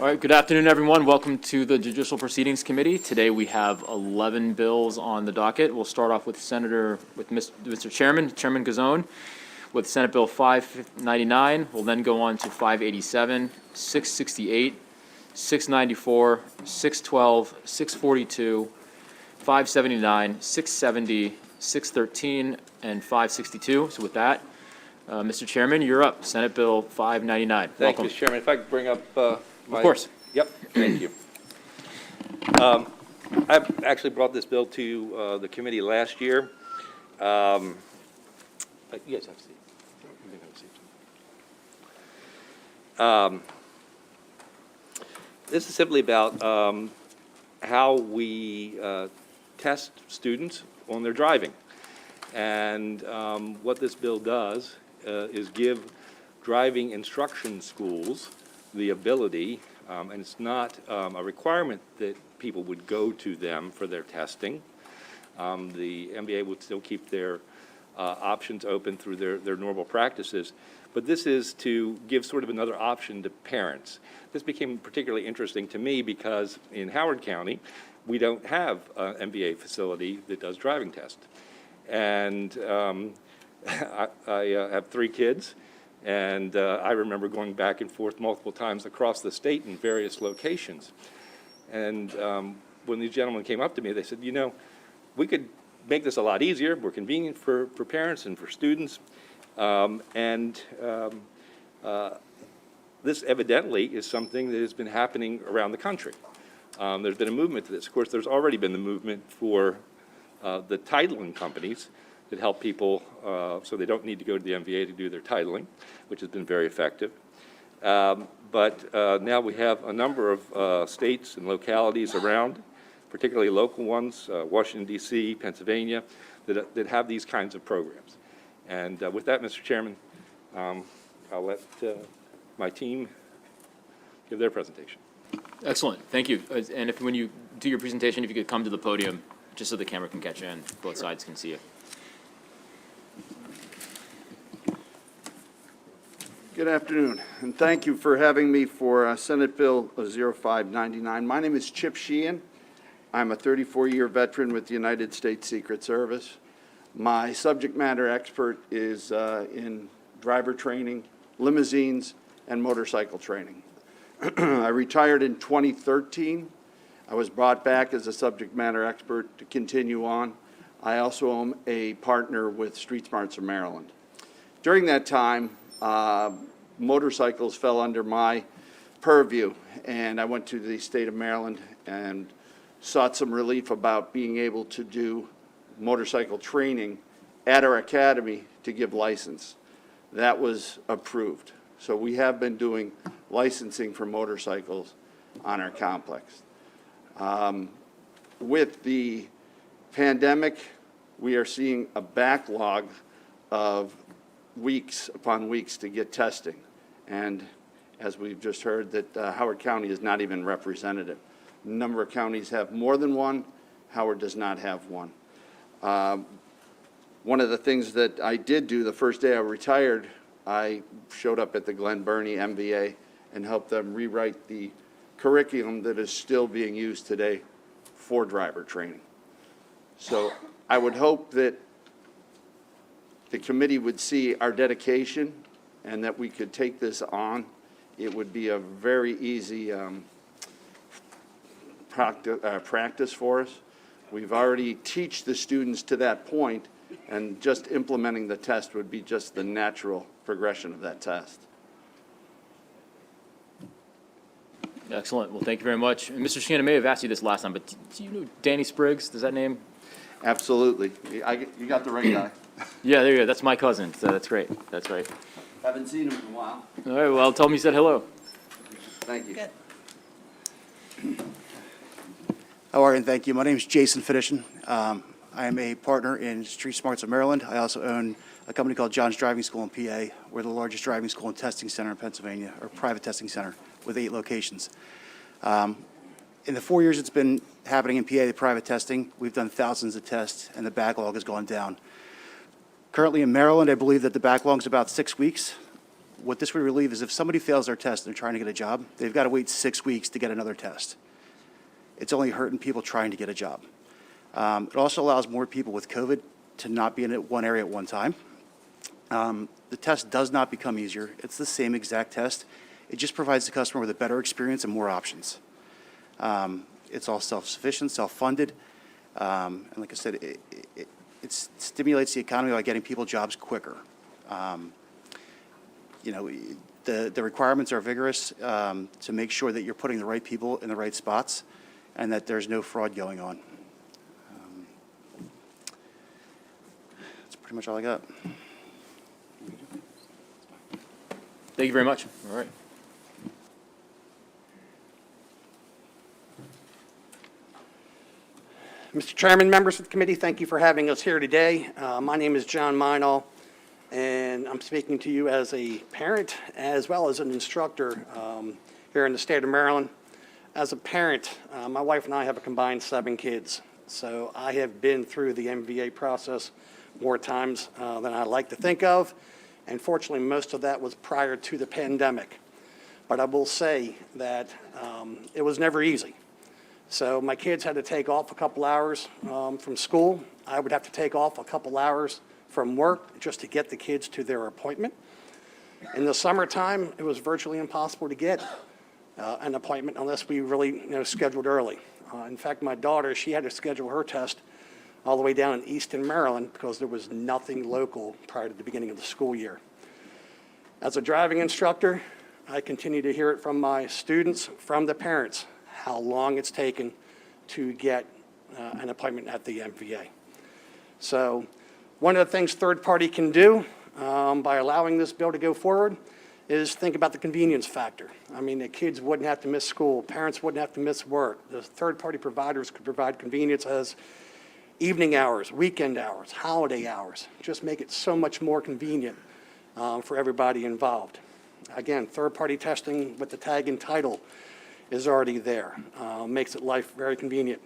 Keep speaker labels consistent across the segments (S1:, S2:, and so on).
S1: All right, good afternoon, everyone. Welcome to the Judicial Proceedings Committee. Today we have 11 bills on the docket. We'll start off with Mr. Chairman Gazzone, with Senate Bill 599. We'll then go on to 587, 668, 694, 612, 642, 579, 670, 613, and 562. So with that, Mr. Chairman, you're up. Senate Bill 599.
S2: Thank you,
S1: Welcome.
S2: Mr. Chairman. If I could bring up my...
S1: Of course.
S2: Yep, thank you. I've actually brought this bill to the committee last year. You guys have a seat. You can have a seat. This is simply about how we test students on their driving. And what this bill does is give driving instruction schools the ability, and it's not a requirement that people would go to them for their testing. The MBA would still keep their options open through their normal practices, but this is to give sort of another option to parents. This became particularly interesting to me because in Howard County, we don't have an MBA facility that does driving tests. And I have 3 kids, and I remember going back and forth multiple times across the state in various locations. And when these gentlemen came up to me, they said, you know, we could make this a lot easier, more convenient for parents and for students. This evidently is something that has been happening around the country. There's been a movement to this. Of course, there's already been the movement for the titling companies that help people so they don't need to go to the MVA to do their titling, which has been very effective. But now we have a number of states and localities around, particularly local ones, Washington, D.C., Pennsylvania, that have these kinds of programs. And with that, Mr. Chairman, I'll let my team give their presentation.
S1: Excellent, thank you. And when you do your presentation, if you could come to the podium, just so the camera can catch you and both sides can see you.
S3: Good afternoon, and thank you for having me for Senate Bill 0599. My name is Chip Sheehan. I'm a 34-year veteran with the United States Secret Service. My subject matter expert is in driver training, limousines, and motorcycle training. I retired in 2013. I was brought back as a subject matter expert to continue on. I also am a partner with Street Smarts of Maryland. During that time, motorcycles fell under my purview, and I went to the state of Maryland and sought some relief about being able to do motorcycle training at our academy to give license. That was approved. So we have been doing licensing for motorcycles on our complex. With the pandemic, we are seeing a backlog of weeks upon weeks to get testing. And as we've just heard, that Howard County is not even representative. A number of counties have more than one. Howard does not have one. One of the things that I did do the first day I retired, I showed up at the Glen Burnie MBA and helped them rewrite the curriculum that is still being used today for driver training. So I would hope that the committee would see our dedication and that we could take this on. It would be a very easy practice for us. We've already teach the students to that point, and just implementing the test would be just the natural progression of that test.
S1: Excellent, well, thank you very much. And Mr. Sheehan, I may have asked you this last time, but do you know Danny Spriggs? Does that name?
S3: Absolutely. You got the right guy.
S1: Yeah, there you go. That's my cousin, so that's great. That's right.
S3: Haven't seen him in a while.
S1: All right, well, tell him you said hello.
S3: Thank you.
S4: Good.
S5: How are you? And thank you. My name is Jason Fidishin. I am a partner in Street Smarts of Maryland. I also own a company called John's Driving School in PA. We're the largest driving school and testing center in Pennsylvania, or private testing center, with 8 locations. In the 4 years it's been happening in PA, the private testing, we've done thousands of tests, and the backlog has gone down. Currently in Maryland, I believe that the backlog is about 6 weeks. What this would relieve is if somebody fails their test and they're trying to get a job, they've got to wait 6 weeks to get another test. It's only hurting people trying to get a job. It also allows more people with COVID to not be in one area at one time. The test does not become easier. It's the same exact test. It just provides the customer with a better experience and more options. It's all self-sufficient, self-funded. And like I said, it stimulates the economy by getting people jobs quicker. You know, the requirements are vigorous to make sure that you're putting the right people in the right spots and that there's no fraud going on. That's pretty much all I got.
S1: Thank you very much. All right.
S4: Mr. Chairman, members of the committee, thank you for having us here today. My name is John Meinall, and I'm speaking to you as a parent as well as an instructor here in the state of Maryland. As a parent, my wife and I have a combined 7 kids, so I have been through the MVA process more times than I like to think of, and fortunately, most of that was prior to the pandemic. But I will say that it was never easy. So my kids had to take off a couple hours from school. I would have to take off a couple hours from work just to get the kids to their appointment. In the summertime, it was virtually impossible to get an appointment unless we really, scheduled early. In fact, my daughter, she had to schedule her test all the way down in Easton, Maryland, because there was nothing local prior to the beginning of the school year. As a driving instructor, I continue to hear it from my students, from the parents, how long it's taken to get an appointment at the MVA. So one of the things third party can do by allowing this bill to go forward is think about the convenience factor. I mean, the kids wouldn't have to miss school, parents wouldn't have to miss work. The third party providers could provide convenience as evening hours, weekend hours, holiday hours. Just make it so much more convenient for everybody involved. Again, third party testing with the tag and title is already there. Makes it life very convenient.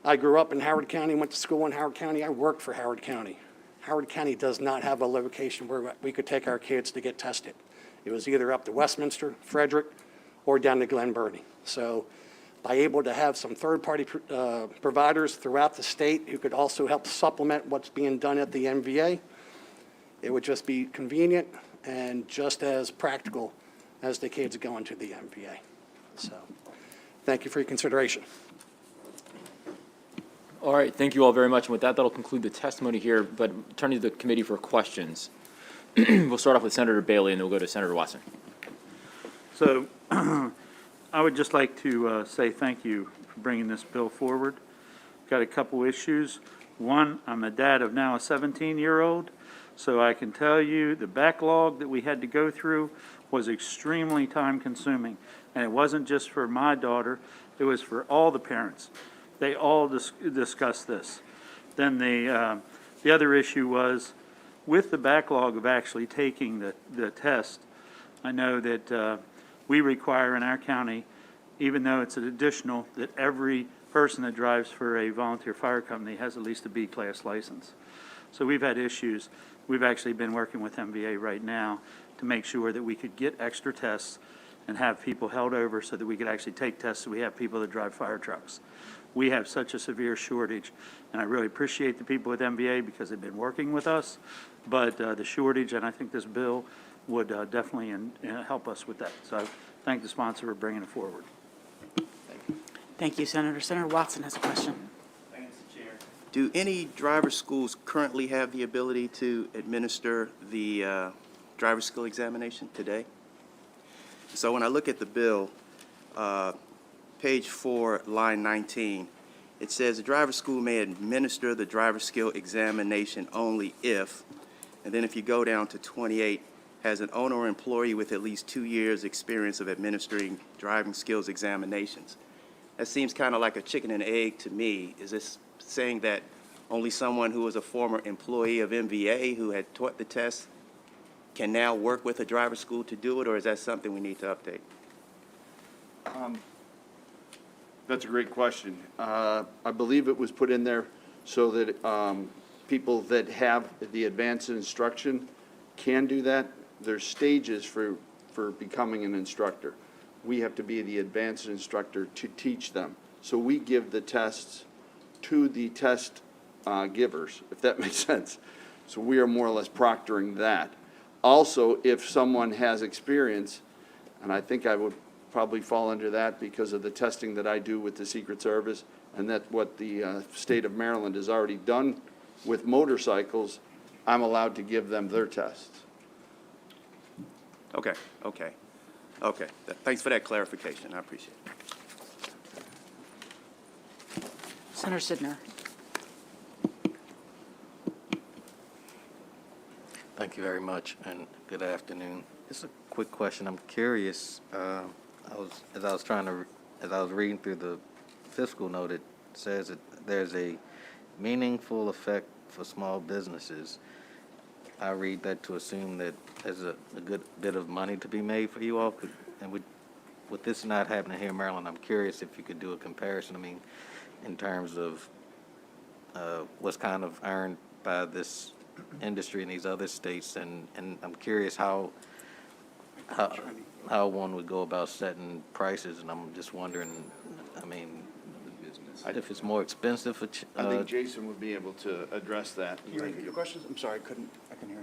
S4: I grew up in Howard County, went to school in Howard County. I worked for Howard County. Howard County does not have a location where we could take our kids to get tested. It was either up to Westminster, Frederick, or down to Glen Burnie. So by able to have some third-party providers throughout the state who could also help supplement what's being done at the MVA, it would just be convenient and just as practical as the kids going to the MVA. So thank you for your consideration.
S1: All right, thank you all very much. And with that, that'll conclude the testimony here, but turning to the committee for questions. We'll start off with Senator Bailey, and then we'll go to Senator Watson.
S6: So I would just like to say thank you for bringing this bill forward. Got a couple issues. One, I'm a dad of now a 17-year-old, so I can tell you the backlog that we had to go through was extremely time-consuming. And it wasn't just for my daughter, it was for all the parents. They all discussed this. Then the other issue was, with the backlog of actually taking the test, I know that we require in our county, even though it's an additional, that every person that drives for a volunteer fire company has at least a B-class license. So we've had issues. We've actually been working with MVA right now to make sure that we could get extra tests and have people held over so that we could actually take tests so we have people that drive fire trucks. We have such a severe shortage, and I really appreciate the people with MVA because they've been working with us, but the shortage, and I think this bill would definitely help us with that. So I thank the sponsor for bringing it forward.
S7: Thank you, Senator. Senator Watson has a question.
S8: Thank you, Mr. Chair. Do any driver schools currently have the ability to administer the driver skill examination today? So when I look at the bill, page 4, line 19, it says the driver school may administer the driver skill examination only if, and then if you go down to 28, has an owner or employee with at least 2 years experience of administering driving skills examinations. That seems kind of like a chicken and egg to me. Is this saying that only someone who was a former employee of MVA who had taught the test can now work with a driver school to do it, or is that something we need to update?
S3: That's a great question. I believe it was put in there so that people that have the advanced instruction can do that. there's stages for becoming an instructor. We have to be the advanced instructor to teach them. So we give the tests to the test givers, if that makes sense. So we are more or less proctoring that. Also, if someone has experience, and I think I would probably fall under that because of the testing that I do with the Secret Service, and that what the state of Maryland has already done with motorcycles, I'm allowed to give them their tests.
S8: Okay. Thanks for that clarification. I appreciate it.
S7: Senator Sidner.
S9: Thank you very much, and good afternoon. Just a quick question. I'm curious. As I was reading through the fiscal note, it says that there's a meaningful effect for small businesses. I read that to assume that there's a good bit of money to be made for you all. And with this not happening here in Maryland, I'm curious if you could do a comparison. I mean, in terms of what's kind of earned by this industry in these other states, and I'm curious how one would go about setting prices, and I'm just wondering, I mean, if it's more expensive for.
S3: I think Jason would be able to address that.
S5: Can you repeat your questions? I'm sorry, I couldn't hear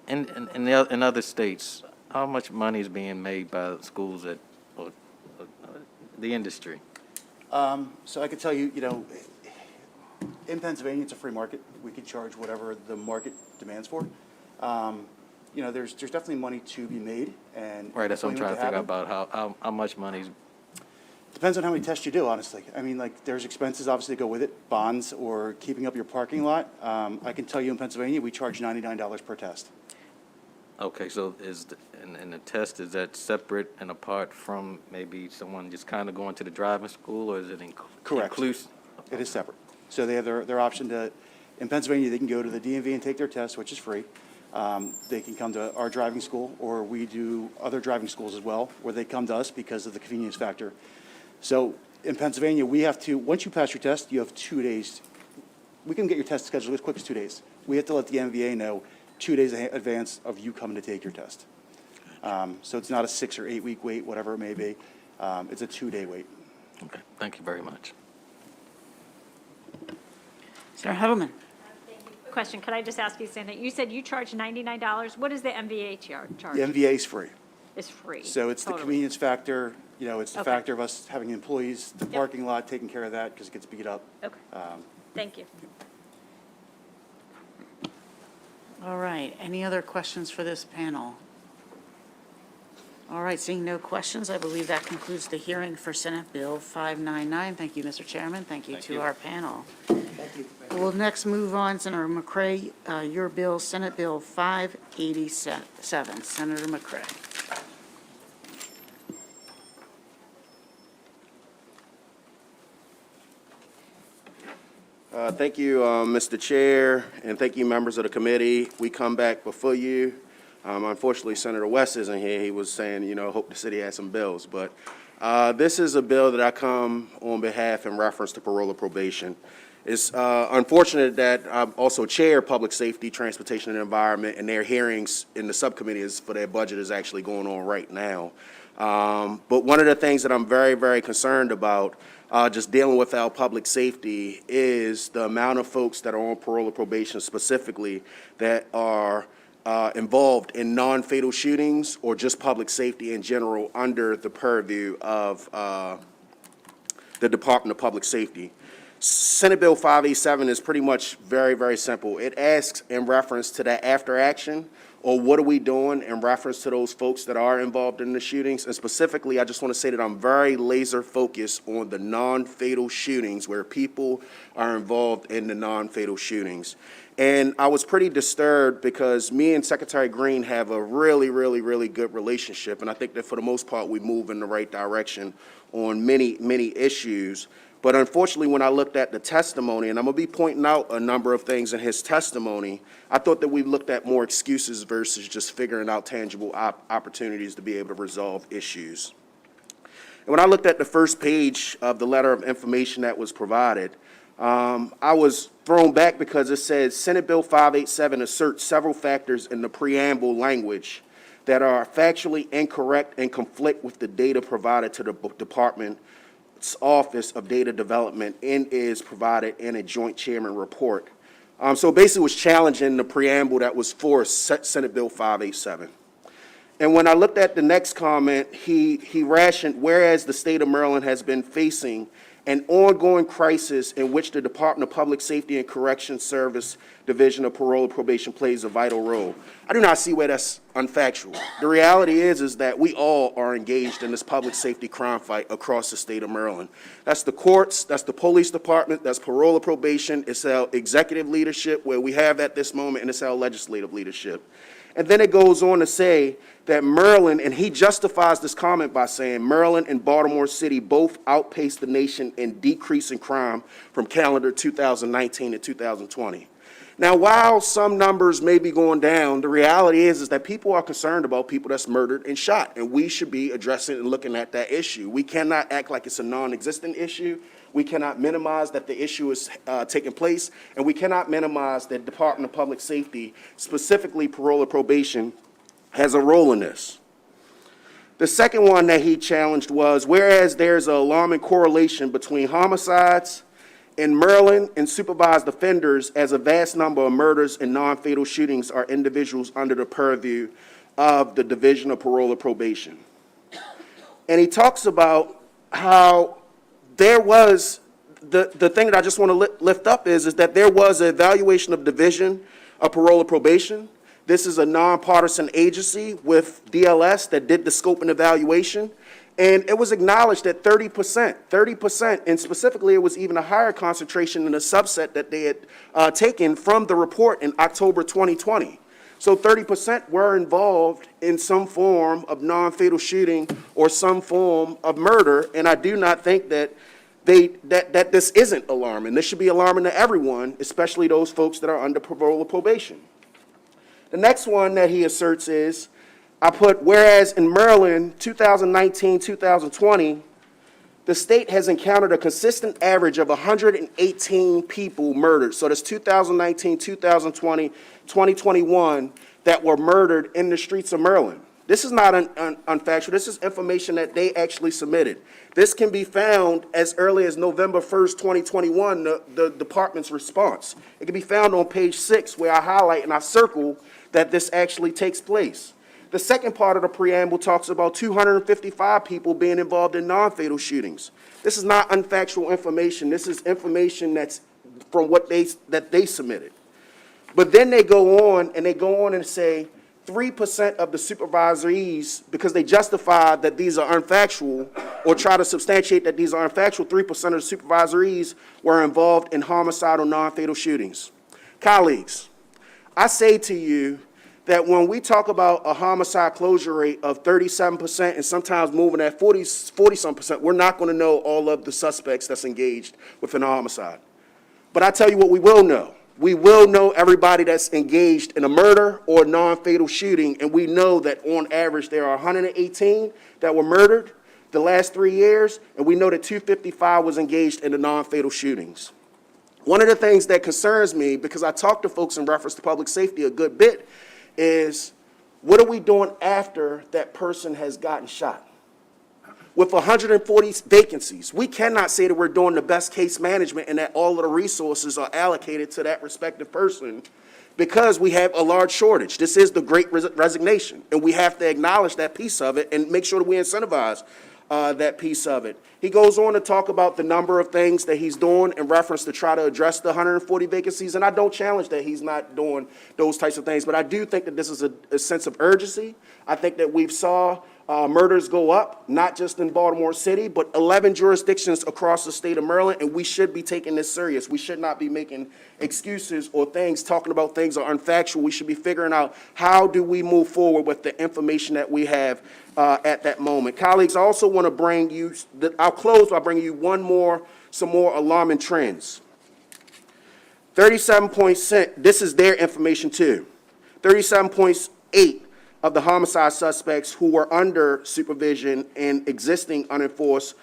S5: you.
S9: In other states, how much money is being made by schools or the industry?
S5: So I could tell you, in Pennsylvania, it's a free market. We could charge whatever the market demands for. There's definitely money to be made, and
S9: Right, that's what I'm trying to figure out
S5: happen.
S9: about how much money's.
S5: Depends on how many tests you do, honestly. I mean, like, there's expenses obviously that go with it, bonds or keeping up your parking lot. I can tell you in Pennsylvania, we charge $99 per test.
S9: Okay, so and the test, is that separate and apart from maybe someone just kind of going to the driving school, or is it
S5: Correct.
S9: inclusive?
S5: It is separate. So they have their option to, in Pennsylvania, they can go to the DMV and take their test, which is free. They can come to our driving school, or we do other driving schools as well, where they come to us because of the convenience factor. So in Pennsylvania, we have to, once you pass your test, you have 2 days. We can get your test scheduled as quick as 2 days. We have to let the MVA know 2 days in advance of you coming to take your test. So it's not a 6 or 8 week wait, whatever it may be. It's a 2-day wait.
S9: Okay, thank you very much.
S7: Senator Heddleman.
S10: Question, could I just ask you, Senator, you said you charge $99. What is the MVA charge?
S5: The MVA is free.
S10: It's free.
S5: So it's the
S10: Totally.
S5: convenience factor, it's the
S10: Okay.
S5: factor of us having employees, the
S10: Yep.
S5: parking lot, taking care of that because it gets beat up.
S10: Okay, thank you.
S7: All right, any other questions for this panel? All right, seeing no questions, I believe that concludes the hearing for Senate Bill 599. Thank you, Mr. Chairman. Thank you to our panel. We'll next move on, Senator McCray, your bill, Senate Bill 587. Senator McCray.
S11: Thank you, Mr. Chair, and thank you, members of the committee. We come back before you. Unfortunately, Senator West isn't here. He was saying, hope the city has some bills. But this is a bill that I come on behalf in reference to parole or probation. It's unfortunate that I also chair Public Safety, Transportation, and Environment, and their hearings in the subcommittee for their budget is actually going on right now. But one of the things that I'm very, very concerned about just dealing with our public safety is the amount of folks that are on parole or probation specifically that are involved in non-fatal shootings or just public safety in general under the purview of the Department of Public Safety. Senate Bill 587 is pretty much very, very simple. It asks in reference to that after action, or what are we doing in reference to those folks that are involved in the shootings? And specifically, I just want to say that I'm very laser focused on the non-fatal shootings where people are involved in the non-fatal shootings. And I was pretty disturbed because me and Secretary Green have a really, really, really good relationship. And I think that for the most part, we move in the right direction on many, many issues. But unfortunately, when I looked at the testimony, and I'm going to be pointing out a number of things in his testimony, I thought that we looked at more excuses versus just figuring out tangible opportunities to be able to resolve issues. And when I looked at the first page of the letter of information that was provided, I was thrown back because it says Senate Bill 587 asserts several factors in the preamble language that are factually incorrect and conflict with the data provided to the Department's Office of Data Development and is provided in a Joint Chairman report. So basically was challenging the preamble that was for Senate Bill 587. And when I looked at the next comment, he rationed, whereas the state of Maryland has been facing an ongoing crisis in which the Department of Public Safety and Corrections Service Division of Parole and Probation plays a vital role. I do not see where that's unfactual. The reality is that we all are engaged in this public safety crime fight across the state of Maryland. That's the courts, that's the police department, that's parole and probation, it's our executive leadership where we have at this moment, and it's our legislative leadership. And then it goes on to say that Maryland, and he justifies this comment by saying Maryland and Baltimore City both outpaced the nation in decreasing crime from calendar 2019 to 2020. Now, while some numbers may be going down, the reality is that people are concerned about people that's murdered and shot, and we should be addressing and looking at that issue. We cannot act like it's a non-existent issue. We cannot minimize that the issue is taking place, and we cannot minimize that Department of Public Safety, specifically parole and probation, has a role in this. The second one that he challenged was, whereas there's an alarming correlation between homicides in Maryland and supervised offenders, as a vast number of murders and non-fatal shootings are individuals under the purview of the Division of Parole and Probation. And he talks about how there was, the thing that I just want to lift up is that there was an evaluation of Division of Parole and Probation. This is a nonpartisan agency with DLS that did the scope and evaluation. And it was acknowledged that 30%, and specifically it was even a higher concentration in a subset that they had taken from the report in October 2020. So 30% were involved in some form of non-fatal shooting or some form of murder, and I do not think that that this isn't alarming. This should be alarming to everyone, especially those folks that are under parole or probation. The next one that he asserts is, I put, whereas in Maryland, 2019, 2020, the state has encountered a consistent average of 118 people murdered. So that's 2019, 2020, 2021 that were murdered in the streets of Maryland. This is not unfactual. This is information that they actually submitted. This can be found as early as November 1st, 2021, the department's response. It can be found on page 6 where I highlight and I circle that this actually takes place. The second part of the preamble talks about 255 people being involved in non-fatal shootings. This is not unfactual information. This is information that's from what they submitted. But then they go on and say 3% of the supervisories, because they justify that these are unfactual or try to substantiate that these are unfactual, 3% of the supervisories were involved in homicidal non-fatal shootings. Colleagues, I say to you that when we talk about a homicide closure rate of 37% and sometimes moving at 40-some%, we're not going to know all of the suspects that's engaged within a homicide. But I tell you what we will know. We will know everybody that's engaged in a murder or non-fatal shooting, and we know that on average there are 118 that were murdered the last 3 years, and we know that 255 was engaged in the non-fatal shootings. One of the things that concerns me, because I talk to folks in reference to public safety a good bit, is what are we doing after that person has gotten shot? With 140 vacancies, we cannot say that we're doing the best case management and that all of the resources are allocated to that respective person because we have a large shortage. This is the great resignation, and we have to acknowledge that piece of it and make sure that we incentivize that piece of it. He goes on to talk about the number of things that he's doing in reference to try to address the 140 vacancies, and I don't challenge that he's not doing those types of things, but I do think that this is a sense of urgency. I think that we've saw murders go up, not just in Baltimore City, but 11 jurisdictions across the state of Maryland, and we should be taking this serious. We should not be making excuses or talking about things that are unfactual. We should be figuring out how do we move forward with the information that we have at that moment. Colleagues, I also want to bring you, I'll close by bringing you some more alarming trends. 37.6, this is their information too. 37.8 of the homicide suspects who were under supervision and existing unenforced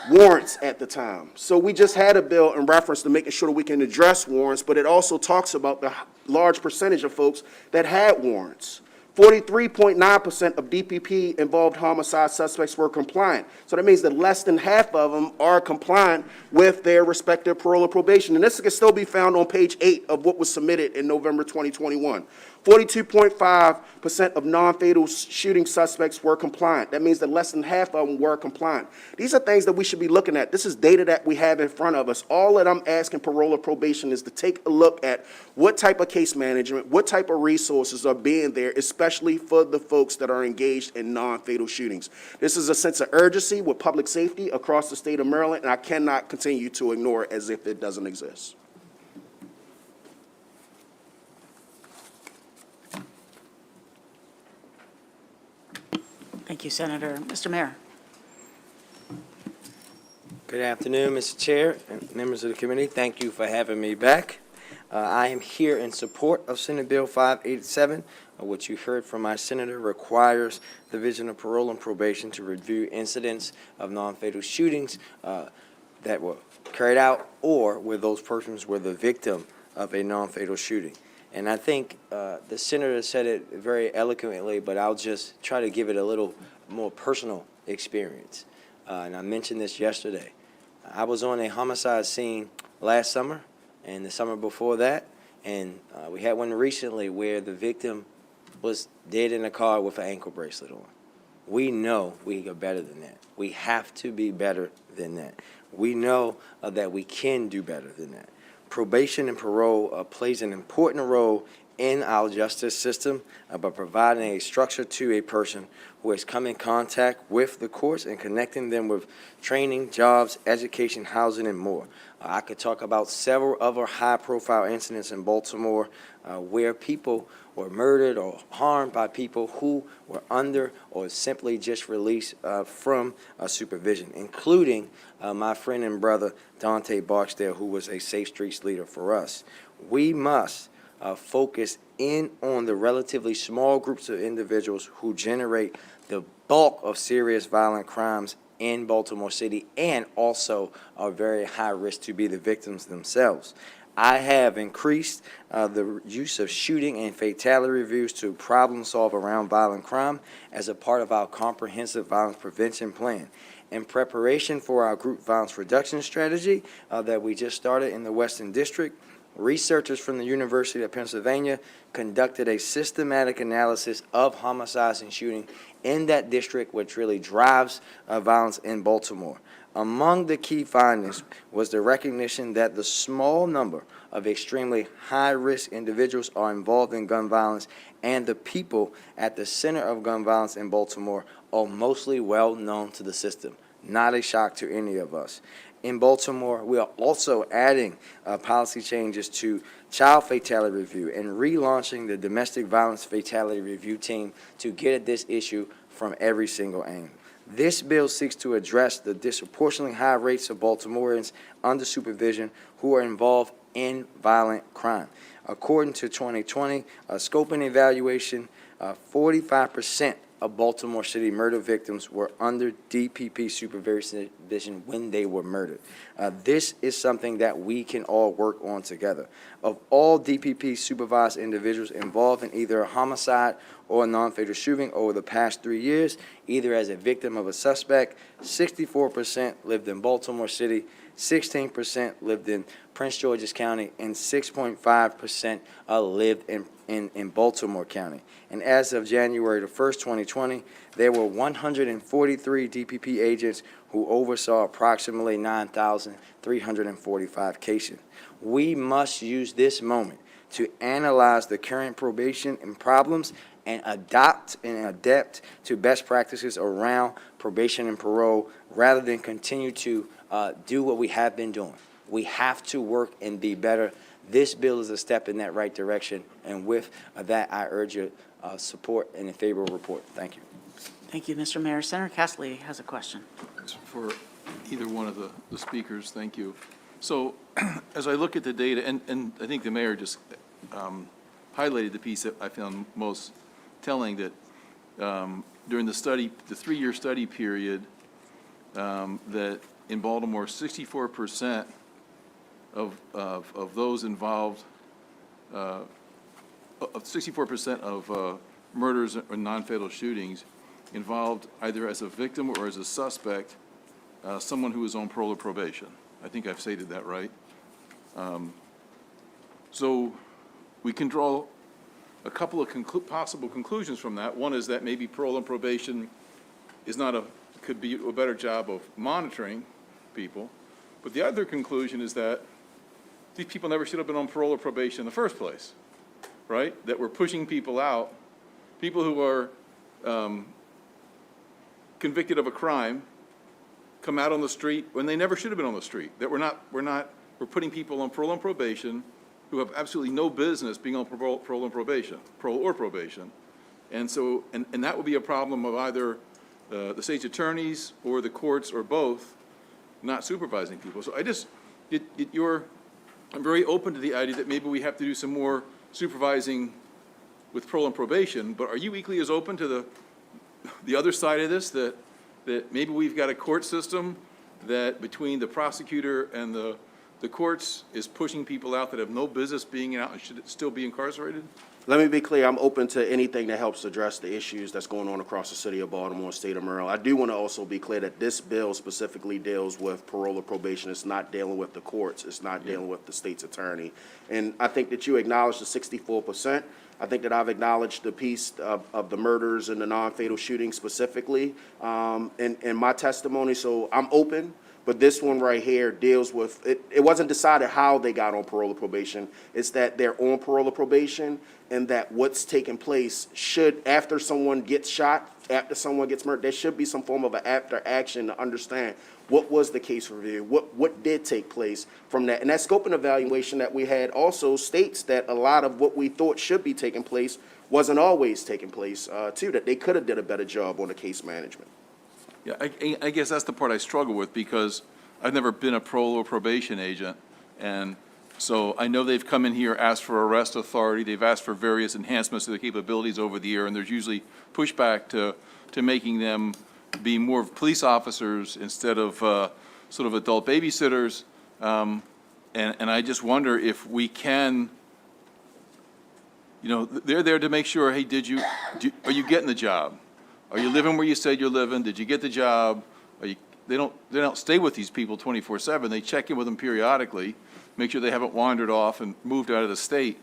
S11: warrants at the time. So we just had a bill in reference to making sure that we can address warrants, but it also talks about the large percentage of folks that had warrants. 43.9% of DPP-involved homicide suspects were compliant. So that means that less than half of them are compliant with their respective parole or probation. And this can still be found on page 8 of what was submitted in November 2021. 42.5% of non-fatal shooting suspects were compliant. That means that less than half of them were compliant. These are things that we should be looking at. This is data that we have in front of us. All that I'm asking parole or probation is to take a look at what type of case management, what type of resources are being there, especially for the folks that are engaged in non-fatal shootings. This is a sense of urgency with public safety across the state of Maryland, and I cannot continue to ignore it as if it doesn't exist.
S7: Thank you, Senator. Mr. Mayor.
S12: Good afternoon, Mr. Chair and members of the committee. Thank you for having me back. I am here in support of Senate Bill 587, which you heard from my senator requires the Division of Parole and Probation to review incidents of non-fatal shootings that were carried out or where those persons were the victim of a non-fatal shooting. And I think the senator said it very eloquently, but I'll just try to give it a little more personal experience. And I mentioned this yesterday. I was on a homicide scene last summer and the summer before that, and we had one recently where the victim was dead in a car with an ankle bracelet on. We know we are better than that. We have to be better than that. We know that we can do better than that. Probation and parole plays an important role in our justice system by providing a structure to a person who has come in contact with the courts and connecting them with training, jobs, education, housing, and more. I could talk about several other high-profile incidents in Baltimore where people were murdered or harmed by people who were under or simply just released from supervision, including my friend and brother Dante Barksdale, who was a Safe Streets leader for us. We must focus in on the relatively small groups of individuals who generate the bulk of serious violent crimes in Baltimore City and also are very high risk to be the victims themselves. I have increased the use of shooting and fatality reviews to problem solve around violent crime as a part of our comprehensive violence prevention plan. In preparation for our group violence reduction strategy that we just started in the Western District, researchers from the University of Pennsylvania conducted a systematic analysis of homicides and shooting in that district, which really drives violence in Baltimore. Among the key findings was the recognition that the small number of extremely high-risk individuals are involved in gun violence, and the people at the center of gun violence in Baltimore are mostly well known to the system. Not a shock to any of us. In Baltimore, we are also adding policy changes to child fatality review and relaunching the domestic violence fatality review team to get at this issue from every single angle. This bill seeks to address the disproportionately high rates of Baltimoreans under supervision who are involved in violent crime. According to 2020 scope and evaluation, 45% of Baltimore City murder victims were under DPP supervision when they were murdered. This is something that we can all work on together. Of all DPP supervised individuals involved in either a homicide or a non-fatal shooting over the past 3 years, either as a victim of a suspect, 64% lived in Baltimore City, 16% lived in Prince George's County, and 6.5% lived in Baltimore County. And as of January the 1st, 2020, there were 143 DPP agents who oversaw approximately 9,345 cases. We must use this moment to analyze the current probation and problems and adapt to best practices around probation and parole rather than continue to do what we have been doing. We have to work and be better. This bill is a step in that right direction, and with that, I urge your support and a favorable report. Thank you.
S7: Thank you, Mr. Mayor. Senator Cassily has a question.
S13: For either one of the speakers, thank you. So as I look at the data, and I think the mayor just highlighted the piece that I found most telling, that during the study, the 3-year study period, that in Baltimore, 64% of those involved, 64% of murders or non-fatal shootings involved either as a victim or as a suspect, someone who is on parole or probation. I think I've stated that right. So we can draw a couple of possible conclusions from that. One is that maybe parole and probation is could be a better job of monitoring people. But the other conclusion is that these people never should have been on parole or probation in the first place, right? That we're pushing people out, people who are convicted of a crime, come out on the street when they never should have been on the street. That we're putting people on parole and probation who have absolutely no business being on parole or probation. And so, and that would be a problem of either the state's attorneys or the courts or both not supervising people. So I'm very open to the idea that maybe we have to do some more supervising with parole and probation, but are you equally as open to the other side of this, that maybe we've got a court system that between the prosecutor and the courts is pushing people out that have no business being out and should still be incarcerated?
S11: Let me be clear, I'm open to anything that helps address the issues that's going on across the city of Baltimore, state of Maryland. I do want to also be clear that this bill specifically deals with parole or probation. It's not dealing with the courts. It's not dealing with the state's attorney. And I think that you acknowledged the 64%. I think that I've acknowledged the piece of the murders and the non-fatal shootings specifically in my testimony, so I'm open. But this one right here deals with, it wasn't decided how they got on parole or probation. It's that they're on parole or probation, and that what's taking place should, after someone gets shot, after someone gets murdered, there should be some form of an after action to understand what was the case review, what did take place from that. And that scope and evaluation that we had also states that a lot of what we thought should be taking place wasn't always taking place, too, that they could have did a better job on the case management.
S13: Yeah, I guess that's the part I struggle with, because I've never been a parole or probation agent, and so I know they've come in here, asked for arrest authority, they've asked for various enhancements to their capabilities over the year, and there's usually pushback to making them be more of police officers instead of sort of adult babysitters, and I just wonder if we can, they're there to make sure, hey, are you getting the job? Are you living where you said you're living? Did you get the job? They don't stay with these people 24/7. They check in with them periodically, make sure they haven't wandered off and moved out of the state.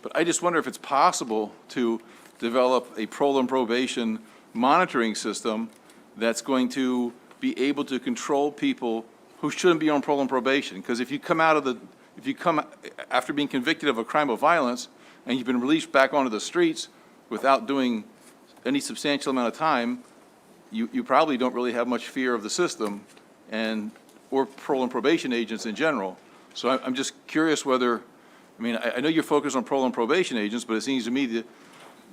S13: But I just wonder if it's possible to develop a parole and probation monitoring system that's going to be able to control people who shouldn't be on parole and probation. Because if you come after being convicted of a crime of violence and you've been released back onto the streets without doing any substantial amount of time, you probably don't really have much fear of the system or parole and probation agents in general. So I'm just curious whether, I know you're focused on parole and probation agents, but it seems to me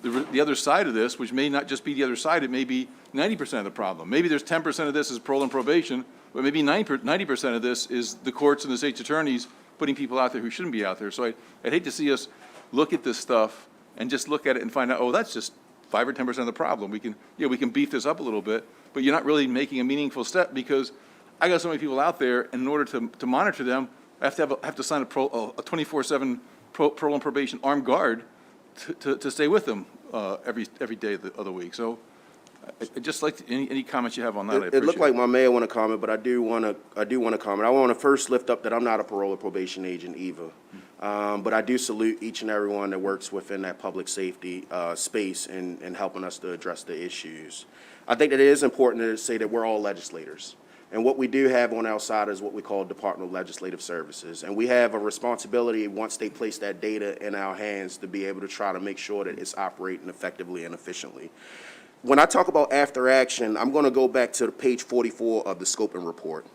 S13: the other side of this, which may not just be the other side, it may be 90% of the problem. Maybe there's 10% of this is parole and probation, but maybe 90% of this is the courts and the state's attorneys putting people out there who shouldn't be out there. So I'd hate to see us look at this stuff and just look at it and find out, oh, that's just 5 or 10% of the problem. We can beef this up a little bit, but you're not really making a meaningful step, because I got so many people out there, and in order to monitor them, I have to sign a 24/7 parole and probation armed guard to stay with them every day of the week. So I'd just like any comments you have on that.
S11: It looked like my mayor want to comment, but I do want to comment. I want to first lift up that I'm not a parole or probation agent either. But I do salute each and every one that works within that public safety space and helping us to address the issues. I think that it is important to say that we're all legislators. And what we do have on our side is what we call Department of Legislative Services. And we have a responsibility, once they place that data in our hands, to be able to try to make sure that it's operating effectively and efficiently. When I talk about after action, I'm going to go back to page 44 of the scoping report.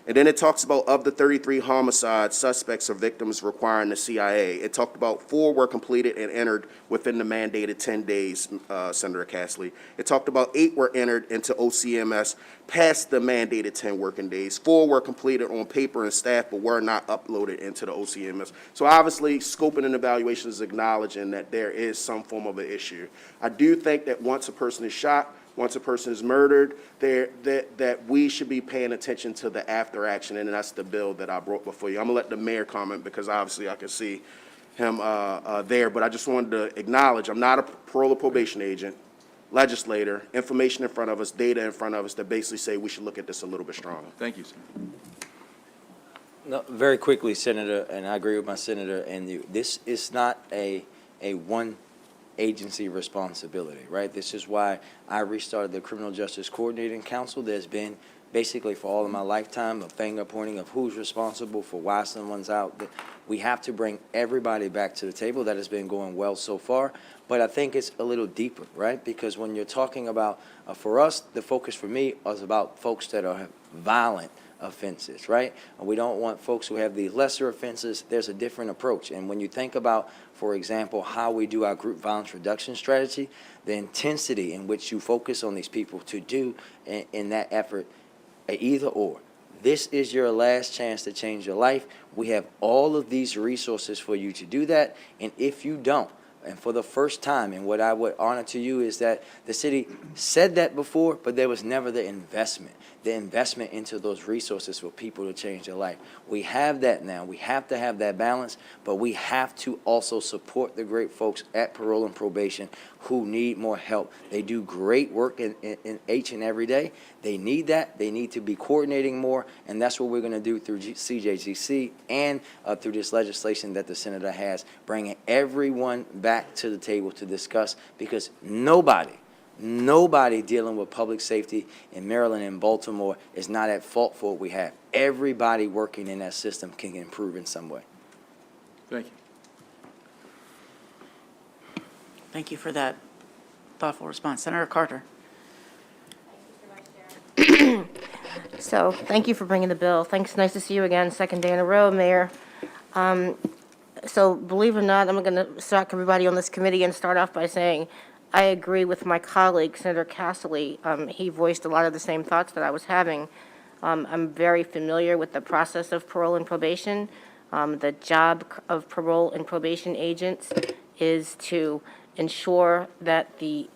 S11: And then it talks about, of the 33 homicides, suspects or victims requiring the CIA. It talked about 4 were completed and entered within the mandated 10 days, Senator Cassily. It talked about 8 were entered into OCMS past the mandated 10 working days. 4 were completed on paper and staff, but were not uploaded into the OCMS. So obviously, scoping and evaluation is acknowledging that there is some form of an issue. I do think that once a person is shot, once a person is murdered, that we should be paying attention to the after action, and that's the bill that I brought before you. I'm gonna let the mayor comment because obviously I can see him there, but I just wanted to acknowledge I'm not a parole or probation agent, legislator, information in front of us, data in front of us that basically say we should look at this a little bit stronger.
S13: Thank you, sir.
S12: No, very quickly, Senator, and I agree with my senator and you, this is not a one agency responsibility, right? This is why I restarted the Criminal Justice Coordinating Council. There's been basically for all of my lifetime a finger pointing of who's responsible for why someone's out. We have to bring everybody back to the table. That has been going well so far, but I think it's a little deeper, right? Because when you're talking about, for us, the focus for me is about folks that are violent offenses, right? And we don't want folks who have these lesser offenses. There's a different approach. And when you think about, for example, how we do our group violence reduction strategy, the intensity in which you focus on these people to do in that effort, either or. This is your last chance to change your life. We have all of these resources for you to do that. And if you don't, and for the first time, and what I would honor to you is that the city said that before, but there was never the investment into those resources for people to change their life. We have that now. We have to have that balance, but we have to also support the great folks at Parole and Probation who need more help. They do great work in each and every day. They need that. They need to be coordinating more, and that's what we're going to do through CJGC and through this legislation that the senator has, bringing everyone back to the table to discuss, because nobody dealing with public safety in Maryland and Baltimore is not at fault for what we have. Everybody working in that system can improve in some way.
S13: Thank you.
S7: Thank you for that thoughtful response. Senator Carter.
S14: So, thank you for bringing the bill. Thanks, nice to see you again, second day in a row, Mayor. So, believe it or not, I'm going to shock everybody on this committee and start off by saying I agree with my colleague, Senator Cassily. He voiced a lot of the same thoughts that I was having. I'm very familiar with the process of parole and probation. The job of parole and probation agents is to ensure that the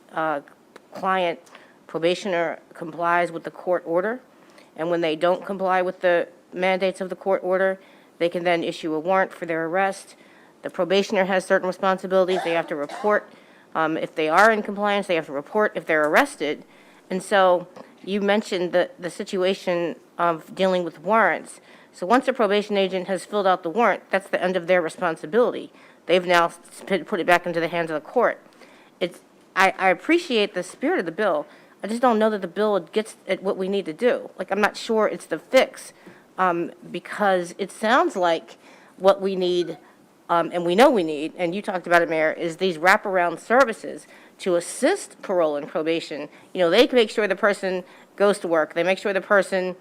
S14: client probationer complies with the court order. And when they don't comply with the mandates of the court order, they can then issue a warrant for their arrest. The probationer has certain responsibilities. They have to report if they are in compliance. They have to report if they're arrested. And so you mentioned the situation of dealing with warrants. So once a probation agent has filled out the warrant, that's the end of their responsibility. They've now put it back into the hands of the court. I appreciate the spirit of the bill. I just don't know that the bill gets at what we need to do. Like, I'm not sure it's the fix, because it sounds like what we need, and we know we need, and you talked about it, Mayor, is these wraparound services to assist parole and probation. You know, they can make sure the person goes to work. They make sure the person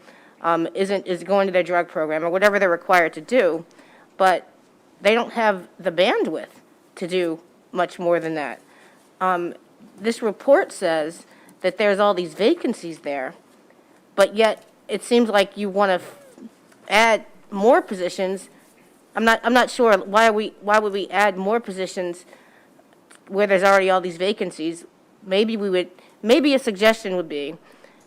S14: is going to their drug program or whatever they're required to do, but they don't have the bandwidth to do much more than that. This report says that there's all these vacancies there, but yet it seems like you want to add more positions. I'm not sure why would we add more positions where there's already all these vacancies. Maybe a suggestion would be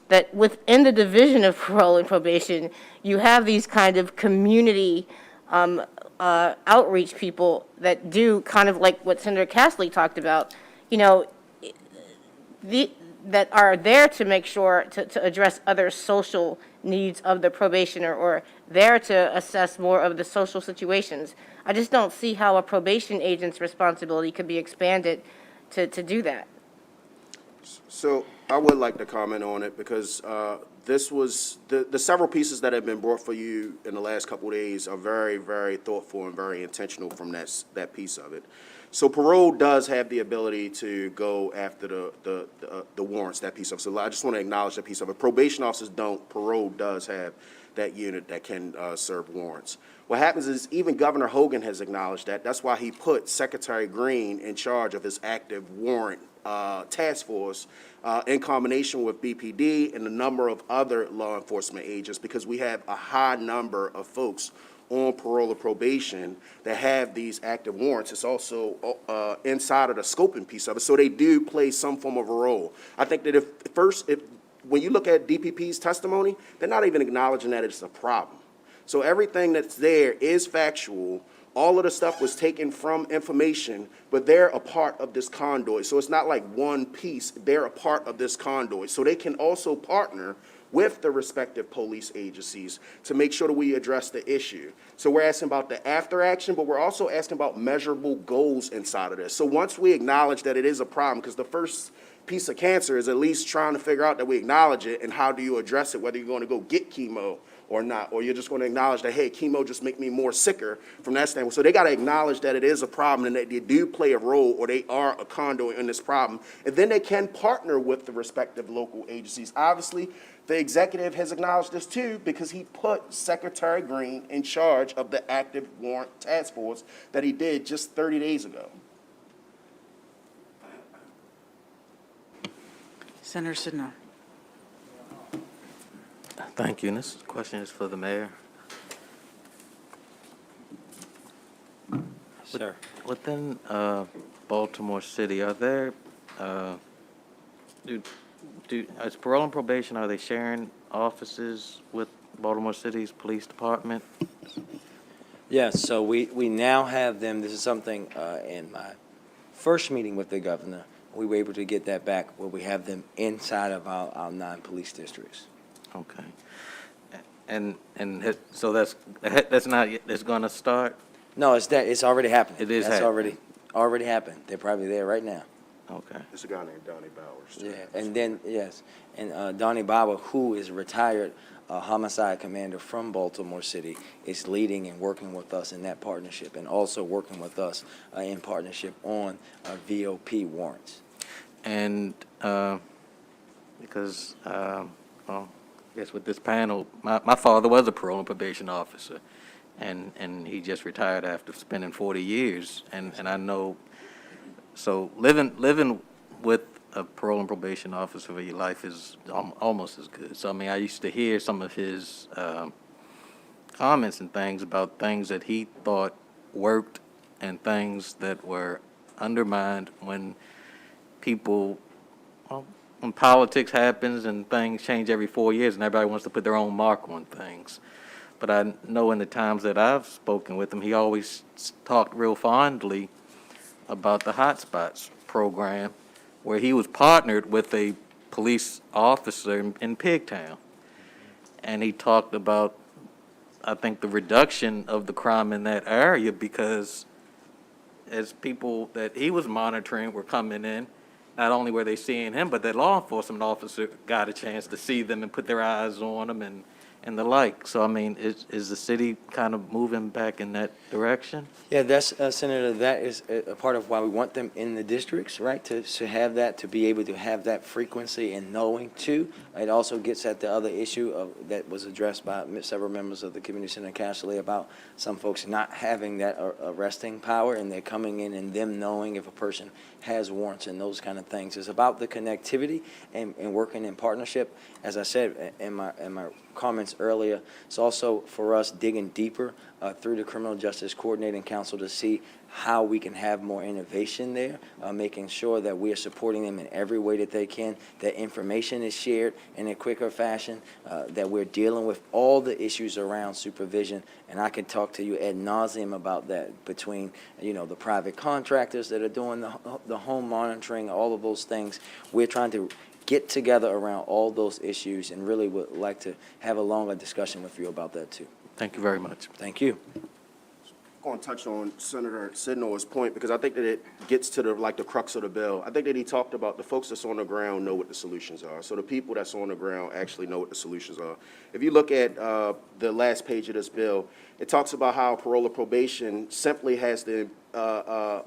S14: that within the division of parole and probation, you have these kind of community outreach people that do kind of like what Senator Cassily talked about, you know, that are there to make sure to address other social needs of the probationer, or there to assess more of the social situations. I just don't see how a probation agent's responsibility could be expanded to do that.
S11: So I would like to comment on it because this was, the several pieces that have been brought for you in the last couple of days are very, very thoughtful and very intentional from that piece of it. So parole does have the ability to go after the warrants, that piece of it. So I just want to acknowledge that piece of it. Probation officers don't. Parole does have that unit that can serve warrants. What happens is even Governor Hogan has acknowledged that. That's why he put Secretary Green in charge of his active warrant task force in combination with BPD and a number of other law enforcement agents, because we have a high number of folks on parole or probation that have these active warrants. It's also inside of the scoping piece of it, so they do play some form of a role. I think that when you look at DPP's testimony, they're not even acknowledging that it's a problem. So everything that's there is factual. All of the stuff was taken from information, but they're a part of this conduit. So it's not like one piece, they're a part of this conduit. So they can also partner with the respective police agencies to make sure that we address the issue. So we're asking about the after action, but we're also asking about measurable goals inside of this. So once we acknowledge that it is a problem, because the first piece of cancer is at least trying to figure out that we acknowledge it, and how do you address it, whether you're going to go get chemo or not, or you're just going to acknowledge that, hey, chemo just make me more sicker from that standpoint. So they got to acknowledge that it is a problem and that they do play a role, or they are a conduit in this problem. And then they can partner with the respective local agencies. Obviously, the executive has acknowledged this too, because he put Secretary Green in charge of the active warrant task force that he did just 30 days ago.
S7: Senator Sidner.
S9: Thank you, and this question is for the mayor.
S12: Sir.
S9: Within Baltimore City, are there, as parole and probation, are they sharing offices with Baltimore City's police department?
S12: Yes, so we now have them, this is something in my first meeting with the governor, we were able to get that back where we have them inside of our 9 police districts.
S9: Okay. So that's not yet, that's going to start?
S12: No, it's already happened.
S9: It is
S12: That's
S9: happening.
S12: already happened. They're probably there right now.
S9: Okay.
S11: There's a guy named Donnie Bowers. too.
S12: Yeah, and then, yes, and Donnie Bauer, who is a retired homicide commander from Baltimore City, is leading and working with us in that partnership, and also working with us in partnership on VOP warrants.
S9: And because, well, I guess with this panel, my father was a parole and probation officer, and he just retired after spending 40 years, and I know, so living with a parole and probation officer for your life is almost as good. So, I mean, I used to hear some of his comments and things about things that he thought worked and things that were undermined when people, well, when politics happens and things change every 4 years and everybody wants to put their own mark on things. But I know in the times that I've spoken with him, he always talked real fondly about the Hotspots program, where he was partnered with a police officer in Pigtown. And he talked about, I think, the reduction of the crime in that area, because as people that he was monitoring were coming in, not only were they seeing him, but that law enforcement officer got a chance to see them and put their eyes on them and the like. So, I mean, is the city kind of moving back in that direction?
S12: Yeah, that's, Senator, that is a part of why we want them in the districts, right? To have that, to be able to have that frequency and knowing too. It also gets at the other issue that was addressed by several members of the community, Senator Cassily, about some folks not having that arresting power, and they're coming in and them knowing if a person has warrants and those kind of things. It's about the connectivity and working in partnership. As I said in my comments earlier, it's also for us digging deeper through the Criminal Justice Coordinating Council to see how we can have more innovation there, making sure that we are supporting them in every way that they can, that information is shared in a quicker fashion, that we're dealing with all the issues around supervision. And I can talk to you ad nauseum about that, between, you know, the private contractors that are doing the home monitoring, all of those things. We're trying to get together around all those issues, and really would like to have a longer discussion with you about that too.
S9: Thank you very much.
S12: Thank you.
S11: I'm going to touch on Senator Sidnor's point, because I think that it gets to the crux of the bill. I think that he talked about the folks that's on the ground know what the solutions are. So the people that's on the ground actually know what the solutions are. If you look at the last page of this bill, it talks about how parole or probation simply has to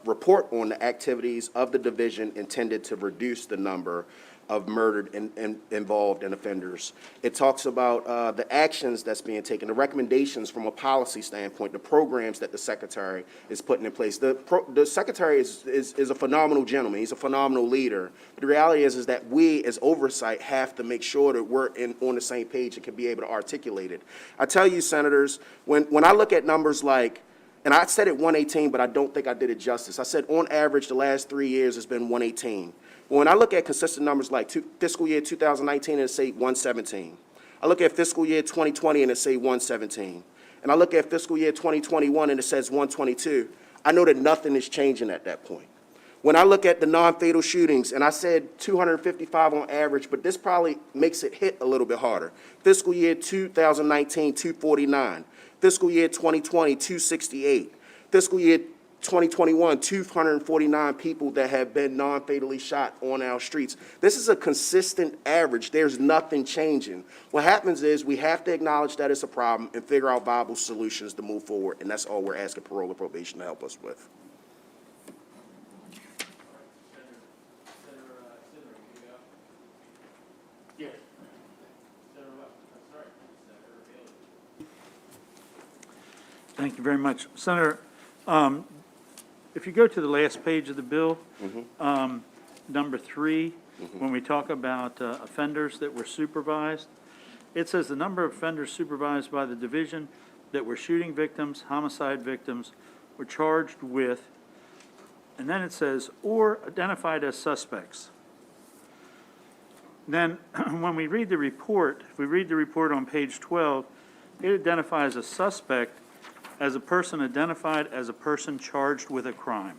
S11: report on the activities of the division intended to reduce the number of murdered and involved and offenders. It talks about the actions that's being taken, the recommendations from a policy standpoint, the programs that the secretary is putting in place. The secretary is a phenomenal gentleman. He's a phenomenal leader. But the reality is that we as oversight have to make sure that we're on the same page and can be able to articulate it. I tell you, senators, when I look at numbers like, and I said it 118, but I don't think I did it justice. I said on average the last 3 years has been 118. But when I look at consistent numbers like fiscal year 2019 and it say 117. I look at fiscal year 2020 and it say 117. And I look at fiscal year 2021 and it says 122. I know that nothing is changing at that point. When I look at the non-fatal shootings, and I said 255 on average, but this probably makes it hit a little bit harder. Fiscal year 2019, 249. Fiscal year 2020, 268. Fiscal year 2021, 249 people that have been non-fatally shot on our streets. This is a consistent average. There's nothing changing. What happens is we have to acknowledge that it's a problem and figure out viable solutions to move forward, and that's all we're asking parole and probation to help us with.
S6: Thank you very much. Senator, if you go to the last page of the bill, number 3, when we talk about offenders that were supervised, it says the number of offenders supervised by the division that were shooting victims, homicide victims, were charged with, and then it says, or identified as suspects. Then, when we read the report, if we read the report on page 12, it identifies a suspect as a person identified as a person charged with a crime.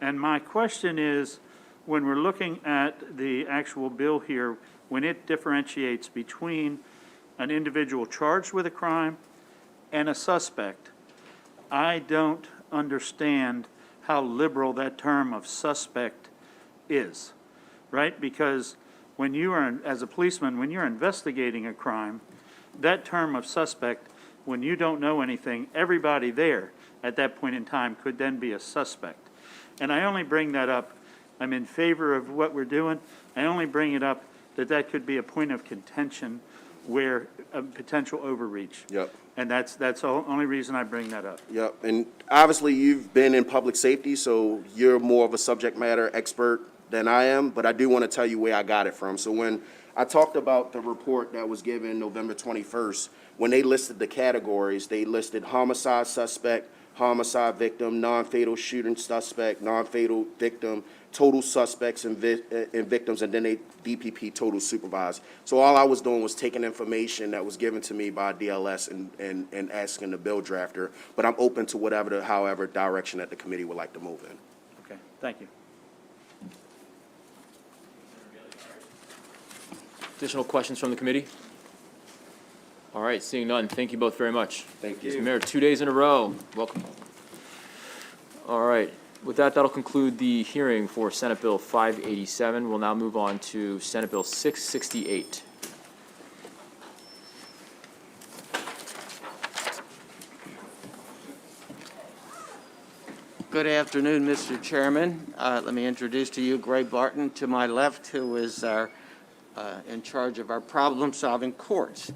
S6: And my question is, when we're looking at the actual bill here, when it differentiates between an individual charged with a crime and a suspect, I don't understand how liberal that term of suspect is, right? Because when you are, as a policeman, when you're investigating a crime, that term of suspect, when you don't know anything, everybody there at that point in time could then be a suspect. And I only bring that up, I'm in favor of what we're doing, I only bring it up that could be a point of contention where a potential overreach.
S11: Yep.
S6: And that's the only reason I bring that up.
S11: Yep, and obviously you've been in public safety, so you're more of a subject matter expert than I am, but I do want to tell you where I got it from. So when I talked about the report that was given November 21st, when they listed the categories, they listed homicide suspect, homicide victim, non-fatal shooting suspect, non-fatal victim, total suspects and victims, and then they DPP total supervised. So all I was doing was taking information that was given to me by DLS and asking the bill drafter, but I'm open to however direction that the committee would like to move in.
S6: Okay, thank you.
S1: Additional questions from the committee? All right, seeing none, thank you both very much.
S11: Thank you.
S1: Mr. Mayor, 2 days in a row, welcome. All right, with that, that'll conclude the hearing for Senate Bill 587. We'll now move on to Senate Bill 668.
S15: Good afternoon, Mr. Chairman. Let me introduce to you Gray Barton to my left, who is in charge of our problem-solving courts.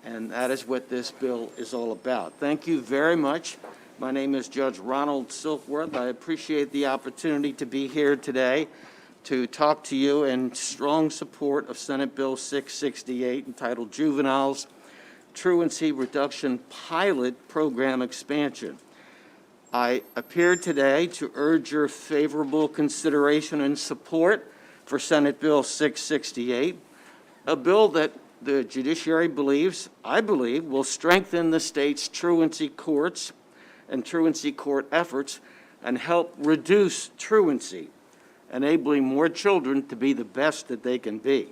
S15: And that is what this bill is all about. Thank you very much. My name is Judge Ronald Silkworth. I appreciate the opportunity to be here today to talk to you in strong support of Senate Bill 668, entitled Juveniles Truancy Reduction Pilot Program Expansion. I appeared today to urge your favorable consideration and support for Senate Bill 668, a bill that the judiciary believes, I believe, will strengthen the state's truancy courts and truancy court efforts and help reduce truancy, enabling more children to be the best that they can be.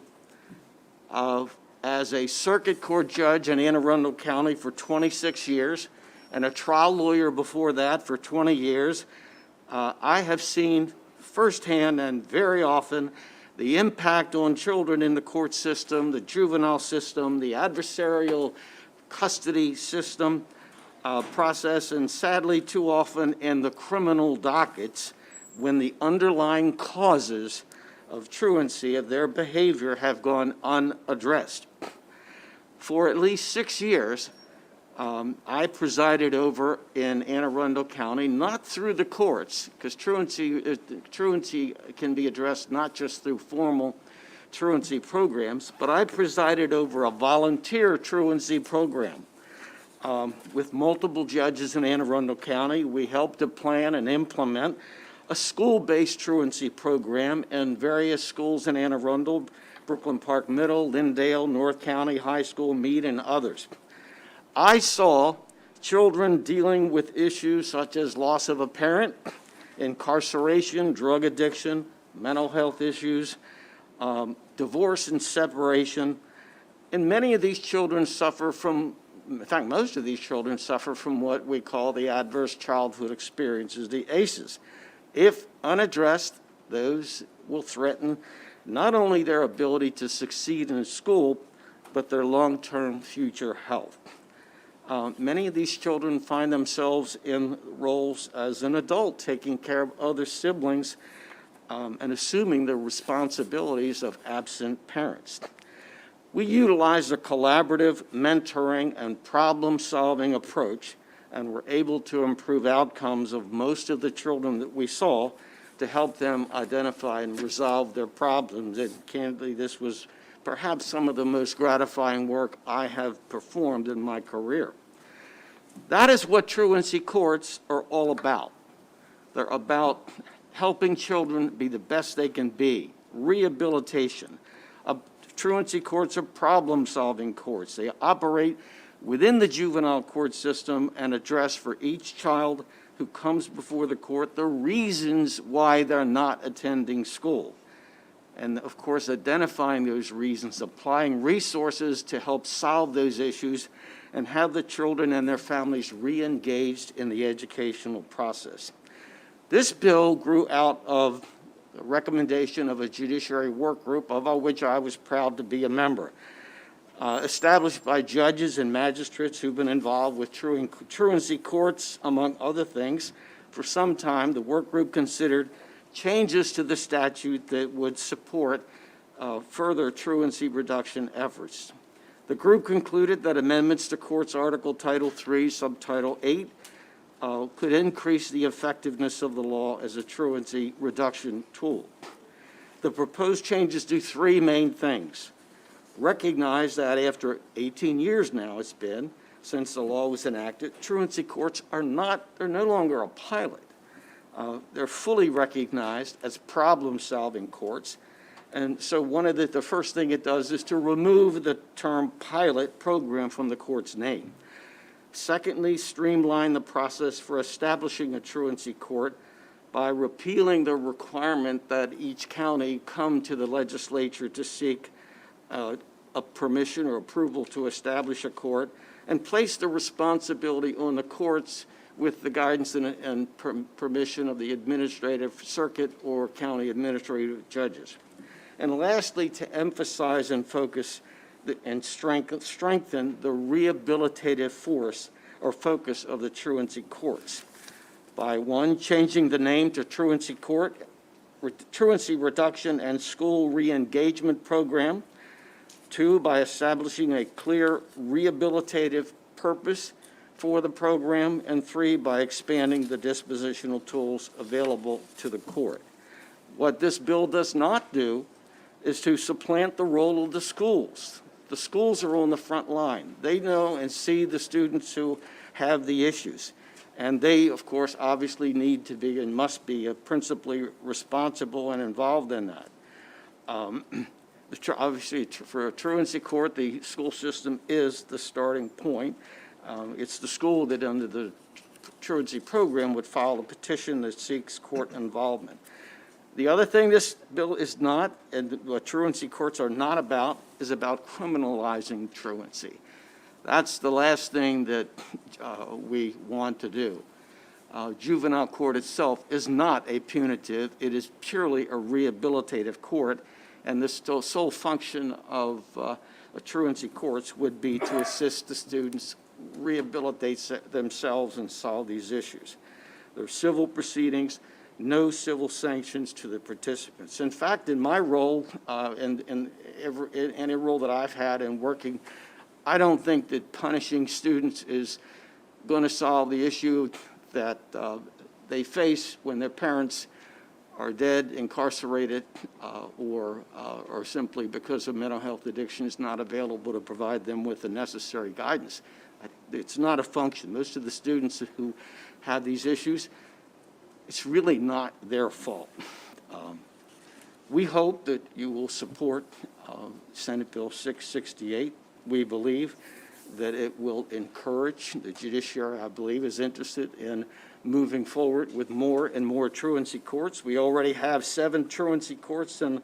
S15: As a circuit court judge in Anne Arundel County for 26 years and a trial lawyer before that for 20 years, I have seen firsthand and very often the impact on children in the court system, the juvenile system, the adversarial custody system process, and sadly too often in the criminal dockets when the underlying causes of truancy of their behavior have gone unaddressed. For at least 6 years, I presided over in Anne Arundel County, not through the courts, because truancy can be addressed not just through formal truancy programs, but I presided over a volunteer truancy program. With multiple judges in Anne Arundel County, we helped to plan and implement a school-based truancy program in various schools in Anne Arundel, Brooklyn Park Middle, Lindale, North County High School, Meade, and others. I saw children dealing with issues such as loss of a parent, incarceration, drug addiction, mental health issues, divorce and separation, and many of these children suffer from, in fact, most of these children suffer from what we call the adverse childhood experiences, the ACEs. If unaddressed, those will threaten not only their ability to succeed in school, but their long-term future health. Many of these children find themselves in roles as an adult, taking care of other siblings and assuming the responsibilities of absent parents. We utilize a collaborative, mentoring, and problem-solving approach, and were able to improve outcomes of most of the children that we saw to help them identify and resolve their problems. And candidly, this was perhaps some of the most gratifying work I have performed in my career. That is what truancy courts are all about. They're about helping children be the best they can be, rehabilitation. Truancy courts are problem-solving courts. They operate within the juvenile court system and address for each child who comes before the court the reasons why they're not attending school. And of course, identifying those reasons, applying resources to help solve those issues, and have the children and their families re-engaged in the educational process. This bill grew out of the recommendation of a judiciary work group, of which I was proud to be a member. Established by judges and magistrates who've been involved with truancy courts, among other things. For some time, the work group considered changes to the statute that would support further truancy reduction efforts. The group concluded that amendments to Courts Article Title III, Subtitle 8, could increase the effectiveness of the law as a truancy reduction tool. The proposed changes do three main things. Recognize that after 18 years now it's been since the law was enacted, truancy courts they're no longer a pilot. They're fully recognized as problem-solving courts. And so the first thing it does is to remove the term pilot program from the court's name. Secondly, streamline the process for establishing a truancy court by repealing the requirement that each county come to the legislature to seek a permission or approval to establish a court, and place the responsibility on the courts with the guidance and permission of the administrative circuit or county administrative judges. And lastly, to emphasize and focus and strengthen the rehabilitative force or focus of the truancy courts by, one, changing the name to Truancy Court, Truancy Reduction and School Re-Engagement Program. Two, by establishing a clear rehabilitative purpose for the program. And three, by expanding the dispositional tools available to the court. What this bill does not do is to supplant the role of the schools. The schools are on the front line. They know and see the students who have the issues. And they, of course, obviously need to be and must be principally responsible and involved in that. Obviously, for a truancy court, the school system is the starting point. It's the school that, under the truancy program, would file a petition that seeks court involvement. The other thing this bill is not, and what truancy courts are not about, is about criminalizing truancy. That's the last thing that we want to do. Juvenile court itself is not a punitive. It is purely a rehabilitative court, and the sole function of truancy courts would be to assist the students rehabilitate themselves and solve these issues. There are civil proceedings, no civil sanctions to the participants. In fact, in my role, and any role that I've had in working, I don't think that punishing students is going to solve the issue that they face when their parents are dead, incarcerated, or simply because of mental health addiction is not available to provide them with the necessary guidance. It's not a function. Most of the students who have these issues, it's really not their fault. We hope that you will support Senate Bill 668. We believe that it will encourage, the judiciary, I believe, is interested in moving forward with more and more truancy courts. We already have 7 truancy courts in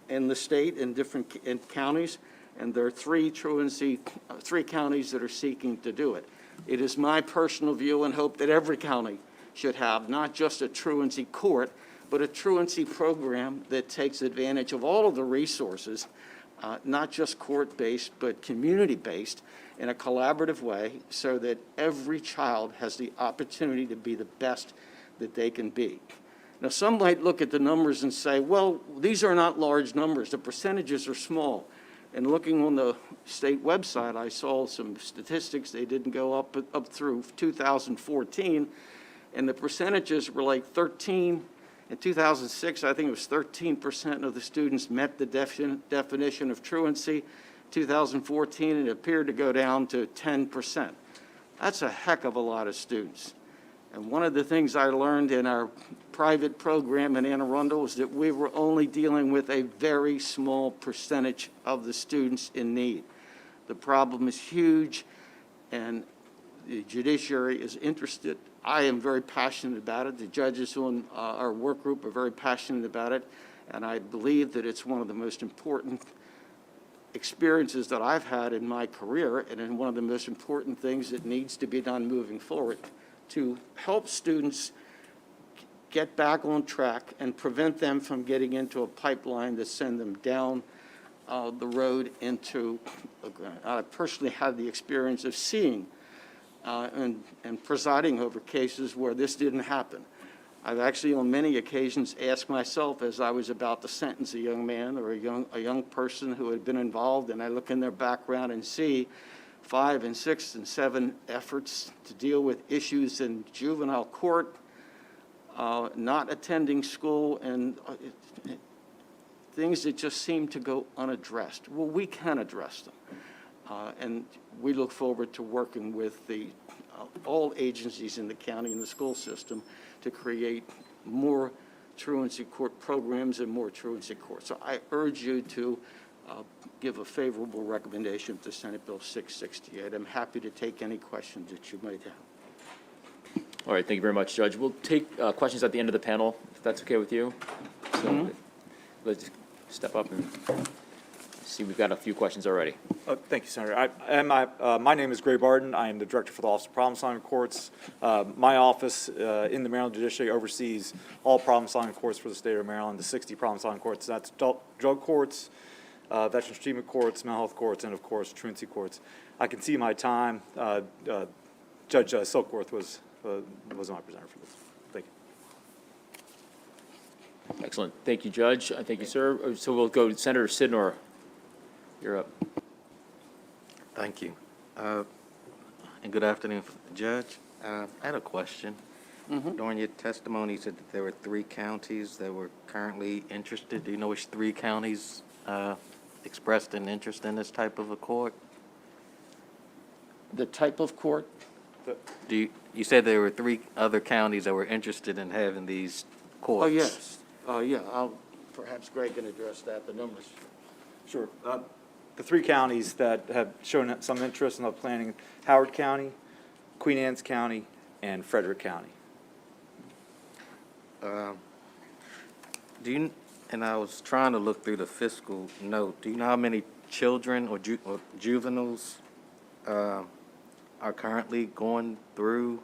S15: the state in different counties, and there are 3 counties that are seeking to do it. It is my personal view and hope that every county should have not just a truancy court, but a truancy program that takes advantage of all of the resources, not just court-based, but community-based, in a collaborative way, so that every child has the opportunity to be the best that they can be. Now, some might look at the numbers and say, well, these are not large numbers. The percentages are small. And looking on the state website, I saw some statistics. They didn't go up through 2014, and the percentages were like 13. In 2006, I think it was 13% of the students met the definition of truancy. 2014, it appeared to go down to 10%. That's a heck of a lot of students. And one of the things I learned in our private program in Anne Arundel is that we were only dealing with a very small percentage of the students in need. The problem is huge, and the judiciary is interested. I am very passionate about it. The judges on our work group are very passionate about it, and I believe that it's one of the most important experiences that I've had in my career, and one of the most important things that needs to be done moving forward to help students get back on track and prevent them from getting into a pipeline that send them down the road into, I personally had the experience of seeing and presiding over cases where this didn't happen. I've actually on many occasions asked myself as I was about to sentence a young man or a young person who had been involved, and I look in their background and see 5 and 6 and 7 efforts to deal with issues in juvenile court, not attending school, and things that just seem to go unaddressed. Well, we can address them. And we look forward to working with all agencies in the county and the school system to create more truancy court programs and more truancy courts. So I urge you to give a favorable recommendation to Senate Bill 668. I'm happy to take any questions that you might have.
S1: All right, thank you very much, Judge. We'll take questions at the end of the panel, if that's okay with you. So let's step up and see, we've got a few questions already.
S16: Thank you, Senator. My name is Gray Barton. I am the Director for the Office of Problem-Solving Courts. My office in the Maryland Judiciary oversees all problem-solving courts for the state of Maryland, the 60 problem-solving courts. That's drug courts, veterans treatment courts, mental health courts, and, of course, truancy courts. I can see my time. Judge Silkworth was my presenter for this. Thank you.
S1: Excellent. Thank you, Judge. Thank you, sir. So we'll go to Senator Sidnor. You're up.
S9: Thank you. And good afternoon, Judge. I had a question. During your testimony, you said that there were 3 counties that were currently interested. Do you know which 3 counties expressed an interest in this type of a court?
S15: The type of court?
S9: You said there were 3 other counties that were interested in having these courts.
S15: Oh, yes. Yeah, perhaps Greg can address that, the numbers.
S16: Sure. The 3 counties that have shown some interest in the planning: Howard County, Queen Anne's County, and Frederick County.
S9: And I was trying to look through the fiscal note. Do you know how many children or juveniles are currently going through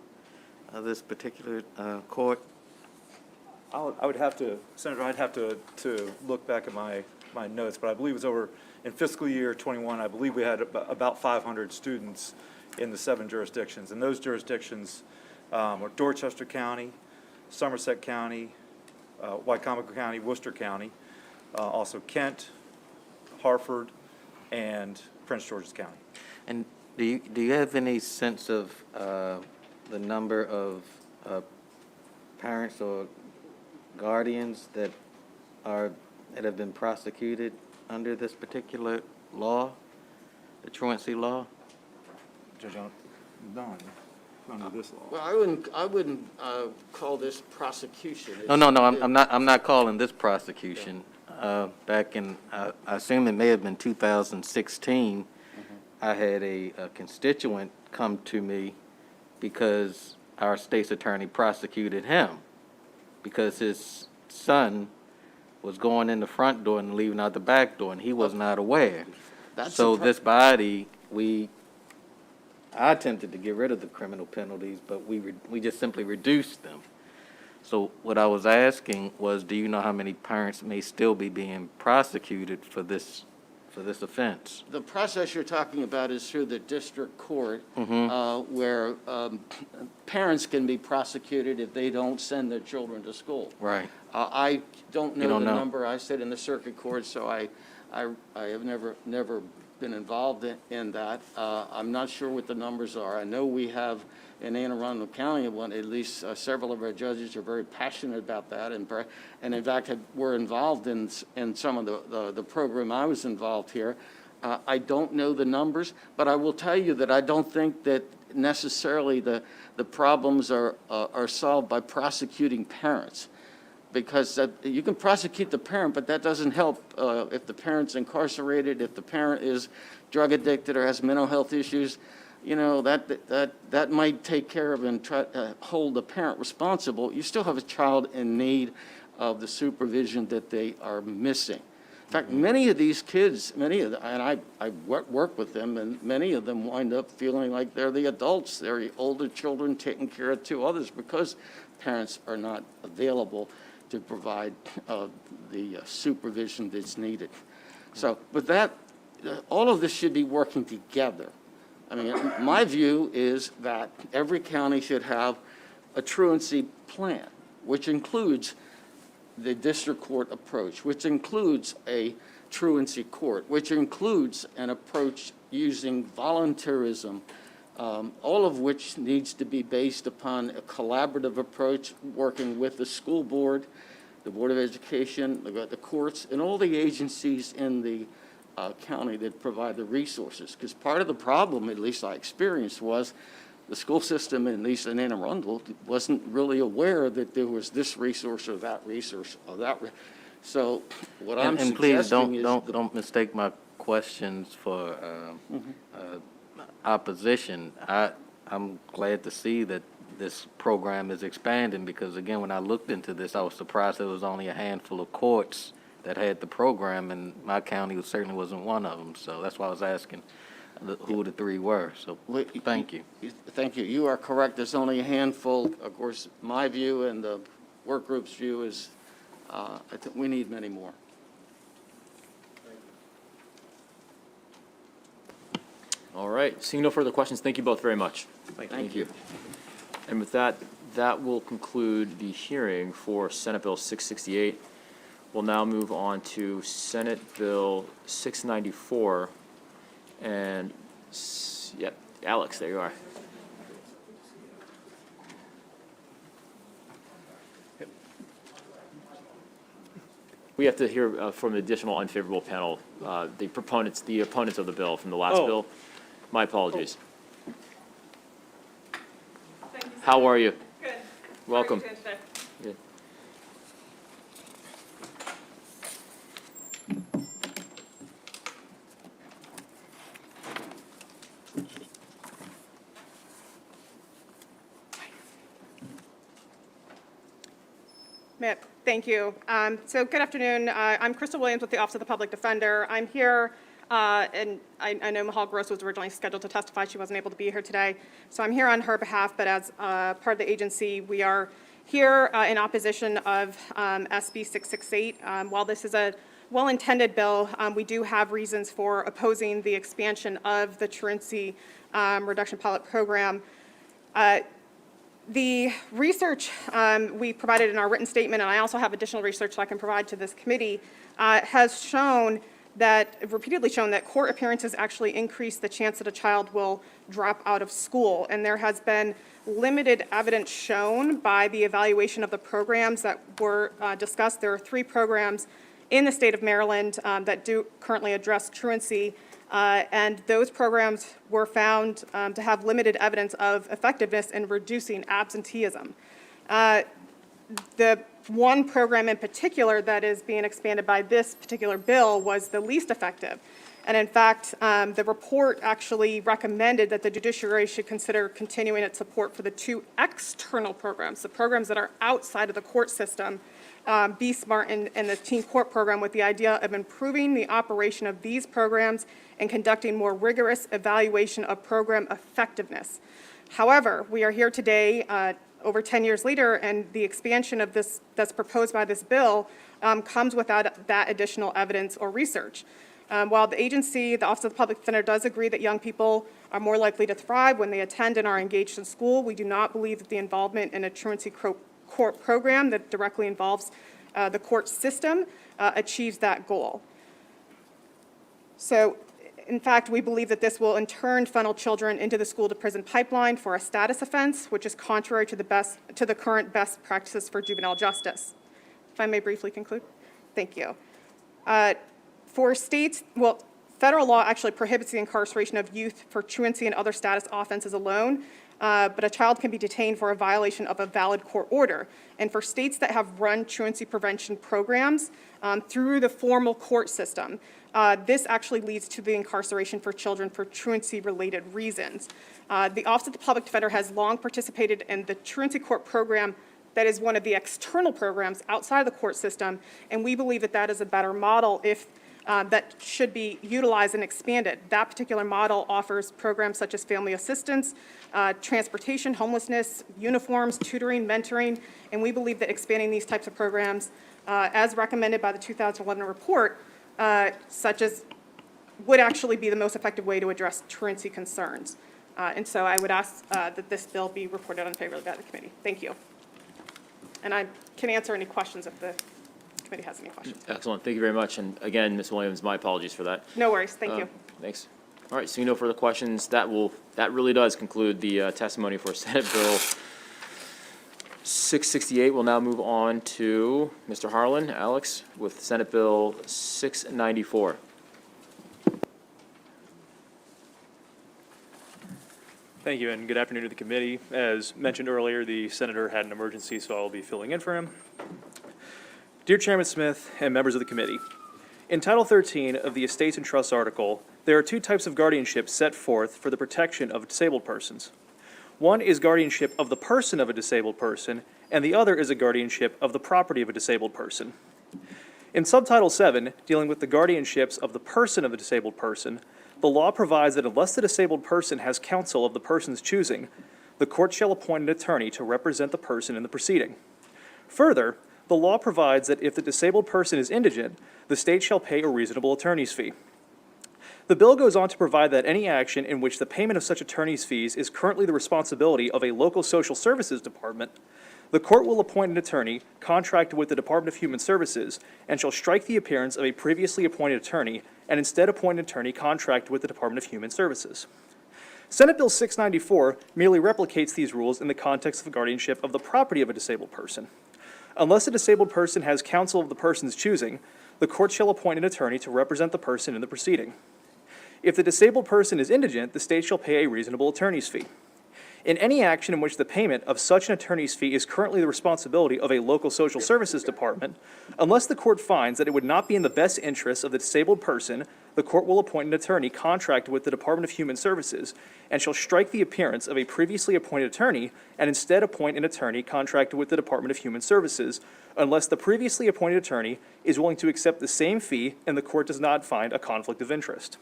S9: this particular court?
S16: I would have to, Senator, I'd have to look back at my notes, but I believe it was over in fiscal year 21. I believe we had about 500 students in the 7 jurisdictions, and those jurisdictions were Dorchester County, Somerset County, Wycomico County, Worcester County, also Kent, Hartford, and Prince George's County.
S9: And do you have any sense of the number of parents or guardians that have been prosecuted under this particular law, the truancy law?
S16: Judge, none under this law.
S15: Well, I wouldn't call this prosecution.
S9: No, I'm not calling this prosecution. Back in, I assume it may have been 2016, I had a constituent come to me because our state's attorney prosecuted him because his son was going in the front door and leaving out the back door, and he was not aware. So this body, I attempted to get rid of the criminal penalties, but we just simply reduced them. So what I was asking was, do you know how many parents may still be being prosecuted for this offense?
S15: The process you're talking about is through the district court, where parents can be prosecuted if they don't send their children to school.
S9: Right.
S15: I don't know
S9: don't
S15: the
S9: know.
S15: number. I sit in the circuit court, so I have never been involved in that. I'm not sure what the numbers are. I know we have in Anne Arundel County, at least several of our judges are very passionate about that, and in fact were involved in some of the program I was involved here. I don't know the numbers, but I will tell you that I don't think that necessarily the problems are solved by prosecuting parents. Because you can prosecute the parent, but that doesn't help if the parent's incarcerated, if the parent is drug addicted or has mental health issues. You know, that might take care of and try to hold the parent responsible. You still have a child in need of the supervision that they are missing. In fact, many of these kids, and I work with them, and many of them wind up feeling like they're the adults. They're the older children taking care of two others because parents are not available to provide the supervision that's needed. So with that, all of this should be working together. I mean, my view is that every county should have a truancy plan, which includes the district court approach, which includes a truancy court, which includes an approach using voluntarism, all of which needs to be based upon a collaborative approach, working with the school board, the Board of Education, the courts, and all the agencies in the county that provide the resources. Because part of the problem, at least I experienced, was the school system, at least in Anne Arundel, wasn't really aware that there was this resource or that resource or that. So what I'm
S9: And please
S15: suggesting is
S9: don't mistake my questions for opposition. I'm glad to see that this program is expanding because, again, when I looked into this, I was surprised there was only a handful of courts that had the program, and my county certainly wasn't one of them. So that's why I was asking who the three were. So thank you.
S15: Thank you. You are correct. There's only a handful. Of course, my view and the work group's view is I think we need many more.
S1: All right, seeing no further questions, thank you both very much.
S15: Thank you.
S1: And with that, that will conclude the hearing for Senate Bill 668. We'll now move on to Senate Bill 694. And, yep, Alex, there you are. We have to hear from the additional unfavorable panel, the opponents of the bill from the last bill. My apologies. How are you?
S17: Good.
S1: Welcome.
S17: How are you doing today?
S1: Good.
S17: Matt, thank you. So good afternoon. I'm Crystal Williams with the Office of the Public Defender. I'm here, and I know Mahal Gross was originally scheduled to testify. She wasn't able to be here today. So I'm here on her behalf, but as part of the agency, we are here in opposition of SB 668. While this is a well-intended bill, we do have reasons for opposing the expansion of the truancy reduction pilot program. The research we provided in our written statement, and I also have additional research that I can provide to this committee, has shown that, repeatedly shown that court appearances actually increase the chance that a child will drop out of school. And there has been limited evidence shown by the evaluation of the programs that were discussed. There are 3 programs in the state of Maryland that do currently address truancy. And those programs were found to have limited evidence of effectiveness in reducing absenteeism. The one program in particular that is being expanded by this particular bill was the least effective. And in fact, the report actually recommended that the judiciary should consider continuing its support for the 2 external programs, the programs that are outside of the court system, Be Smart and the Teen Court Program, with the idea of improving the operation of these programs and conducting more rigorous evaluation of program effectiveness. However, we are here today, over 10 years later, and the expansion of this that's proposed by this bill comes without that additional evidence or research. While the agency, the Office of the Public Defender, does agree that young people are more likely to thrive when they attend and are engaged in school, we do not believe that the involvement in a truancy court program that directly involves the court system achieves that goal. So, in fact, we believe that this will in turn funnel children into the school-to-prison pipeline for a status offense, which is contrary to the current best practices for juvenile justice. If I may briefly conclude. Thank you. For states, well, federal law actually prohibits the incarceration of youth for truancy and other status offenses alone, but a child can be detained for a violation of a valid court order. And for states that have run truancy prevention programs through the formal court system, this actually leads to the incarceration for children for truancy-related reasons. The Office of the Public Defender has long participated in the truancy court program that is one of the external programs outside of the court system, and we believe that that is a better model if that should be utilized and expanded. That particular model offers programs such as family assistance, transportation, homelessness, uniforms, tutoring, mentoring, and we believe that expanding these types of programs, as recommended by the 2011 report, such as would actually be the most effective way to address truancy concerns. And so I would ask that this bill be reported unfavorably by the committee. Thank you. And I can answer any questions if the committee has any questions.
S1: Excellent. Thank you very much. And again, Ms. Williams, my apologies for that.
S17: No worries. Thank you.
S1: Thanks. All right, seeing no further questions, that really does conclude the testimony for Senate Bill 668. We'll now move on to Mr. Harlan, Alex, with Senate Bill 694.
S18: Thank you, and good afternoon to the committee. As mentioned earlier, the senator had an emergency, so I will be filling in for him. Dear Chairman Smith and members of the committee, in Title 13 of the Estates and Trusts article, there are 2 types of guardianship set forth for the protection of disabled persons. One is guardianship of the person of a disabled person, and the other is a guardianship of the property of a disabled person. In Subtitle 7, dealing with the guardianships of the person of a disabled person, the law provides that unless the disabled person has counsel of the person's choosing, the court shall appoint an attorney to represent the person in the proceeding. Further, the law provides that if the disabled person is indigent, the state shall pay a reasonable attorney's fee. The bill goes on to provide that any action in which the payment of such attorney's fees is currently the responsibility of a local social services department, the court will appoint an attorney contracted with the Department of Human Services and shall strike the appearance of a previously appointed attorney and instead appoint an attorney contracted with the Department of Human Services. Senate Bill 694 merely replicates these rules in the context of the guardianship of the property of a disabled person. Unless a disabled person has counsel of the person's choosing, the court shall appoint an attorney to represent the person in the proceeding. If the disabled person is indigent, the state shall pay a reasonable attorney's fee. In any action in which the payment of such an attorney's fee is currently the responsibility of a local social services department, unless the court finds that it would not be in the best interest of the disabled person, the court will appoint an attorney contracted with the Department of Human Services and shall strike the appearance of a previously appointed attorney and instead appoint an attorney contracted with the Department of Human Services, unless the previously appointed attorney is willing to accept the same fee and the court does not find a conflict of interest.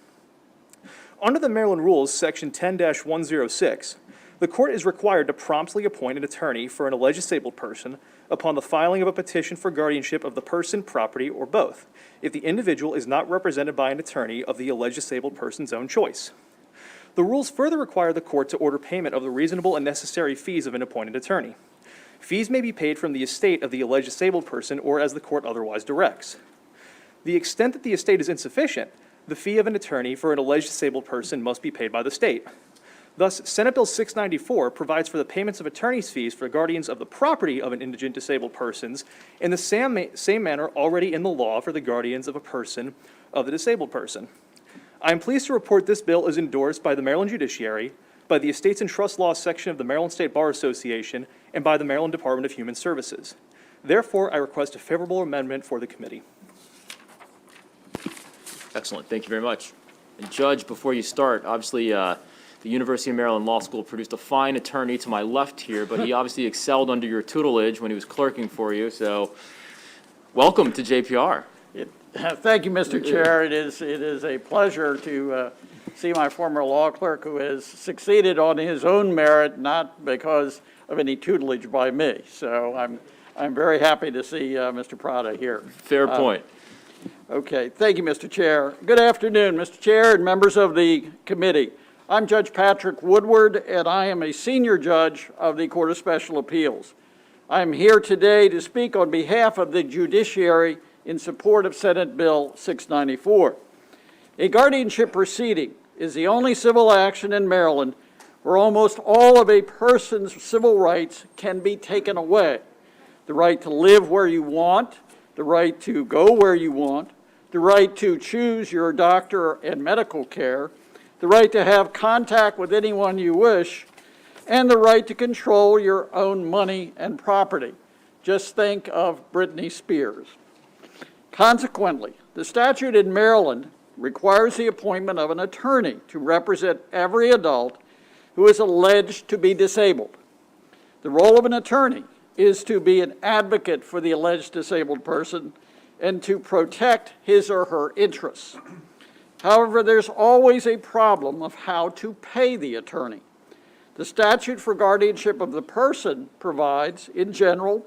S18: Under the Maryland Rules, Section 10-106, the court is required to promptly appoint an attorney for an alleged disabled person upon the filing of a petition for guardianship of the person, property, or both, if the individual is not represented by an attorney of the alleged disabled person's own choice. The rules further require the court to order payment of the reasonable and necessary fees of an appointed attorney. Fees may be paid from the estate of the alleged disabled person or as the court otherwise directs. The extent that the estate is insufficient, the fee of an attorney for an alleged disabled person must be paid by the state. Thus, Senate Bill 694 provides for the payments of attorney's fees for guardians of the property of an indigent disabled persons in the same manner already in the law for the guardians of a person of the disabled person. I am pleased to report this bill is endorsed by the Maryland Judiciary, by the Estates and Trust Law section of the Maryland State Bar Association, and by the Maryland Department of Human Services. Therefore, I request a favorable amendment for the committee.
S1: Excellent, thank you very much. And Judge, before you start, obviously, the University of Maryland Law School produced a fine attorney to my left here, but he obviously excelled under your tutelage when he was clerking for you, so welcome to JPR.
S19: Thank you, Mr. Chair. It is a pleasure to see my former law clerk who has succeeded on his own merit, not because of any tutelage by me. So I'm very happy to see Mr. Prada here.
S1: Fair point.
S19: Okay, thank you, Mr. Chair. Good afternoon, Mr. Chair and members of the committee. I'm Judge Patrick Woodward, and I am a senior judge of the Court of Special Appeals. I'm here today to speak on behalf of the judiciary in support of Senate Bill 694. A guardianship proceeding is the only civil action in Maryland where almost all of a person's civil rights can be taken away. The right to live where you want, the right to go where you want, the right to choose your doctor and medical care, the right to have contact with anyone you wish, and the right to control your own money and property. Just think of Britney Spears. Consequently, the statute in Maryland requires the appointment of an attorney to represent every adult who is alleged to be disabled. The role of an attorney is to be an advocate for the alleged disabled person and to protect his or her interests. However, there's always a problem of how to pay the attorney. The statute for guardianship of the person provides, in general,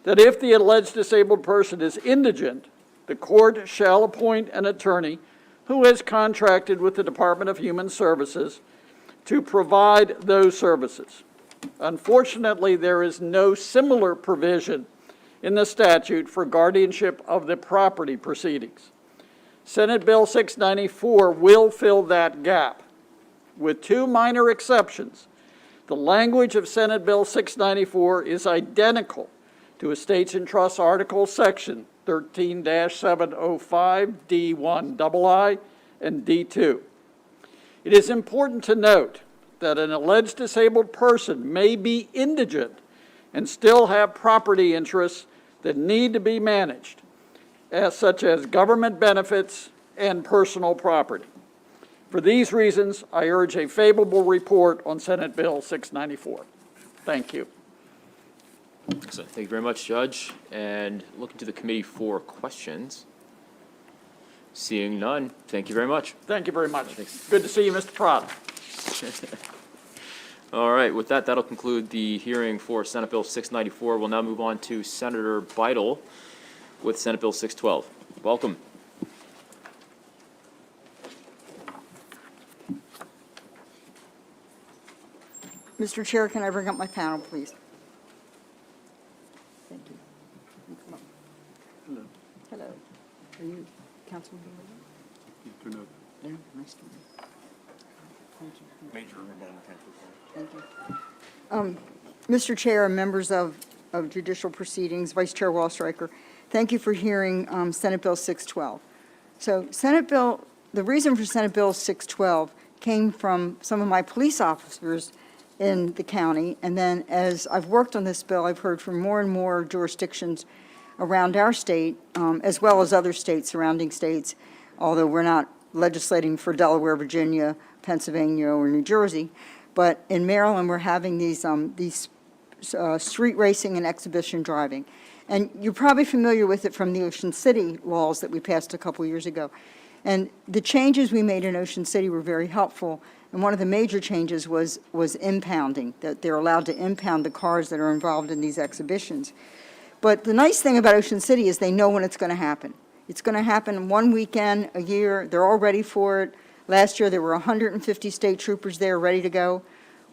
S19: that if the alleged disabled person is indigent, the court shall appoint an attorney who has contracted with the Department of Human Services to provide those services. Unfortunately, there is no similar provision in the statute for guardianship of the property proceedings. Senate Bill 694 will fill that gap. With two minor exceptions, the language of Senate Bill 694 is identical to Estates and Trusts Article Section 13-705 D1II and D2. It is important to note that an alleged disabled person may be indigent and still have property interests that need to be managed, such as government benefits and personal property. For these reasons, I urge a favorable report on Senate Bill 694. Thank you.
S1: Excellent. Thank you very much, Judge. And looking to the committee for questions. Seeing none, thank you very much.
S19: Thank you very much. Thanks. Good to see you, Mr. Prada.
S1: All right, with that, that'll conclude the hearing for Senate Bill 694. We'll now move on to Senator Beidel with Senate Bill 612. Welcome.
S20: Mr. Chair, can I bring up my panel, please? Thank you. You come up. Hello. Hello. Are you Councilman Beidel? Yeah, nice to meet you. Thank you. Thank you. Mr. Chair and members of Judicial Proceedings, Vice Chair Wallstreicher, thank you for hearing Senate Bill 612. So the reason for Senate Bill 612 came from some of my police officers in the county, and then as I've worked on this bill, I've heard from more and more jurisdictions around our state, as well as other states, surrounding states, although we're not legislating for Delaware, Virginia, Pennsylvania, or New Jersey. But in Maryland, we're having these street racing and exhibition driving. And you're probably familiar with it from the Ocean City laws that we passed a couple years ago. And the changes we made in Ocean City were very helpful. And one of the major changes was impounding, that they're allowed to impound the cars that are involved in these exhibitions. But the nice thing about Ocean City is they know when it's going to happen. It's going to happen one weekend a year. They're all ready for it. Last year, there were 150 state troopers there ready to go.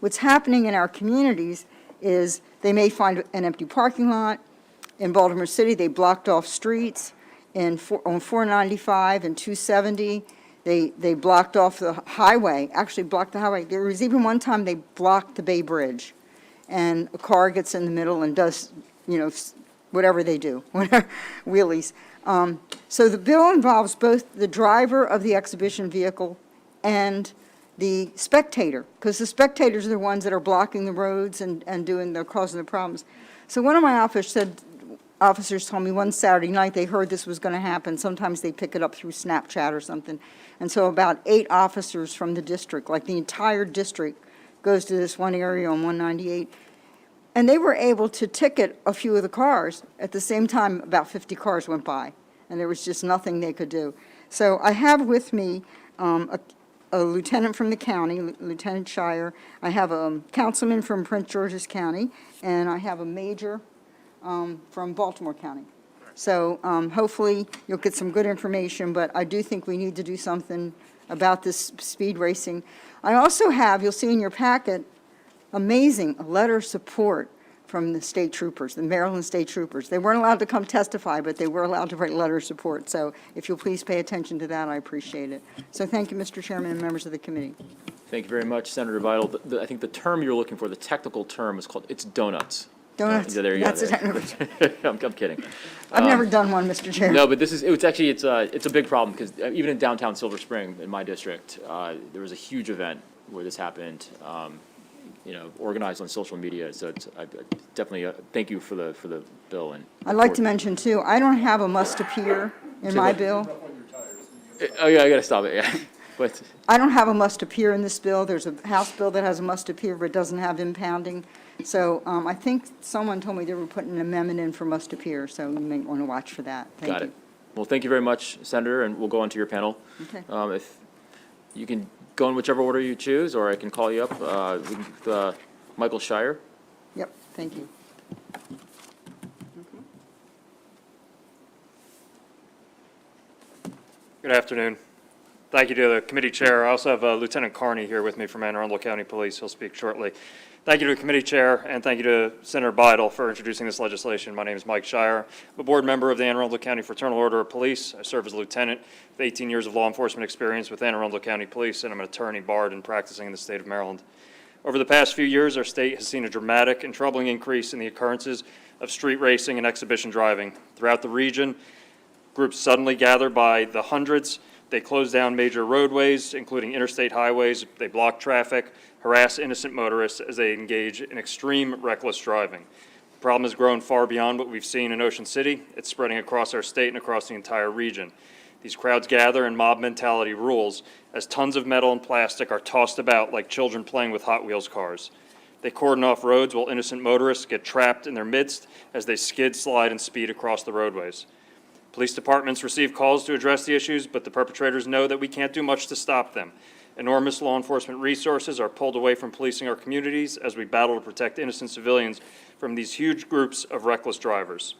S20: What's happening in our communities is they may find an empty parking lot. In Baltimore City, they blocked off streets. On 495 and 270, they blocked off the highway, actually blocked the highway. There was even one time they blocked the Bay Bridge, and a car gets in the middle and does, whatever they do, wheelies. So the bill involves both the driver of the exhibition vehicle and the spectator, because the spectators are the ones that are blocking the roads and causing the problems. So one of my officers told me one Saturday night they heard this was going to happen. Sometimes they pick it up through Snapchat or something. And so about 8 officers from the district, like the entire district, goes to this one area on 198. And they were able to ticket a few of the cars. At the same time, about 50 cars went by, and there was just nothing they could do. So I have with me a lieutenant from the county, Lieutenant Shire. I have a councilman from Prince George's County, and I have a major from Baltimore County. So hopefully you'll get some good information, but I do think we need to do something about this speed racing. I also have, you'll see in your packet, a letter of support from the state troopers, the Maryland state troopers. They weren't allowed to come testify, but they were allowed to write a letter of support. So if you'll please pay attention to that, I appreciate it. So thank you, Mr. Chairman and members of the committee.
S1: Thank you very much, Senator Beidel. I think the term you're looking for, the technical term, is called, it's donuts.
S20: Donuts,
S1: Yeah, there you
S20: that's
S1: go.
S20: a technical.
S1: I'm kidding.
S20: I've never done one, Mr. Chair.
S1: No, but it's a big problem, because even in downtown Silver Spring, in my district, there was a huge event where this happened, organized on social media. So I definitely thank you for the bill. And
S20: I'd like to mention, too, I don't have a must appear in my bill.
S1: Oh, yeah, I gotta stop it, yeah. But
S20: I don't have a must appear in this bill. There's a House bill that has a must appear, but doesn't have impounding. So I think someone told me they were putting an amendment in for must appear, so you may want to watch for that. Thank
S1: got
S20: you.
S1: it. Well, thank you very much, Senator, and we'll go on to your panel.
S20: Okay.
S1: If you can go in whichever order you choose, or I can call you up. Michael Shire.
S20: Yep, thank you.
S18: Good afternoon. Thank you to the committee chair. I also have Lieutenant Carney here with me from Anne Arundel County Police. He'll speak shortly. Thank you to the committee chair, and thank you to Senator Beidel for introducing this legislation. My name is Mike Shire. I'm a board member of the Anne Arundel County Fraternal Order of Police. I serve as a lieutenant with 18 years of law enforcement experience with Anne Arundel County Police, and I'm an attorney barred and practicing in the state of Maryland. Over the past few years, our state has seen a dramatic and troubling increase in the occurrences of street racing and exhibition driving. Throughout the region, groups suddenly gather by the hundreds. They close down major roadways, including interstate highways. They block traffic, harass innocent motorists as they engage in extreme reckless driving. The problem has grown far beyond what we've seen in Ocean City. It's spreading across our state and across the entire region. These crowds gather and mob mentality rules as tons of metal and plastic are tossed about like children playing with Hot Wheels cars. They cordon off roads while innocent motorists get trapped in their midst as they skid, slide, and speed across the roadways. Police departments receive calls to address the issues, but the perpetrators know that we can't do much to stop them. Enormous law enforcement resources are pulled away from policing our communities as we battle to protect innocent civilians from these huge groups of reckless drivers.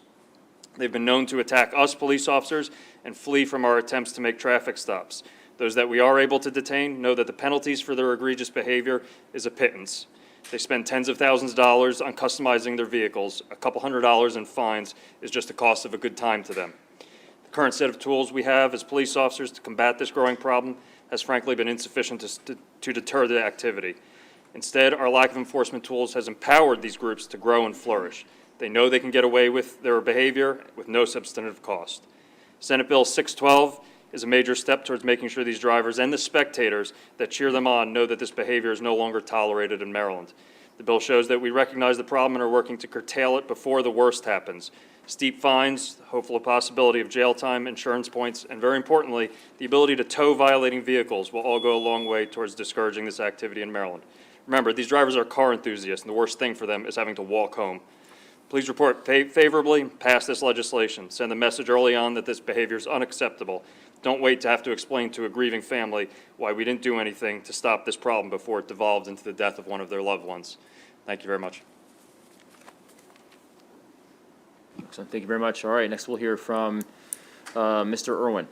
S18: They've been known to attack us police officers and flee from our attempts to make traffic stops. Those that we are able to detain know that the penalties for their egregious behavior is a pittance. They spend tens of thousands of dollars on customizing their vehicles. A couple $100s in fines is just the cost of a good time to them. The current set of tools we have as police officers to combat this growing problem has frankly been insufficient to deter the activity. Instead, our lack of enforcement tools has empowered these groups to grow and flourish. They know they can get away with their behavior with no substantive cost. Senate Bill 612 is a major step towards making sure these drivers and the spectators that cheer them on know that this behavior is no longer tolerated in Maryland. The bill shows that we recognize the problem and are working to curtail it before the worst happens. Steep fines, the hopeful possibility of jail time, insurance points, and very importantly, the ability to tow violating vehicles will all go a long way towards discouraging this activity in Maryland. Remember, these drivers are car enthusiasts, and the worst thing for them is having to walk home. Please report favorably, pass this legislation. Send the message early on that this behavior is unacceptable. Don't wait to have to explain to a grieving family why we didn't do anything to stop this problem before it devolved into the death of one of their loved ones. Thank you very much.
S1: Excellent. Thank you very much. All right, next we'll hear from Mr. Irwin.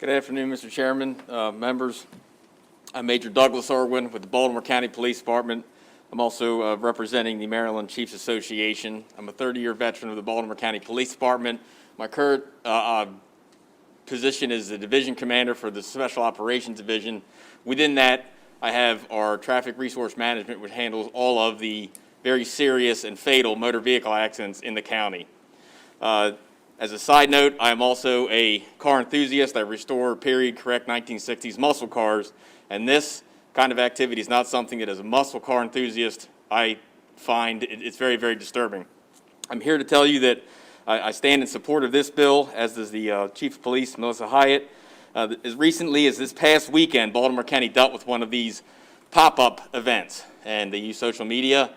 S21: Good afternoon, Mr. Chairman, members. I'm Major Douglas Irwin with the Baltimore County Police Department. I'm also representing the Maryland Chiefs Association. I'm a 30-year veteran of the Baltimore County Police Department. My current position is the division commander for the Special Operations Division. Within that, I have our traffic resource management, which handles all of the very serious and fatal motor vehicle accidents in the county. As a side note, I am also a car enthusiast. I restore period-correct 1960s muscle cars, and this kind of activity is not something that, as a muscle car enthusiast, I find it's very, very disturbing. I'm here to tell you that I stand in support of this bill, as does the Chief of Police, Melissa Hyatt. As recently as this past weekend, Baltimore County dealt with one of these pop-up events, and they use social media,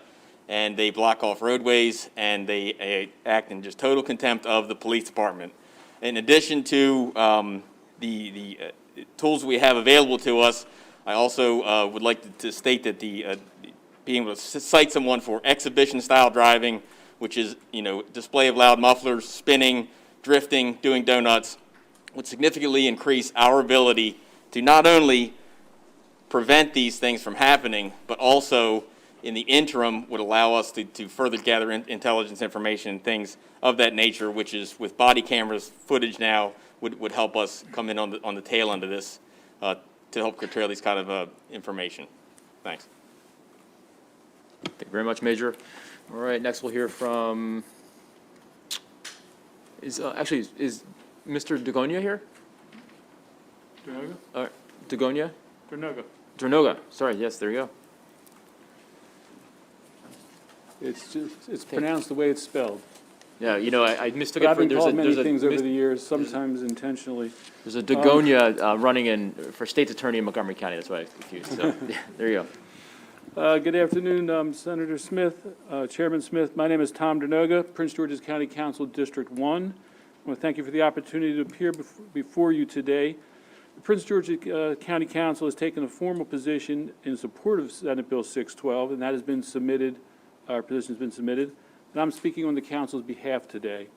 S21: and they block off roadways, and they act in just total contempt of the police department. In addition to the tools we have available to us, I also would like to state that being able to cite someone for exhibition-style driving, which is, display of loud mufflers, spinning, drifting, doing donuts, would significantly increase our ability to not only prevent these things from happening, but also in the interim would allow us to further gather intelligence information and things of that nature, which is, with body cameras footage now, would help us come in on the tail end of this to help curtail these kind of information. Thanks.
S1: Thank you very much, Major. All right, next we'll hear from, is Mr. Dagonia here?
S6: Dronoga?
S1: Dagonia?
S6: Dronoga.
S1: Dronoga, sorry, yes, there you go.
S6: It's pronounced the way it's spelled.
S1: Yeah, I mistook
S6: But
S1: it
S6: I've
S1: for,
S6: been called many things over the years, sometimes intentionally.
S1: There's a Dagonia running in for state's attorney in Montgomery County, that's why I was confused, so, there you go.
S6: Good afternoon, Senator Smith, Chairman Smith. My name is Tom Dronoga, Prince George's County Council, District 1. I want to thank you for the opportunity to appear before you today. The Prince George's County Council has taken a formal position in support of Senate Bill 612, and that has been submitted. Our position has been submitted, and I'm speaking on the council's behalf today.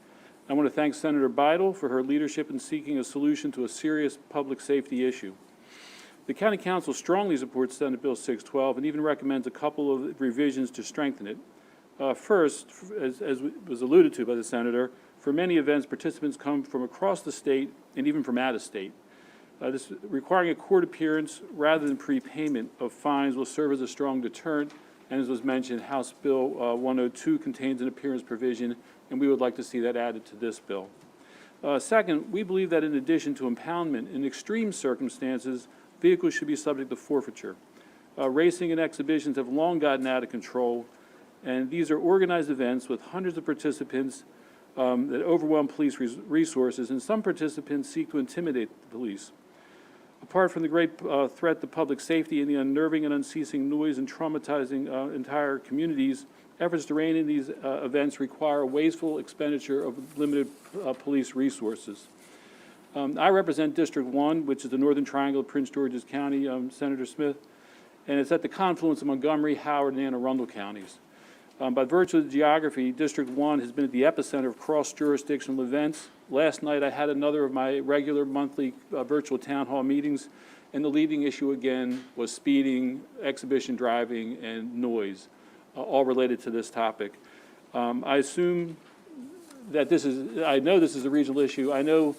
S6: I want to thank Senator Beidel for her leadership in seeking a solution to a serious public safety issue. The County Council strongly supports Senate Bill 612 and even recommends a couple of revisions to strengthen it. First, as was alluded to by the Senator, for many events, participants come from across the state and even from out of state. This requiring a court appearance rather than prepayment of fines will serve as a strong deterrent. And as was mentioned, House Bill 102 contains an appearance provision, and we would like to see that added to this bill. Second, we believe that in addition to impoundment, in extreme circumstances, vehicles should be subject to forfeiture. Racing and exhibitions have long gotten out of control, and these are organized events with hundreds of participants that overwhelm police resources, and some participants seek to intimidate the police. Apart from the great threat to public safety and the unnerving and unceasing noise and traumatizing entire communities, efforts to rein in these events require a wasteful expenditure of limited police resources. I represent District 1, which is the Northern Triangle of Prince George's County, Senator Smith, and it's at the confluence of Montgomery, Howard, and Anne Arundel counties. By virtue of the geography, District 1 has been at the epicenter of cross-jurisdictional events. Last night, I had another of my regular monthly virtual town hall meetings, and the leading issue again was speeding, exhibition driving, and noise, all related to this topic. I assume that I know this is a regional issue. I know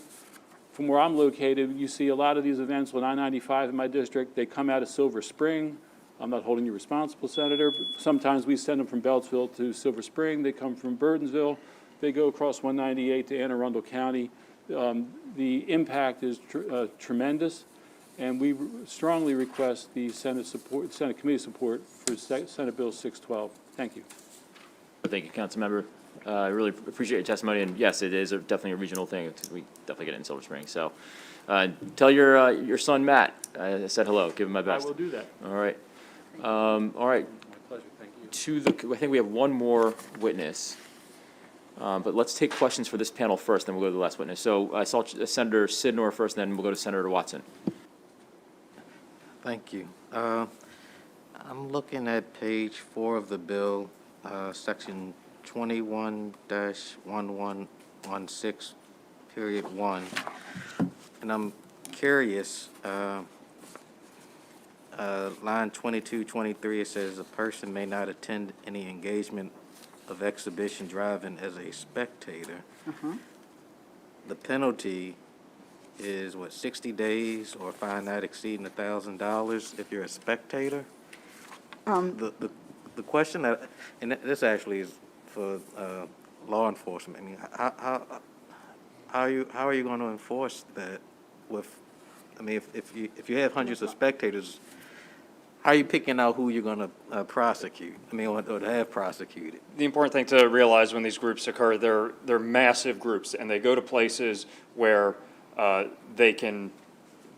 S6: from where I'm located, you see a lot of these events on I-95 in my district. They come out of Silver Spring. I'm not holding you responsible, Senator. Sometimes we send them from Beltsville to Silver Spring. They come from Burdensville. They go across 198 to Anne Arundel County. The impact is tremendous, and we strongly request the Senate committee support for Senate Bill 612. Thank you.
S1: Thank you, Councilmember. I really appreciate your testimony, and yes, it is definitely a regional thing. We definitely get it in Silver Spring. So tell your son, Matt, I said hello. Give him my best.
S6: I will do that.
S1: All right. All right.
S6: My pleasure. Thank you.
S1: I think we have one more witness, but let's take questions for this panel first, then we'll go to the last witness. So I saw Senator Sidnor first, then we'll go to Senator Watson.
S9: Thank you. I'm looking at page 4 of the bill, section 21-1116, period 1, and I'm curious, line 22, 23, it says a person may not attend any engagement of exhibition driving as a spectator. The penalty is what, 60 days or a fine not exceeding $1,000 if you're a spectator? The question that, and this actually is for law enforcement. I mean, how are you going to enforce that with? I mean, if you have hundreds of spectators, how are you picking out who you're going to prosecute? I mean, or to have prosecuted?
S18: The important thing to realize when these groups occur, they're massive groups, and they go to places where they can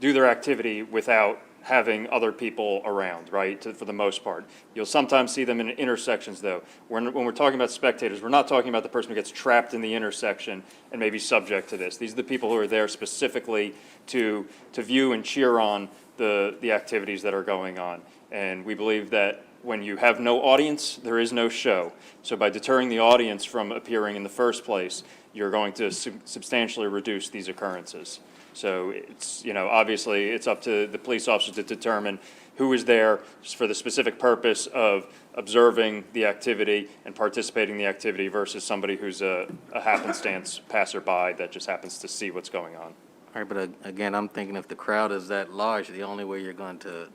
S18: do their activity without having other people around, right, for the most part. You'll sometimes see them in intersections, though. When we're talking about spectators, we're not talking about the person who gets trapped in the intersection and may be subject to this. These are the people who are there specifically to view and cheer on the activities that are going on. And we believe that when you have no audience, there is no show. So by deterring the audience from appearing in the first place, you're going to substantially reduce these occurrences. So it's, obviously it's up to the police officers to determine who is there for the specific purpose of observing the activity and participating in the activity versus somebody who's a happenstance passerby that just happens to see what's going on.
S9: All right, but again, I'm thinking if the crowd is that large, the only way you're going to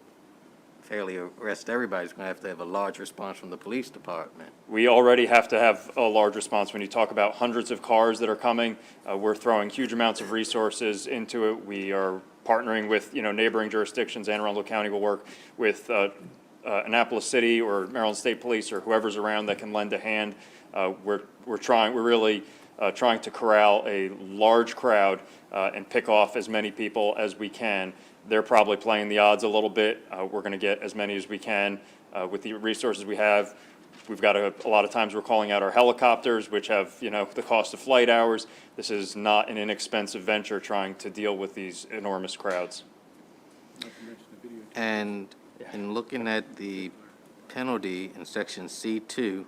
S9: fairly arrest everybody is going to have a large response from the police department.
S18: We already have to have a large response. When you talk about hundreds of cars that are coming, we're throwing huge amounts of resources into it. We are partnering with, neighboring jurisdictions. Anne Arundel County will work with Annapolis City or Maryland State Police or whoever's around that can lend a hand. We're really trying to corral a large crowd and pick off as many people as we can. They're probably playing the odds a little bit. We're going to get as many as we can with the resources we have. We've got a lot of times we're calling out our helicopters, which have, the cost of flight hours. This is not an inexpensive venture trying to deal with these enormous crowds.
S9: And in looking at the penalty in section C2,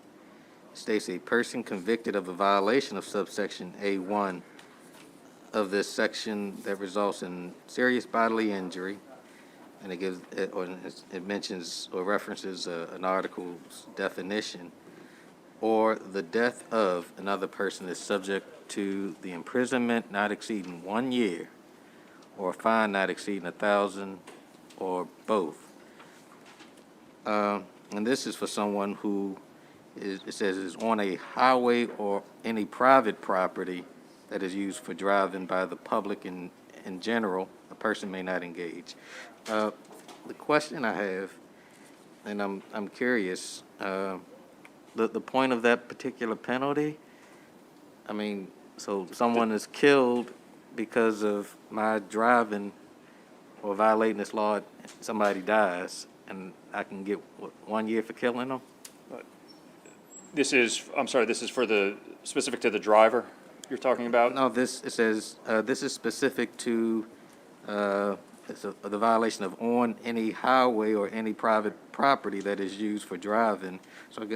S9: states a person convicted of a violation of subsection A1 of this section that results in serious bodily injury, and it mentions or references an article's definition, or the death of another person is subject to the imprisonment not exceeding 1 year, or a fine not exceeding $1,000, or both. And this is for someone who it says is on a highway or any private property that is used for driving by the public in general. A person may not engage. The question I have, and I'm curious, the point of that particular penalty, I mean, so someone is killed because of my driving or violating this law, somebody dies, and I can get, what, 1 year for killing them?
S18: This is for the, specific to the driver you're talking about?
S9: No, it says, this is specific to the violation of on any highway or any private property that is used for driving. So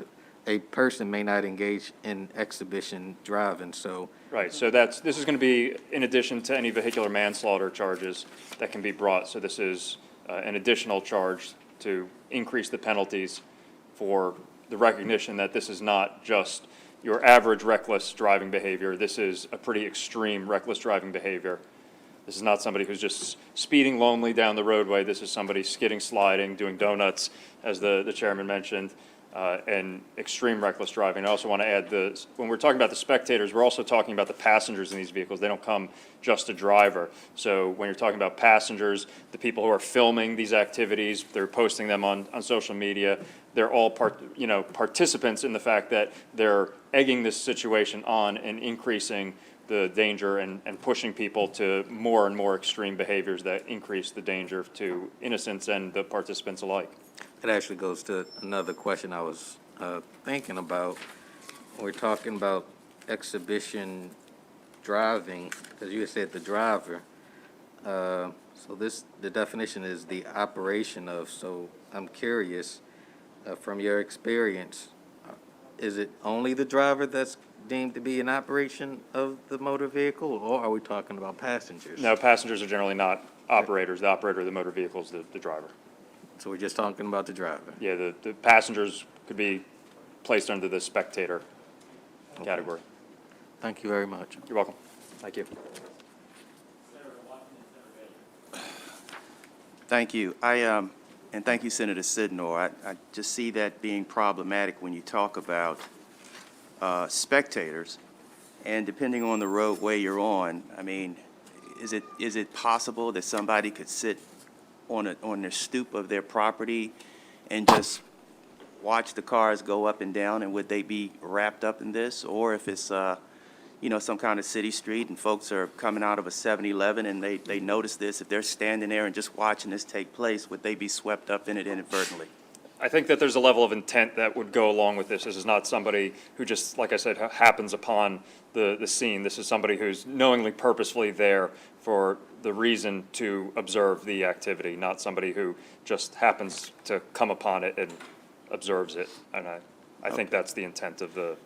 S9: a person may not engage in exhibition driving, so.
S18: Right, so this is going to be in addition to any vehicular manslaughter charges that can be brought. So this is an additional charge to increase the penalties for the recognition that this is not just your average reckless driving behavior. This is a pretty extreme reckless driving behavior. This is not somebody who's just speeding lonely down the roadway. This is somebody skidding, sliding, doing donuts, as the chairman mentioned, and extreme reckless driving. I also want to add when we're talking about the spectators, we're also talking about the passengers in these vehicles. They don't come just a driver. So when you're talking about passengers, the people who are filming these activities, they're posting them on social media, they're all participants in the fact that they're egging this situation on and increasing the danger and pushing people to more and more extreme behaviors that increase the danger to innocents and the participants alike.
S9: It actually goes to another question I was thinking about. We're talking about exhibition driving, because you said the driver. So the definition is the operation of, so I'm curious, from your experience, is it only the driver that's deemed to be an operation of the motor vehicle, or are we talking about passengers?
S18: No, passengers are generally not operators. The operator of the motor vehicle is the driver.
S9: So we're just talking about the driver?
S18: Yeah, the passengers could be placed under the spectator category.
S9: Thank you very much.
S18: You're welcome. Thank you.
S8: Thank you. And thank you, Senator Sidnor. I just see that being problematic when you talk about spectators, and depending on the roadway you're on, I mean, is it possible that somebody could sit on the stoop of their property and just watch the cars go up and down, and would they be wrapped up in this? Or if it's, you know, some kind of city street and folks are coming out of a 7-Eleven and they notice this, if they're standing there and just watching this take place, would they be swept up in it inadvertently?
S18: I think that there's a level of intent that would go along with this. This is not somebody who just, like I said, happens upon the scene. This is somebody who's knowingly, purposefully there for the reason to observe the activity, not somebody who just happens to come upon it and observes it. And I think that's the intent of the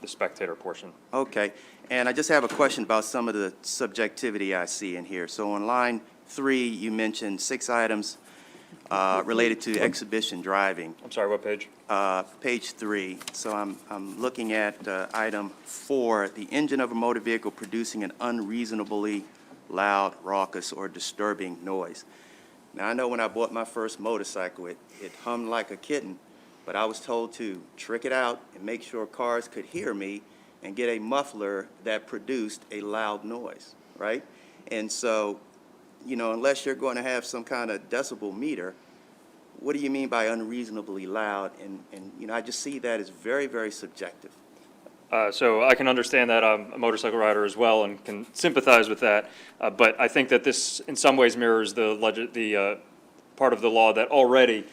S18: spectator portion.
S8: Okay, and I just have a question about some of the subjectivity I see in here. So on line 3, you mentioned 6 items related to exhibition driving.
S18: I'm sorry, what page?
S8: Page 3. So I'm looking at item 4, the engine of a motor vehicle producing an unreasonably loud, raucous, or disturbing noise. Now, I know when I bought my first motorcycle, it hummed like a kitten, but I was told to trick it out and make sure cars could hear me and get a muffler that produced a loud noise, right? And so, you know, unless you're going to have some kind of decibel meter, what do you mean by unreasonably loud? And you know, I just see that as very, very subjective.
S18: So I can understand that. I'm a motorcycle rider as well and can sympathize with that. But I think that this in some ways mirrors the part of the law that already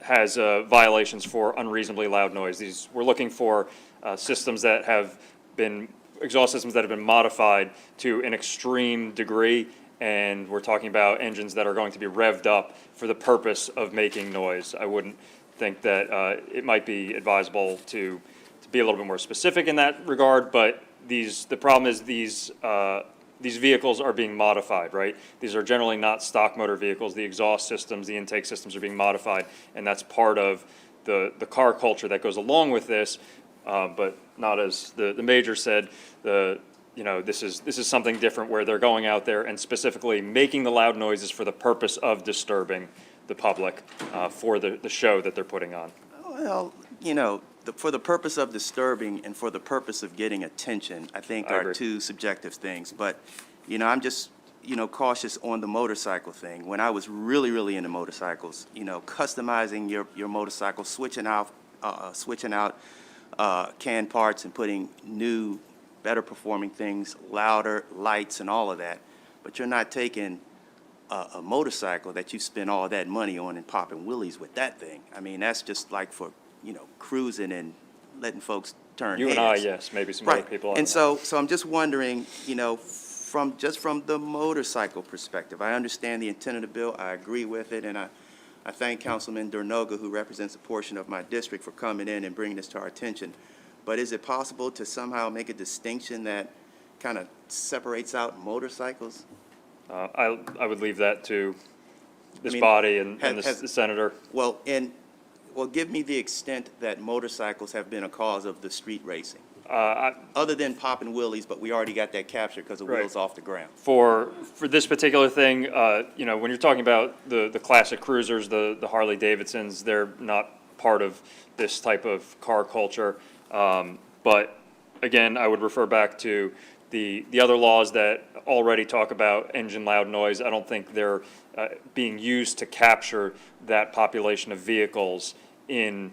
S18: has violations for unreasonably loud noise. We're looking for systems that have been, exhaust systems that have been modified to an extreme degree, and we're talking about engines that are going to be revved up for the purpose of making noise. I wouldn't think that it might be advisable to be a little bit more specific in that regard, but the problem is these vehicles are being modified, right? These are generally not stock motor vehicles. The exhaust systems, the intake systems are being modified, and that's part of the car culture that goes along with this, but not as the major said, you know, this is something different where they're going out there and specifically making the loud noises for the purpose of disturbing the public for the show that they're putting on.
S8: Well, you know, for the purpose of disturbing and for the purpose of getting attention, I think are two subjective things. But, you know, I'm just, you know, cautious on the motorcycle thing. When I was really, really into motorcycles, you know, customizing your motorcycle, switching out canned parts and putting new, better performing things, louder lights and all of that. But you're not taking a motorcycle that you spend all that money on and popping wheelies with that thing. I mean, that's just like for, you know, cruising and letting folks turn heads.
S18: You and I, yes, maybe some other people.
S8: And so I'm just wondering, you know, from the motorcycle perspective, I understand the intent of the bill. I agree with it, and I thank Councilman Dornoga, who represents a portion of my district, for coming in and bringing this to our attention. But is it possible to somehow make a distinction that kind of separates out motorcycles?
S18: I would leave that to this body and the senator.
S8: Well, give me the extent that motorcycles have been a cause of the street racing. Other than popping wheelies, but we already got that captured because the wheel's off the ground.
S18: For this particular thing, you know, when you're talking about the classic cruisers, the Harley Davidsons, they're not part of this type of car culture. But again, I would refer back to the other laws that already talk about engine loud noise. I don't think they're being used to capture that population of vehicles in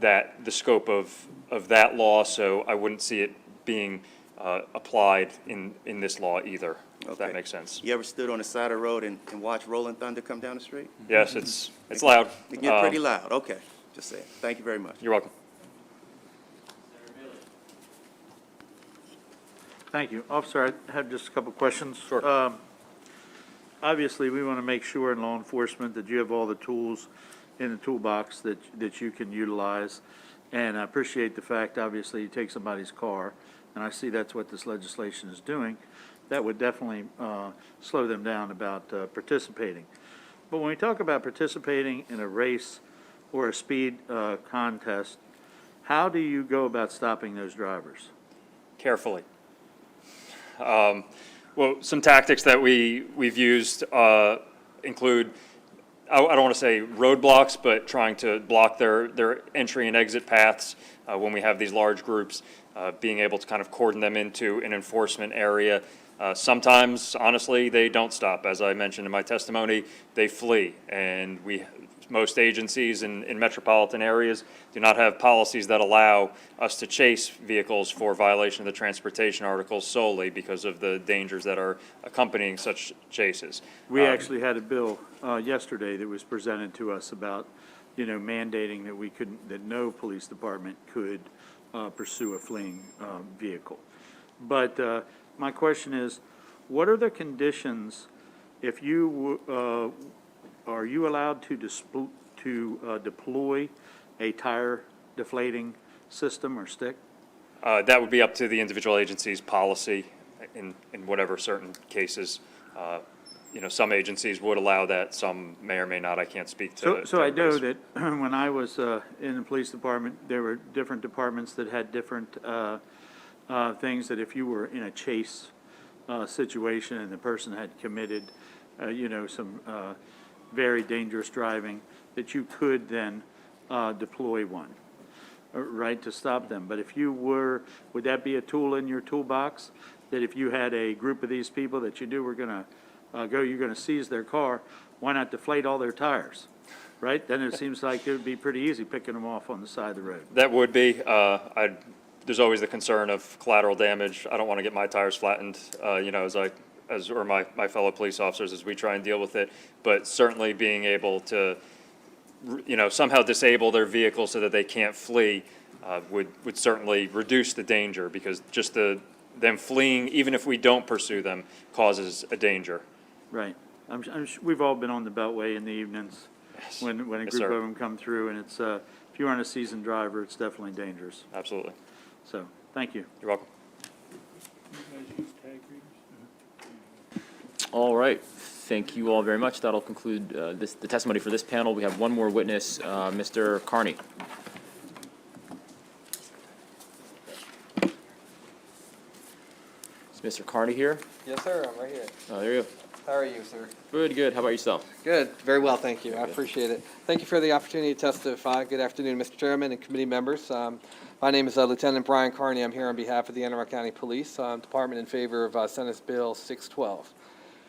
S18: the scope of that law, so I wouldn't see it being applied in this law either, if that makes sense.
S8: You ever stood on the side of the road and watched Rolling Thunder come down the street?
S18: Yes, it's loud.
S8: It get pretty loud, okay, just saying. Thank you very much.
S18: You're welcome.
S6: Thank you. Officer, I have just a couple of questions. Sure. Obviously, we want to make sure in law enforcement that you have all the tools in the toolbox that you can utilize. And I appreciate the fact, obviously, you take somebody's car, and I see that's what this legislation is doing. that would definitely slow them down about participating. But when we talk about participating in a race or a speed contest, how do you go about stopping those drivers?
S18: Carefully. Well, some tactics that we've used include, I don't want to say roadblocks, but trying to block their entry and exit paths when we have these large groups, being able to kind of cordon them into an enforcement area. Sometimes, honestly, they don't stop. As I mentioned in my testimony, they flee. And most agencies in metropolitan areas do not have policies that allow us to chase vehicles for violation of the transportation articles solely because of the dangers that are accompanying such chases.
S6: We actually had a bill yesterday that was presented to us about, mandating that no police department could pursue a fleeing vehicle. But my question is, what are the conditions if are you allowed to deploy a tire deflating system or stick?
S18: That would be up to the individual agency's policy in whatever certain cases. Some agencies would allow that, some may or may not. I can't speak to.
S6: So I know that when I was in the police department, there were different departments that had different things that if you were in a chase situation and the person had committed, some very dangerous driving, that you could then deploy one, right, to stop them. But if you would that be a tool in your toolbox? That if you had a group of these people that you knew were going to you're going to seize their car, why not deflate all their tires, right? Then it seems like it would be pretty easy picking them off on the side of the road.
S18: That would be. There's always the concern of collateral damage. I don't want to get my tires flattened, or my fellow police officers as we try and deal with it. But certainly being able to, somehow disable their vehicle so that they can't flee would certainly reduce the danger, because just them fleeing, even if we don't pursue them, causes a danger.
S6: Right. We've all been on the Beltway in the evenings when a group of them come through, and it's if you aren't a seasoned driver, it's definitely dangerous.
S18: Absolutely.
S6: So, thank you.
S18: You're welcome.
S1: All right. Thank you all very much. That'll conclude the testimony for this panel. We have one more witness, Mr. Carney. Is Mr. Carney here?
S2: Yes, sir, I'm right here.
S1: Oh, there you go.
S2: How are you, sir?
S1: Good. How about yourself?
S2: Good, very well, thank you. I appreciate it. Thank you for the opportunity to testify. Good afternoon, Mr. Chairman and committee members. My name is Lieutenant Brian Carney. I'm here on behalf of the Anne Arundel County Police Department in favor of Senate Bill 612.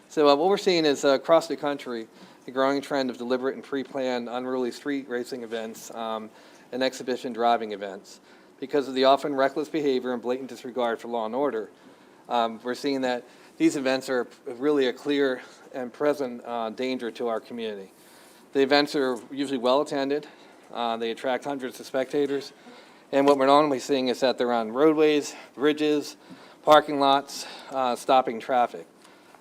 S2: So what we're seeing is across the country, a growing trend of deliberate and pre-planned unruly street racing events and exhibition driving events. Because of the often reckless behavior and blatant disregard for law and order, we're seeing that these events are really a clear and present danger to our community. The events are usually well-attended. They attract hundreds of spectators. And what we're normally seeing is that they're on roadways, bridges, parking lots, stopping traffic.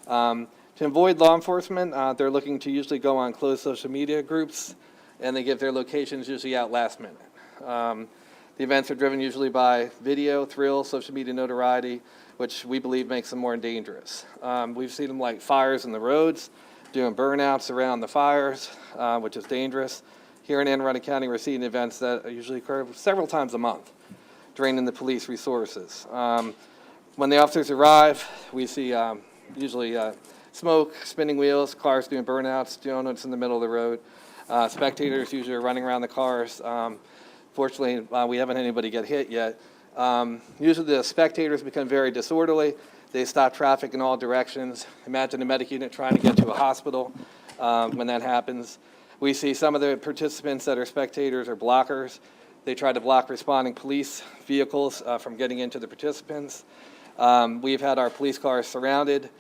S2: To avoid law enforcement, they're looking to usually go on closed social media groups, and they give their locations usually out last minute. The events are driven usually by video, thrill, social media notoriety, which we believe makes them more dangerous. We've seen them light fires in the roads, doing burnouts around the fires, which is dangerous. Here in Anne Arundel County, we're seeing events that usually occur several times a month, draining the police resources. When the officers arrive, we see usually smoke, spinning wheels, cars doing burnouts, donuts in the middle of the road. Spectators usually are running around the cars. Fortunately, we haven't had anybody get hit yet. Usually the spectators become very disorderly. They stop traffic in all directions. Imagine a medic unit trying to get to a hospital when that happens. We see some of the participants that are spectators or blockers. They try to block responding police vehicles from getting into the participants. We've had our police cars surrounded.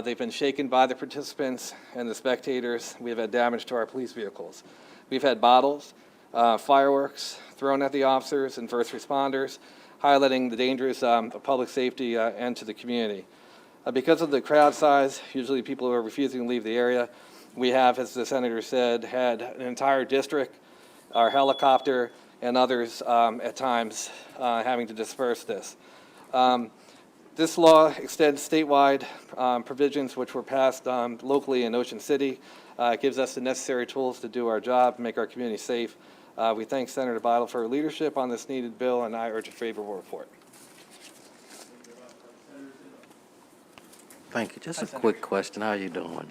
S2: They've been shaken by the participants and the spectators. We've had damage to our police vehicles. We've had bottles, fireworks thrown at the officers and first responders, highlighting the dangers of public safety and to the community. Because of the crowd size, usually people who are refusing to leave the area, we have, as the senator said, had an entire district, our helicopter, and others at times having to disperse this. The This law extends statewide provisions which were passed locally in Ocean City. It gives us the necessary tools to do our job, make our community safe. We thank Senator Beidel for her leadership on this needed bill, and I urge a favorable report.
S9: Thank you. Just a quick question. How you doing?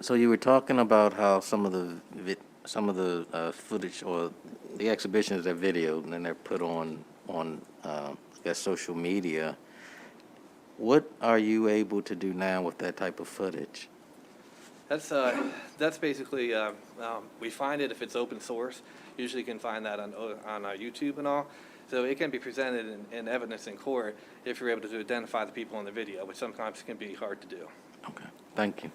S9: So you were talking about how some of the footage or the exhibitions are videoed and then they're put on I guess social media. What are you able to do now with that type of footage?
S2: That's basically, we find it if it's open source. Usually you can find that on YouTube and all. So it can be presented in evidence in court if you're able to identify the people in the video, which sometimes can be hard to do.
S9: Okay, thank you.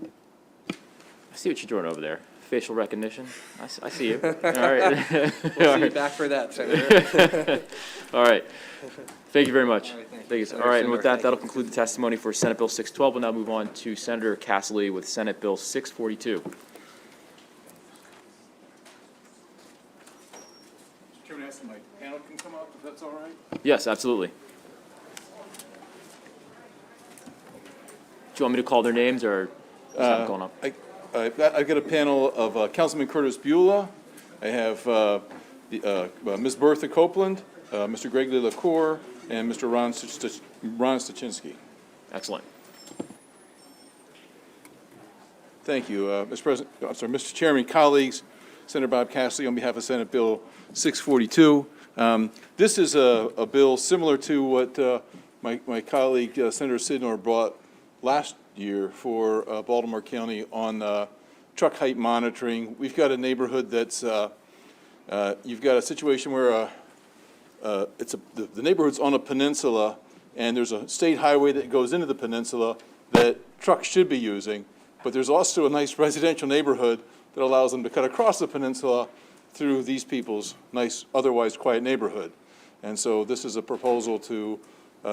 S1: I see what you're doing over there. Facial recognition. I see you. All right.
S2: We'll see you back for that, Senator.
S1: All right. Thank you very much.
S2: All right, thank you.
S1: Thank you.
S2: Senator
S1: All right, and
S2: Sidnor,
S1: with that,
S2: thank
S1: that'll
S2: you.
S1: conclude the testimony for Senate Bill 612. We'll now move on to Senator Cassily with Senate Bill 642.
S13: Chairman, ask my panel can come up, if that's all right?
S1: Yes, absolutely. Do you want me to call their names, or is that going up?
S13: I've got a panel of Councilman Curtis Beulah. I have Ms. Bertha Copeland, Mr. Greg LeLacour, and Mr. Ron Stachinski.
S1: Excellent.
S13: Thank you, Mr. Chairman, colleagues, Senator Bob Cassily on behalf of Senate Bill 642. This is a bill similar to what my colleague Senator Sidnor brought last year for Baltimore County on truck height monitoring. We've got a neighborhood that's, you've got a situation where the neighborhood's on a peninsula, and there's a state highway that goes into the peninsula that trucks should be using, but there's also a nice residential neighborhood that allows them to cut across the peninsula through these people's nice, otherwise quiet neighborhood. And so this is a proposal to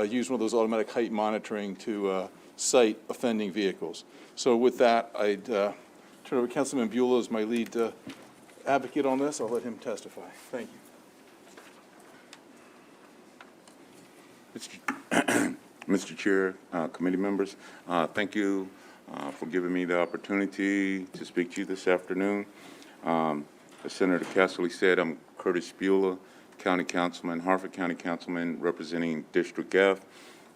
S13: use one of those automatic height monitoring to cite offending vehicles. So with that, I'd turn over to Councilman Beulah as my lead advocate on this. I'll let him testify. Thank you.
S4: Mr. Chair, committee members, thank you for giving me the opportunity to speak to you this afternoon. As Senator Cassily said, I'm Curtis Beulah, County Councilman, Harford County Councilman, representing District F,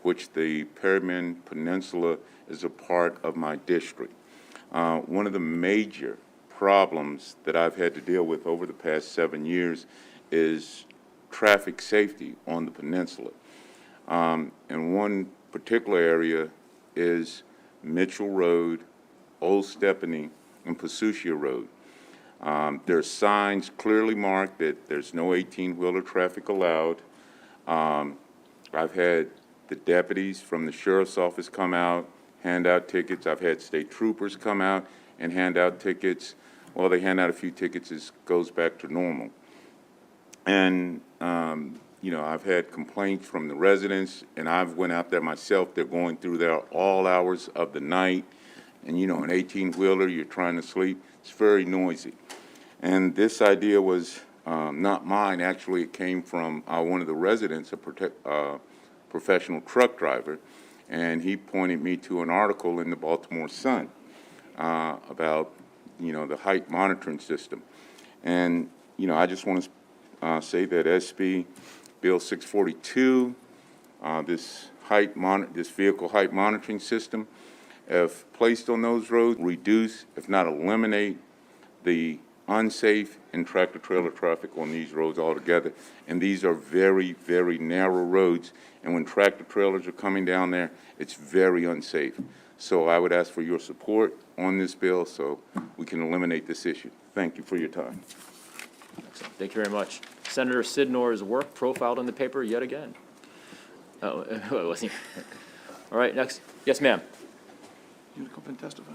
S4: which the Perryman Peninsula is a part of my district. One of the major problems that I've had to deal with over the past 7 years is traffic safety on the peninsula. And one particular area is Mitchell Road, Old Stephanie, and Pasucia Road. There are signs clearly marked that there's no 18-wheeler traffic allowed. I've had the deputies from the sheriff's office come out, hand out tickets. I've had state troopers come out and hand out tickets. Well, they hand out a few tickets, it goes back to normal. And, you know, I've had complaints from the residents, and I've went out there myself. They're going through there all hours of the night. And, you know, an 18-wheeler, you're trying to sleep, it's very noisy. And this idea was not mine. Actually, it came from one of the residents, a professional truck driver, and he pointed me to an article in the Baltimore Sun about, you know, the height monitoring system. And, you know, I just want to say that SB Bill 642, this vehicle height monitoring system, if placed on those roads, reduce, if not eliminate, the unsafe and tractor-trailer traffic on these roads altogether. And these are very, very narrow roads, and when tractor-trailers are coming down there, it's very unsafe. So I would ask for your support on this bill so we can eliminate this issue. Thank you for your time.
S1: Excellent. Thank you very much. Senator Sidnor's work profiled in the paper yet again. Oh, it wasn't. All right, next. Yes, ma'am.
S13: You want to come up and testify?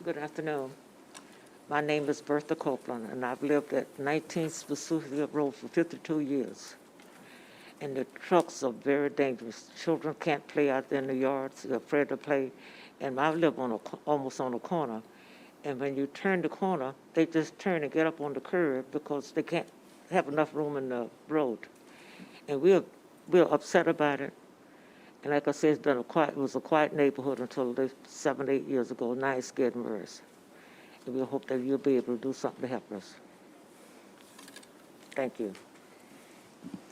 S22: Good afternoon. My name is Bertha Copeland, and I've lived at 19 Pasucia Road for 52 years. And the trucks are very dangerous. Children can't play out there in the yards. They're afraid to play. And I live on almost on a corner. And when you turn the corner, they just turn and get up on the curb because they can't have enough room in the road. And we're upset about it. And like I said, it was a quiet neighborhood until 7, 8 years ago. Now it's getting worse. And we hope that you'll be able to do something to help us. Thank you.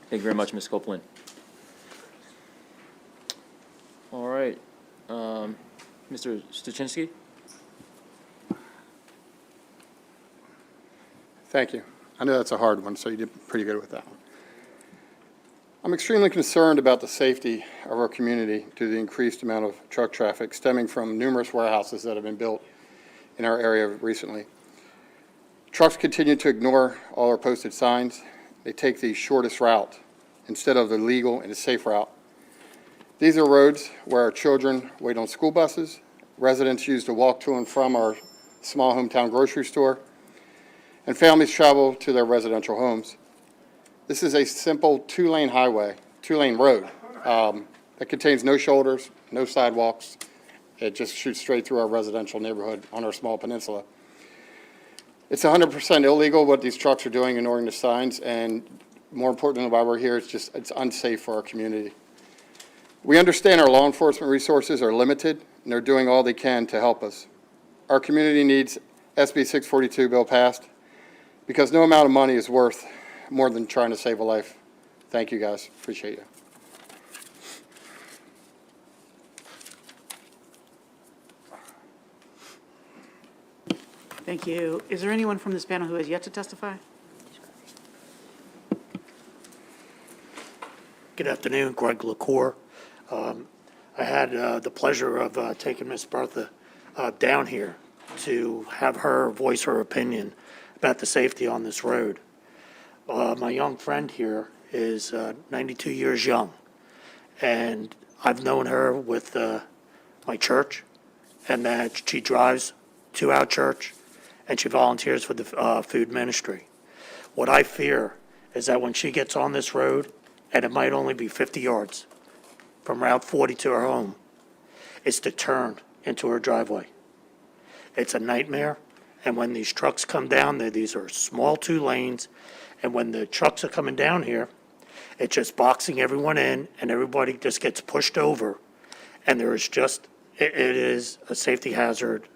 S1: Thank you very much, Ms. Copeland. All right, Mr. Stuczynski?
S3: Thank you. I know that's a hard one, so you did pretty good with that one. I'm extremely concerned about the safety of our community due to the increased amount of truck traffic stemming from numerous warehouses that have been built in our area recently. Trucks continue to ignore all our posted signs. They take the shortest route instead of the legal and safe route. These are roads where our children wait on school buses, residents use to walk to and from our small hometown grocery store, and families travel to their residential homes. This is a simple two-lane highway, two-lane road that contains no shoulders, no sidewalks. It just shoots straight through our residential neighborhood on our small peninsula. It's 100% illegal what these trucks are doing, ignoring the signs, and more importantly, why we're here, it's unsafe for our community. We understand our law enforcement resources are limited, and they're doing all they can to help us. Our community needs SB 642 bill passed because no amount of money is worth more than trying to save a life. Thank you, guys. Appreciate you.
S7: Thank you. Is there anyone from this panel who has yet to testify?
S5: Good afternoon, Greg LaCour. I had the pleasure of taking Miss Bertha down here to have her voice her opinion about the safety on this road. My young friend here is 92 years young, and I've known her with my church, and that she drives to our church, and she volunteers for the food ministry. What I fear is that when she gets on this road, and it might only be 50 yards from Route 40 to her home, it's to turn into her driveway. It's a nightmare, and when these trucks come down, these are small 2 lanes, and when the trucks are coming down here, it's just boxing everyone in, and everybody just gets pushed over, and there is just, it is a safety hazard,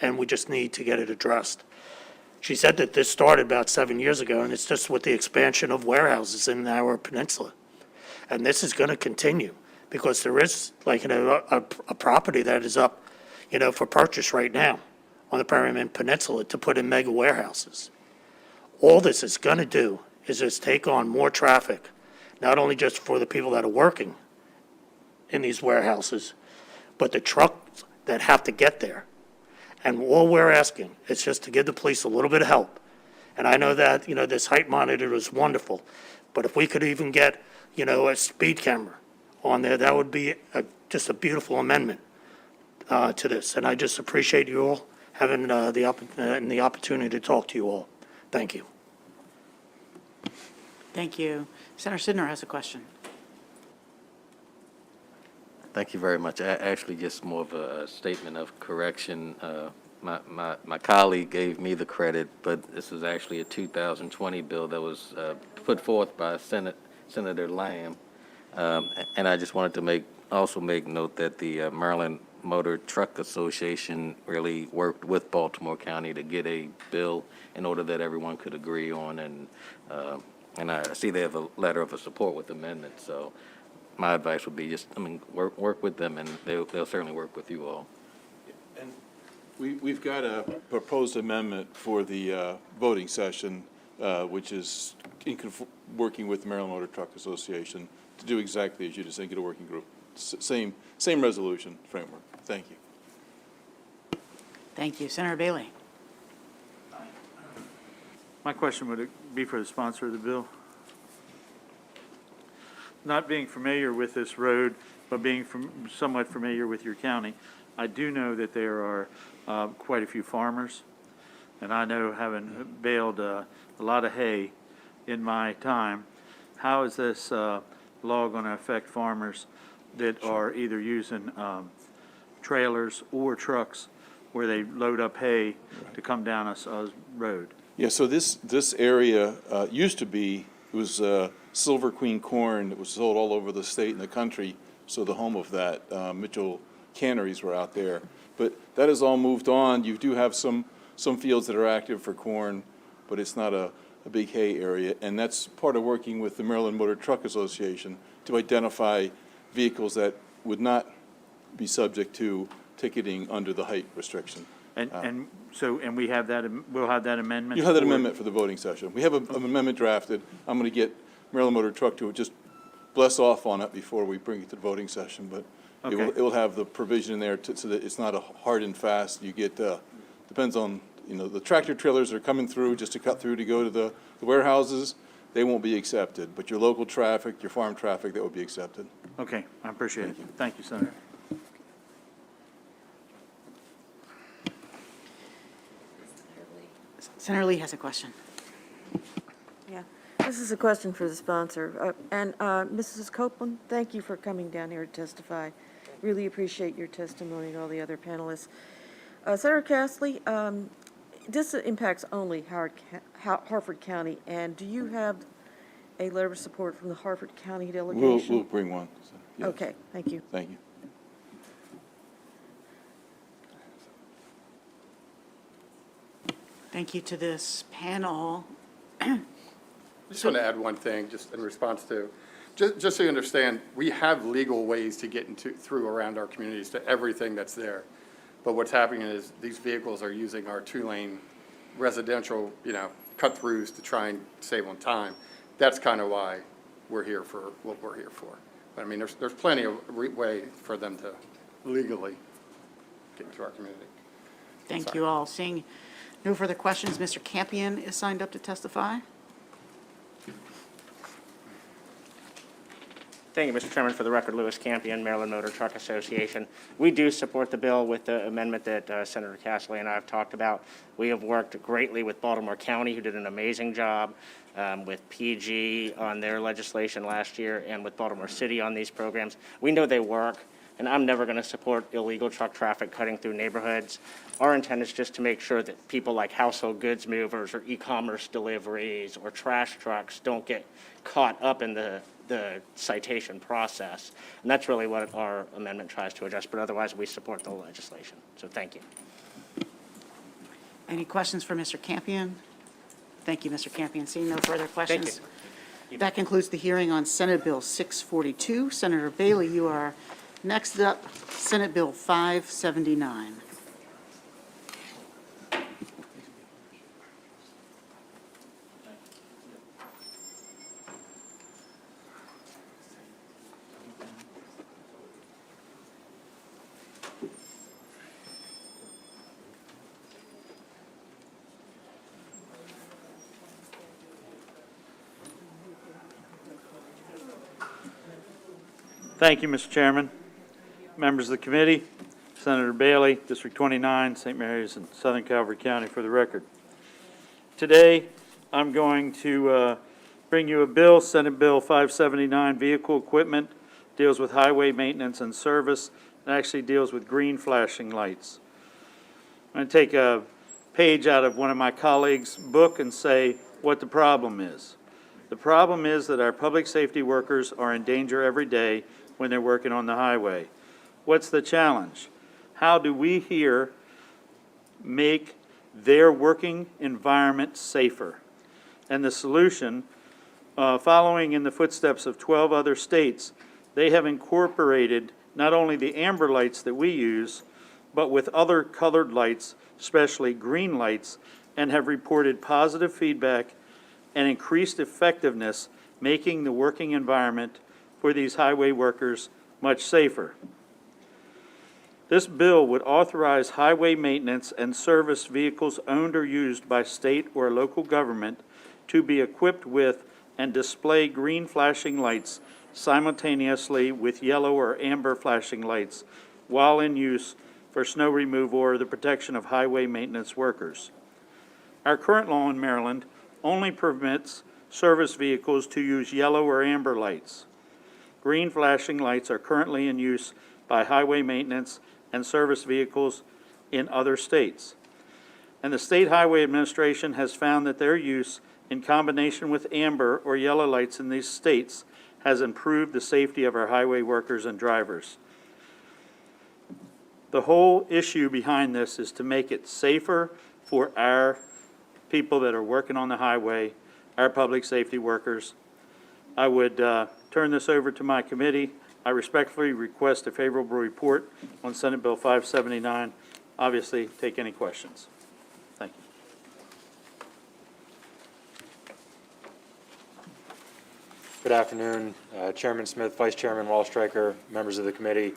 S5: and we just need to get it addressed. She said that this started about 7 years ago, and it's just with the expansion of warehouses in our peninsula. And this is going to continue because there is like a property that is up, for purchase right now on the Permian Peninsula to put in mega warehouses. All this is going to do is just take on more traffic, not only just for the people that are working in these warehouses, but the trucks that have to get there. And all we're asking is just to give the police a little bit of help. And I know that, this height monitor is wonderful, but if we could even get, a speed camera on there, that would be just a beautiful amendment to this. And I just appreciate you all having the opportunity to talk to you all. Thank you.
S7: Thank you. Senator Sidner has a question.
S9: Thank you very much. Actually, just more of a statement of correction. My colleague gave me the credit, but this is actually a 2020 bill that was put forth by Senator Lamb. And I just wanted to also make note that the Maryland Motor Truck Association really worked with Baltimore County to get a bill in order that everyone could agree on. And I see they have a letter of support with amendments. So my advice would be just, work with them, and they'll certainly work with you all.
S13: And we've got a proposed amendment for the voting session, which is working with the Maryland Motor Truck Association to do exactly as you just said, get a working group. Same resolution framework. Thank you.
S7: Thank you. Senator Bailey.
S6: My question would be for the sponsor of the bill. Not being familiar with this road, but being somewhat familiar with your county, I do know that there are quite a few farmers, and I know, having baled a lot of hay in my time, how is this law going to affect farmers that are either using trailers or trucks where they load up hay to come down a road.
S13: Yeah, so this area used to be, it was Silver Queen corn that was sold all over the state and the country, so the home of that, Mitchell canneries were out there. But that has all moved on. You do have some fields that are active for corn, but it's not a big hay area. And that's part of working with the Maryland Motor Truck Association to identify vehicles that would not be subject to ticketing under the height restriction.
S6: And we have that, we'll have that amendment?
S13: You have that
S6: for-
S13: amendment for the voting session. We have an amendment drafted. I'm going to get Maryland Motor Truck to just bless off on it before we bring it to the voting session, but
S6: Okay.
S13: it will have the provision in there so that it's not a hard and fast. You get, depends on, the tractor trailers are coming through just to cut through to go to the warehouses. They won't be accepted, but your local traffic, your farm traffic, that will be accepted.
S6: Okay, I appreciate it. Thank you, Senator.
S7: Senator Lee has a question.
S20: Yeah, this is a question for the sponsor. Mrs. Copeland, thank you for coming down here to testify. Really appreciate your testimony and all the other panelists. Senator Cassily, this impacts only Harford County, and do you have a letter of support from the Harford County delegation?
S13: We'll bring one. So, yes.
S20: Okay, thank you.
S13: Thank you.
S7: Thank you to this panel.
S3: I just want to add one thing, just in response to, just so you understand, we have legal ways to get through around our communities to everything that's there. But what's happening is these vehicles are using our two-lane residential, cut-throughs to try and save on time. That's kind of why we're here for what we're here for. But I mean, there's plenty of way for them to legally get into our community.
S7: Thank you all. Seeing no further questions, Mr. Campion is signed up to testify.
S10: Thank you, Mr. Chairman. For the record, Lewis Campion, Maryland Motor Truck Association. We do support the bill with the amendment that Senator Cassily and I have talked about. We have worked greatly with Baltimore County, who did an amazing job, with PG on their legislation last year, and with Baltimore City on these programs. We know they work, and I'm never going to support illegal truck traffic cutting through neighborhoods. Our intent is just to make sure that people like household goods movers or e-commerce deliveries or trash trucks don't get caught up in the citation process. And that's really what our amendment tries to address, but otherwise we support the legislation. So thank you.
S7: Any questions for Mr. Campion? Thank you, Mr. Campion. Seeing no further questions. That concludes the hearing on Senate Bill 642. Senator Bailey, you are next up, Senate Bill 579.
S6: Thank you, Mr. Chairman. Members of the committee, Senator Bailey, District 29, St. Mary's in Southern Calvary County, for the record. Today, I'm going to bring you a bill, Senate Bill 579, Vehicle Equipment, deals with highway maintenance and service, and actually deals with green flashing lights. I'm going to take a page out of one of my colleagues' book and say what the problem is. The problem is that our public safety workers are in danger every day when they're working on the highway. What's the challenge? How do we here make their working environment safer? And the solution, following in the footsteps of 12 other states, they have incorporated not only the amber lights that we use, but with other colored lights, especially green lights, and have reported positive feedback and increased effectiveness, making the working environment for these highway workers much safer. This bill would authorize highway maintenance and service vehicles owned or used by state or local government to be equipped with and display green flashing lights simultaneously with yellow or amber flashing lights while in use for snow removal or the protection of highway maintenance workers. Our current law in Maryland only permits service vehicles to use yellow or amber lights. Green flashing lights are currently in use by highway maintenance and service vehicles in other states. And the State Highway Administration has found that their use in combination with amber or yellow lights in these states has improved the safety of our highway workers and drivers. The whole issue behind this is to make it safer for our people that are working on the highway, our public safety workers. I would turn this over to my committee. I respectfully request a favorable report on Senate Bill 579. Obviously, take any questions. Thank you.
S16: Good afternoon, Chairman Smith, Vice Chairman Wallstreicher, members of the committee.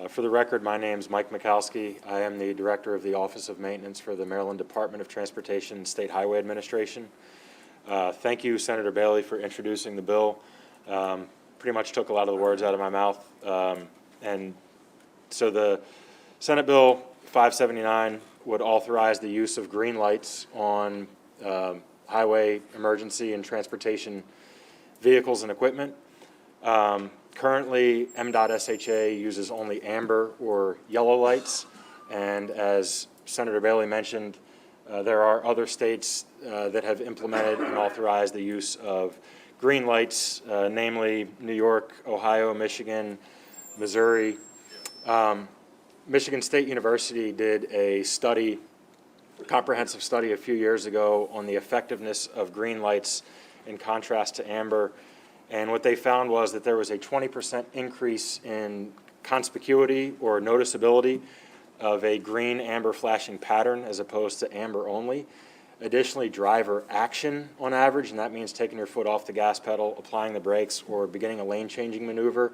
S16: For the record, my name is Mike Mikowski. I am the Director of the Office of Maintenance for the Maryland Department of Transportation State Highway Administration. Thank you, Senator Bailey, for introducing the bill. Pretty much took a lot of the words out of my mouth. And so the Senate Bill 579 would authorize the use of green lights on highway emergency and transportation vehicles and equipment. Currently, MDOT-SHA uses only amber or yellow lights, and as Senator Bailey mentioned, there are other states that have implemented and authorized the use of green lights, namely New York, Ohio, Michigan, Missouri. Michigan State University did a study, a comprehensive study a few years ago on the effectiveness of green lights in contrast to amber. And what they found was that there was a 20% increase in conspicuity or noticeability of a green-amber flashing pattern as opposed to amber only. Additionally, driver action on average, and that means taking your foot off the gas pedal, applying the brakes, or beginning a lane-changing maneuver,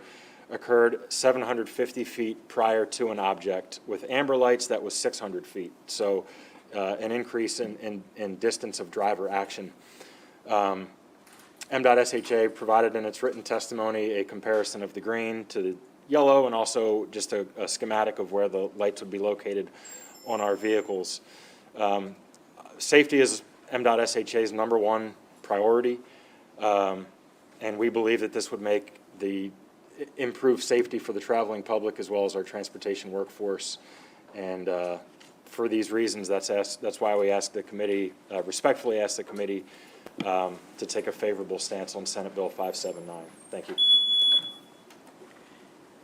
S16: occurred 750 feet prior to an object. With amber lights, that was 600 feet. So an increase in distance of driver action. MDOT-SHA provided in its written testimony a comparison of the green to the yellow and also just a schematic of where the lights would be located on our vehicles. Safety is MDOT-SHA's #1 priority, and we believe that this would make the improve safety for the traveling public as well as our transportation workforce. And for these reasons, that's why we ask the committee, respectfully ask the committee to take a favorable stance on Senate Bill 579. Thank you.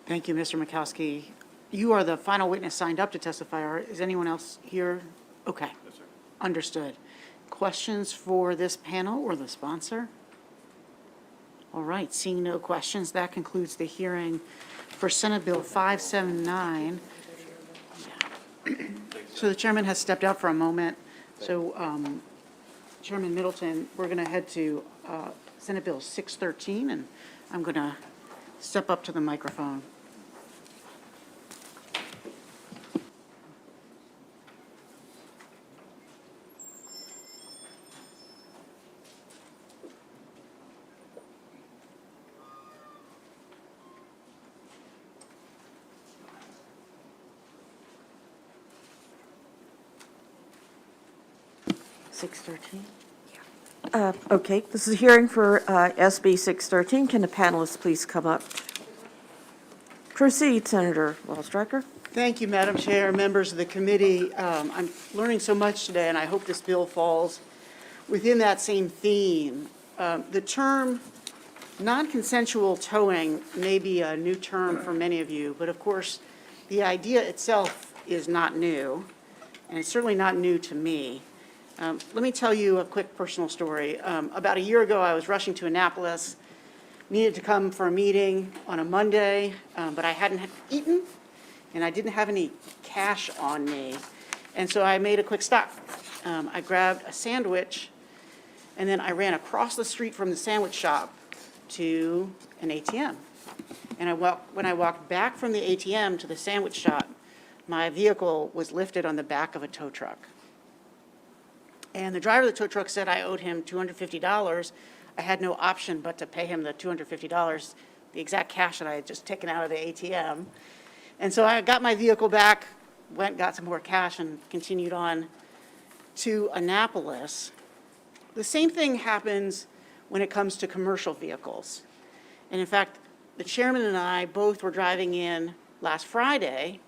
S7: Thank you, Mr. Mikowski. You are the final witness signed up to testify. Is anyone else here? Okay. Yes, sir. Understood. Questions for this panel or the sponsor? All right, seeing no questions, that concludes the hearing for Senate Bill 579. So the chairman has stepped out for a moment. So Chairman Middleton, we're going to head to Senate Bill 613, and I'm going to step up to the microphone.
S20: Okay, this is a hearing for SB 613. Can the panelists please come up? Proceed, Senator Wallstreicher.
S7: Thank you, Madam Chair, members of the committee. I'm learning so much today, and I hope this bill falls within that same theme. The term non-consensual towing may be a new term for many of you, but of course, the idea itself is not new, and it's certainly not new to me. Let me tell you a quick personal story. About a year ago, I was rushing to Annapolis, needed to come for a meeting on a Monday, but I hadn't eaten, and I didn't have any cash on me. And so I made a quick stop. I grabbed a sandwich, and then I ran across the street from the sandwich shop to an ATM. And when I walked back from the ATM to the sandwich shop, my vehicle was lifted on the back of a tow truck. And the driver of the tow truck said I owed him $250. I had no option but to pay him the $250, the exact cash that I had just taken out of the ATM. And so I got my vehicle back, got some more cash, and continued on to Annapolis. The same thing happens when it comes to commercial vehicles. And in fact, the chairman and I both were driving in last Friday,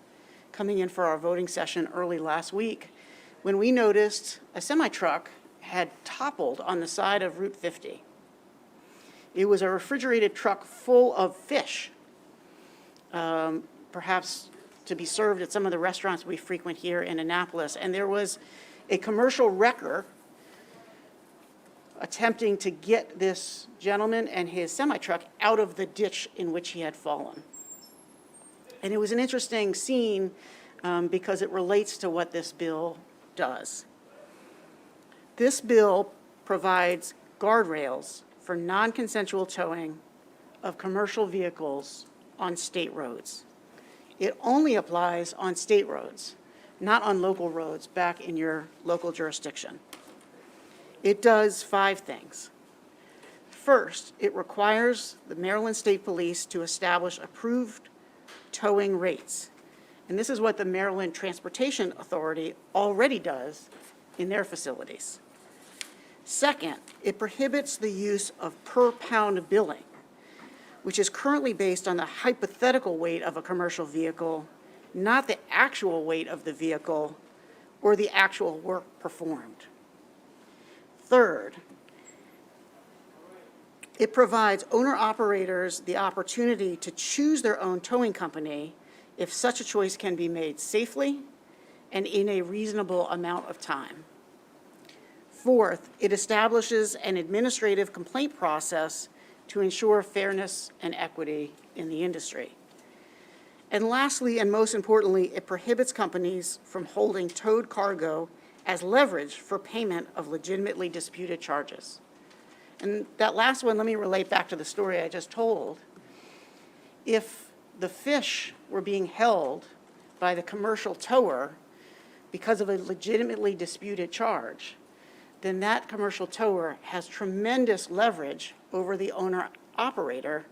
S7: coming in for our voting session early last week when we noticed a semi-truck had toppled on the side of Route 50. It was a refrigerated truck full of fish, perhaps to be served at some of the restaurants we frequent here in Annapolis. And there was a commercial wrecker attempting to get this gentleman and his semi-truck out of the ditch in which he had fallen. And it was an interesting scene because it relates to what this bill does. This bill provides guardrails for non-consensual towing of commercial vehicles on state roads. It only applies on state roads, not on local roads back in your local jurisdiction. It does 5 things. First, it requires the Maryland State Police to establish approved towing rates. And this is what the Maryland Transportation Authority already does in their facilities. Second, it prohibits the use of per-pound billing, which is currently based on the hypothetical weight of a commercial vehicle, not the actual weight of the vehicle or the actual work performed. Third, it provides owner-operators the opportunity to choose their own towing company if such a choice can be made safely and in a reasonable amount of time. Fourth, it establishes an administrative complaint process to ensure fairness and equity in the industry. And lastly, and most importantly, it prohibits companies from holding towed cargo as leverage for payment of legitimately disputed charges. And that last one, let me relate back to the story I just told. If the fish were being held by the commercial tower because of a legitimately disputed charge, then that commercial tower has tremendous leverage over the owner-operator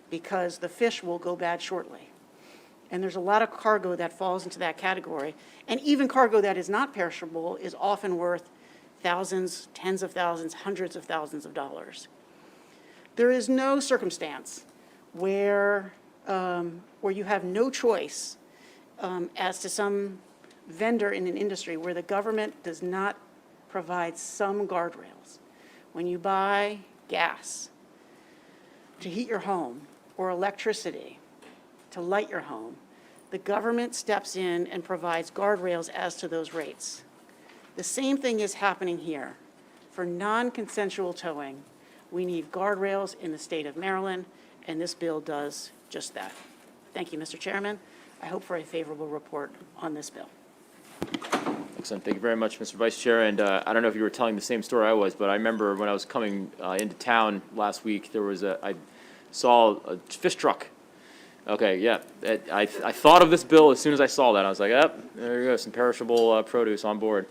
S7: because the fish will go bad shortly. And there's a lot of cargo that falls into that category. And even cargo that is not perishable is often worth thousands, tens of thousands, hundreds of thousands of dollars. There is no circumstance where you have no choice as to some vendor in an industry where the government does not provide some guardrails. When you buy gas to heat your home or electricity to light your home, the government steps in and provides guardrails as to those rates. The same thing is happening here. For non-consensual towing, we need guardrails in the state of Maryland, and this bill does just that. Thank you, Mr. Chairman. I hope for a favorable report on this bill.
S1: Excellent. Thank you very much, Mr. Vice Chair. And I don't know if you were telling the same story I was, but I remember when I was coming into town last week, I saw a fish truck. Okay, yeah. I thought of this bill as soon as I saw that. I was like, there you go, some perishable produce on board.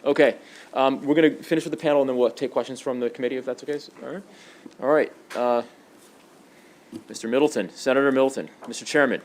S1: Okay, we're going to finish with the panel, and then we'll take questions from the committee, if that's okay. All right. Mr. Middleton, Senator Middleton. Mr. Chairman.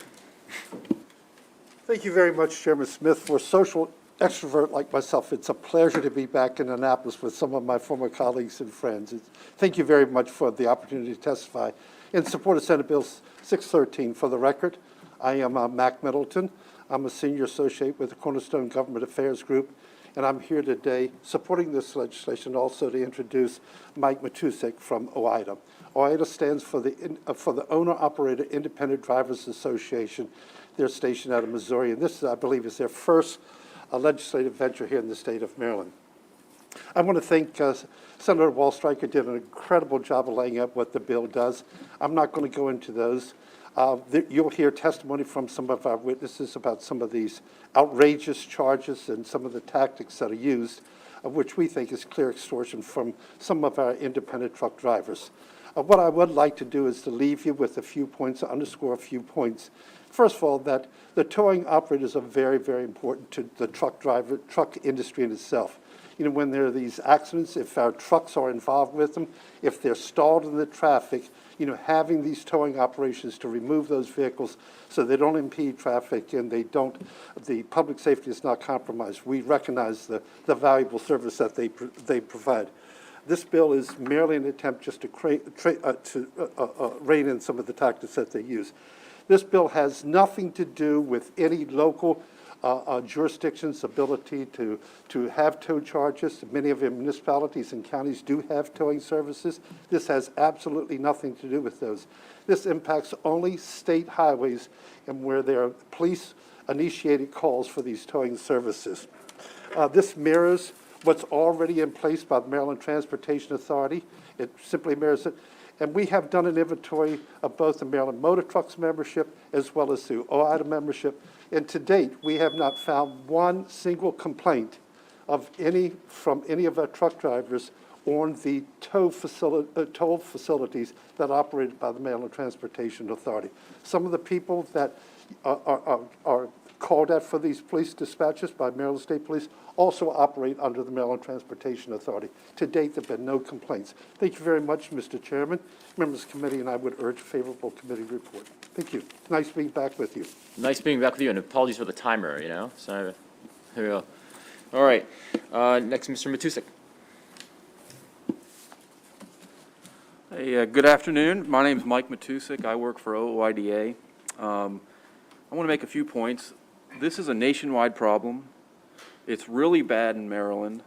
S12: Thank you very much, Chairman Smith. For a social extrovert like myself, it's a pleasure to be back in Annapolis with some of my former colleagues and friends. Thank you very much for the opportunity to testify in support of Senate Bill 613. For the record, I am Mac Middleton. I'm a senior associate with the Cornerstone Government Affairs Group, and I'm here today supporting this legislation also to introduce Mike Matusek from OIDA. OIDA stands for the Owner-Operator Independent Drivers Association. They're stationed out of Missouri, and this, I believe, is their first legislative venture here in the state of Maryland. I want to thank Senator Wallstreicher. Did an incredible job of laying out what the bill does. I'm not going to go into those. You'll hear testimony from some of our witnesses about some of these outrageous charges and some of the tactics that are used, of which we think is clear extortion from some of our independent truck drivers. What I would like to do is to leave you with a few points, underscore a few points. First of all, that the towing operators are very, very important to the truck industry in itself. You know, when there are these accidents, if our trucks are involved with them, if they're stalled in the traffic, you know, having these towing operations to remove those vehicles so they don't impede traffic and the public safety is not compromised. We recognize the valuable service that they provide. This bill is merely an attempt just to rein in some of the tactics that they use. This bill has nothing to do with any local jurisdiction's ability to have tow charges. Many of the municipalities and counties do have towing services. This has absolutely nothing to do with those. This impacts only state highways and where there are police-initiated calls for these towing services. This mirrors what's already in place by the Maryland Transportation Authority. It simply mirrors it. And we have done an inventory of both the Maryland Motor Trucks membership as well as the OIDA membership. And to date, we have not found one single complaint from any of our truck drivers on the toll facilities that are operated by the Maryland Transportation Authority. Some of the people that are called out for these police dispatches by Maryland State Police also operate under the Maryland Transportation Authority. To date, there have been no complaints. Thank you very much, Mr. Chairman, members of the committee, and I would urge a favorable committee report. Thank you. Nice being back with you.
S1: Nice being back with you, and apologies for the timer, so here we go. All right, next, Mr. Matusik.
S11: Hey, good afternoon. My name is Mike Matusik. I work for OIDA. I want to make a few points. This is a nationwide problem. It's really bad in Maryland,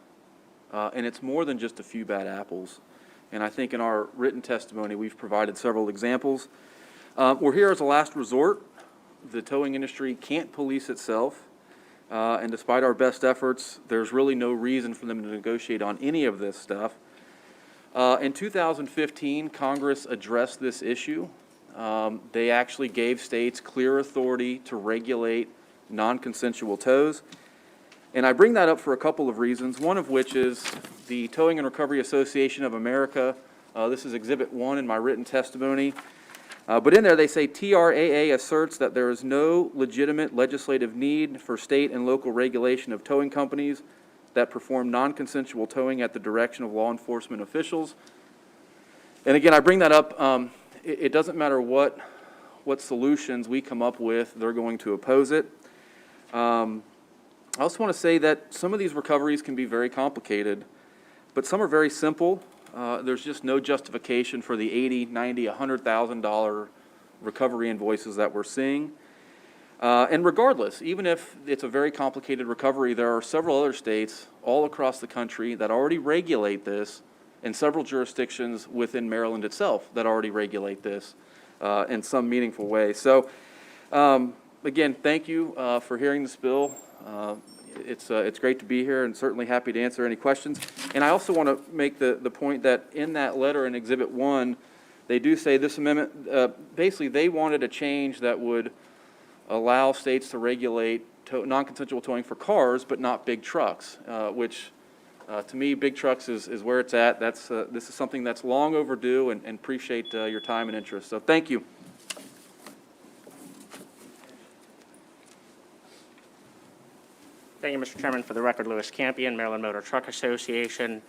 S11: and it's more than just a few bad apples. And I think in our written testimony, we've provided several examples. We're here as a last resort. The towing industry can't police itself, and despite our best efforts, there's really no reason for them to negotiate on any of this stuff. In 2015, Congress addressed this issue. They actually gave states clear authority to regulate non-consensual tows. And I bring that up for a couple of reasons, one of which is the Towing and Recovery Association of America. This is Exhibit 1 in my written testimony. But in there they say TRAA asserts that there is no legitimate legislative need for state and local regulation of towing companies that perform non-consensual towing at the direction of law enforcement officials. And again, I bring that up. It doesn't matter what solutions we come up with, they're going to oppose it. I also want to say that some of these recoveries can be very complicated, but some are very simple. There's just no justification for the $80,000, $90,000, $100,000 recovery invoices that we're seeing. And regardless, even if it's a very complicated recovery, there are several other states all across the country that already regulate this, and several jurisdictions within Maryland itself that already regulate this in some meaningful way. So again, thank you for hearing this bill. It's great to be here and certainly happy to answer any questions. And I also want to make the point that in that letter in Exhibit 1, they do say this amendment, basically they wanted a change that would allow states to regulate non-consensual towing for cars, but not big trucks, which to me, big trucks is where it's at. This is something that's long overdue, and appreciate your time and interest. So thank you.
S10: Thank you, Mr. Chairman. For the record, Lewis Campion, Maryland Motor Truck Association.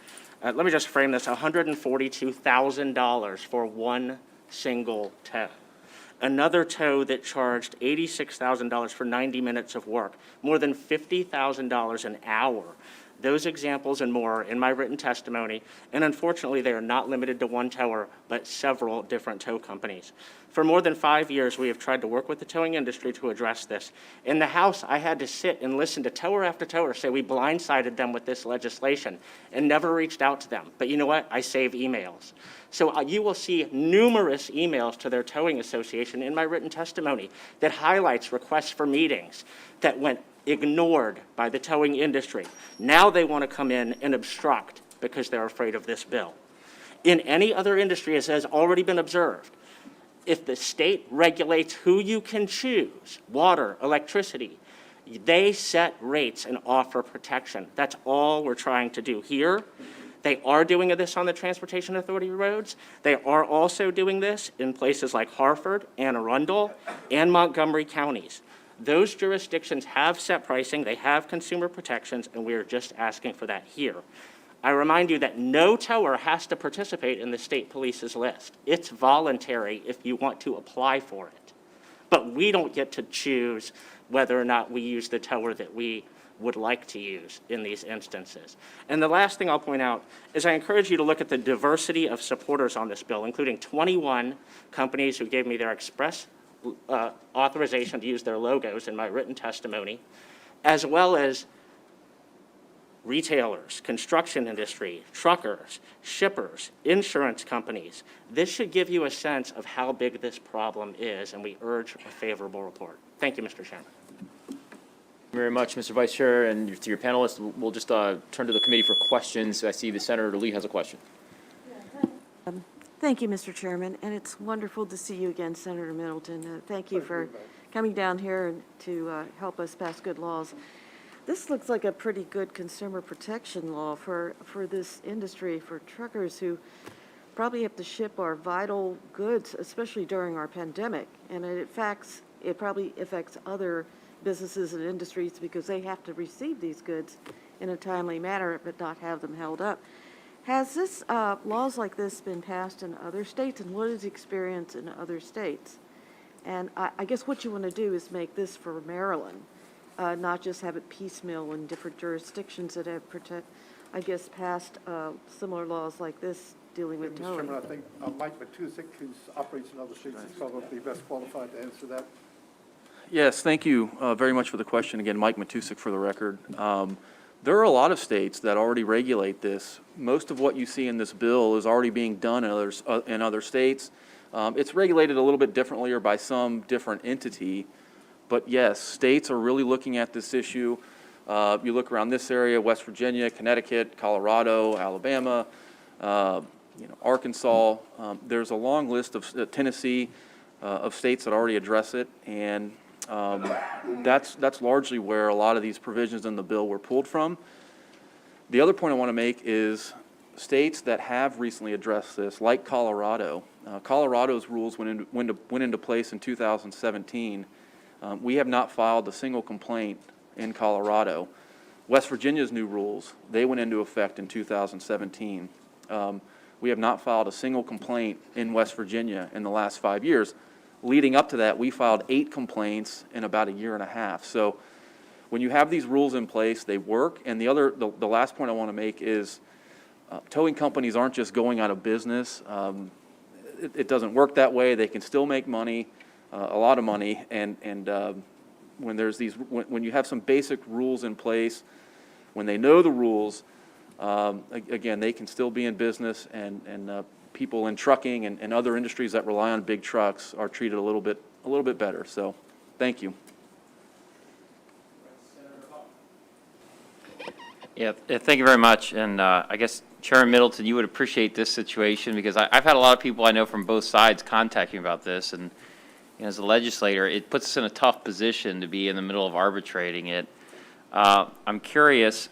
S10: Let me just frame this, $142,000 for one single tow. Another tow that charged $86,000 for 90 minutes of work, more than $50,000 an hour. Those examples and more are in my written testimony, and unfortunately, they are not limited to one tower, but several different tow companies. For more than 5 years, we have tried to work with the towing industry to address this. In the House, I had to sit and listen to tower after tower say we blindsided them with this legislation and never reached out to them. But you know what? I save emails. So you will see numerous emails to their towing association in my written testimony that highlights requests for meetings that went ignored by the towing industry. Now they want to come in and obstruct because they're afraid of this bill. In any other industry, as has already been observed, if the state regulates who you can choose, water, electricity, they set rates and offer protection. That's all we're trying to do here. They are doing this on the Transportation Authority roads. They are also doing this in places like Harford, Anne Arundel, and Montgomery counties. Those jurisdictions have set pricing, they have consumer protections, and we are just asking for that here. I remind you that no tower has to participate in the state police's list. It's voluntary if you want to apply for it. But we don't get to choose whether or not we use the tower that we would like to use in these instances. And the last thing I'll point out is I encourage you to look at the diversity of supporters on this bill, including 21 companies who gave me their express authorization to use their logos in my written testimony, as well as retailers, construction industry, truckers, shippers, insurance companies. This should give you a sense of how big this problem is, and we urge a favorable report. Thank you, Mr. Chairman.
S1: Thank you very much, Mr. Vice Chair, and to your panelists. We'll just turn to the committee for questions. I see the Senator Lee has a question.
S20: Thank you, Mr. Chairman, and it's wonderful to see you again, Senator Middleton. Thank you for coming down here and to help us pass good laws. This looks like a pretty good consumer protection law for this industry, for truckers who probably have to ship our vital goods, especially during our pandemic. And it probably affects other businesses and industries because they have to receive these goods in a timely manner but not have them held up. Has this, laws like this been passed in other states, and what is the experience in other states? And I guess what you want to do is make this for Maryland, not just have it piecemeal in different jurisdictions that have passed similar laws like this dealing with
S12: Mr.
S20: towing.
S12: Chairman, I think Mike Matusik, who operates in other states, is probably best qualified to answer that.
S11: Yes, thank you very much for the question. Again, Mike Matusik for the record. There are a lot of states that already regulate this. Most of what you see in this bill is already being done in other states. It's regulated a little bit differently or by some different entity. But yes, states are really looking at this issue. You look around this area, West Virginia, Connecticut, Colorado, Alabama, Arkansas. There's a long list of Tennessee, of states that already address it, and that's largely where a lot of these provisions in the bill were pulled from. The other point I want to make is states that have recently addressed this, like Colorado. Colorado's rules went into place in 2017. We have not filed a single complaint in Colorado. West Virginia's new rules, they went into effect in 2017. We have not filed a single complaint in West Virginia in the last 5 years. Leading up to that, we filed 8 complaints in about a year and a half. So when you have these rules in place, they work. And the last point I want to make is towing companies aren't just going out of business. It doesn't work that way. They can still make money, a lot of money. And when when you have some basic rules in place, when they know the rules, again, they can still be in business, and people in trucking and other industries that rely on big trucks are treated a little bit better. So, thank you.
S14: Yeah, thank you very much. And I guess Chairman Middleton, you would appreciate this situation because I've had a lot of people I know from both sides contact me about this, and as a legislator, it puts us in a tough position to be in the middle of arbitrating it. I'm curious.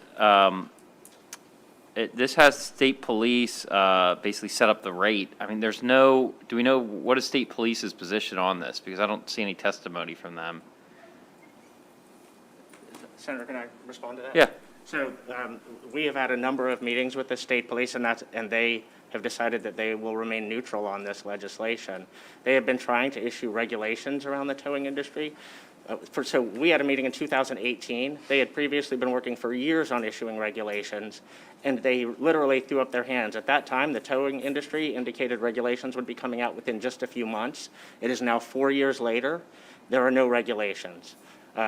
S14: This has state police basically set up the rate. I mean, do we know what is state police's position on this? Because I don't see any testimony from them.
S10: Senator, can I respond to that?
S14: Yeah.
S10: So we have had a number of meetings with the state police, and they have decided that they will remain neutral on this legislation. They have been trying to issue regulations around the towing industry. So we had a meeting in 2018. They had previously been working for years on issuing regulations, and they literally threw up their hands. At that time, the towing industry indicated regulations would be coming out within just a few months. It is now 4 years later. There are no regulations.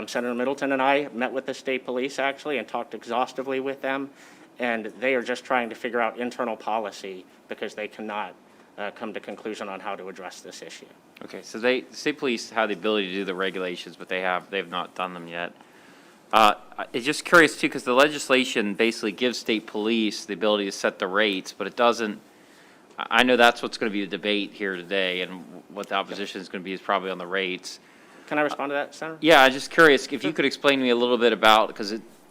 S10: Senator Middleton and I met with the state police, actually, and talked exhaustively with them, and they are just trying to figure out internal policy because they cannot come to conclusion on how to address this issue.
S14: Okay, so the state police have the ability to do the regulations, but they've not done them yet. I'm just curious too, because the legislation basically gives state police the ability to set the rates, but it doesn't. I know that's what's going to be the debate here today, and what the opposition is going to be is probably on the rates.
S10: Can I respond to that, Senator?
S14: Yeah, I'm just curious if you could explain to me a little bit about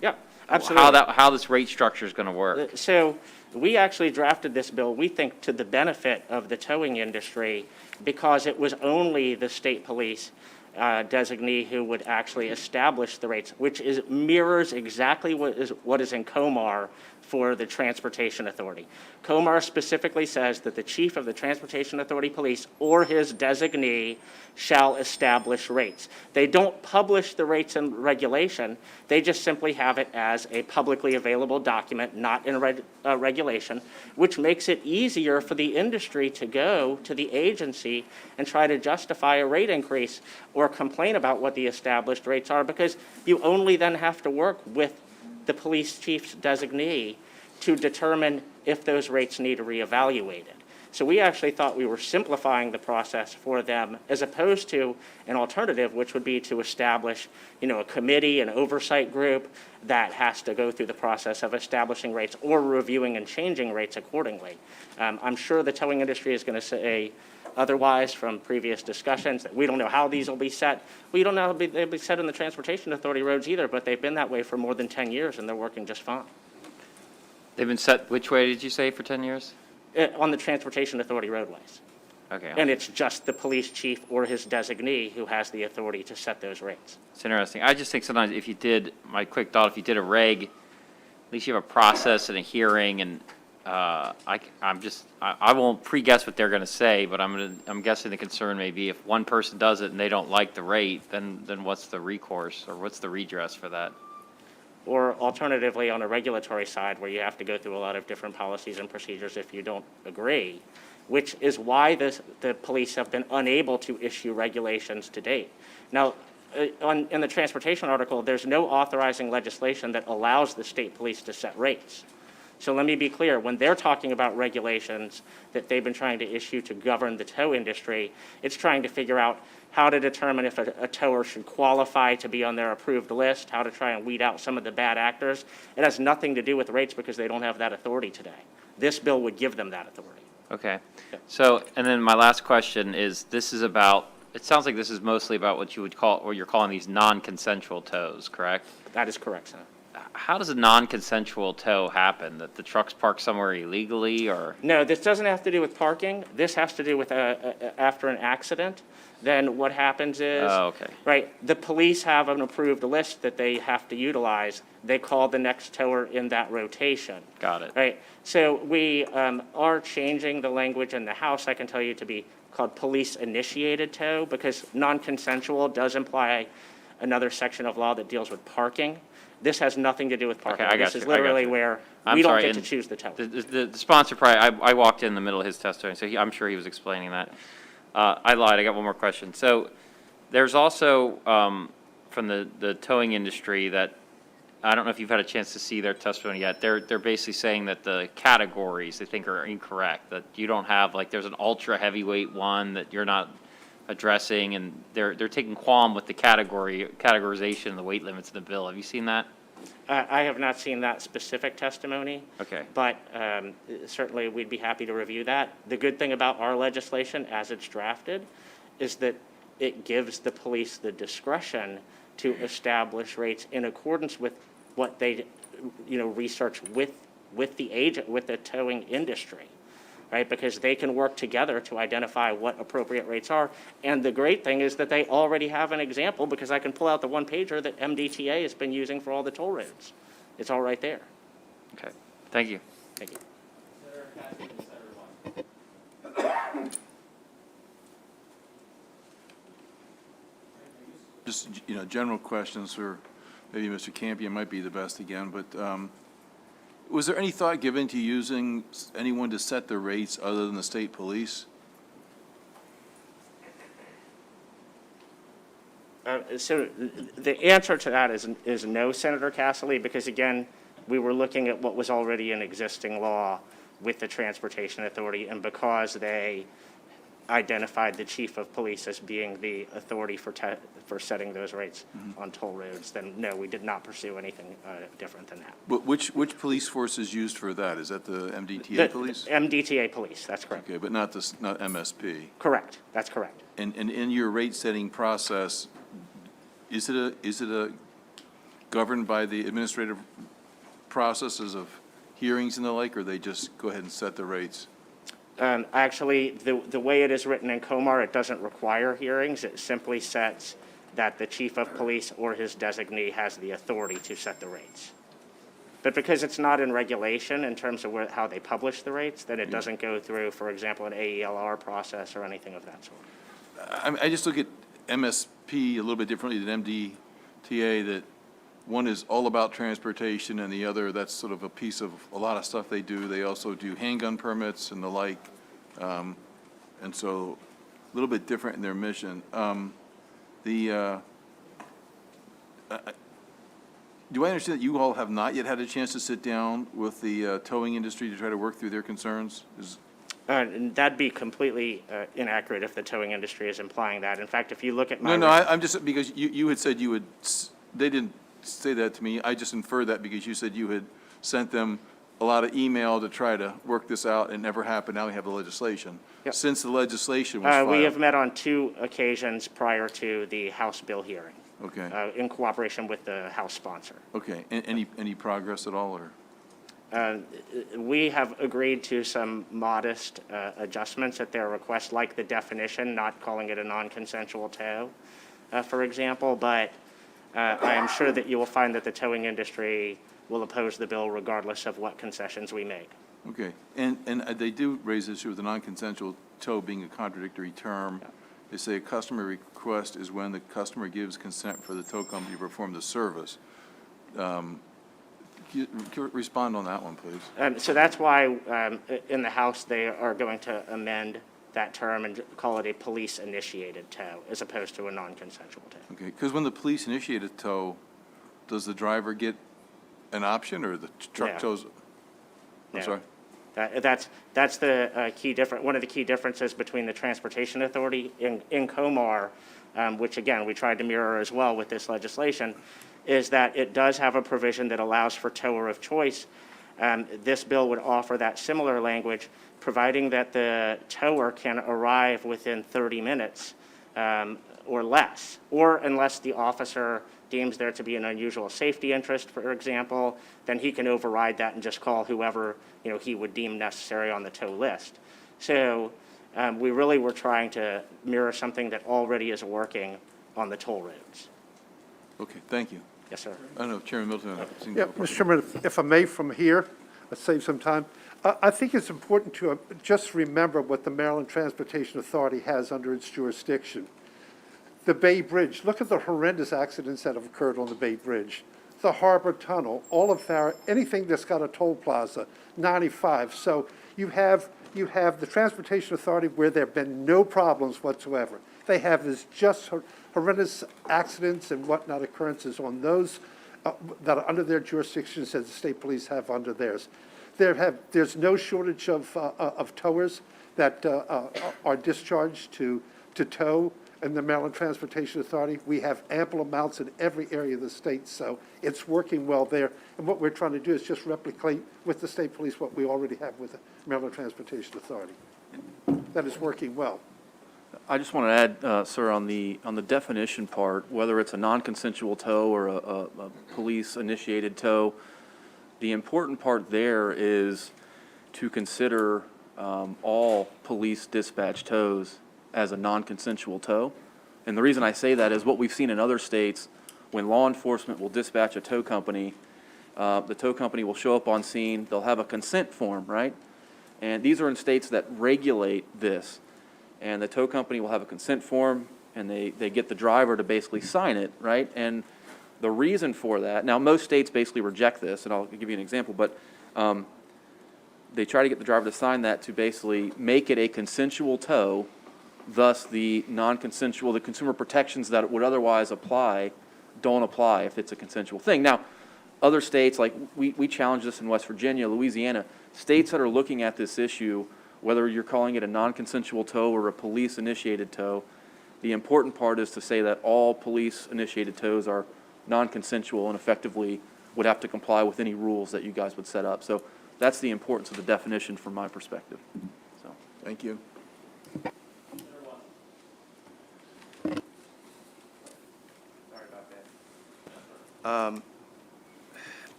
S10: Yeah, absolutely.
S14: how this rate structure is going to work.
S10: So we actually drafted this bill, we think, to the benefit of the towing industry because it was only the state police designee who would actually establish the rates, which mirrors exactly what is in Comar. for the Transportation Authority. Comar specifically says that the chief of the Transportation Authority Police or his designee shall establish rates. They don't publish the rates in regulation. They just simply have it as a publicly available document, not in regulation, which makes it easier for the industry to go to the agency and try to justify a rate increase or complain about what the established rates are, because you only then have to work with the police chief's designee to determine if those rates need reevaluated. So we actually thought we were simplifying the process for them, as opposed to an alternative, which would be to establish, a committee, an oversight group that has to go through the process of establishing rates or reviewing and changing rates accordingly. I'm sure the towing industry is going to say otherwise from previous discussions, that we don't know how these will be set. We don't know how they'll be set in the Transportation Authority roads either, but they've been that way for more than 10 years and they're working just fine.
S14: They've been set, which way did you say, for 10 years?
S10: On the Transportation Authority roadways.
S14: Okay.
S10: And it's just the police chief or his designee who has the authority to set those rates.
S14: It's interesting. I just think sometimes if you did, my quick thought, if you did a reg, at least you have a process and a hearing, and I won't pre-guess what they're going to say, but I'm guessing the concern may be if one person does it and they don't like the rate, then what's the recourse or what's the redress for that?
S10: Or alternatively, on a regulatory side, where you have to go through a lot of different policies and procedures if you don't agree, which is why the police have been unable to issue regulations to date. Now, in the transportation article, there's no authorizing legislation that allows the state police to set rates. So let me be clear, when they're talking about regulations that they've been trying to issue to govern the tow industry, it's trying to figure out how to determine if a tower should qualify to be on their approved list, how to try and weed out some of the bad actors. It has nothing to do with rates because they don't have that authority today. This bill would give them that authority.
S14: Okay. So, and then my last question is, it sounds like this is mostly about what you would call, or you're calling these non-consensual tows, correct?
S10: That is correct, Senator.
S14: How does a non-consensual tow happen? That the truck's parked somewhere illegally, or?
S10: No, this doesn't have to do with parking. This has to do with after an accident. Then what happens is, right, the police have an approved list that they have to utilize. They call the next tower in that rotation.
S14: Got it.
S10: Right. So we are changing the language in the House, I can tell you, to be called police-initiated tow, because non-consensual does imply another section of law that deals with parking. This has nothing to do with parking.
S14: Okay, I got
S10: This is
S14: you, I got
S10: literally
S14: you.
S10: where
S14: I'm
S10: we don't
S14: sorry,
S10: get to
S14: and
S10: choose the tower.
S14: The sponsor probably, I walked in the middle of his testimony, so I'm sure he was explaining that. I lied, I got one more question. So there's also, from the towing industry, that, I don't know if you've had a chance to see their testimony yet, they're basically saying that the categories they think are incorrect, that you don't have, like, there's an ultra heavyweight one that you're not addressing, and they're taking qualm with the categorization and the weight limits in the bill. Have you seen that?
S10: I have not seen that specific testimony.
S14: Okay.
S10: But certainly, we'd be happy to review that. The good thing about our legislation, as it's drafted, is that it gives the police the discretion to establish rates in accordance with what they, research with the agent, with the towing industry, right? Because they can work together to identify what appropriate rates are. And the great thing is that they already have an example, because I can pull out the one pager that MDTA has been using for all the toll roads. It's all right there.
S14: Okay, thank you.
S10: Thank you.
S13: Just, general questions for maybe Mr. Campion might be the best again, but was there any thought given to using anyone to set the rates other than the state police?
S10: So the answer to that is no, Senator Cassily, because again, we were looking at what was already an existing law with the Transportation Authority, and because they identified the chief of police as being the authority for setting those rates on toll roads, then no, we did not pursue anything different than that.
S13: But which police force is used for that? Is that the MDTA police?
S10: MDTA police, that's correct.
S13: Okay, but not MSP?
S10: Correct, that's correct.
S13: And in your rate-setting process, is it governed by the administrative processes of hearings and the like, or they just go ahead and set the rates?
S10: Actually, the way it is written in Comar, it doesn't require hearings. It simply sets that the chief of police or his designee has the authority to set the rates. But because it's not in regulation in terms of how they publish the rates, then it doesn't go through, for example, an AELR process or anything of that sort.
S13: I just look at MSP a little bit differently than MDTA, that one is all about transportation and the other, that's sort of a piece of a lot of stuff they do. They also do handgun permits and the like. And so a little bit different in their mission. Do I understand that you all have not yet had a chance to sit down with the towing industry to try to work through their concerns?
S10: And that'd be completely inaccurate if the towing industry is implying that. In fact, if you look at my...
S13: I'm just, because you had said you would, they didn't say that to me. I just inferred that because you said you had sent them a lot of email to try to work this out. It never happened. Now we have the legislation.
S10: Yep.
S13: Since the legislation was filed.
S10: We have met on 2 occasions prior to the House bill hearing.
S13: Okay.
S10: In cooperation with the House sponsor.
S13: Okay. Any progress at all, or?
S10: We have agreed to some modest adjustments at their request, like the definition, not calling it a non-consensual tow, for example, but I am sure that you will find that the towing industry will oppose the bill regardless of what concessions we make.
S13: Okay. And they do raise the issue of the non-consensual tow being a contradictory term.
S10: Yeah.
S13: They say a customer request is when the customer gives consent for the tow company to perform the service. Can you respond on that one, please?
S10: So that's why in the House they are going to amend that term and call it a police-initiated tow as opposed to a non-consensual tow.
S13: Okay, because when the police initiate a tow, does the driver get an option, or the truck
S10: No.
S13: tows? I'm
S10: No.
S13: sorry?
S10: That's the key difference. One of the key differences between the Transportation Authority in Comar, which again we tried to mirror as well with this legislation, is that it does have a provision that allows for tower of choice. This bill would offer that similar language, providing that the tower can arrive within 30 minutes or less, or unless the officer deems there to be an unusual safety interest, for example, then he can override that and just call whoever he would deem necessary on the tow list. So we really were trying to mirror something that already is working on the toll roads.
S13: Okay, thank you.
S10: Yes, sir.
S13: I don't know, Chairman Milton.
S12: Yeah, Mr. Chairman, if I may, from here, let's save some time. I think it's important to just remember what the Maryland Transportation Authority has under its jurisdiction. The Bay Bridge, look at the horrendous accidents that have occurred on the Bay Bridge. The Harbor Tunnel, all of that, anything that's got a toll plaza, 95. So you have the Transportation Authority where there have been no problems whatsoever. They have is just horrendous accidents and whatnot occurrences on those that are under their jurisdictions as the state police have under theirs. There's no shortage of towers that are discharged to tow in the Maryland Transportation Authority. We have ample amounts in every area of the state, so it's working well there. And what we're trying to do is just replicate with the state police what we already have with the Maryland Transportation Authority. That is working well.
S11: I just want to add, sir, on the definition part, whether it's a non-consensual tow or a police-initiated tow, the important part there is to consider all police dispatch tows as a non-consensual tow. And the reason I say that is what we've seen in other states, when law enforcement will dispatch a tow company, the tow company will show up on scene, they'll have a consent form, right? And these are in states that regulate this. And the tow company will have a consent form, and they get the driver to basically sign it, right? And the reason for that, now most states basically reject this, and I'll give you an example, but they try to get the driver to sign that to basically make it a consensual tow, thus the non-consensual, the consumer protections that would otherwise apply don't apply if it's a consensual thing. Now, other states, like we challenge this in West Virginia, Louisiana, states that are looking at this issue, whether you're calling it a non-consensual tow or a police-initiated tow, the important part is to say that all police-initiated tows are non-consensual and effectively would have to comply with any rules that you guys would set up. So that's the importance of the definition from my perspective. So,
S13: thank you.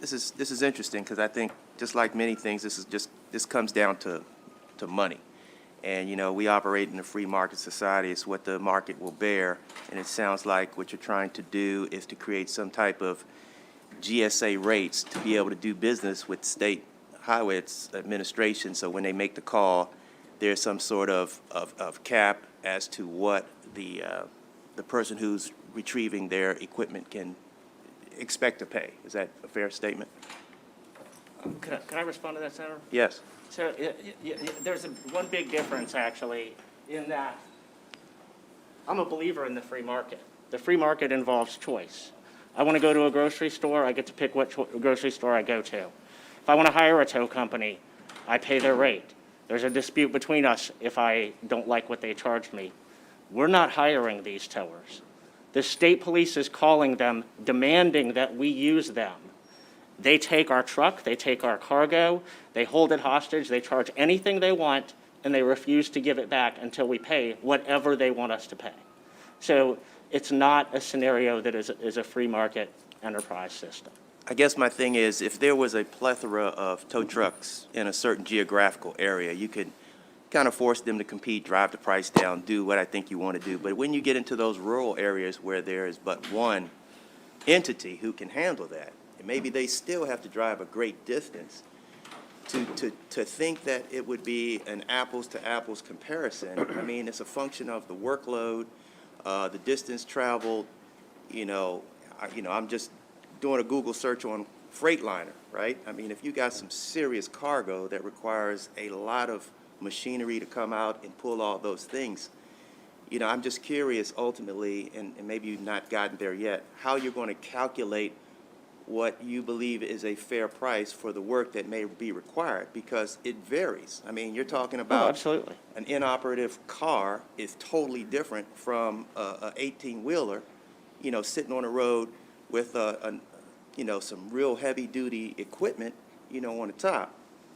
S8: This is interesting because I think, just like many things, this comes down to money. And we operate in a free market society. It's what the market will bear. And it sounds like what you're trying to do is to create some type of GSA rates to be able to do business with state highway administration, so when they make the call, there's some sort of cap as to what the person who's retrieving their equipment can expect to pay. Is that a fair statement?
S10: Can I respond to that, Senator?
S8: Yes.
S10: So there's one big difference, actually, in that I'm a believer in the free market. The free market involves choice. I want to go to a grocery store, I get to pick what grocery store I go to. If I want to hire a tow company, I pay their rate. There's a dispute between us if I don't like what they charged me. We're not hiring these towers. The state police is calling them, demanding that we use them. They take our truck, they take our cargo, they hold it hostage, they charge anything they want, and they refuse to give it back until we pay whatever they want us to pay. So it's not a scenario that is a free market enterprise system.
S8: I guess my thing is, if there was a plethora of tow trucks in a certain geographical area, you could kind of force them to compete, drive the price down, do what I think you want to do. But when you get into those rural areas where there is but one entity who can handle that, and maybe they still have to drive a great distance, to think that it would be an apples-to-apples comparison, I mean, it's a function of the workload, the distance traveled. I'm just doing a Google search on Freightliner, right? I mean, if you got some serious cargo that requires a lot of machinery to come out and pull all those things, I'm just curious ultimately, and maybe you've not gotten there yet, how you're going to calculate what you believe is a fair price for the work that may be required, because it varies. I mean, you're talking about
S10: absolutely.
S8: An inoperative car is totally different from a 18-wheeler, sitting on the road with some real heavy-duty equipment, on the top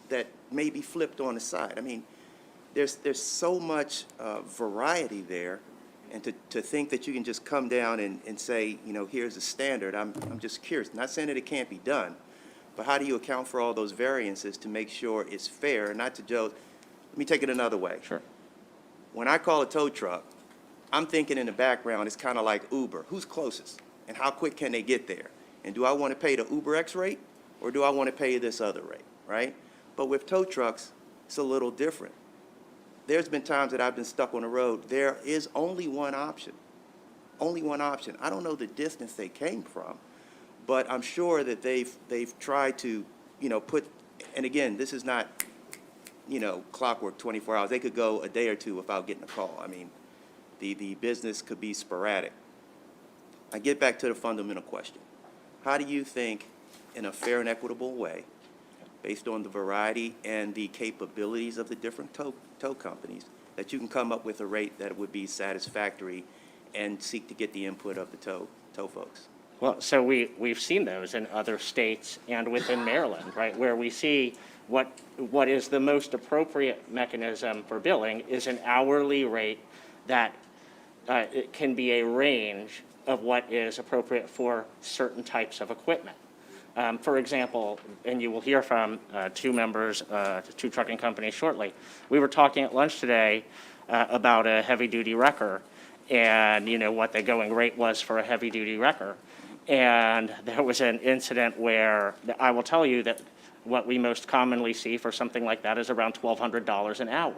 S8: that may be flipped on the side. I mean, there's so much variety there, and to think that you can just come down and say, here's a standard, I'm just curious. Not saying that it can't be done, but how do you account for all those variances to make sure it's fair, not to just, let me take it another way.
S10: Sure.
S8: When I call a tow truck, I'm thinking in the background, it's kind of like Uber. Who's closest? And how quick can they get there? And do I want to pay the UberX rate, or do I want to pay this other rate, right? But with tow trucks, it's a little different. There's been times that I've been stuck on the road. There is only one option. Only one option. I don't know the distance they came from, but I'm sure that they've tried to, put, and again, this is not, clockwork 24 hours. They could go a day or two without getting a call. I mean, the business could be sporadic. I get back to the fundamental question. How do you think, in a fair and equitable way, based on the variety and the capabilities of the different tow companies, that you can come up with a rate that would be satisfactory and seek to get the input of the tow folks?
S10: Well, so we've seen those in other states and within Maryland, right, where we see what is the most appropriate mechanism for billing is an hourly rate that it can be a range of what is appropriate for certain types of equipment. For example, and you will hear from two members, two trucking companies shortly, we were talking at lunch today about a heavy-duty wrecker and, what the going rate was for a heavy-duty wrecker. And there was an incident where I will tell you that what we most commonly see for something like that is around $1,200 an hour,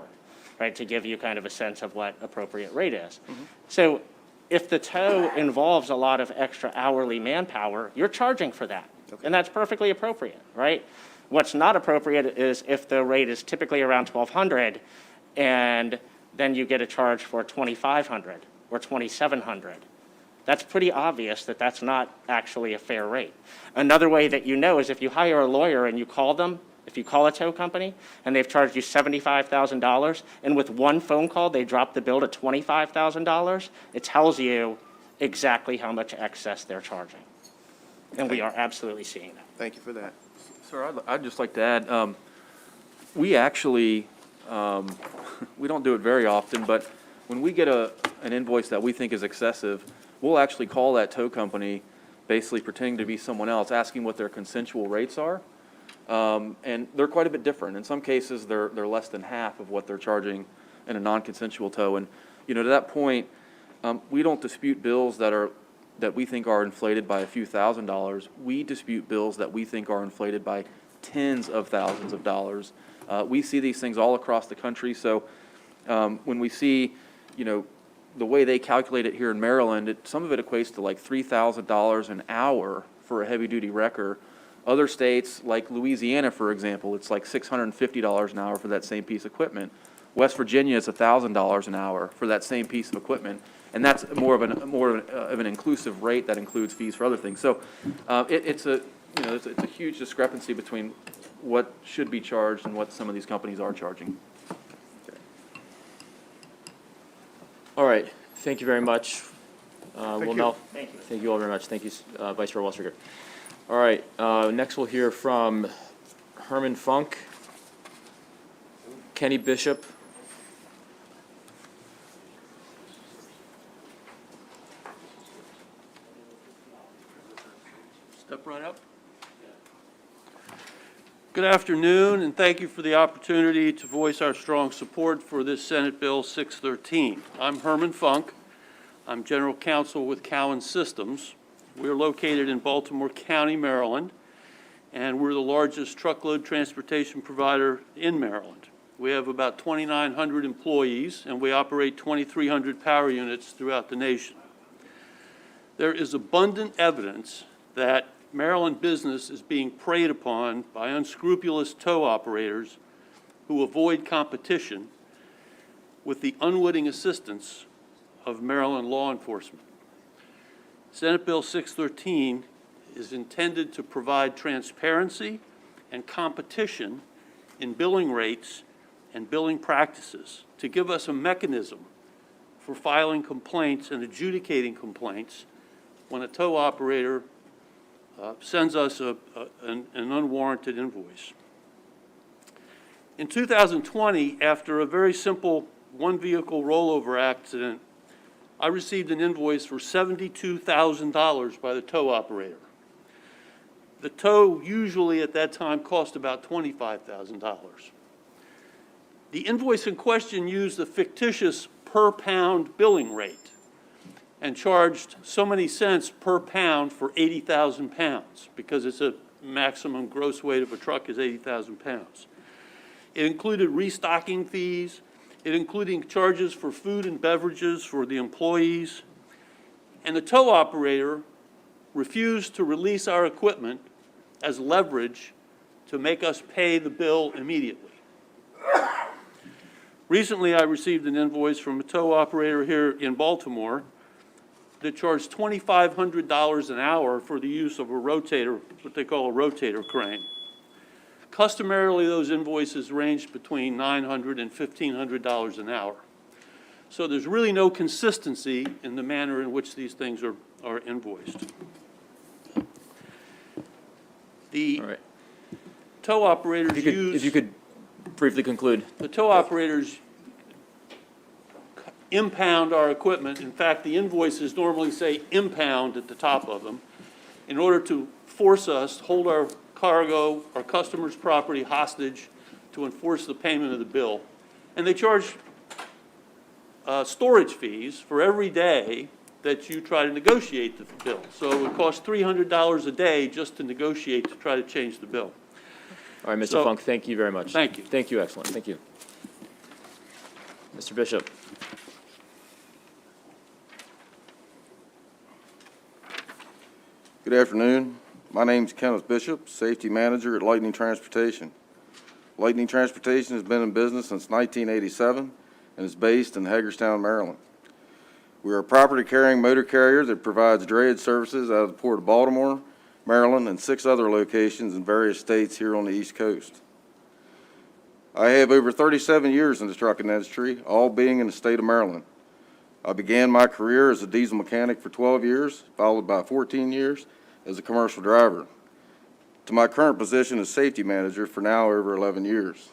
S10: right, to give you kind of a sense of what appropriate rate is. Mm-hmm. So if the tow involves a lot of extra hourly manpower, you're charging for that. Okay. And that's perfectly appropriate, right? What's not appropriate is if the rate is typically around $1,200 and then you get a charge for $2,500 or $2,700. That's pretty obvious that that's not actually a fair rate. Another way that you know is if you hire a lawyer and you call them, if you call a tow company and they've charged you $75,000 and with one phone call they drop the bill to $25,000, it tells you exactly how much excess they're charging. And we are absolutely seeing that.
S8: Thank you for that.
S11: Sir, I'd just like to add, we actually, we don't do it very often, but when we get an invoice that we think is excessive, we'll actually call that tow company, basically pretending to be someone else, asking what their consensual rates are. And they're quite a bit different. In some cases, they're less than half of what they're charging in a non-consensual tow. And, to that point, we don't dispute bills that that we think are inflated by a few $1,000s. We dispute bills that we think are inflated by tens of thousands of dollars. We see these things all across the country, so when we see, you know, the way they calculate it here in Maryland, some of it equates to like $3,000 an hour for a heavy-duty wrecker. Other states, like Louisiana, for example, it's like $650 an hour for that same piece of equipment. West Virginia is $1,000 an hour for that same piece of equipment, and that's more of an inclusive rate that includes fees for other things. So it's a huge discrepancy between what should be charged and what some of these companies are charging.
S1: All right, thank you very much. We'll now,
S10: Thank you.
S1: thank you all very much. Thank you, Vice Chair Walstriger. All right, next we'll hear from Herman Funk, Kenny Bishop,
S15: Step right up. Good afternoon, and thank you for the opportunity to voice our strong support for this Senate Bill 613. I'm Herman Funk. I'm General Counsel with Cowan Systems. We're located in Baltimore County, Maryland, and we're the largest truckload transportation provider in Maryland. We have about 2,900 employees, and we operate 2,300 power units throughout the nation. There is abundant evidence that Maryland business is being preyed upon by unscrupulous tow operators who avoid competition with the unwitting assistance of Maryland law enforcement. Senate Bill 613 is intended to provide transparency and competition in billing rates and billing practices, to give us a mechanism for filing complaints and adjudicating complaints when a tow operator sends us an unwarranted invoice. In 2020, after a very simple one-vehicle rollover accident, I received an invoice for $72,000 by the tow operator. The tow usually at that time cost about $25,000. The invoice in question used a fictitious per-pound billing rate and charged so many cents per pound for 80,000 pounds, because it's a maximum gross weight of a truck is 80,000 pounds. It included restocking fees. It included charges for food and beverages for the employees. And the tow operator refused to release our equipment as leverage to make us pay the bill immediately. Recently, I received an invoice from a tow operator here in Baltimore that charged $2,500 an hour for the use of a rotator, what they call a rotator crane. Customarily, those invoices ranged between $900 and $1,500 an hour. So there's really no consistency in the manner in which these things are invoiced. The tow operators
S1: if you could briefly conclude.
S15: The tow operators impound our equipment. In fact, the invoices normally say impound at the top of them in order to force us to hold our cargo, our customers' property hostage to enforce the payment of the bill. And they charge storage fees for every day that you try to negotiate the bill. So it costs $300 a day just to negotiate to try to change the bill.
S1: All right, Mr. Funk, thank you very much.
S15: Thank you.
S1: Thank you, excellent, thank you. Mr. Bishop.
S17: Good afternoon. My name is Kenneth Bishop, Safety Manager at Lightning Transportation. Lightning Transportation has been in business since 1987 and is based in Hagerstown, Maryland. We are a property-carrying motor carrier that provides drayage services out of the Port of Baltimore, Maryland, and 6 other locations in various states here on the East Coast. I have over 37 years in the trucking industry, all being in the state of Maryland. I began my career as a diesel mechanic for 12 years, followed by 14 years as a commercial driver, to my current position as safety manager for now over 11 years.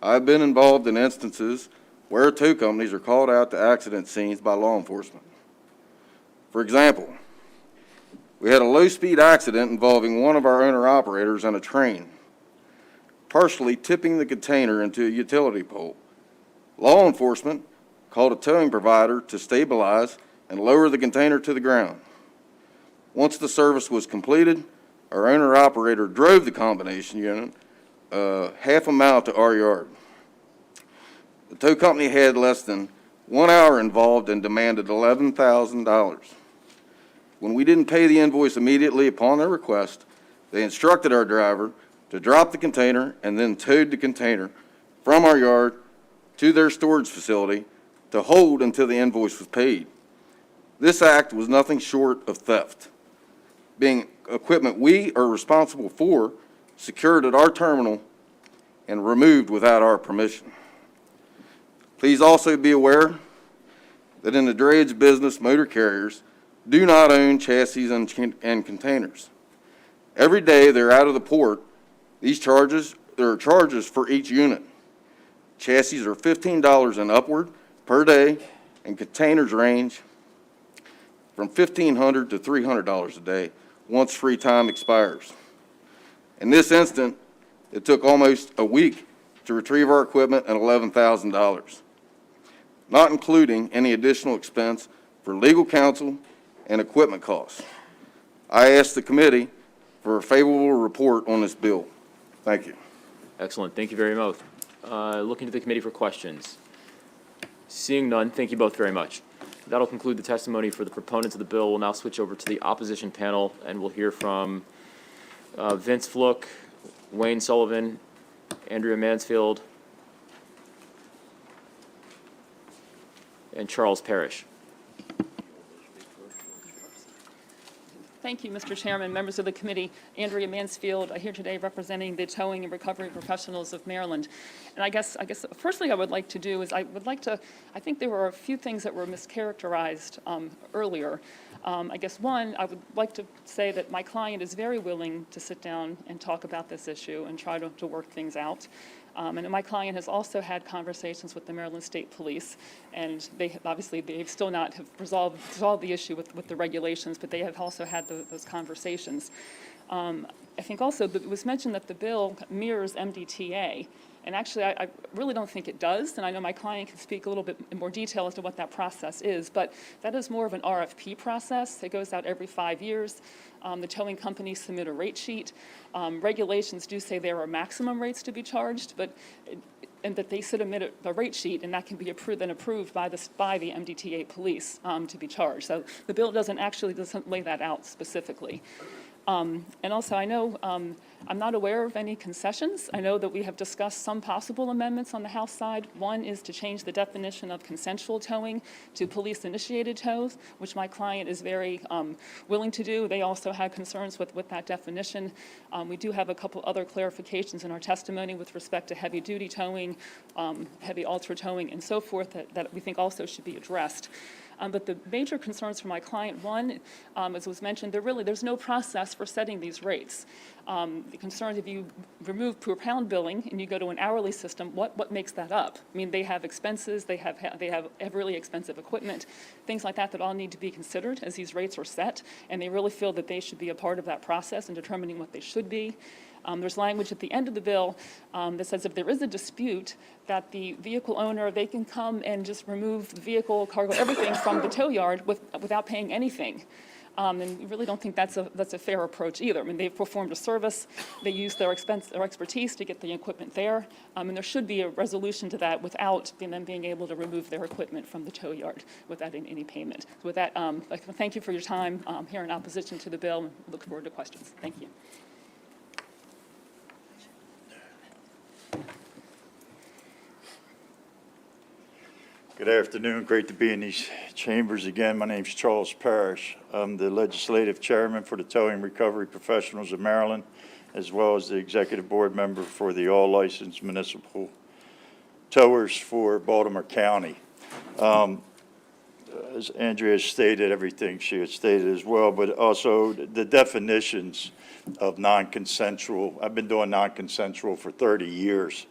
S17: I've been involved in instances where tow companies are called out to accident scenes by law enforcement. For example, we had a low-speed accident involving one of our owner-operators on a train, partially tipping the container into a utility pole. Law enforcement called a towing provider to stabilize and lower the container to the ground. Once the service was completed, our owner-operator drove the combination unit half a mile to our yard. The tow company had less than 1 hour involved and demanded $11,000. When we didn't pay the invoice immediately upon their request, they instructed our driver to drop the container and then towed the container from our yard to their storage facility to hold until the invoice was paid. This act was nothing short of theft, being equipment we are responsible for, secured at our terminal, and removed without our permission. Please also be aware that in the drayage business, motor carriers do not own chassis and containers. Every day they're out of the port, there are charges for each unit. Chassis are $15 and upward per day, and containers range from $1,500 to $300 a day once free time expires. In this instant, it took almost a week to retrieve our equipment and $11,000, not including any additional expense for legal counsel and equipment costs. I asked the committee for a favorable report on this bill. Thank you.
S1: Excellent. Thank you very much. Looking to the committee for questions. Seeing none, thank you both very much. That'll conclude the testimony for the proponents of the bill. We'll now switch over to the opposition panel, and we'll hear from Vince Fluke, Wayne Sullivan, Andrea Mansfield, and Charles Parrish.
S19: Thank you, Mr. Chairman, members of the committee. Andrea Mansfield, here today representing the towing and recovery professionals of Maryland. And I guess first thing I would like to do is I think there were a few things that were mischaracterized earlier. I guess one, I would like to say that my client is very willing to sit down and talk about this issue and try to work things out. And my client has also had conversations with the Maryland State Police, and they've still not have resolved the issue with the regulations, but they have also had those conversations. I think also it was mentioned that the bill mirrors MDTA. And actually, I really don't think it does, and I know my client can speak a little bit in more detail as to what that process is, but that is more of an RFP process. It goes out every 5 years. The towing companies submit a rate sheet. Regulations do say there are maximum rates to be charged, and that they submit a rate sheet, and that can be approved by the MDTA police to be charged. So the bill doesn't lay that out specifically. And also, I know I'm not aware of any concessions. I know that we have discussed some possible amendments on the House side. One is to change the definition of consensual towing to police-initiated tows, which my client is very willing to do. They also had concerns with that definition. We do have a couple other clarifications in our testimony with respect to heavy-duty towing, heavy ultra towing, and so forth that we think also should be addressed. But the major concerns for my client, one, as was mentioned, there's no process for setting these rates. The concerns, if you remove per pound billing and you go to an hourly system, what makes that up? I mean, they have expenses, they have really expensive equipment, things like that all need to be considered as these rates are set, and they really feel that they should be a part of that process in determining what they should be. There's language at the end of the bill that says if there is a dispute, that the vehicle owner, they can come and just remove the vehicle, cargo, everything from the tow yard without paying anything. And we really don't think that's a fair approach either. I mean, they've performed a service, they used their expertise to get the equipment there, and there should be a resolution to that without them being able to remove their equipment from the tow yard without any payment. So with that, thank you for your time here in opposition to the bill, and look forward to questions. Thank you.
S21: Good afternoon. Great to be in these chambers again. My name is Charles Parrish. I'm the legislative chairman for the Towing Recovery Professionals of Maryland, as well as the executive board member for the all licensed municipal towers for Baltimore County. As Andrea stated, everything she had stated as well, but also the definitions of non-consensual. I've been doing non-consensual for 30 years.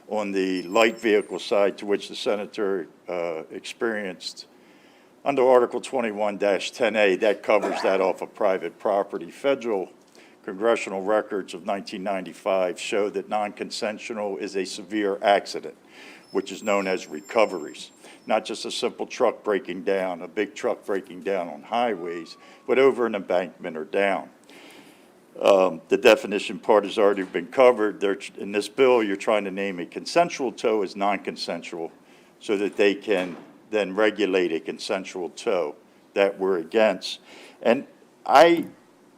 S21: On the light vehicle side, to which the senator experienced under Article 21-10A, that covers that off of private property. Federal congressional records of 1995 show that non-consensual is a severe accident, which is known as recoveries. not just a simple truck breaking down, a big truck breaking down on highways, but over an embankment or down. The definition part has already been covered. In this bill, you're trying to name a consensual tow as non-consensual so that they can then regulate a consensual tow that we're against. And I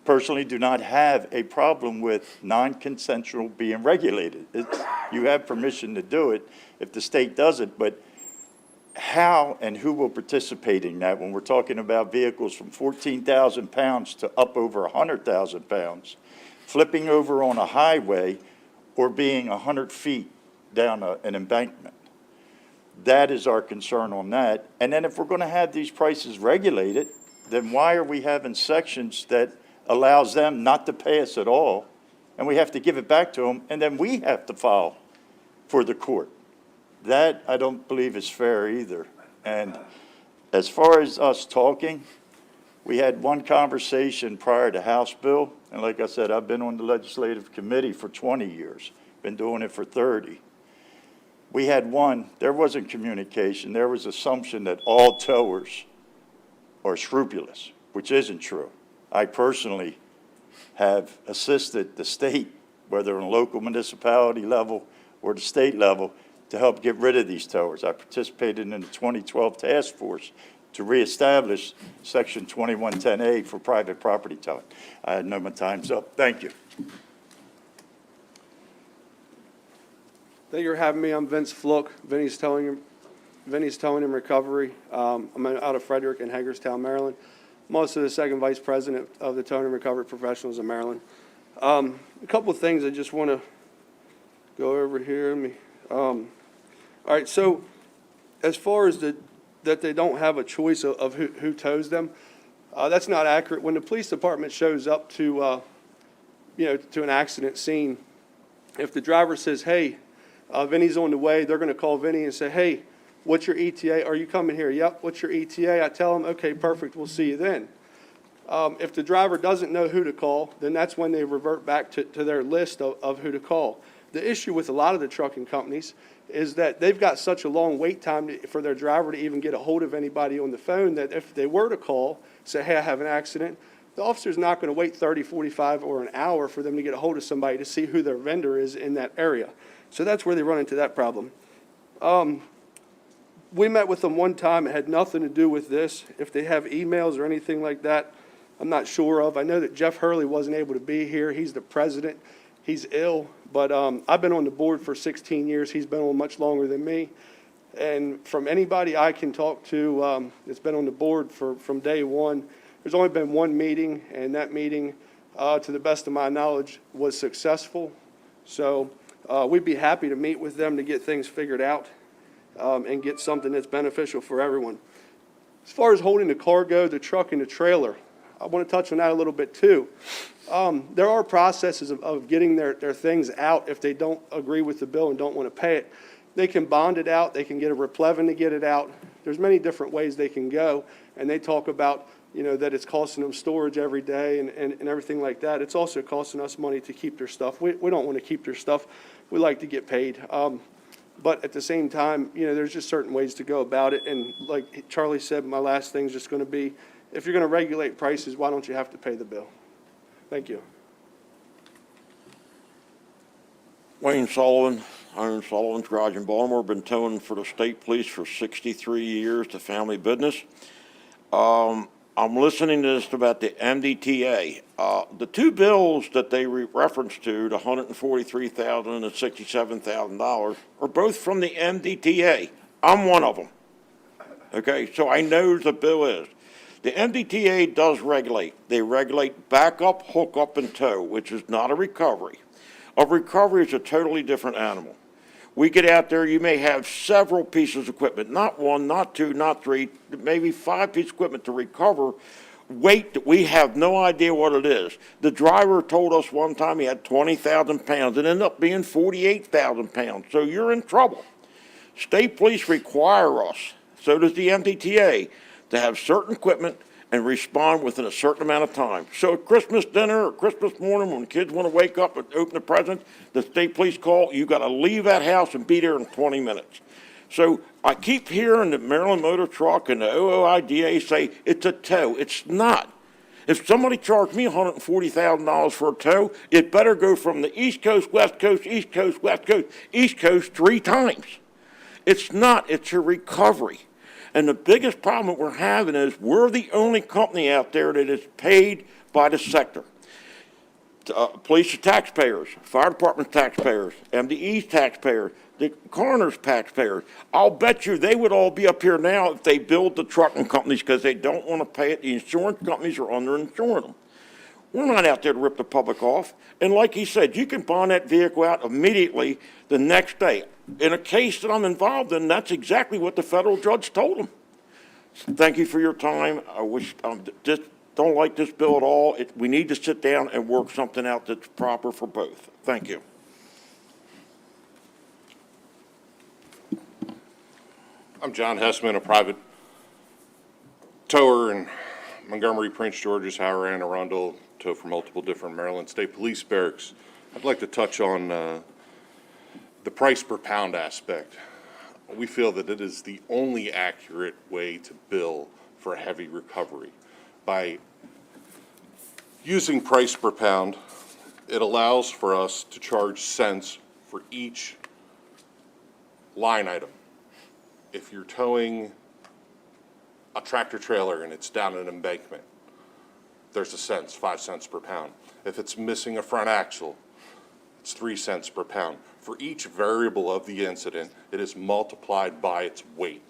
S21: personally do not have a problem with non-consensual being regulated. You have permission to do it if the state does it, but how and who will participate in that when we're talking about vehicles from 14,000 pounds to up over 100,000 pounds, flipping over on a highway or being 100 feet down an embankment? That is our concern on that. And then if we're going to have these prices regulated, then why are we having sections that allows them not to pay us at all, and we have to give it back to them, and then we have to file for the court? That I don't believe is fair either. And as far as us talking, we had one conversation prior to House bill, and like I said, I've been on the legislative committee for 20 years, been doing it for 30. We had one, there wasn't communication, there was assumption that all towers are scrupulous, which isn't true. I personally have assisted the state, whether on a local municipality level or the state level, to help get rid of these towers. I participated in the 2012 task force to reestablish Section 2110A for private property towing. I know my time's up. Thank you.
S2: Thank you for having me. I'm Vince Fluke, Vinny's Towing and Recovery. I'm out of Frederick in Hagerstown, Maryland. I'm also the second vice president of the Towing and Recovery Professionals of Maryland. A couple of things I just want to go over here. All right, so as far as that they don't have a choice of who tows them, that's not accurate. When the police department shows up to an accident scene, if the driver says, hey, Vinny's on the way, they're going to call Vinny and say, hey, what's your ETA? Are you coming here? Yep, what's your ETA? I tell them, okay, perfect, we'll see you then. If the driver doesn't know who to call, then that's when they revert back to their list of who to call. The issue with a lot of the trucking companies is that they've got such a long wait time for their driver to even get a hold of anybody on the phone that if they were to call, say, hey, I have an accident, the officer's not going to wait 30, 45, or an hour for them to get a hold of somebody to see who their vendor is in that area. So that's where they run into that problem. We met with them one time. It had nothing to do with this. If they have emails or anything like that, I'm not sure of. I know that Jeff Hurley wasn't able to be here. He's the president. He's ill. But I've been on the board for 16 years. He's been on much longer than me. And from anybody I can talk to that's been on the board from day one, there's only been one meeting, and that meeting, to the best of my knowledge, was successful. So we'd be happy to meet with them to get things figured out and get something that's beneficial for everyone. As far as holding the cargo, the truck, and the trailer, I want to touch on that a little bit too. There are processes of getting their things out if they don't agree with the bill and don't want to pay it. They can bond it out. They can get a replevin to get it out. There's many different ways they can go, and they talk about that it's costing them storage every day and everything like that. It's also costing us money to keep their stuff. We don't want to keep their stuff. We like to get paid. But at the same time, there's just certain ways to go about it. And like Charlie said, my last thing is just going to be, if you're going to regulate prices, why don't you have to pay the bill? Thank you.
S18: Wayne Sullivan, Iron Sullivan's Garage in Baltimore. Been towing for the state police for 63 years, the family business. I'm listening to this about the MDTA. The two bills that they reference to, the $143,000 and the $67,000, are both from the MDTA. I'm one of them. Okay, so I know the bill is. The MDTA does regulate. They regulate backup, hookup, and tow, which is not a recovery. A recovery is a totally different animal. We get out there, you may have several pieces of equipment, not one, not two, not three, maybe 5 pieces of equipment to recover weight that we have no idea what it is. The driver told us one time he had 20,000 pounds. It ended up being 48,000 pounds. So you're in trouble. State police require us, so does the MDTA, to have certain equipment and respond within a certain amount of time. So at Christmas dinner or Christmas morning when kids want to wake up and open the presents, the state police call, you got to leave that house and be there in 20 minutes. So I keep hearing the Maryland Motor Truck and the OOIDA say it's a tow. It's not. If somebody charged me $140,000 for a tow, it better go from the East Coast, West Coast, East Coast, West Coast, East Coast 3 times. It's not. It's a recovery. And the biggest problem that we're having is we're the only company out there that is paid by the sector. Police are taxpayers, fire department taxpayers, MDE's taxpayers, the coroner's taxpayers. I'll bet you they would all be up here now if they billed the trucking companies because they don't want to pay it. The insurance companies are underinsuring them. We're not out there to rip the public off. And like he said, you can bond that vehicle out immediately the next day. In a case that I'm involved in, that's exactly what the federal judge told him. Thank you for your time. I wish, just don't like this bill at all. We need to sit down and work something out that's proper for both. Thank you.
S4: I'm John Hessman, a private tower in Montgomery, Prince George's, Howard, Anne Arundel, tow for multiple different Maryland State Police barracks. I'd like to touch on the price per pound aspect. We feel that it is the only accurate way to bill for a heavy recovery. By using price per pound, it allows for us to charge cents for each line item. If you're towing a tractor trailer and it's down an embankment, there's a cents, 5 cents per pound. If it's missing a front axle, it's 3 cents per pound. For each variable of the incident, it is multiplied by its weight.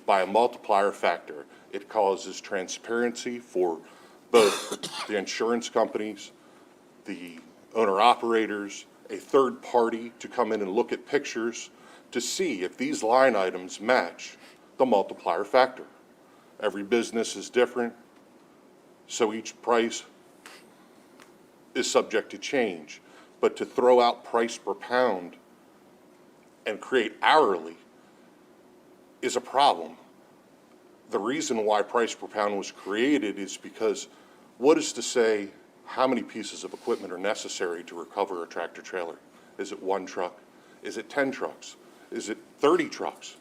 S4: By a multiplier factor, it causes transparency for both the insurance companies, the owner-operators, a third party to come in and look at pictures to see if these line items match the multiplier factor. Every business is different, so each price is subject to change. But to throw out price per pound and create hourly is a problem. The reason why price per pound was created is because what is to say how many pieces of equipment are necessary to recover a tractor trailer? Is it 1 truck? Is it 10 trucks? Is it 30 trucks?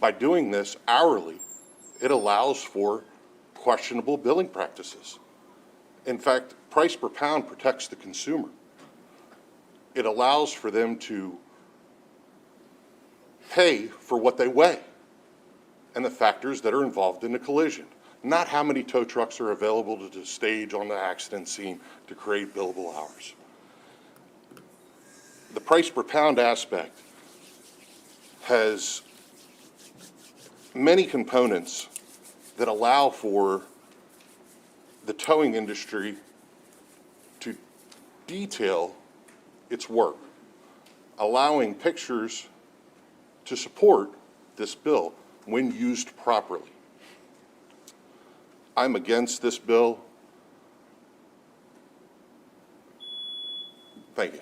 S4: By doing this hourly, it allows for questionable billing practices. In fact, price per pound protects the consumer. It allows for them to pay for what they weigh and the factors that are involved in the collision, not how many tow trucks are available to the stage on the accident scene to create billable hours. The price per pound aspect has many components that allow for the towing industry to detail its work, allowing pictures to support this bill when used properly. I'm against this bill. Thank you.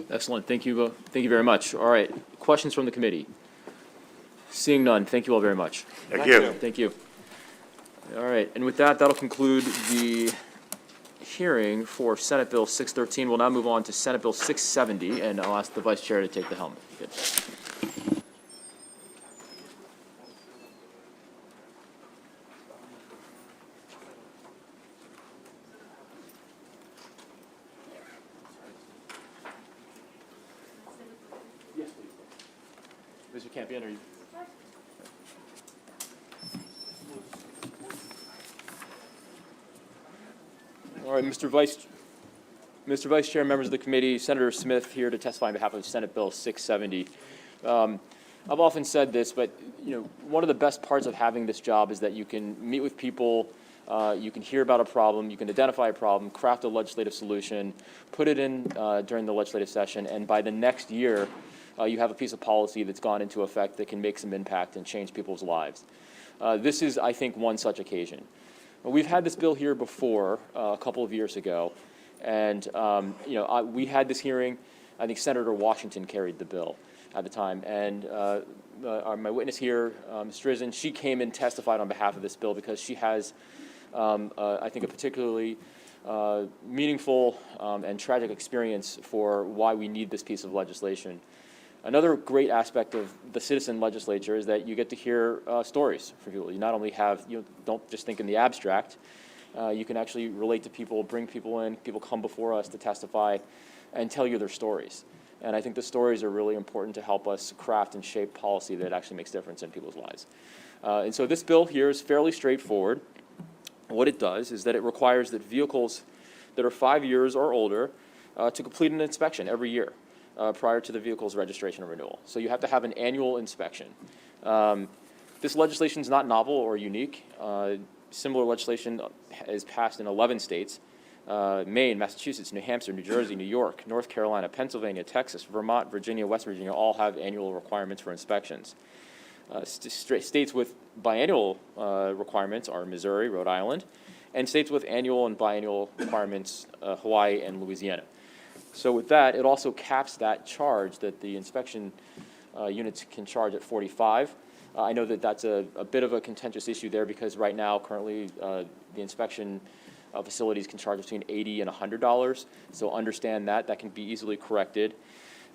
S1: Excellent. Thank you very much. All right. Questions from the committee? Seeing none, thank you all very much.
S18: Thank you.
S1: Thank you. All right. And with that, that'll conclude the hearing for Senate Bill 613. We'll now move on to Senate Bill 670, and I'll ask the Vice Chair to take the helm. Good. Mr. Campion, are you? All right, Mr. Vice Chair, members of the committee, Senator Smith here to testify on behalf of Senate Bill 670. I've often said this, but one of the best parts of having this job is that you can meet with people, you can hear about a problem, you can identify a problem, craft a legislative solution, put it in during the legislative session, and by the next year, you have a piece of policy that's gone into effect that can make some impact and change people's lives. This is, I think, one such occasion. We've had this bill here before, a couple of years ago, and we had this hearing. I think Senator Washington carried the bill at the time, and my witness here, Ms. Drizzen, she came and testified on behalf of this bill because she has, I think, a particularly meaningful and tragic experience for why we need this piece of legislation. Another great aspect of the citizen legislature is that you get to hear stories from people. You not only have, you don't just think in the abstract, you can actually relate to people, bring people in, people come before us to testify and tell you their stories. And I think the stories are really important to help us craft and shape policy that actually makes a difference in people's lives. And so this bill here is fairly straightforward. What it does is that it requires that vehicles that are 5 years or older to complete an inspection every year prior to the vehicle's registration and renewal. So you have to have an annual inspection. This legislation is not novel or unique. Similar legislation is passed in 11 states. Maine, Massachusetts, New Hampshire, New Jersey, New York, North Carolina, Pennsylvania, Texas, Vermont, Virginia, West Virginia all have annual requirements for inspections. States with biannual requirements are Missouri, Rhode Island, and states with annual and biannual requirements, Hawaii and Louisiana. So with that, it also caps that charge that the inspection units can charge at $45. I know that that's a bit of a contentious issue there because right now, currently, the inspection facilities can charge between $80 and $100. So understand that. That can be easily corrected.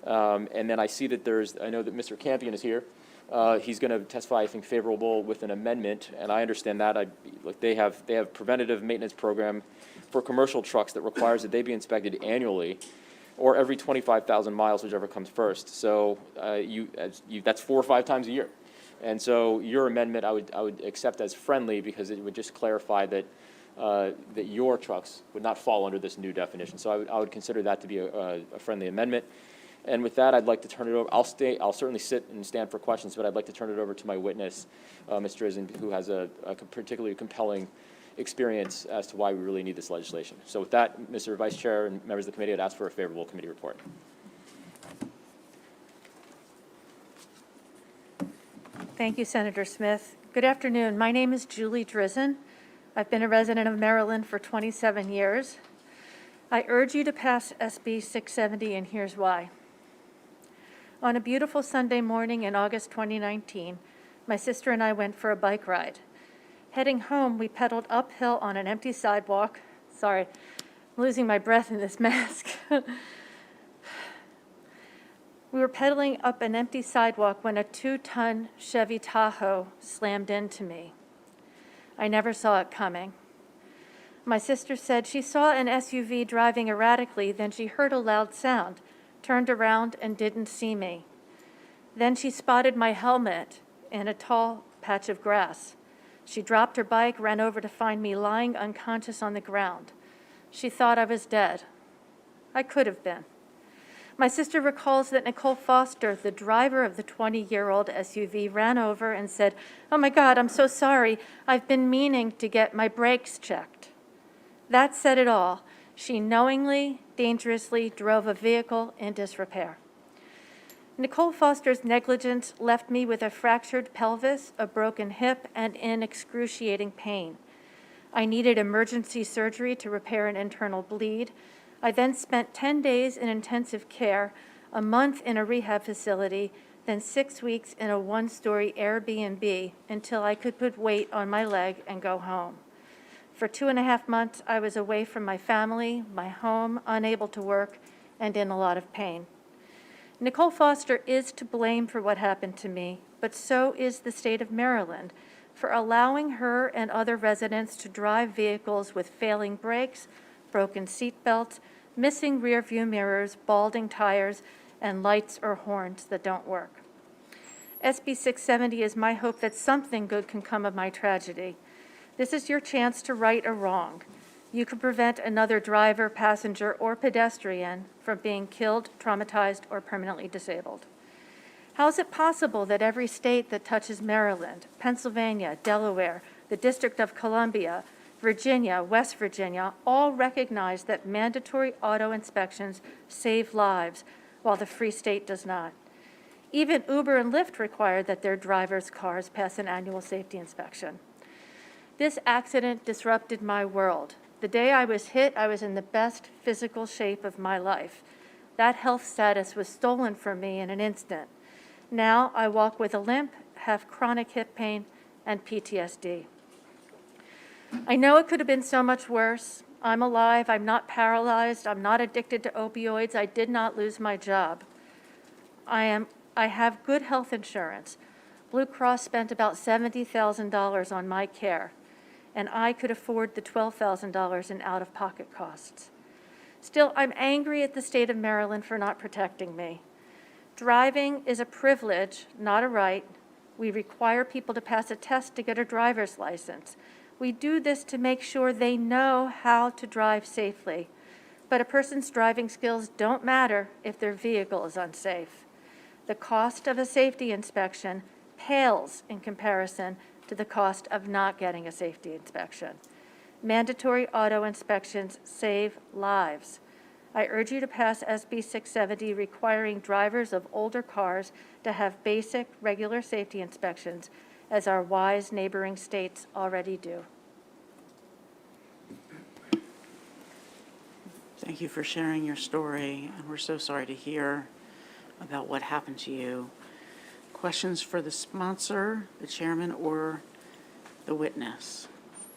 S1: And then I see that I know that Mr. Campion is here. He's going to testify, I think, favorable with an amendment, and I understand that. They have preventative maintenance program for commercial trucks that requires that they be inspected annually or every 25,000 miles, whichever comes first. So that's 4 or 5 times a year. And so your amendment I would accept as friendly because it would just clarify that that your trucks would not fall under this new definition. So I would consider that to be a friendly amendment. And with that, I'd like to turn it over. I'll certainly sit and stand for questions, but I'd like to turn it over to my witness, Ms. Drizzen, who has a particularly compelling experience as to why we really need this legislation. So with that, Mr. Vice Chair and members of the committee, I'd ask for a favorable committee report.
S5: Thank you, Senator Smith. Good afternoon. My name is Julie Drizzen. I've been a resident of Maryland for 27 years. I urge you to pass SB 670, and here's why. On a beautiful Sunday morning in August 2019, my sister and I went for a bike ride. Heading home, we pedaled uphill on an empty sidewalk. Sorry, I'm losing my breath in this mask. We were pedaling up an empty sidewalk when a 2-ton Chevy Tahoe slammed into me. I never saw it coming. My sister said she saw an SUV driving erratically, then she heard a loud sound, turned around and didn't see me. Then she spotted my helmet in a tall patch of grass. She dropped her bike, ran over to find me lying unconscious on the ground. She thought I was dead. I could have been. My sister recalls that Nicole Foster, the driver of the 20-year-old SUV, ran over and said, "Oh my God, I'm so sorry. I've been meaning to get my brakes checked." That said it all. She knowingly, dangerously drove a vehicle in disrepair. Nicole Foster's negligence left me with a fractured pelvis, a broken hip, and in excruciating pain. I needed emergency surgery to repair an internal bleed. I then spent 10 days in intensive care, a month in a rehab facility, then 6 weeks in a 1-story Airbnb until I could put weight on my leg and go home. For 2.5 months, I was away from my family, my home, unable to work, and in a lot of pain. Nicole Foster is to blame for what happened to me, but so is the state of Maryland for allowing her and other residents to drive vehicles with failing brakes, broken seat belts, missing rear view mirrors, balding tires, and lights or horns that don't work. SB 670 is my hope that something good can come of my tragedy. This is your chance to right a wrong. You can prevent another driver, passenger, or pedestrian from being killed, traumatized, or permanently disabled. How is it possible that every state that touches Maryland, Pennsylvania, Delaware, the District of Columbia, Virginia, West Virginia, all recognize that mandatory auto inspections save lives, while the Free State does not? Even Uber and Lyft require that their drivers' cars pass an annual safety inspection. This accident disrupted my world. The day I was hit, I was in the best physical shape of my life. That health status was stolen from me in an instant. Now I walk with a limp, have chronic hip pain, and PTSD. I know it could have been so much worse. I'm alive, I'm not paralyzed, I'm not addicted to opioids, I did not lose my job. I am I have good health insurance. Blue Cross spent about $70,000 on my care, and I could afford the $12,000 in out-of-pocket costs. Still, I'm angry at the state of Maryland for not protecting me. Driving is a privilege, not a right. We require people to pass a test to get a driver's license. We do this to make sure they know how to drive safely. But a person's driving skills don't matter if their vehicle is unsafe. The cost of a safety inspection pales in comparison to the cost of not getting a safety inspection. Mandatory auto inspections save lives. I urge you to pass SB 670 requiring drivers of older cars to have basic, regular safety inspections, as our wise neighboring states already do.
S7: Thank you for sharing your story, and we're so sorry to hear about what happened to you. Questions for the sponsor, the chairman, or the witness?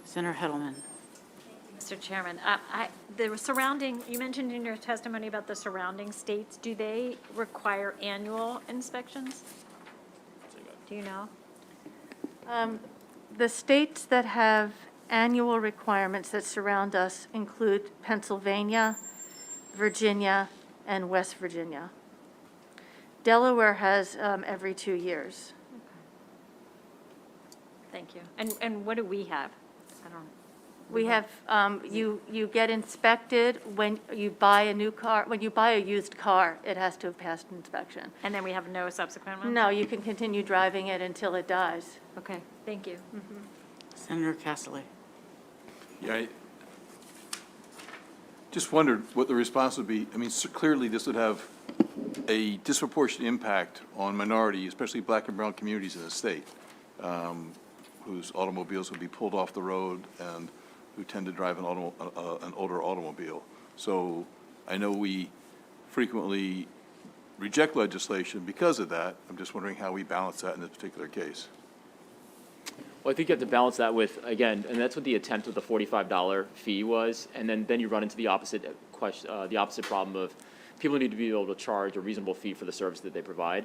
S7: Senator Heddleman.
S9: Mr. Chairman, you mentioned in your testimony about the surrounding states. Do they require annual inspections? Do you know?
S5: The states that have annual requirements that surround us include Pennsylvania, Virginia, and West Virginia. Delaware has every 2 years.
S9: Thank you. And what do we have? I don't.
S5: We have, you get inspected when you buy a new car. When you buy a used car, it has to have passed inspection.
S9: And then we have no subsequent one?
S5: No, you can continue driving it until it dies.
S9: Okay, thank you.
S7: Senator Cassily.
S13: Yeah, I just wondered what the response would be. I mean, clearly this would have a disproportionate impact on minority, especially black and brown communities in the state, whose automobiles would be pulled off the road and who tend to drive an older automobile. So I know we frequently reject legislation because of that. I'm just wondering how we balance that in this particular case.
S1: Well, I think you have to balance that with, again, and that's what the intent of the $45 fee was, and then you run into the opposite question, the opposite problem of people need to be able to charge a reasonable fee for the service that they provide.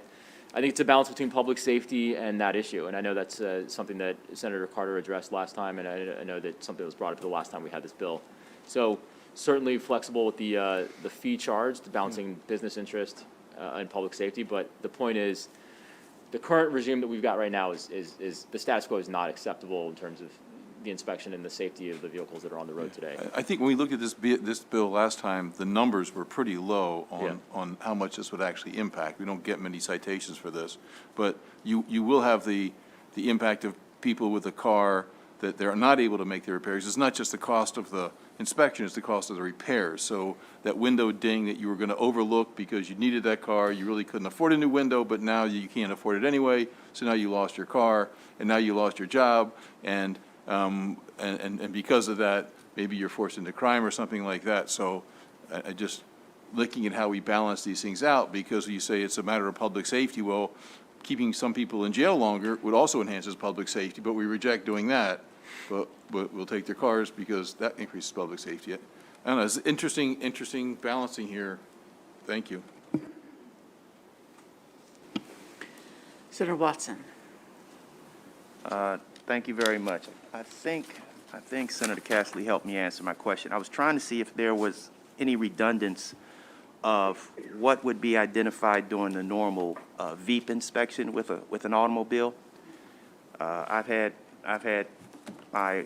S1: I think it's a balance between public safety and that issue, and I know that's something that Senator Carter addressed last time, and I know that something was brought up the last time we had this bill. So certainly flexible with the fee charge, the balancing business interest and public safety, but the point is, the current regime that we've got right now is the status quo is not acceptable in terms of the inspection and the safety of the vehicles that are on the road today.
S13: I think when we looked at this bill last time, the numbers were pretty low on how much this would actually impact. We don't get many citations for this, but you will have the impact of people with a car that they're not able to make the repairs. It's not just the cost of the inspection, it's the cost of the repairs. So that window ding that you were going to overlook because you needed that car, you really couldn't afford a new window, but now you can't afford it anyway, so now you lost your car, and now you lost your job, and because of that, maybe you're forced into crime or something like that. So I just looking at how we balance these things out, because you say it's a matter of public safety. Well, keeping some people in jail longer would also enhance public safety, but we reject doing that. But we'll take their cars because that increases public safety. I don't know, it's interesting balancing here. Thank you.
S7: Senator Watson.
S8: Thank you very much. I think Senator Cassily helped me answer my question. I was trying to see if there was any redundance of what would be identified during the normal VEEP inspection with an automobile. I've had my,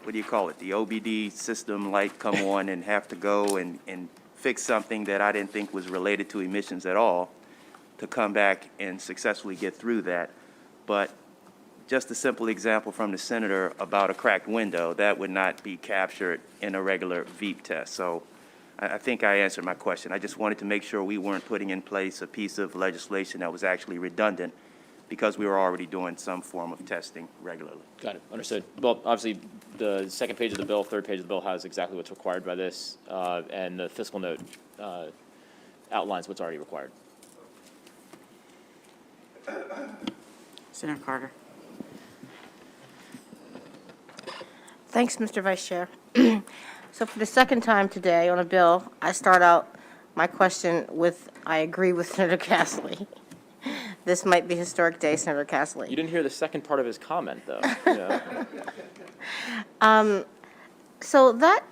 S8: what do you call it, the OBD system light come on and have to go and fix something that I didn't think was related to emissions at all, to come back and successfully get through that. But just a simple example from the senator about a cracked window, that would not be captured in a regular VEEP test. So I think I answered my question. I just wanted to make sure we weren't putting in place a piece of legislation that was actually redundant, because we were already doing some form of testing regularly.
S1: Got it, understood. Well, obviously, the second page of the bill, third page of the bill has exactly what's required by this, and the fiscal note outlines what's already required.
S7: Senator Carter.
S22: Thanks, Mr. Vice Chair. So for the second time today on a bill, I start out my question with, I agree with Senator Cassily. this might be a historic day, Senator Cassily.
S1: You didn't hear the second part of his comment, though. Yeah.
S22: So that,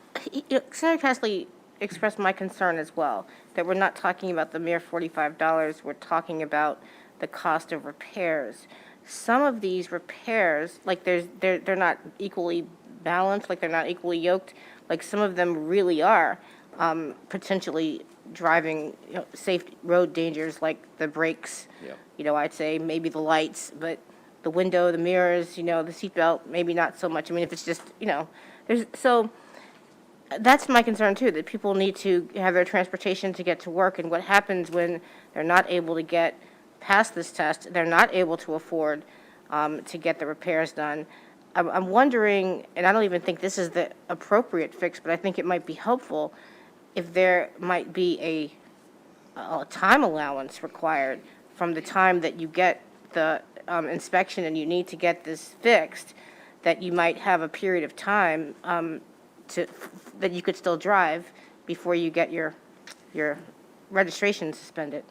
S22: Senator Cassily expressed my concern as well, that we're not talking about the mere $45, we're talking about the cost of repairs. Some of these repairs, like they're not equally balanced, like they're not equally yoked, like some of them really are potentially driving, safe road dangers, like the brakes.
S1: Yeah.
S22: I'd say maybe the lights, but the window, the mirrors, the seatbelt, maybe not so much. I mean, if it's just, so that's my concern too, that people need to have their transportation to get to work, and what happens when they're not able to get past this test, they're not able to afford to get the repairs done. I'm wondering, and I don't even think this is the appropriate fix, but I think it might be helpful if there might be a time allowance required from the time that you get the inspection and you need to get this fixed, that you might have a period of time that you could still drive before you get your registration suspended.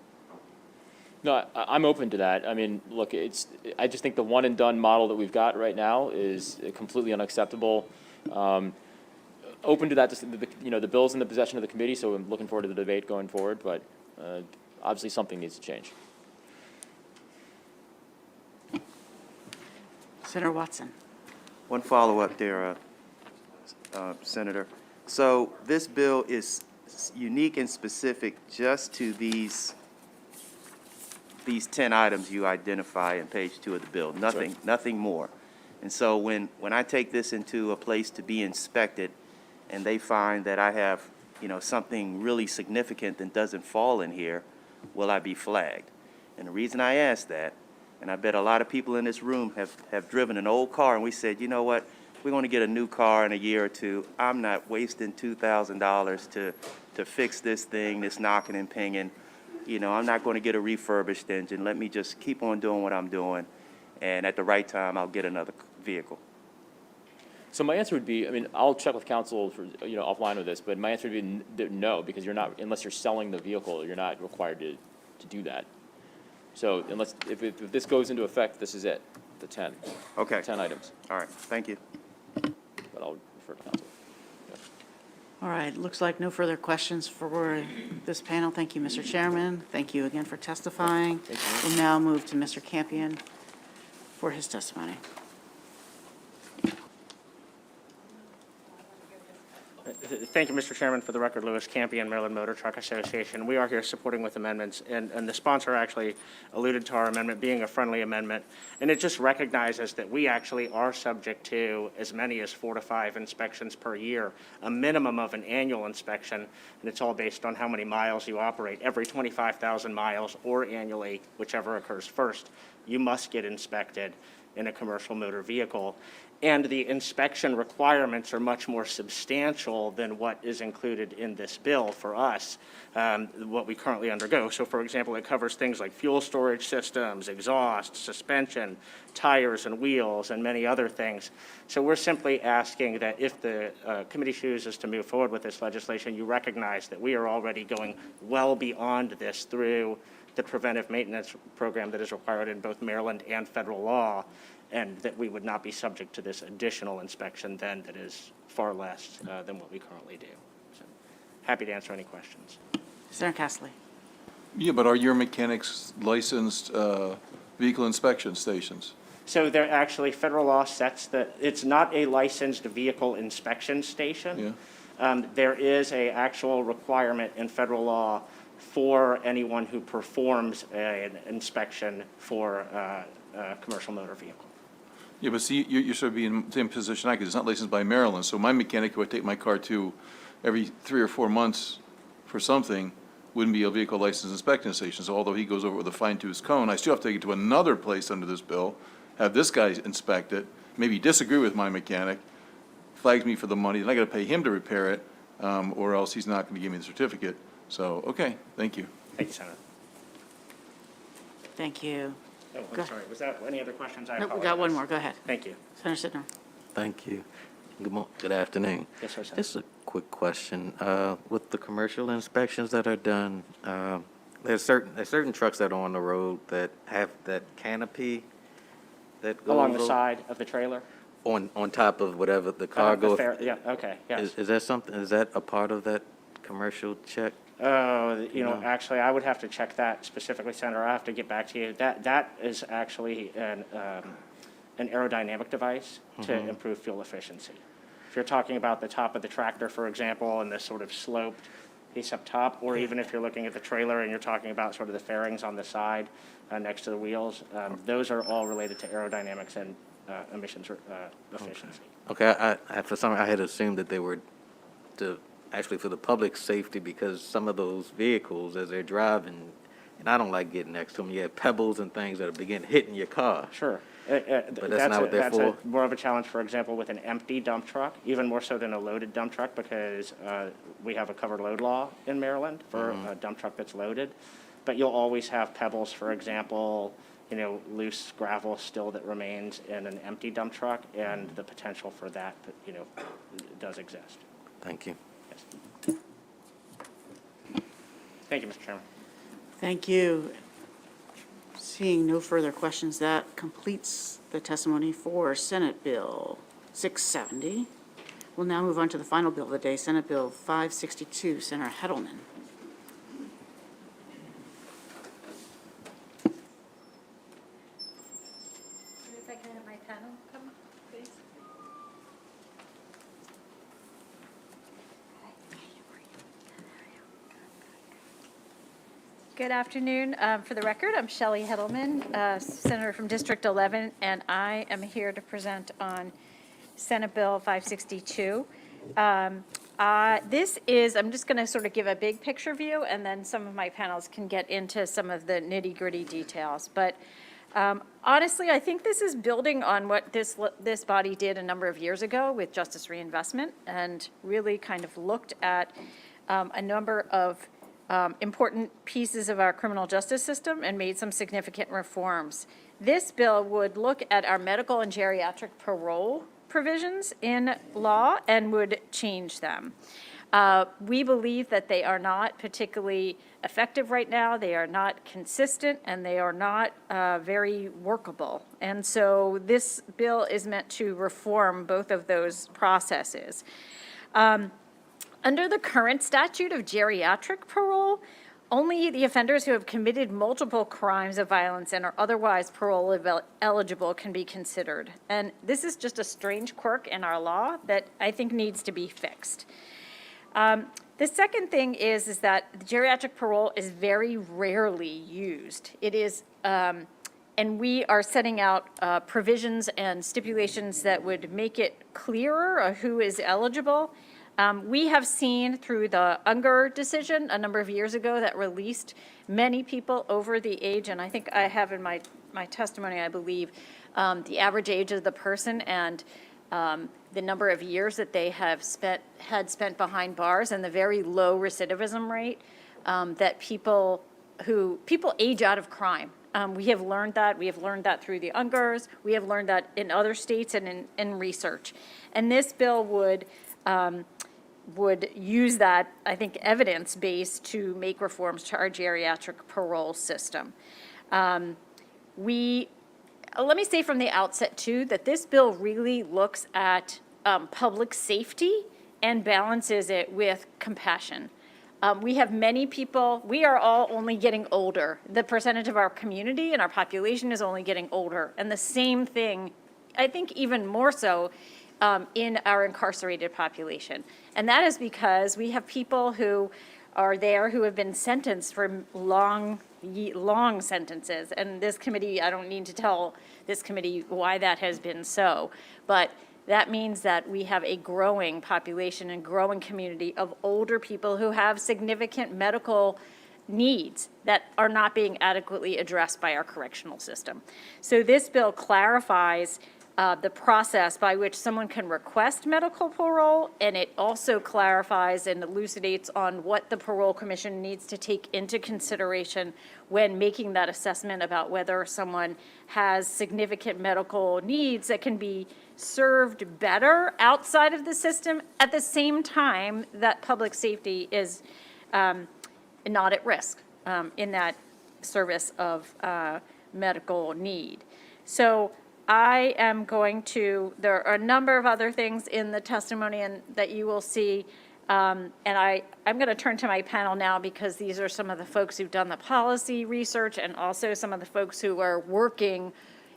S1: No, I'm open to that. I mean, look, I just think the one and done model that we've got right now is completely unacceptable. Open to that, the bill's in the possession of the committee, so I'm looking forward to the debate going forward, but obviously something needs to change.
S7: Senator Watson.
S8: One follow-up there, Senator. So this bill is unique and specific just to these 10 items you identify in page 2 of the bill, nothing more. And so when I take this into a place to be inspected and they find that I have, something really significant that doesn't fall in here, will I be flagged? And the reason I ask that, and I bet a lot of people in this room have driven an old car and we said, you know what, we're going to get a new car in a year or two. I'm not wasting $2,000 to fix this thing, this knocking and pinging. I'm not going to get a refurbished engine. Let me just keep on doing what I'm doing, and at the right time, I'll get another vehicle.
S1: So my answer would be, I mean, I'll check with counsel for, offline with this, but my answer would be no, because you're not, unless you're selling the vehicle, you're not required to do that. So unless, if this goes into effect, this is it, the 10.
S8: Okay.
S1: 10 items.
S8: All right, thank you.
S1: But I'll refer to counsel.
S7: All right, looks like no further questions for this panel. Thank you, Mr. Chairman. Thank you again for testifying. We'll now move to Mr. Campion for his testimony.
S10: Thank you, Mr. Chairman. For the record, Lewis Campion, Maryland Motor Truck Association. We are here supporting with amendments, and the sponsor actually alluded to our amendment being a friendly amendment, and it just recognizes that we actually are subject to as many as 4 to 5 inspections per year, a minimum of an annual inspection, and it's all based on how many miles you operate. Every 25,000 miles or annually, whichever occurs first, you must get inspected in a commercial motor vehicle. And the inspection requirements are much more substantial than what is included in this bill for us, what we currently undergo. So, for example, it covers things like fuel storage systems, exhaust, suspension, tires and wheels, and many other things. So we're simply asking that if the committee chooses to move forward with this legislation, you recognize that we are already going well beyond this through the preventive maintenance program that is required in both Maryland and federal law, and that we would not be subject to this additional inspection then that is far less than what we currently do. So, happy to answer any questions.
S7: Senator Cassily.
S13: Yeah, but are your mechanics licensed vehicle inspection stations?
S10: So there actually, federal law sets that it's not a licensed vehicle inspection station.
S13: Yeah.
S10: There is a actual requirement in federal law for anyone who performs an inspection for a commercial motor vehicle.
S13: Yeah, but see, you're sort of being in the same position I could. It's not licensed by Maryland, so my mechanic who I take my car to every 3 or 4 months for something wouldn't be a vehicle license inspection station. So although he goes over with a fine-tooth comb, I still have to take it to another place under this bill, have this guy inspect it, maybe disagree with my mechanic, flags me for the money, then I got to pay him to repair it, or else he's not going to give me the certificate. So, okay, thank you.
S10: Thank you, Senator.
S7: Thank you.
S10: Oh, I'm sorry. Was that any other questions? I
S7: Nope, we
S10: apologize.
S7: got one more. Go ahead.
S10: Thank you.
S7: Senator Sidner.
S3: Thank you. Good afternoon.
S10: Yes, sir.
S3: Just a quick question. With the commercial inspections that are done, There's certain trucks that are on the road that have that canopy that goes
S10: Along the
S3: over-
S10: side of the trailer?
S3: on top of whatever the
S10: The
S3: cargo.
S10: yeah, okay, yes.
S3: Is that something, is that a part of that commercial check?
S10: Actually, I would have to check that specifically, Senator. I have to get back to you. That is actually an aerodynamic device to improve fuel efficiency. If you're talking about the top of the tractor, for example, and this sort of sloped piece up top, or even if you're looking at the trailer and you're talking about sort of the fairings on the side next to the wheels, those are all related to aerodynamics and emissions efficiency.
S3: Okay, for some, I had assumed that they were actually for the public safety, because some of those vehicles, as they're driving, and I don't like getting next to them, you have pebbles and things that begin hitting your car.
S10: Sure.
S3: But that's not what they're for?
S10: More of a challenge, for example, with an empty dump truck, even more so than a loaded dump truck, because we have a covered load law in Maryland for a dump truck that's loaded. But you'll always have pebbles, for example, loose gravel still that remains in an empty dump truck, and the potential for that, does exist.
S3: Thank you.
S10: Yes. Thank you, Mr. Chairman.
S7: Thank you. Seeing no further questions, that completes the testimony for Senate Bill 670. We'll now move on to the final bill of the day, Senate Bill 562. Senator Heddleman.
S9: If I can have my panel come, please. Good afternoon. For the record, I'm Shelley Heddleman, Senator from District 11, and I am here to present on Senate Bill 562. This is, I'm just going to sort of give a big picture view, and then some of my panels can get into some of the nitty-gritty details. But honestly, I think this is building on what this body did a number of years ago with justice reinvestment, and really kind of looked at a number of important pieces of our criminal justice system and made some significant reforms. This bill would look at our medical and geriatric parole provisions in law and would change them. We believe that they are not particularly effective right now, they are not consistent, and they are not very workable. And so this bill is meant to reform both of those processes. Under the current statute of geriatric parole, only the offenders who have committed multiple crimes of violence and are otherwise parole eligible can be considered. And this is just a strange quirk in our law that I think needs to be fixed. The second thing is that geriatric parole is very rarely used. It is, and we are setting out provisions and stipulations that would make it clearer who is eligible. We have seen through the Unger decision a number of years ago that released many people over the age, and I think I have in my testimony, I believe, the average age of the person and the number of years that they had spent behind bars, and the very low recidivism rate that people age out of crime. We have learned that. We have learned that through the Ungers. We have learned that in other states and in research. And this bill would use that, I think, evidence base to make reforms to our geriatric parole system. Let me say from the outset, too, that this bill really looks at public safety and balances it with compassion. We have many people, we are all only getting older. The percentage of our community and our population is only getting older. And the same thing, I think even more so, in our incarcerated population. And that is because we have people who are there who have been sentenced for long sentences. And this committee, I don't need to tell this committee why that has been so. But that means that we have a growing population and growing community of older people who have significant medical needs that are not being adequately addressed by our correctional system. So this bill clarifies the process by which someone can request medical parole, and it also clarifies and elucidates on what the Parole Commission needs to take into consideration when making that assessment about whether someone has significant medical needs that can be served better outside of the system at the same time that public safety is not at risk. service of medical need. So I am going to, there are a number of other things in the testimony that you will see. And I'm going to turn to my panel now because these are some of the folks who've done the policy research and also some of the folks who are working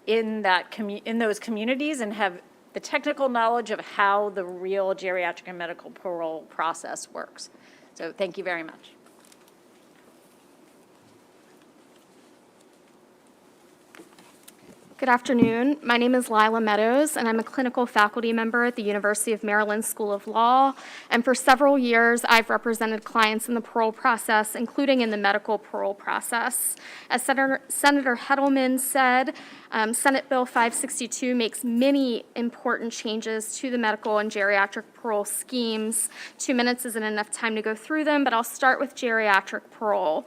S9: in those communities and have the technical knowledge of how the real geriatric and medical parole process works. So thank you very much.
S6: Good afternoon. My name is Lila Meadows, and I'm a clinical faculty member at the University of Maryland School of Law. And for several years, I've represented clients in the parole process, including in the medical parole process. As Senator Hettleman said, Senate Bill 562 makes many important changes to the medical and geriatric parole schemes. 2 minutes isn't enough time to go through them, but I'll start with geriatric parole.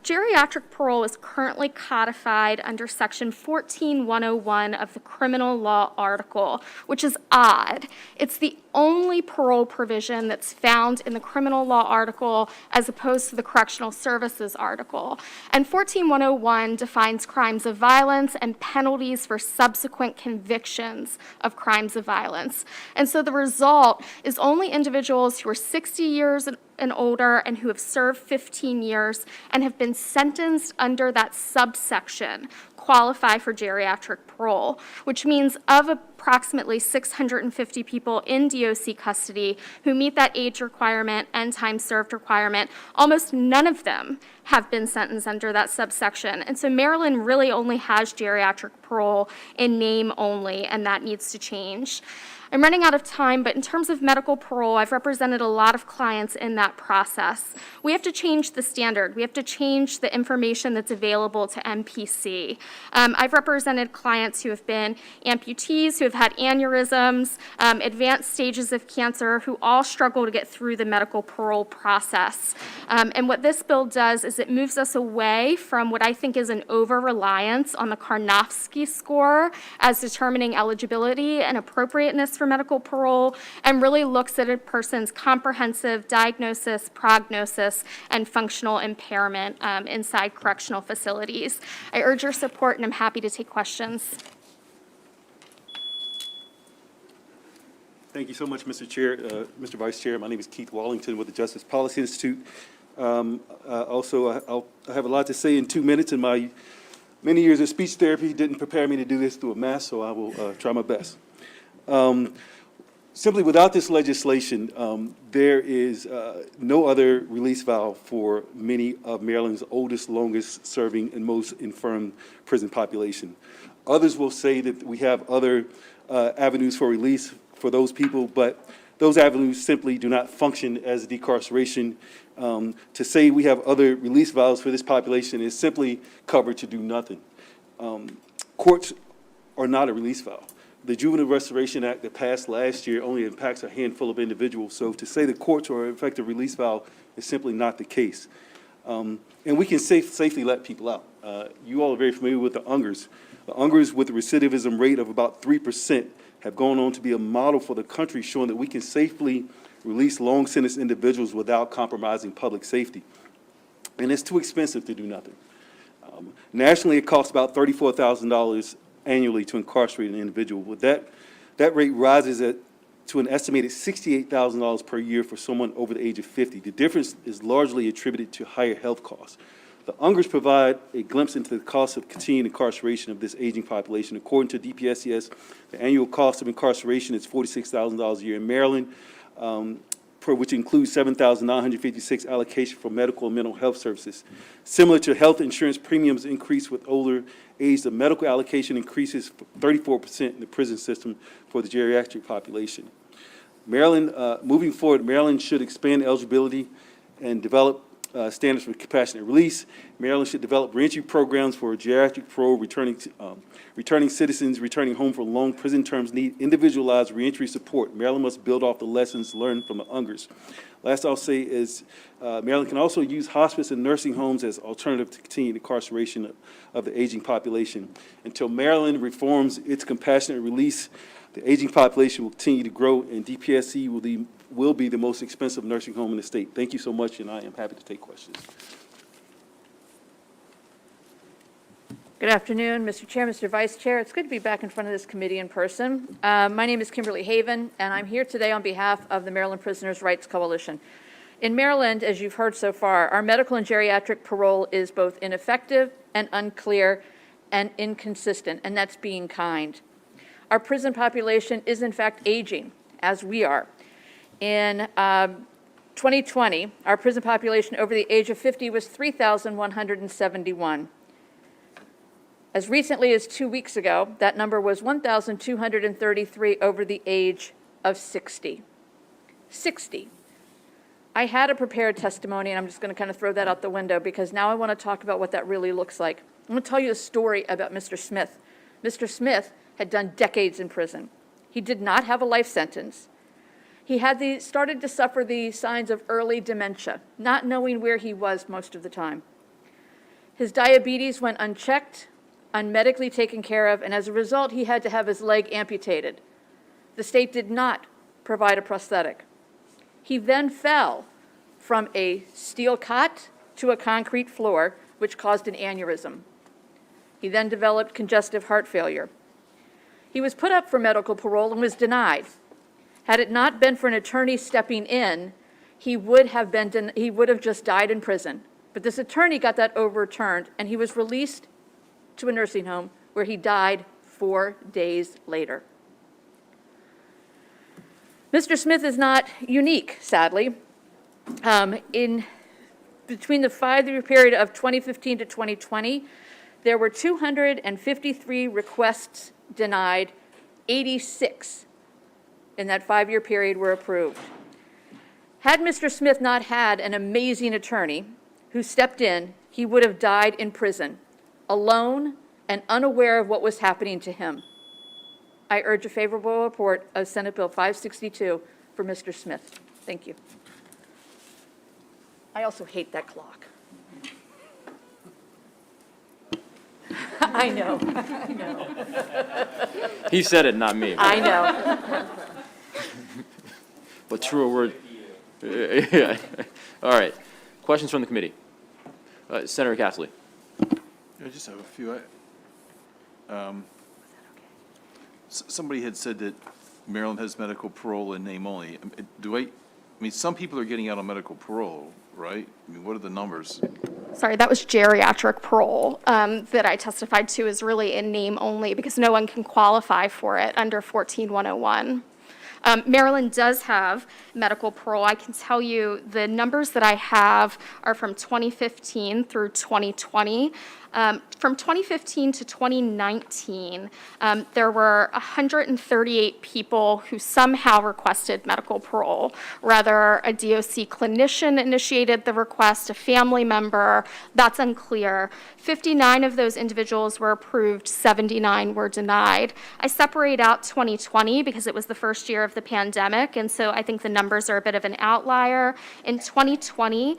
S6: Geriatric parole is currently codified under Section 14101 of the Criminal Law Article, which is odd. It's the only parole provision that's found in the Criminal Law Article as opposed to the Correctional Services Article. And 14101 defines crimes of violence and penalties for subsequent convictions of crimes of violence. And so the result is only individuals who are 60 years and older and who have served 15 years and have been sentenced under that subsection qualify for geriatric parole, which means of approximately 650 people in DOC custody who meet that age requirement and time served requirement, almost none of them have been sentenced under that subsection. And so Maryland really only has geriatric parole in name only, and that needs to change. I'm running out of time, but in terms of medical parole, I've represented a lot of clients in that process. We have to change the standard. We have to change the information that's available to MPC. I've represented clients who have been amputees, who have had aneurysms, advanced stages of cancer, who all struggle to get through the medical parole process. And what this bill does is it moves us away from what I think is an over-reliance on the Karnofsky score as determining eligibility and appropriateness for medical parole, and really looks at a person's comprehensive diagnosis, prognosis, and functional impairment inside correctional facilities. I urge your support, and I'm happy to take questions.
S16: Thank you so much, Mr. Chair. Mr. Vice Chair, my name is Keith Wallington with the Justice Policy Institute. Also, I have a lot to say in 2 minutes, and my many years of speech therapy didn't prepare me to do this through a mask, so I will try my best. Simply, without this legislation, there is no other release valve for many of Maryland's oldest, longest serving, and most infirm prison population. Others will say that we have other avenues for release for those people, but those avenues simply do not function as decarceration. To say we have other release valves for this population is simply covered to do nothing. Courts are not a release valve. The Juvenile Restoration Act that passed last year only impacts a handful of individuals. So to say the courts are an effective release valve is simply not the case. And we can safely let people out. You all are very familiar with the UNGERs. The UNGERs, with a recidivism rate of about 3%, have gone on to be a model for the country, showing that we can safely release long sentence individuals without compromising public safety. And it's too expensive to do nothing. Nationally, it costs about $34,000 annually to incarcerate an individual. With that rate rises to an estimated $68,000 per year for someone over the age of 50. The difference is largely attributed to higher health costs. The UNGERs provide a glimpse into the cost of continued incarceration of this aging population. According to DPSCS, the annual cost of incarceration is $46,000 a year in Maryland, which includes $7,956 allocation for medical and mental health services. Similar to health insurance premiums increase with older age, the medical allocation increases 34% in the prison system for the geriatric population. Maryland, moving forward, Maryland should expand eligibility and develop standards for compassionate release. Maryland should develop reentry programs for geriatric parole. Returning citizens returning home for long prison terms need individualized reentry support. Maryland must build off the lessons learned from the UNGERs. Last I'll say is Maryland can also use hospice and nursing homes as alternative to continued incarceration of the aging population. Until Maryland reforms its compassionate release, the aging population will continue to grow, and DPSC will be the most expensive nursing home in the state. Thank you so much, and I am happy to take questions.
S14: Good afternoon, Mr. Chair, Mr. Vice Chair. It's good to be back in front of this committee in person. My name is Kimberly Haven, and I'm here today on behalf of the Maryland Prisoners' Rights Coalition. In Maryland, as you've heard so far, our medical and geriatric parole is both ineffective and unclear and inconsistent, and that's being kind. Our prison population is in fact aging, as we are. In 2020, our prison population over the age of 50 was 3,171. As recently as 2 weeks ago, that number was 1,233 over the age of 60. 60. I had a prepared testimony, and I'm just going to kind of throw that out the window because now I want to talk about what that really looks like. I'm going to tell you a story about Mr. Smith. Mr. Smith had done decades in prison. He did not have a life sentence. He had started to suffer the signs of early dementia, not knowing where he was most of the time. His diabetes went unchecked, unmedically taken care of, and as a result, he had to have his leg amputated. The state did not provide a prosthetic. He then fell from a steel cot to a concrete floor, which caused an aneurysm. He then developed congestive heart failure. He was put up for medical parole and was denied. Had it not been for an attorney stepping in, he would have just died in prison. But this attorney got that overturned, and he was released to a nursing home where he died 4 days later. Mr. Smith is not unique, sadly. Between the 5-year period of 2015 to 2020, there were 253 requests denied, 86 in that 5-year period were approved. Had Mr. Smith not had an amazing attorney who stepped in, he would have died in prison, alone and unaware of what was happening to him. I urge a favorable report of Senate Bill 562 for Mr. Smith. Thank you. I also hate that clock. I know, I know.
S1: He said it, not me.
S14: I know.
S1: But truer word. Yeah. All right. Questions from the committee? Senator Cassily.
S13: I just have a few. Somebody had said that Maryland has medical parole in name only. I mean, some people are getting out on medical parole, right? I mean, what are the numbers?
S6: Sorry, that was geriatric parole that I testified to is really in name only because no one can qualify for it under 14101. Maryland does have medical parole. I can tell you the numbers that I have are from 2015 through 2020. From 2015 to 2019, there were 138 people who somehow requested medical parole. Rather, a DOC clinician initiated the request, a family member, that's unclear. 59 of those individuals were approved, 79 were denied. I separate out 2020 because it was the first year of the pandemic, and so I think the numbers are a bit of an outlier. In 2020,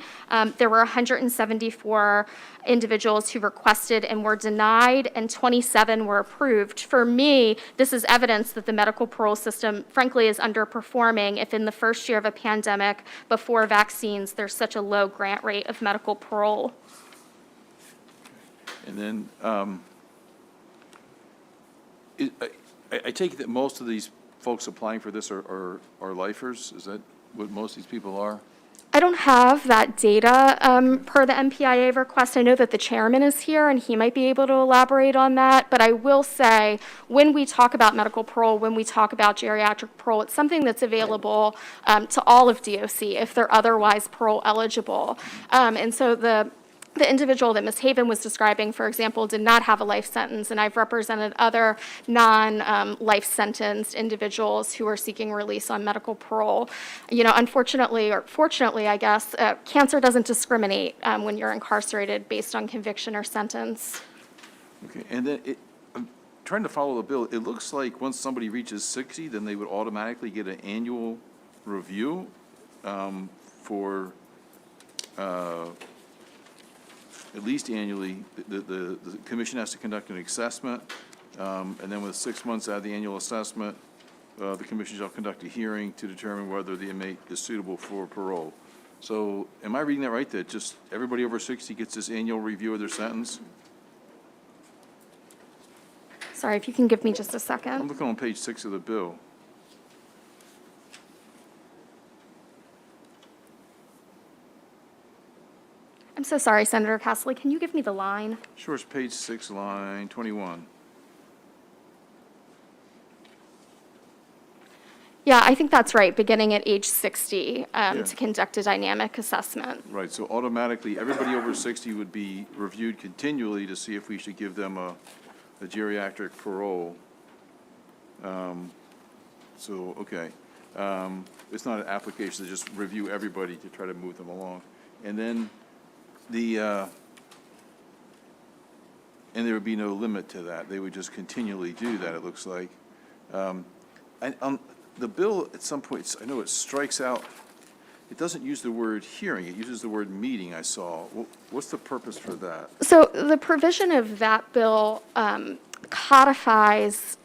S6: there were 174 individuals who requested and were denied, and 27 were approved. For me, this is evidence that the medical parole system, frankly, is underperforming if in the first year of a pandemic, before vaccines, there's such a low grant rate of medical parole.
S13: And then I take it that most of these folks applying for this are lifers? Is that what most of these people are?
S6: I don't have that data per the MPIA request. I know that the chairman is here and he might be able to elaborate on that, but I will say when we talk about medical parole, when we talk about geriatric parole, it's something that's available to all of DOC if they're otherwise parole eligible. And so the individual that Ms. Haven was describing, for example, did not have a life sentence, and I've represented other non-life sentenced individuals who are seeking release on medical parole. You know, unfortunately, or fortunately, I guess, cancer doesn't discriminate when you're incarcerated based on conviction or sentence.
S13: Okay, and then I'm trying to follow the bill. It looks like once somebody reaches 60, then they would automatically get an annual review for at least annually. The commission has to conduct an assessment, and then with 6 months out of the annual assessment, the commission shall conduct a hearing to determine whether the inmate is suitable for parole. So am I reading that right, that just everybody over 60 gets this annual review of their sentence?
S6: Sorry, if you can give me just a
S13: I'm
S6: second.
S13: looking on page 6 of the bill.
S6: I'm so sorry, Senator Cassily. Can you give me the line?
S13: Sure, it's page 6, line 21.
S6: Yeah, I think that's right, beginning at age 60
S13: Yeah.
S6: to conduct a dynamic assessment.
S13: Right, so automatically, everybody over 60 would be reviewed continually to see if we should give them a geriatric parole. So, okay. It's not an application to just review everybody to try to move them along. And then and there would be no limit to that. They would just continually do that, it looks like. The bill, at some point, I know it strikes out, it doesn't use the word hearing, it uses the word meeting, I saw. What's the purpose for that?
S6: So the provision of that bill codifies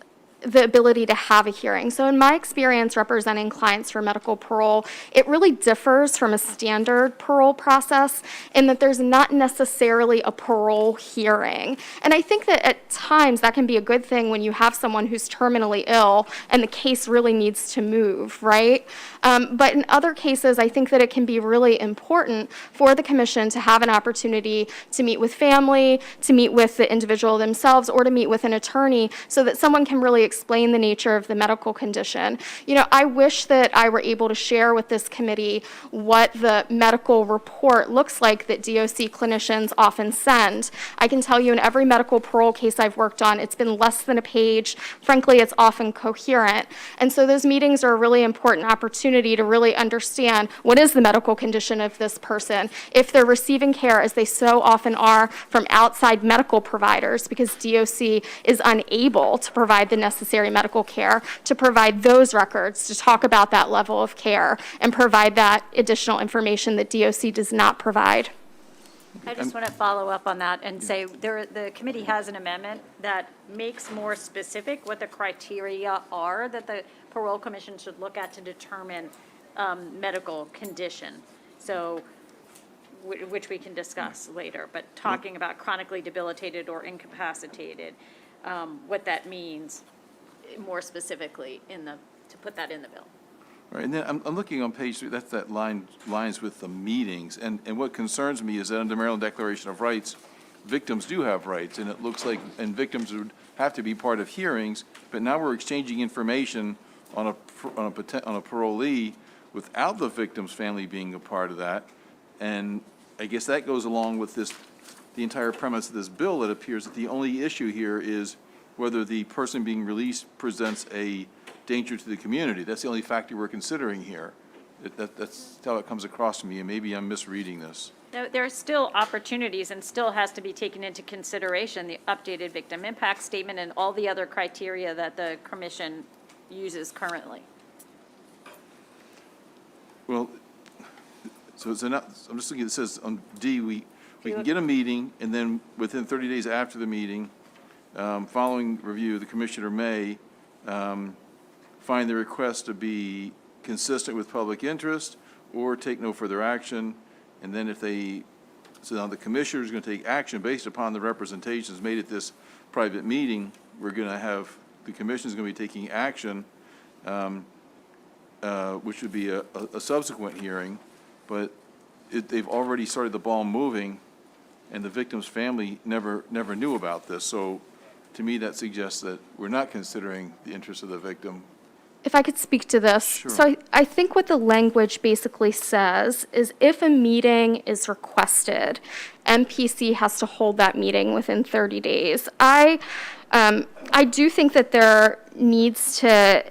S6: the ability to have a hearing. So in my experience representing clients for medical parole, it really differs from a standard parole process in that there's not necessarily a parole hearing. And I think that at times that can be a good thing when you have someone who's terminally ill and the case really needs to move, right? But in other cases, I think that it can be really important for the commission to have an opportunity to meet with family, to meet with the individual themselves, or to meet with an attorney so that someone can really explain the nature of the medical condition. You know, I wish that I were able to share with this committee what the medical report looks like that DOC clinicians often send. I can tell you in every medical parole case I've worked on, it's been less than a page. Frankly, it's often coherent. And so those meetings are a really important opportunity to really understand what is the medical condition of this person, if they're receiving care, as they so often are, from outside medical providers, because DOC is unable to provide the necessary medical care, to provide those records, to talk about that level of care, and provide that additional information that DOC does not provide.
S9: I just want to follow up on that and say the committee has an amendment that makes more specific what the criteria are that the parole commission should look at to determine medical condition. So, which we can discuss later, but talking about chronically debilitated or incapacitated, what that means more specifically to put that in the bill.
S13: Right, and then I'm looking on page 3, that's that lines with the meetings, and what concerns me is that under Maryland Declaration of Rights, victims do have rights, and it looks like, and victims would have to be part of hearings, but now we're exchanging information on a parolee without the victim's family being a part of that, and I guess that goes along with the entire premise of this bill. That appears that the only issue here is whether the person being released presents a danger to the community. That's the only factor we're considering here. That's how it comes across to me, and maybe I'm misreading this.
S9: No, there are still opportunities and still has to be taken into consideration the updated victim impact statement and all the other criteria that the commission uses currently.
S13: Well, so it's I'm just looking, it says on D, we can get a meeting, and then within 30 days after the meeting, following review, the commissioner may find the request to be consistent with public interest or take no further action. And then so now the commissioner is going to take action based upon the representations made at this private meeting. We're going to have, the commission is going to be taking action, which would be a subsequent hearing, but they've already started the ball moving, and the victim's family never knew about this. So to me, that suggests that we're not considering the interests of the victim.
S6: If I could speak to this.
S13: Sure.
S6: So I think what the language basically says is if a meeting is requested, MPC has to hold that meeting within 30 days. I do think that there needs to,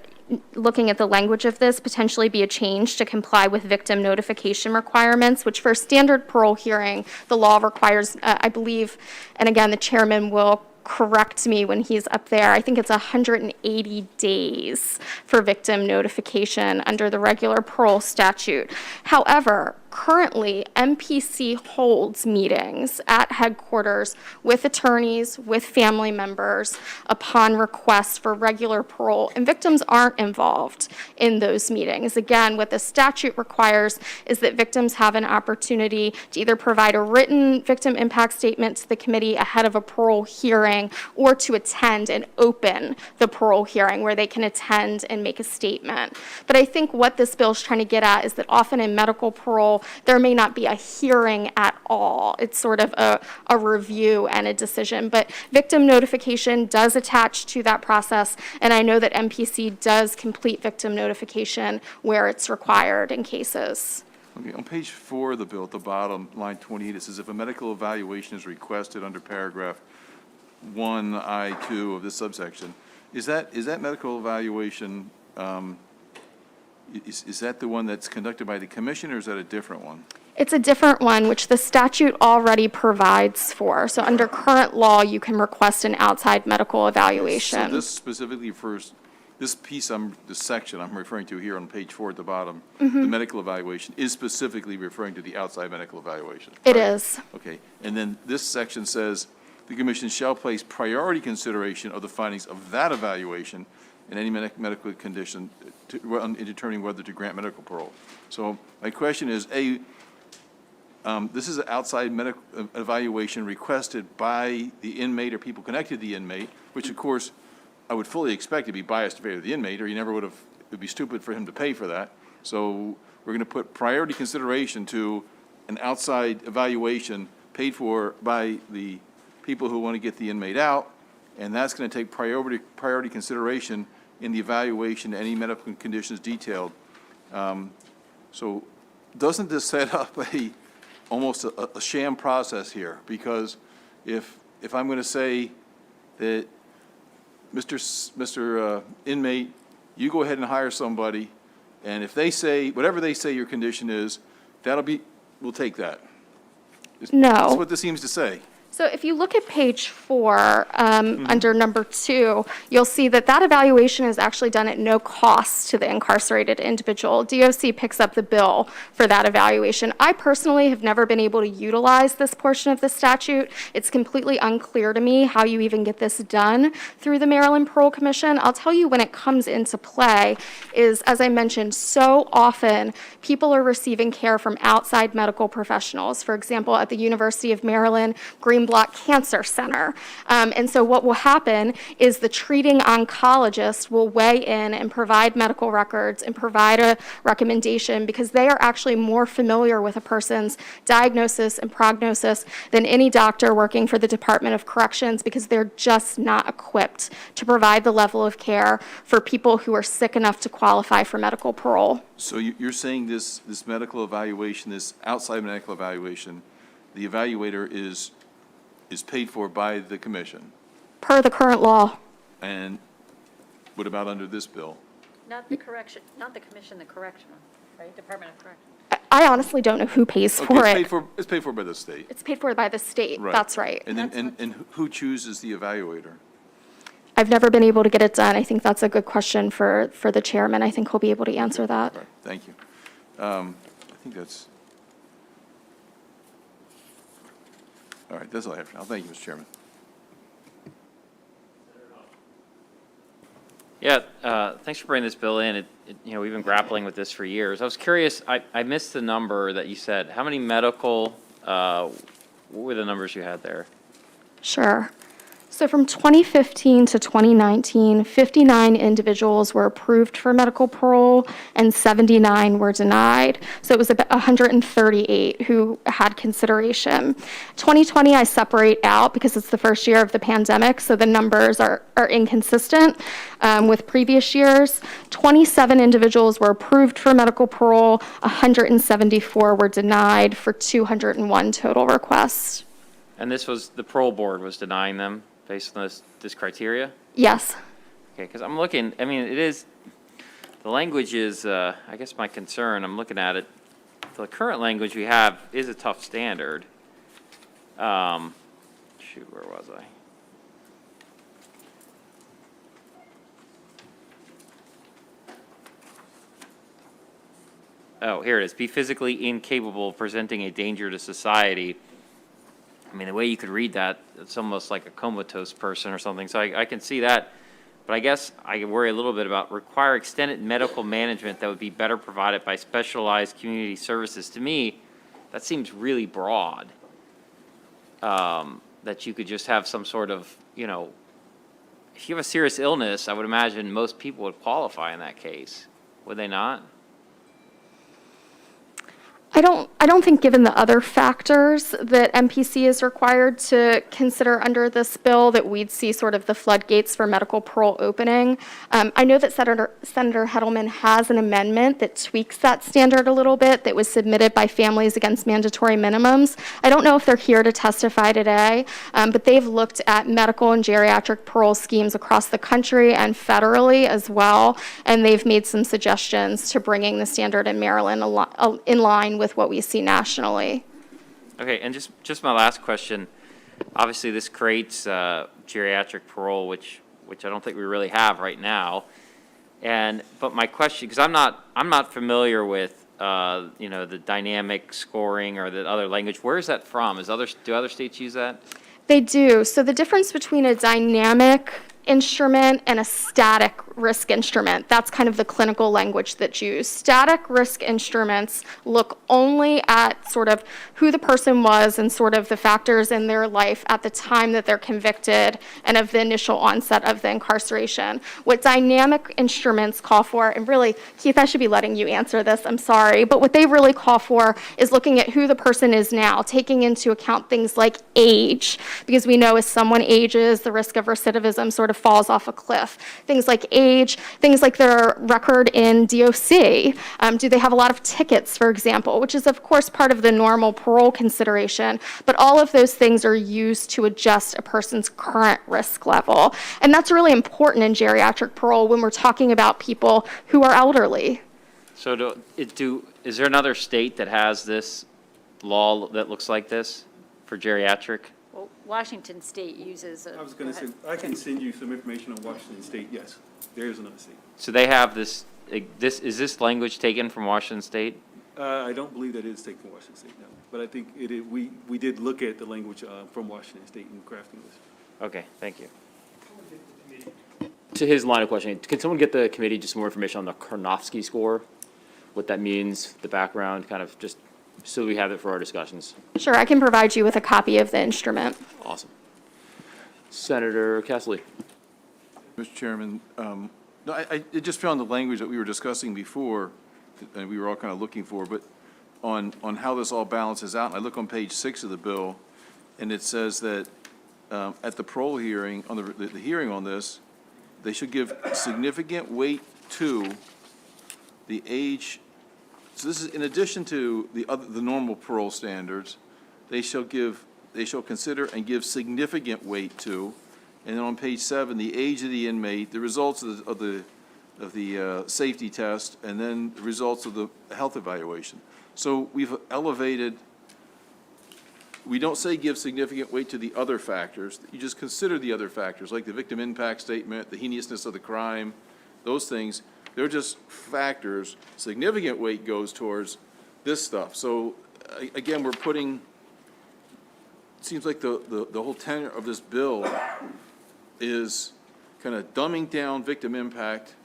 S6: looking at the language of this, potentially be a change to comply with victim notification requirements, which for a standard parole hearing, the law requires, I believe, and again, the chairman will correct me when he's up there, I think it's 180 days for victim notification under the regular parole statute. However, Currently, MPC holds meetings at headquarters with attorneys, with family members, upon request for regular parole, and victims aren't involved in those meetings. Again, what the statute requires is that victims have an opportunity to either provide a written victim impact statement to the committee ahead of a parole hearing, or to attend and open the parole hearing where they can attend and make a statement. But I think what this bill is trying to get at is that often in medical parole, there may not be a hearing at all. It's sort of a review and a decision. But victim notification does attach to that process, and I know that MPC does complete victim notification where it's required in cases.
S13: Okay, on page 4 of the bill, at the bottom, line 28, it says if a medical evaluation is requested under paragraph 1I2 of this subsection, is that medical evaluation, is that the one that's conducted by the commission, or is that a different one?
S6: It's a different one, which the statute already provides for. So under current law, you can request an outside medical evaluation.
S13: So this specifically refers, this section I'm referring to here on page 4 at the bottom, the medical evaluation is specifically referring to the outside medical evaluation.
S6: It is.
S13: Okay, and then this section says, the commission shall place priority consideration of the findings of that evaluation in any medical condition in determining whether to grant medical parole. So my question is, this is an outside medical evaluation requested by the inmate or people connected to the inmate, which of course I would fully expect to be biased in favor of the inmate, or he never would have, it would be stupid for him to pay for that. So we're going to put priority consideration to an outside evaluation paid for by the people who want to get the inmate out, and that's going to take priority consideration in the evaluation, any medical conditions detailed. So doesn't this set up almost a sham process here? Because if I'm going to say that, Mr. Inmate, you go ahead and hire somebody, and if they say, whatever they say your condition is, we'll take that.
S6: No.
S13: That's what this seems to say.
S6: So if you look at page 4, under number 2, you'll see that that evaluation is actually done at no cost to the incarcerated individual. DOC picks up the bill for that evaluation. I personally have never been able to utilize this portion of the statute. It's completely unclear to me how you even get this done through the Maryland Parole Commission. I'll tell you when it comes into play is, as I mentioned, so often people are receiving care from outside medical professionals. For example, at the University of Maryland, Block Cancer Center. And so what will happen is the treating oncologist will weigh in and provide medical records and provide a recommendation, because they are actually more familiar with a person's diagnosis and prognosis than any doctor working for the Department of Corrections, because they're just not equipped to provide the level of care for people who are sick enough to qualify for medical parole.
S13: So you're saying this medical evaluation, this outside medical evaluation, the evaluator is paid for by the commission?
S6: Per the current law.
S13: And what about under this bill?
S9: Not the correction, not the commission, the correctional, right? Department of Corrections.
S6: I honestly don't know who pays for it.
S13: It's paid for by the state.
S6: It's paid for by the state.
S13: Right.
S6: That's right.
S13: And then, and who chooses the evaluator?
S6: I've never been able to get it done. I think that's a good question for the chairman. I think he'll be able to answer that.
S13: Right, thank you. I think that's, all right, that's all I have for now. Thank you, Mr. Chairman.
S1: Yeah, thanks for bringing this bill in. We've been grappling with this for years. I was curious, I missed the number that you said. How many medical, what were the numbers you had there?
S6: Sure. So from 2015 to 2019, 59 individuals were approved for medical parole and 79 were denied. So it was about 138 who had consideration. 2020 I separate out because it's the first year of the pandemic, so the numbers are inconsistent with previous years. 27 individuals were approved for medical parole, 174 were denied for 201 total requests.
S1: And this was, the parole board was denying them based on this criteria?
S6: Yes.
S1: Okay, because I'm looking, I mean, it is, the language is, I guess my concern, I'm looking at it, the current language we have is a tough standard. Shoot, where was I? oh, here it is, be physically incapable of presenting a danger to society. I mean, the way you could read that, it's almost like a comatose person or something, so I can see that. But I guess I worry a little bit about require extended medical management that would be better provided by specialized community services. To me, that seems really broad. That you could just have some sort of, you know, if you have a serious illness, I would imagine most people would qualify in that case, would they not?
S6: I don't think, given the other factors that MPC is required to consider under this bill, that we'd see sort of the floodgates for medical parole opening. I know that Senator Heddleman has an amendment that tweaks that standard a little bit that was submitted by Families Against Mandatory Minimums. I don't know if they're here to testify today, but they've looked at medical and geriatric parole schemes across the country and federally as well, and they've made some suggestions to bringing the standard in Maryland in line with what we see nationally.
S1: Okay, and just my last question. Obviously, this creates geriatric parole, which I don't think we really have right now. But my question, because I'm not familiar with you know, the dynamic scoring or the other language. Where is that from? Do other states use that?
S6: They do. So the difference between a dynamic instrument and a static risk instrument, that's kind of the clinical language that's used. Static risk instruments look only at sort of who the person was and sort of the factors in their life at the time that they're convicted and of the initial onset of the incarceration. What dynamic instruments call for, and really, Keith, I should be letting you answer this, I'm sorry, but what they really call for is looking at who the person is now, taking into account things like age, because we know as someone ages, the risk of recidivism sort of falls off a cliff. Things like age, things like their record in DOC. Do they have a lot of tickets, for example, which is, of course, part of the normal parole consideration, but all of those things are used to adjust a person's current risk level. And that's really important in geriatric parole when we're talking about people who are elderly.
S1: So is there another state that has this law that looks like this for geriatric?
S9: Well, Washington State uses a.
S16: I was going to say, I can send you some information on Washington State. Yes, there is another state.
S1: So they have this, is this language taken from Washington State?
S16: I don't believe that it is taken from Washington State, no. But I think we did look at the language from Washington State in crafting this.
S1: Okay, thank you. To his line of questioning, can someone get the committee just more information on the Karnofsky score? What that means, the background, kind of just so we have it for our discussions.
S6: Sure, I can provide you with a copy of the instrument.
S1: Awesome. Senator Cassily.
S13: Mr. Chairman, no, I just found the language that we were discussing before, and we were all kind of looking for, but on how this all balances out. And I look on page 6 of the bill, and it says that at the parole hearing, on the hearing on this, they should give significant weight to the age. So this is in addition to the normal parole standards. They shall consider and give significant weight to, and then on page 7, the age of the inmate, the results of the safety test, and then the results of the health evaluation. So we've elevated. We don't say give significant weight to the other factors. You just consider the other factors, like the victim impact statement, the heinousness of the crime, those things. They're just factors. Significant weight goes towards this stuff. So again, we're putting, it seems like the whole tenor of this bill is kind of dumbing down victim impact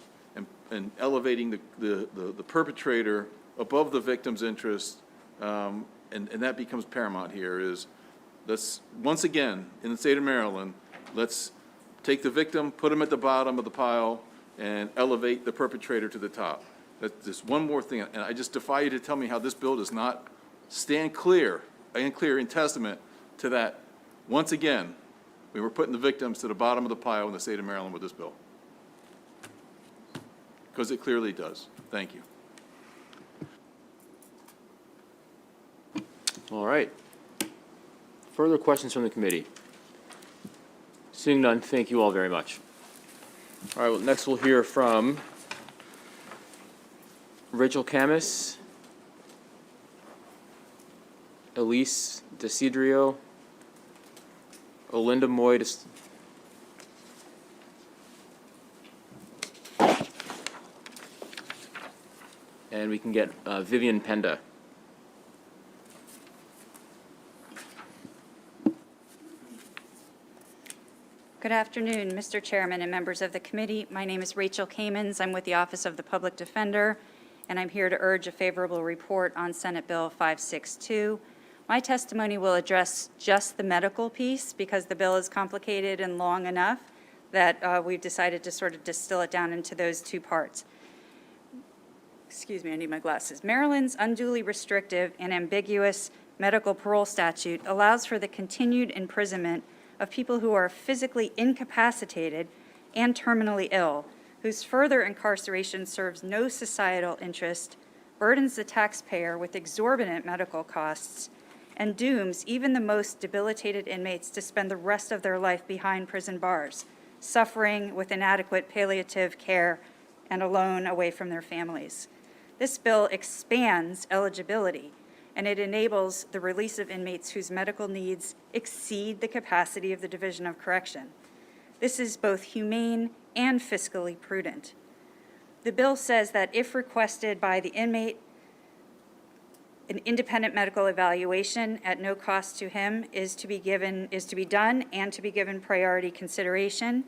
S13: and elevating the perpetrator above the victim's interest. And that becomes paramount here is, let's, once again, in the state of Maryland, let's take the victim, put them at the bottom of the pile, and elevate the perpetrator to the top. That's just one more thing, and I just defy you to tell me how this bill does not stand clear in testament to that. Once again, we were putting the victims to the bottom of the pile in the state of Maryland with this bill. Because it clearly does. Thank you.
S1: All right. Further questions from the committee? Seeing none, thank you all very much. All right, well, next we'll hear from Rachel Camus, Elise DeCidrio, Olinda Moy, And we can get Vivian Penda.
S12: Good afternoon, Mr. Chairman and members of the committee. My name is Rachel Kamens. I'm with the Office of the Public Defender, and I'm here to urge a favorable report on Senate Bill 562. My testimony will address just the medical piece because the bill is complicated and long enough that we've decided to sort of distill it down into those two parts. Excuse me, I need my glasses. Maryland's unduly restrictive and ambiguous medical parole statute allows for the continued imprisonment of people who are physically incapacitated and terminally ill, whose further incarceration serves no societal interest, burdens the taxpayer with exorbitant medical costs, and dooms even the most debilitated inmates to spend the rest of their life behind prison bars, suffering with inadequate palliative care and alone away from their families. This bill expands eligibility, and it enables the release of inmates whose medical needs exceed the capacity of the Division of Correction. This is both humane and fiscally prudent. The bill says that if requested by the inmate, an independent medical evaluation at no cost to him is to be done and to be given priority consideration.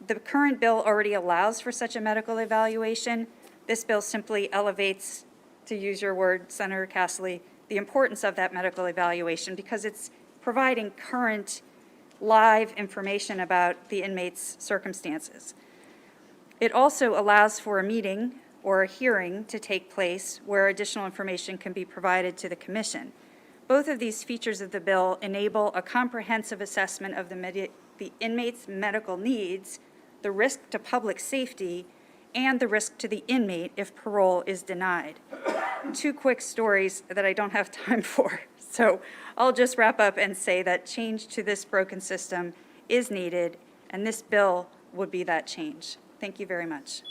S12: The current bill already allows for such a medical evaluation. This bill simply elevates, to use your word, Senator Cassily, the importance of that medical evaluation because it's providing current live information about the inmate's circumstances. It also allows for a meeting or a hearing to take place where additional information can be provided to the commission. Both of these features of the bill enable a comprehensive assessment of the inmate's medical needs, the risk to public safety, and the risk to the inmate if parole is denied. Two quick stories that I don't have time for. So I'll just wrap up and say that change to this broken system is needed, and this bill would be that change. Thank you very much.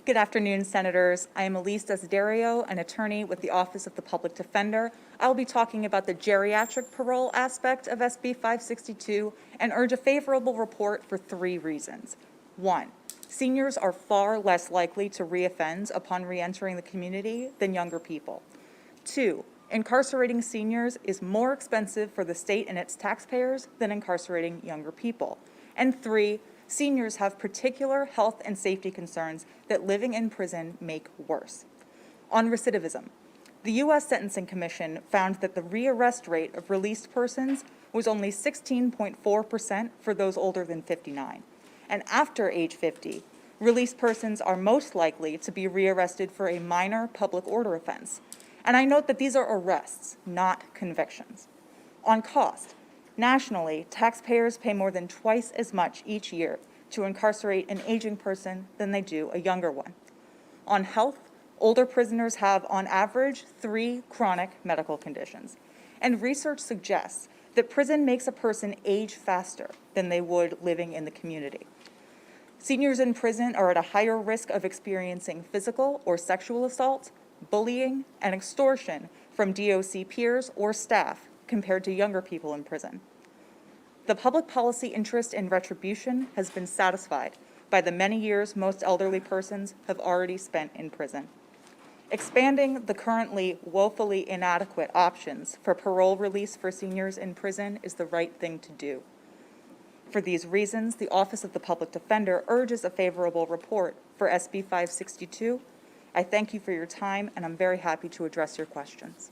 S20: Good afternoon, Senators. I am Elise Desiderio, an attorney with the Office of the Public Defender. I will be talking about the geriatric parole aspect of SB 562 and urge a favorable report for 3 reasons. 1, seniors are far less likely to reoffend upon reentering the community than younger people. 2, incarcerating seniors is more expensive for the state and its taxpayers than incarcerating younger people. And 3, seniors have particular health and safety concerns that living in prison make worse. On recidivism, the U.S. Sentencing Commission found that the rearrest rate of released persons was only 16.4% for those older than 59. And after age 50, released persons are most likely to be rearrested for a minor public order offense. And I note that these are arrests, not convictions. On cost, nationally, taxpayers pay more than twice as much each year to incarcerate an aging person than they do a younger one. On health, older prisoners have, on average, 3 chronic medical conditions. And research suggests that prison makes a person age faster than they would living in the community. Seniors in prison are at a higher risk of experiencing physical or sexual assault, bullying, and extortion from DOC peers or staff compared to younger people in prison. The public policy interest in retribution has been satisfied by the many years most elderly persons have already spent in prison. Expanding the currently woefully inadequate options for parole release for seniors in prison is the right thing to do. For these reasons, the Office of the Public Defender urges a favorable report for SB 562. I thank you for your time, and I'm very happy to address your questions.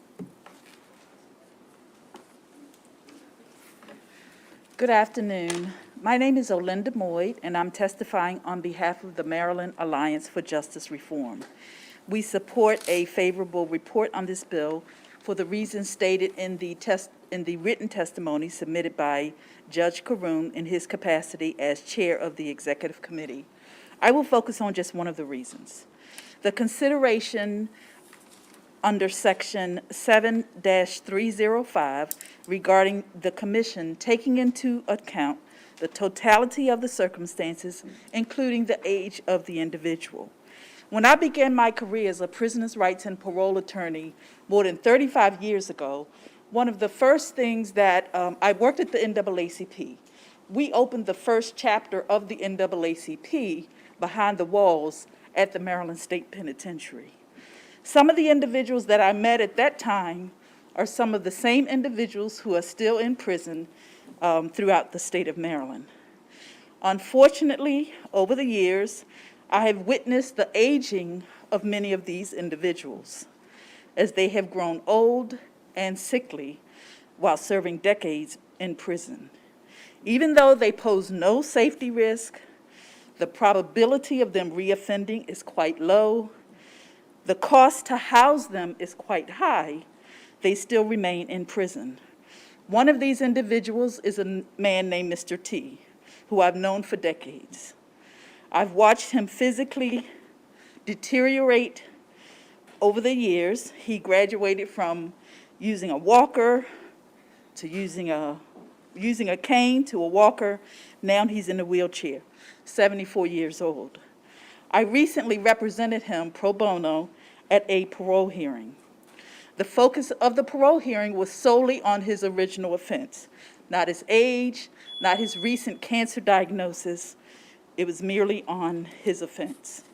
S23: Good afternoon. My name is Olinda Moyd, and I'm testifying on behalf of the Maryland Alliance for Justice Reform. We support a favorable report on this bill for the reasons stated in the written testimony submitted by Judge Caroon in his capacity as chair of the Executive Committee. I will focus on just one of the reasons. The consideration under Section 7-305 regarding the Commission taking into account the totality of the circumstances, including the age of the individual. When I began my career as a prisoner's rights and parole attorney more than 35 years ago, one of the first things that I worked at the NAACP. We opened the first chapter of the NAACP behind the walls at the Maryland State Penitentiary. Some of the individuals that I met at that time are some of the same individuals who are still in prison throughout the state of Maryland. Unfortunately, over the years, I have witnessed the aging of many of these individuals as they have grown old and sickly while serving decades in prison. Even though they pose no safety risk, the probability of them reoffending is quite low, the cost to house them is quite high, they still remain in prison. One of these individuals is a man named Mr. T, who I've known for decades. I've watched him physically deteriorate over the years. He graduated from using a walker to using a cane to a walker. Now he's in a wheelchair, 74 years old. I recently represented him pro bono at a parole hearing. The focus of the parole hearing was solely on his original offense, not his age, not his recent cancer diagnosis. It was merely on his offense.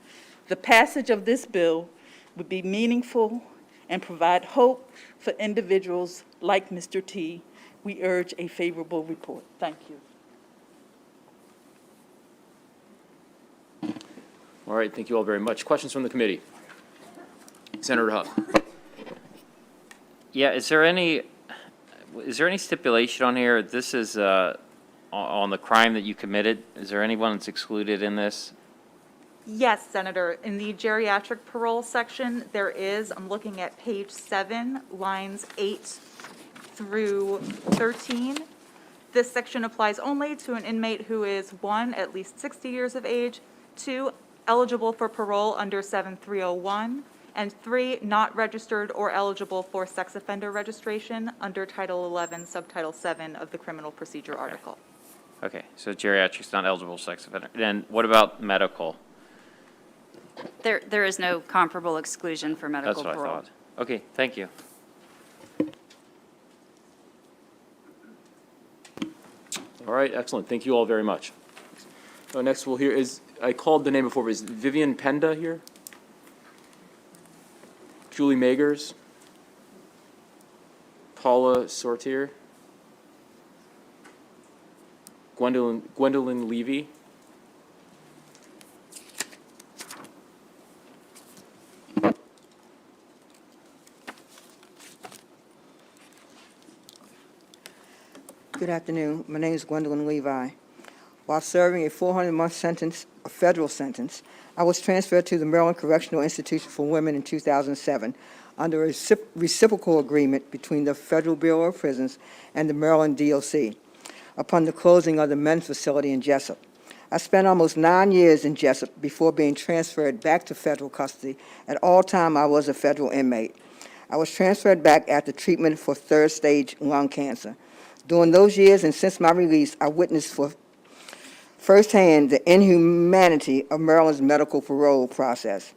S23: The passage of this bill would be meaningful and provide hope for individuals like Mr. T. We urge a favorable report. Thank you.
S1: All right, thank you all very much. Questions from the committee? Senator Huff.
S11: Yeah, is there any stipulation on here? This is on the crime that you committed. Is there anyone that's excluded in this?
S20: Yes, Senator. In the geriatric parole section, there is, I'm looking at page 7, lines 8 through 13. This section applies only to an inmate who is 1, at least 60 years of age, 2, eligible for parole under 7301, and 3, not registered or eligible for sex offender registration under Title 11, Subtitle 7 of the Criminal Procedure Article.
S11: Okay, so geriatric's not eligible sex offender. Then what about medical?
S12: There is no comparable exclusion for medical
S11: That's what
S12: parole.
S11: I thought. Okay, thank you.
S1: All right, excellent. Thank you all very much. Next we'll hear is, I called the name before, but is Vivian Penda here? Julie Magers? Paula Sortier? Gwendolyn Levy?
S15: Good afternoon. My name is Gwendolyn Levi. While serving a 400-month sentence, a federal sentence, I was transferred to the Maryland Correctional Institution for Women in 2007 under a reciprocal agreement between the Federal Bureau of Prisons and the Maryland DOC upon the closing of the men's facility in Jessup. I spent almost 9 years in Jessup before being transferred back to federal custody. At all time, I was a federal inmate. I was transferred back after treatment for third-stage lung cancer. During those years and since my release, I witnessed firsthand the inhumanity of Maryland's medical parole process.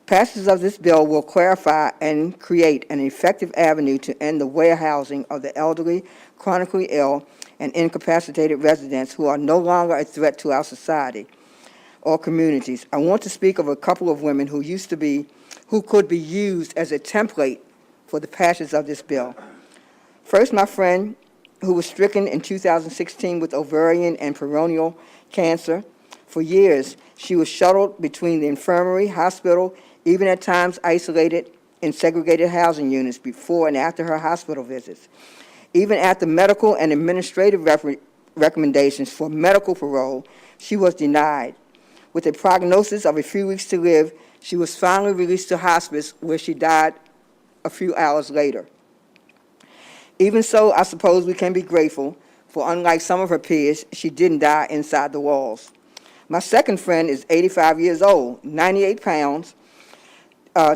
S15: Passage of this bill will clarify and create an effective avenue to end the warehousing of the elderly, chronically ill, and incapacitated residents who are no longer a threat to our society or communities. I want to speak of a couple of women who could be used as a template for the passage of this bill. First, my friend, who was stricken in 2016 with ovarian and perineal cancer. For years, she was shuttled between the infirmary, hospital, even at times isolated in segregated housing units before and after her hospital visits. Even after medical and administrative recommendations for medical parole, she was denied. With a prognosis of a few weeks to live, she was finally released to hospice, where she died a few hours later. Even so, I suppose we can be grateful, for unlike some of her peers, she didn't die inside the walls. My second friend is 85 years old, 98 pounds,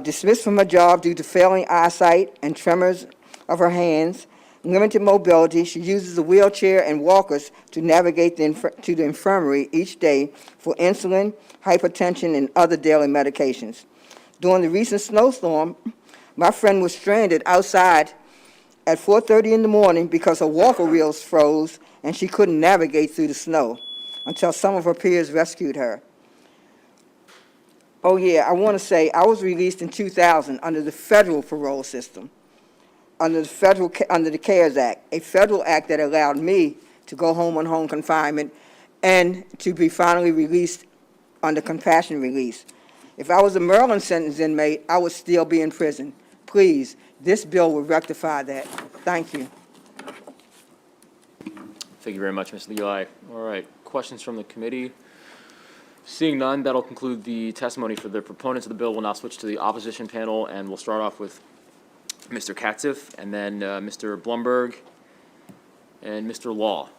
S15: dismissed from her job due to failing eyesight and tremors of her hands. limited mobility. She uses a wheelchair and walkers to navigate to the infirmary each day for insulin, hypertension, and other daily medications. During the recent snowstorm, my friend was stranded outside at 4:30 in the morning because her walker wheels froze and she couldn't navigate through the snow until some of her peers rescued her. Oh yeah, I want to say I was released in 2000 under the federal parole system, under the CARES Act, a federal act that allowed me to go home on home confinement and to be finally released under compassion release. If I was a Maryland sentenced inmate, I would still be in prison. Please, this bill will rectify that. Thank you.
S1: Thank you very much, Ms. Levi. All right, questions from the committee? Seeing none, that'll conclude the testimony for the proponents of the bill. We'll now switch to the opposition panel, and we'll start off with Mr. Katzif, and then Mr. Blumberg, and Mr. Law.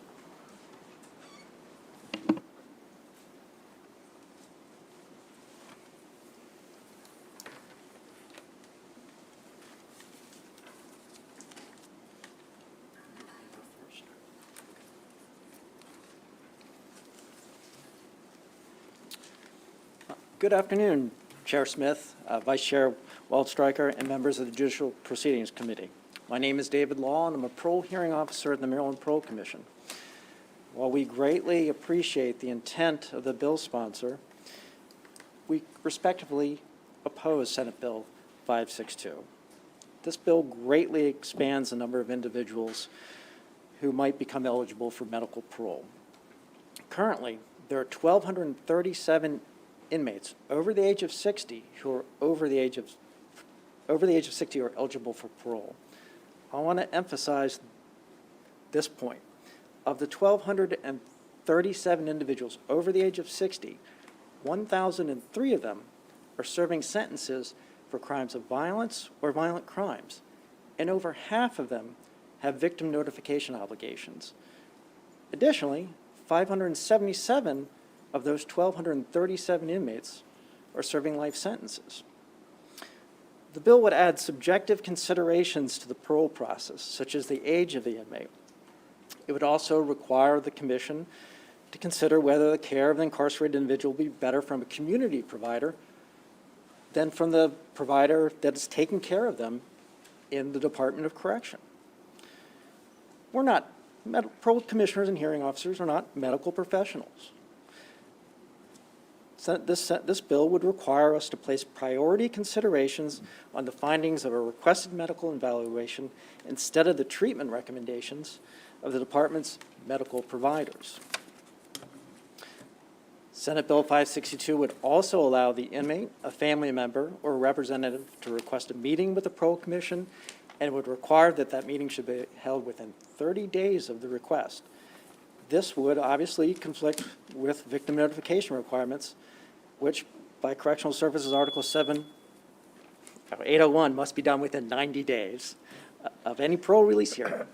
S17: Good afternoon, Chair Smith, Vice Chair Waldstreicher, and members of the Judicial Proceedings Committee. My name is David Law, and I'm a parole hearing officer at the Maryland Parole Commission. While we greatly appreciate the intent of the bill sponsor, we respectively oppose Senate Bill 562. This bill greatly expands the number of individuals who might become eligible for medical parole. Currently, there are 1,237 inmates over the age of 60 who are over the age of 60 are eligible for parole. I want to emphasize this point. Of the 1,237 individuals over the age of 60, 1,003 of them are serving sentences for crimes of violence or violent crimes, and over half of them have victim notification obligations. Additionally, 577 of those 1,237 inmates are serving life sentences. The bill would add subjective considerations to the parole process, such as the age of the inmate. It would also require the Commission to consider whether the care of the incarcerated individual will be better from a community provider than from the provider that is taking care of them in the Department of Correction. Parole commissioners and hearing officers are not medical professionals. This bill would require us to place priority considerations on the findings of a requested medical evaluation instead of the treatment recommendations of the department's medical providers. Senate Bill 562 would also allow the inmate, a family member, or a representative to request a meeting with the Parole Commission, and would require that that meeting should be held within 30 days of the request. This would obviously conflict with victim notification requirements, which by Correctional Services Article 801 must be done within 90 days of any parole release hearing.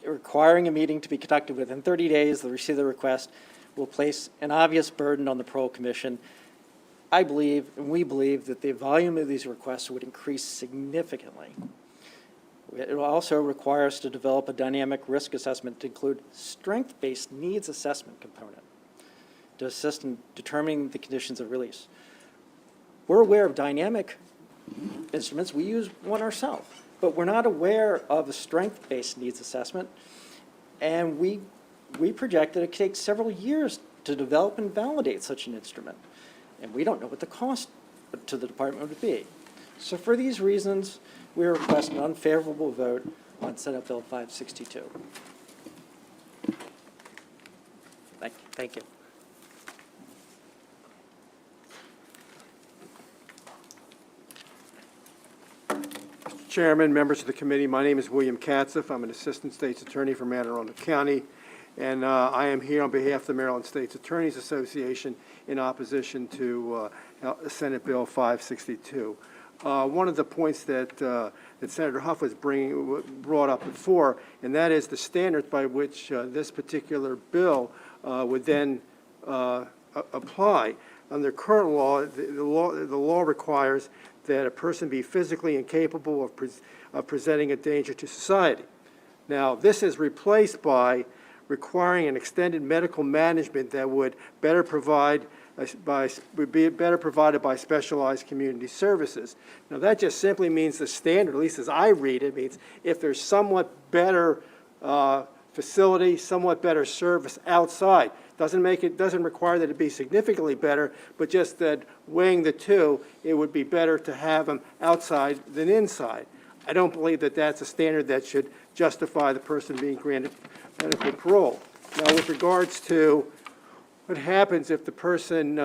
S17: Requiring a meeting to be conducted within 30 days of the receipt of the request will place an obvious burden on the Parole Commission. I believe, and we believe, that the volume of these requests would increase significantly. It will also require us to develop a dynamic risk assessment to include strength-based needs assessment component to assist in determining the conditions of release. We're aware of dynamic instruments. We use one ourselves, but we're not aware of a strength-based needs assessment, and we project that it takes several years to develop and validate such an instrument, and we don't know what the cost to the department would be. So for these reasons, we request an unfavorable vote on Senate Bill 562. Thank you.
S2: Chairman, members of the committee, my name is William Katzif. I'm an Assistant State's Attorney for Anne Arundel County, and I am here on behalf of the Maryland State's Attorneys Association in opposition to Senate Bill 562. One of the points that Senator Huff was brought up before, and that is the standards by which this particular bill would then apply. Under current law, the law requires that a person be physically incapable of presenting a danger to society. Now, this is replaced by requiring an extended medical management that would better provide would be better provided by specialized community services. Now, that just simply means the standard, at least as I read it, means if there's somewhat better facility, somewhat better service outside. Doesn't require that it be significantly better, but just that weighing the two, it would be better to have them outside than inside. I don't believe that that's a standard that should justify the person being granted benefit parole. Now, with regards to what happens if the person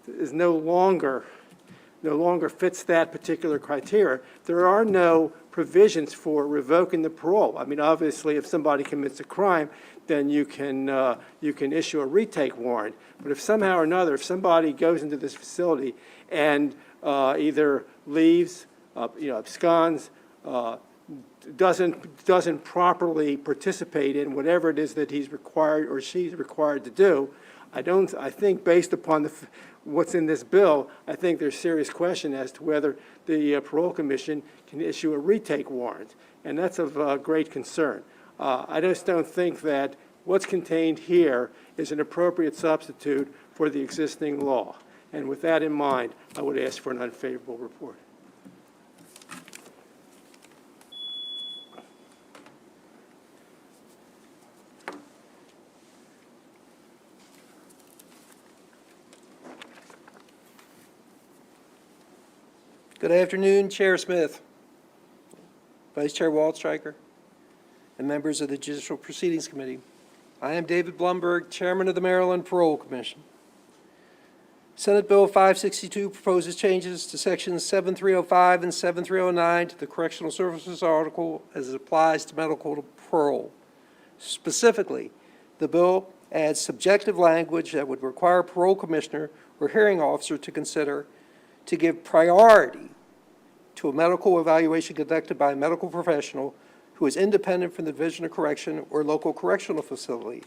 S2: is no longer fits that particular criteria, there are no provisions for revoking the parole. I mean, obviously, if somebody commits a crime, then you can issue a retake warrant. But if somehow or another, if somebody goes into this facility and either leaves, absconds, doesn't properly participate in whatever it is that he's required or she's required to do, I think based upon what's in this bill, I think there's serious question as to whether the Parole Commission can issue a retake warrant, and that's of great concern. I just don't think that what's contained here is an appropriate substitute for the existing law. And with that in mind, I would ask for an unfavorable report.
S4: Good afternoon, Chair Smith, Vice Chair Waldstreicher, and members of the Judicial Proceedings Committee. I am David Blumberg, Chairman of the Maryland Parole Commission. Senate Bill 562 proposes changes to Sections 7305 and 7309 to the Correctional Services Article as it applies to medical parole. Specifically, the bill adds subjective language that would require a parole commissioner or hearing officer to consider to give priority to a medical evaluation conducted by a medical professional who is independent from the Division of Correction or local correctional facility.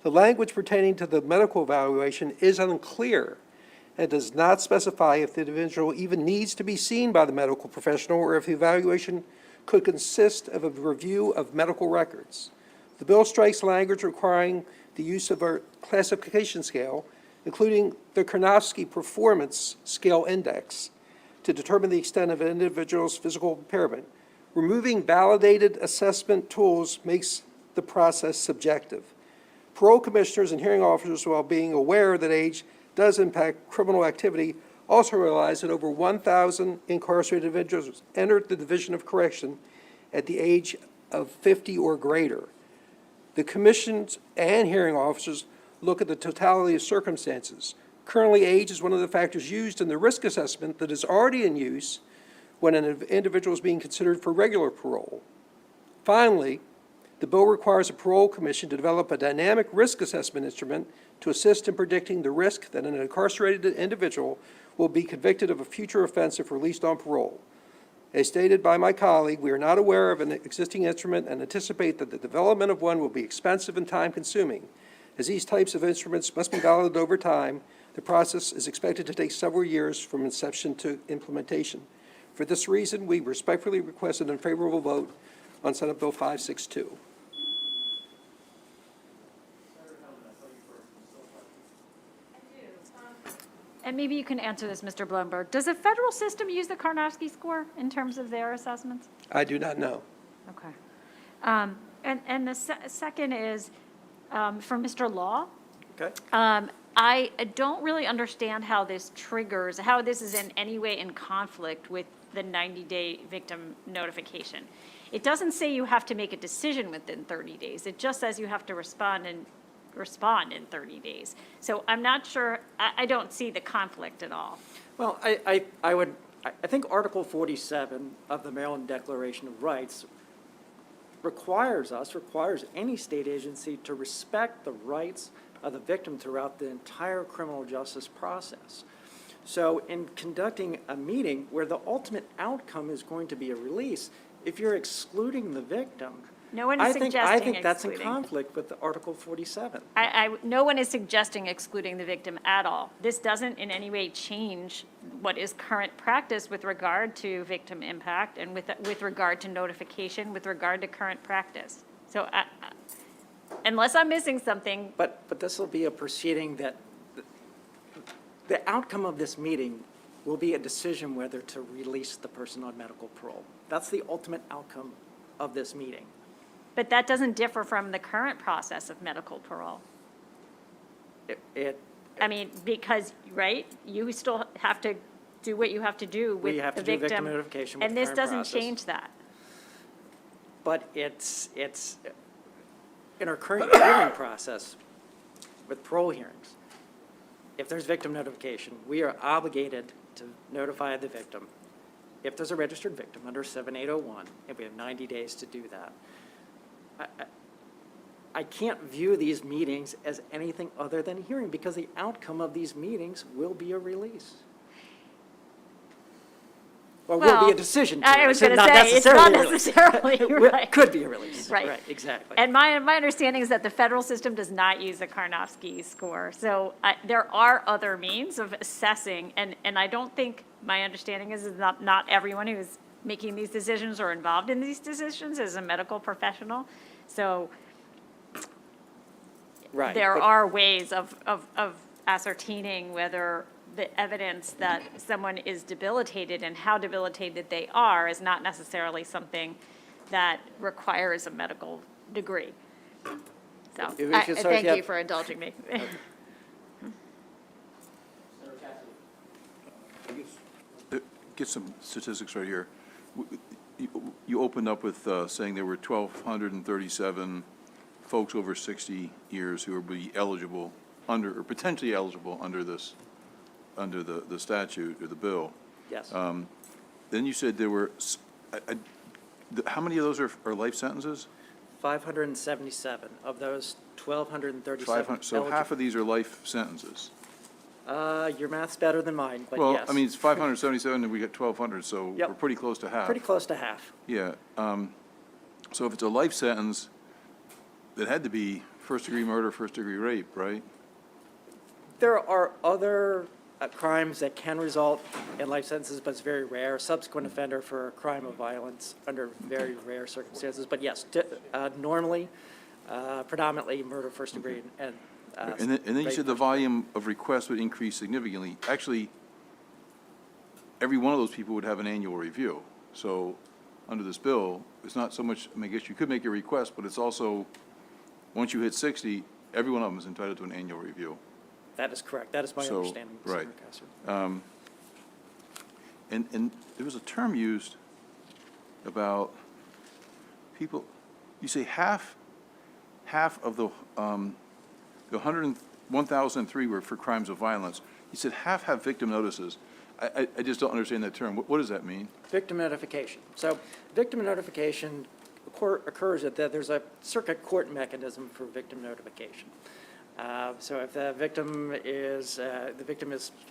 S4: The language pertaining to the medical evaluation is unclear and does not specify if the individual even needs to be seen by the medical professional or if the evaluation could consist of a review of medical records. The bill strikes language requiring the use of a classification scale, including the Karnofsky Performance Scale Index, to determine the extent of an individual's physical impairment. Removing validated assessment tools makes the process subjective. Parole commissioners and hearing officers, while being aware that age does impact criminal activity, also realize that over 1,000 incarcerated individuals entered the Division of Correction at the age of 50 or greater. The commissions and hearing officers look at the totality of circumstances. Currently, age is one of the factors used in the risk assessment that is already in use when an individual is being considered for regular parole. Finally, the bill requires a parole commission to develop a dynamic risk assessment instrument to assist in predicting the risk that an incarcerated individual will be convicted of a future offense if released on parole. As stated by my colleague, we are not aware of an existing instrument and anticipate that the development of one will be expensive and time-consuming. As these types of instruments must be validated over time, the process is expected to take several years from inception to implementation. For this reason, we respectfully request an unfavorable vote on Senate Bill 562.
S9: And maybe you can answer this, Mr. Blumberg. Does the federal system use the Karnofsky score in terms of their assessments?
S4: I do not know.
S9: Okay. And the second is for Mr. Law.
S4: Okay.
S9: I don't really understand how this triggers, how this is in any way in conflict with the 90-day victim notification. It doesn't say you have to make a decision within 30 days. It just says you have to respond in 30 days. So I'm not sure, I don't see the conflict at all.
S17: Well, I think Article 47 of the Maryland Declaration of Rights requires any state agency to respect the rights of the victim throughout the entire criminal justice process. So in conducting a meeting where the ultimate outcome is going to be a release, if you're excluding the victim,
S9: No one is
S17: I
S9: suggesting
S17: think that's in
S9: excluding.
S17: conflict with Article 47.
S9: No one is suggesting excluding the victim at all. This doesn't in any way change what is current practice with regard to victim impact and with regard to notification, with regard to current practice. So unless I'm missing something,
S17: But this will be a proceeding that, the outcome of this meeting will be a decision whether to release the person on medical parole. That's the ultimate outcome of this meeting.
S9: but that doesn't differ from the current process of medical parole. I mean, because, right, you still have to do what you have to do with
S17: We have
S9: the
S17: to do victim
S9: victim.
S17: notification with
S9: And
S17: the
S9: this
S17: current
S9: doesn't
S17: process.
S9: change that.
S17: But it's in our current hearing process with parole hearings, if there's victim notification, we are obligated to notify the victim. If there's a registered victim under 7801, and we have 90 days to do that. I can't view these meetings as anything other than a hearing because the outcome of these meetings will be a release. Or will be a decision to
S9: I was
S17: release,
S9: going to say, it's not necessarily, right.
S17: Could be a release.
S9: Right.
S17: Exactly.
S9: And my understanding is that the federal system does not use a Karnofsky score. So there are other means of assessing, and I don't think, my understanding is not everyone who's making these decisions or involved in these decisions is a medical professional. So there are ways of ascertaining whether the evidence that someone is debilitated and how debilitated they are is not necessarily something that requires a medical degree. So, thank you for indulging me.
S13: Get some statistics right here. You opened up with saying there were 1,237 folks over 60 years who would be eligible under, or potentially eligible under this, under the statute or the bill.
S17: Yes.
S13: Then you said there were, how many of those are life sentences?
S17: 577 of those 1,237.
S13: 500, so half of these are life sentences.
S17: Your math's better than mine, but
S13: Well,
S17: yes.
S13: I mean, it's 577 and we got 1,200, so
S17: Yep.
S13: we're pretty close to half.
S17: Pretty close to half.
S13: Yeah. So if it's a life sentence, it had to be first-degree murder, first-degree rape, right?
S17: There are other crimes that can result in life sentences, but it's very rare. Subsequent offender for a crime of violence under very rare circumstances. But yes, normally, predominantly murder, first degree, and
S13: And then you said the volume of requests would increase significantly. Actually, every one of those people would have an annual review. So under this bill, it's not so much, I mean, I guess you could make a request, but it's also, once you hit 60, every one of them is entitled to an annual review.
S17: That is correct. That is my
S13: So,
S17: understanding, Mr.
S13: right.
S17: Cassily.
S13: And there was a term used about people, you say half of the 1,003 were for crimes of violence. You said half have victim notices. I just don't understand that term. What does that mean?
S17: Victim notification. So victim notification occurs that there's a circuit court mechanism for victim notification. So if the victim is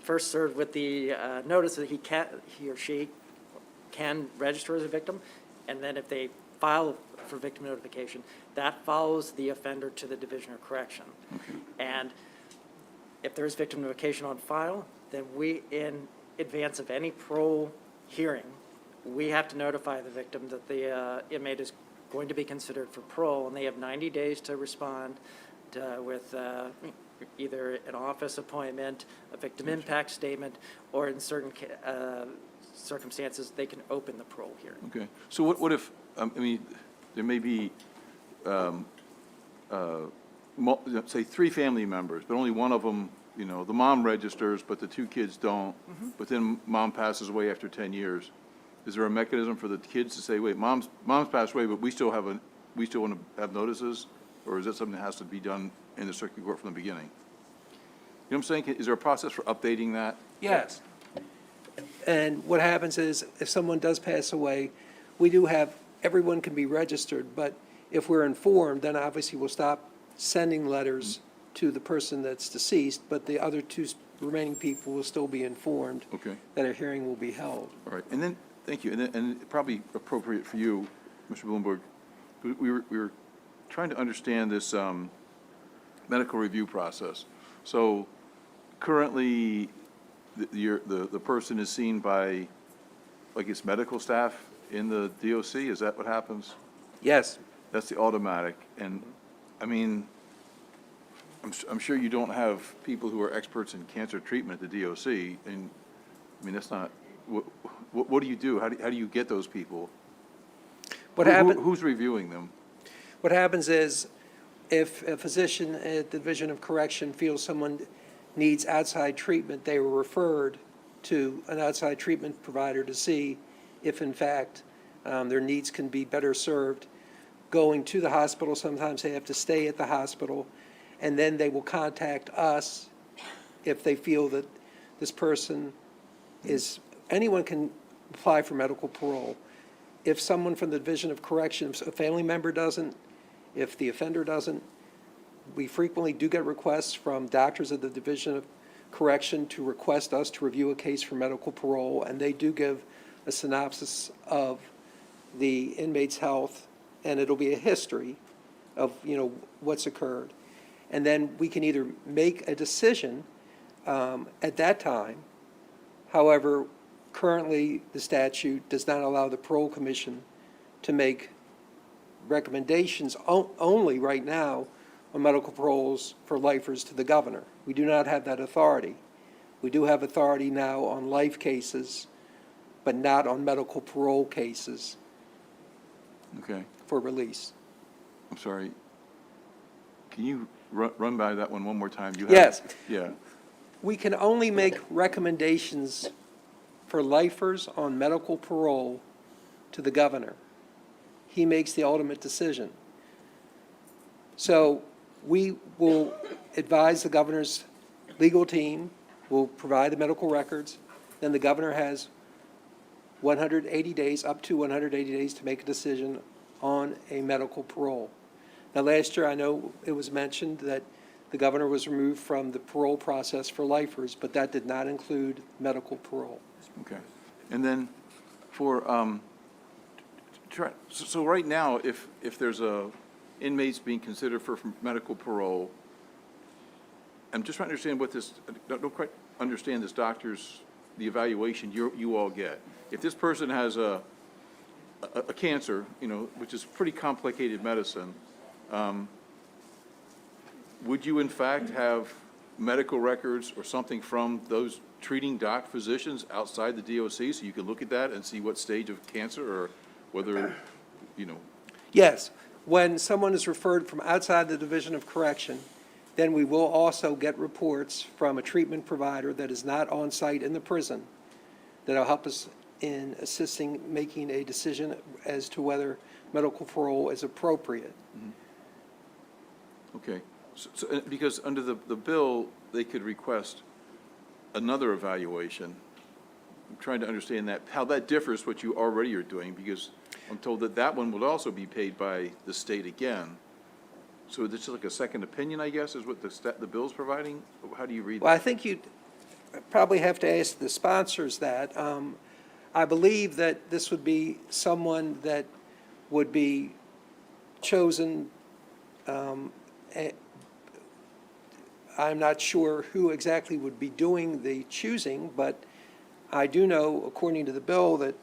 S17: first served with the notice that he or she can register as a victim, and then if they file for victim notification, that follows the offender to the Division of Correction.
S13: Okay.
S17: And if there's victim notification on file, then we, in advance of any parole hearing, we have to notify the victim that the inmate is going to be considered for parole, and they have 90 days to respond with either an office appointment, a victim impact statement, or in certain circumstances, they can open the parole hearing.
S13: Okay. So what if, I mean, there may be, say, 3 family members, but only one of them, you know, the mom registers, but the 2 kids don't, but then mom passes away after 10 years. Is there a mechanism for the kids to say, wait, mom's passed away, but we still want to have notices? Or is that something that has to be done in the circuit court from the beginning? You know what I'm saying? Is there a process for updating that?
S4: Yes. And what happens is, if someone does pass away, we do have, everyone can be registered, but if we're informed, then obviously we'll stop sending letters to the person that's deceased, but the other 2 remaining people will still be informed
S13: Okay.
S4: that a hearing will be held.
S13: All right. And then, thank you. And probably appropriate for you, Mr. Bloomberg, we were trying to understand this medical review process. So currently, the person is seen by, like, its medical staff in the DOC? Is that what happens?
S4: Yes.
S13: That's the automatic. And, I mean, I'm sure you don't have people who are experts in cancer treatment at the DOC, and, I mean, that's not, what do you do? How do you get those people? Who's reviewing them?
S4: What happens is, if a physician at the Division of Correction feels someone needs outside treatment, they were referred to an outside treatment provider to see if, in fact, their needs can be better served. Going to the hospital, sometimes they have to stay at the hospital, and then they will contact us if they feel that this person is, anyone can apply for medical parole. If someone from the Division of Correction, if a family member doesn't, if the offender doesn't, we frequently do get requests from doctors of the Division of Correction to request us to review a case for medical parole, and they do give a synopsis of the inmate's health, and it'll be a history of, what's occurred. And then we can either make a decision at that time. However, currently, the statute does not allow the Parole Commission to make recommendations only right now on medical paroles for lifers to the governor. We do not have that authority. We do have authority now on life cases, but not on medical parole cases
S13: Okay.
S4: for release.
S13: I'm sorry. Can you run by that one more time?
S4: Yes.
S13: Yeah.
S4: We can only make recommendations for lifers on medical parole to the governor. He makes the ultimate decision. So we will advise the governor's legal team, will provide the medical records, then the governor has 180 days, up to 180 days to make a decision on a medical parole. Now, last year, I know it was mentioned that the governor was removed from the parole process for lifers, but that did not include medical parole.
S13: Okay. And then for, so right now, if there's inmates being considered for medical parole, I'm just trying to understand what this, don't quite understand this doctor's, the evaluation you all get. If this person has a cancer, which is pretty complicated medicine, would you in fact have medical records or something from those treating physicians outside the DOC so you can look at that and see what stage of cancer or whether,
S4: Yes. When someone is referred from outside the Division of Correction, then we will also get reports from a treatment provider that is not on site in the prison that'll help us in assisting making a decision as to whether medical parole is appropriate.
S13: Okay. So because under the bill, they could request another evaluation. I'm trying to understand that, how that differs what you already are doing, because I'm told that one would also be paid by the state again. So this is like a second opinion, I guess, is what the bill's providing? How do you read that?
S4: Well, I think you'd probably have to ask the sponsors that. I believe that this would be someone that would be chosen. I'm not sure who exactly would be doing the choosing, but I do know, according to the bill, that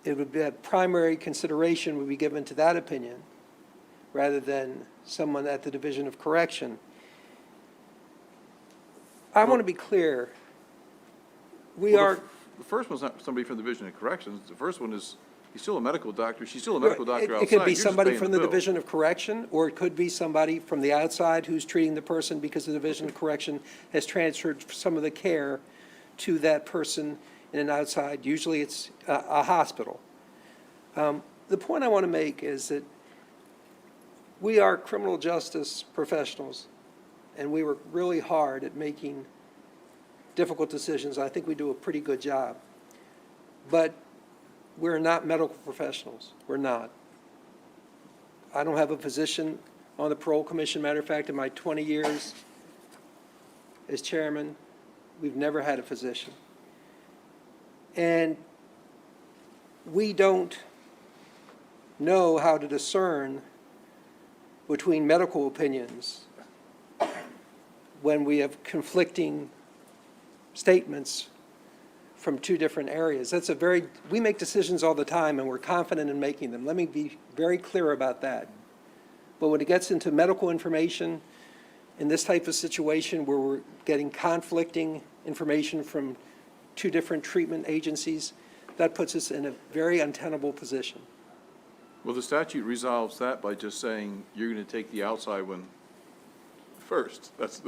S4: it would be a primary consideration would be given to that opinion rather than someone at the Division of Correction. I want to be clear.
S13: The first one's not somebody from the Division of Corrections. The first one is, he's still a medical doctor. She's still a medical doctor outside.
S4: It could be
S13: You're just
S4: somebody
S13: paying
S4: from the
S13: bill.
S4: Division of Correction, or it could be somebody from the outside who's treating the person because the Division of Correction has transferred some of the care to that person in an outside, usually it's a hospital. The point I want to make is that we are criminal justice professionals, and we work really hard at making difficult decisions. I think we do a pretty good job. But we're not medical professionals. We're not. I don't have a position on the Parole Commission. Matter of fact, in my 20 years as chairman, we've never had a physician. And we don't know how to discern between medical opinions when we have conflicting statements from two different areas. We make decisions all the time and we're confident in making them. Let me be very clear about that. But when it gets into medical information, in this type of situation where we're getting conflicting information from two different treatment agencies, that puts us in a very untenable position.
S13: Well, the statute resolves that by just saying you're going to take the outside one first. That's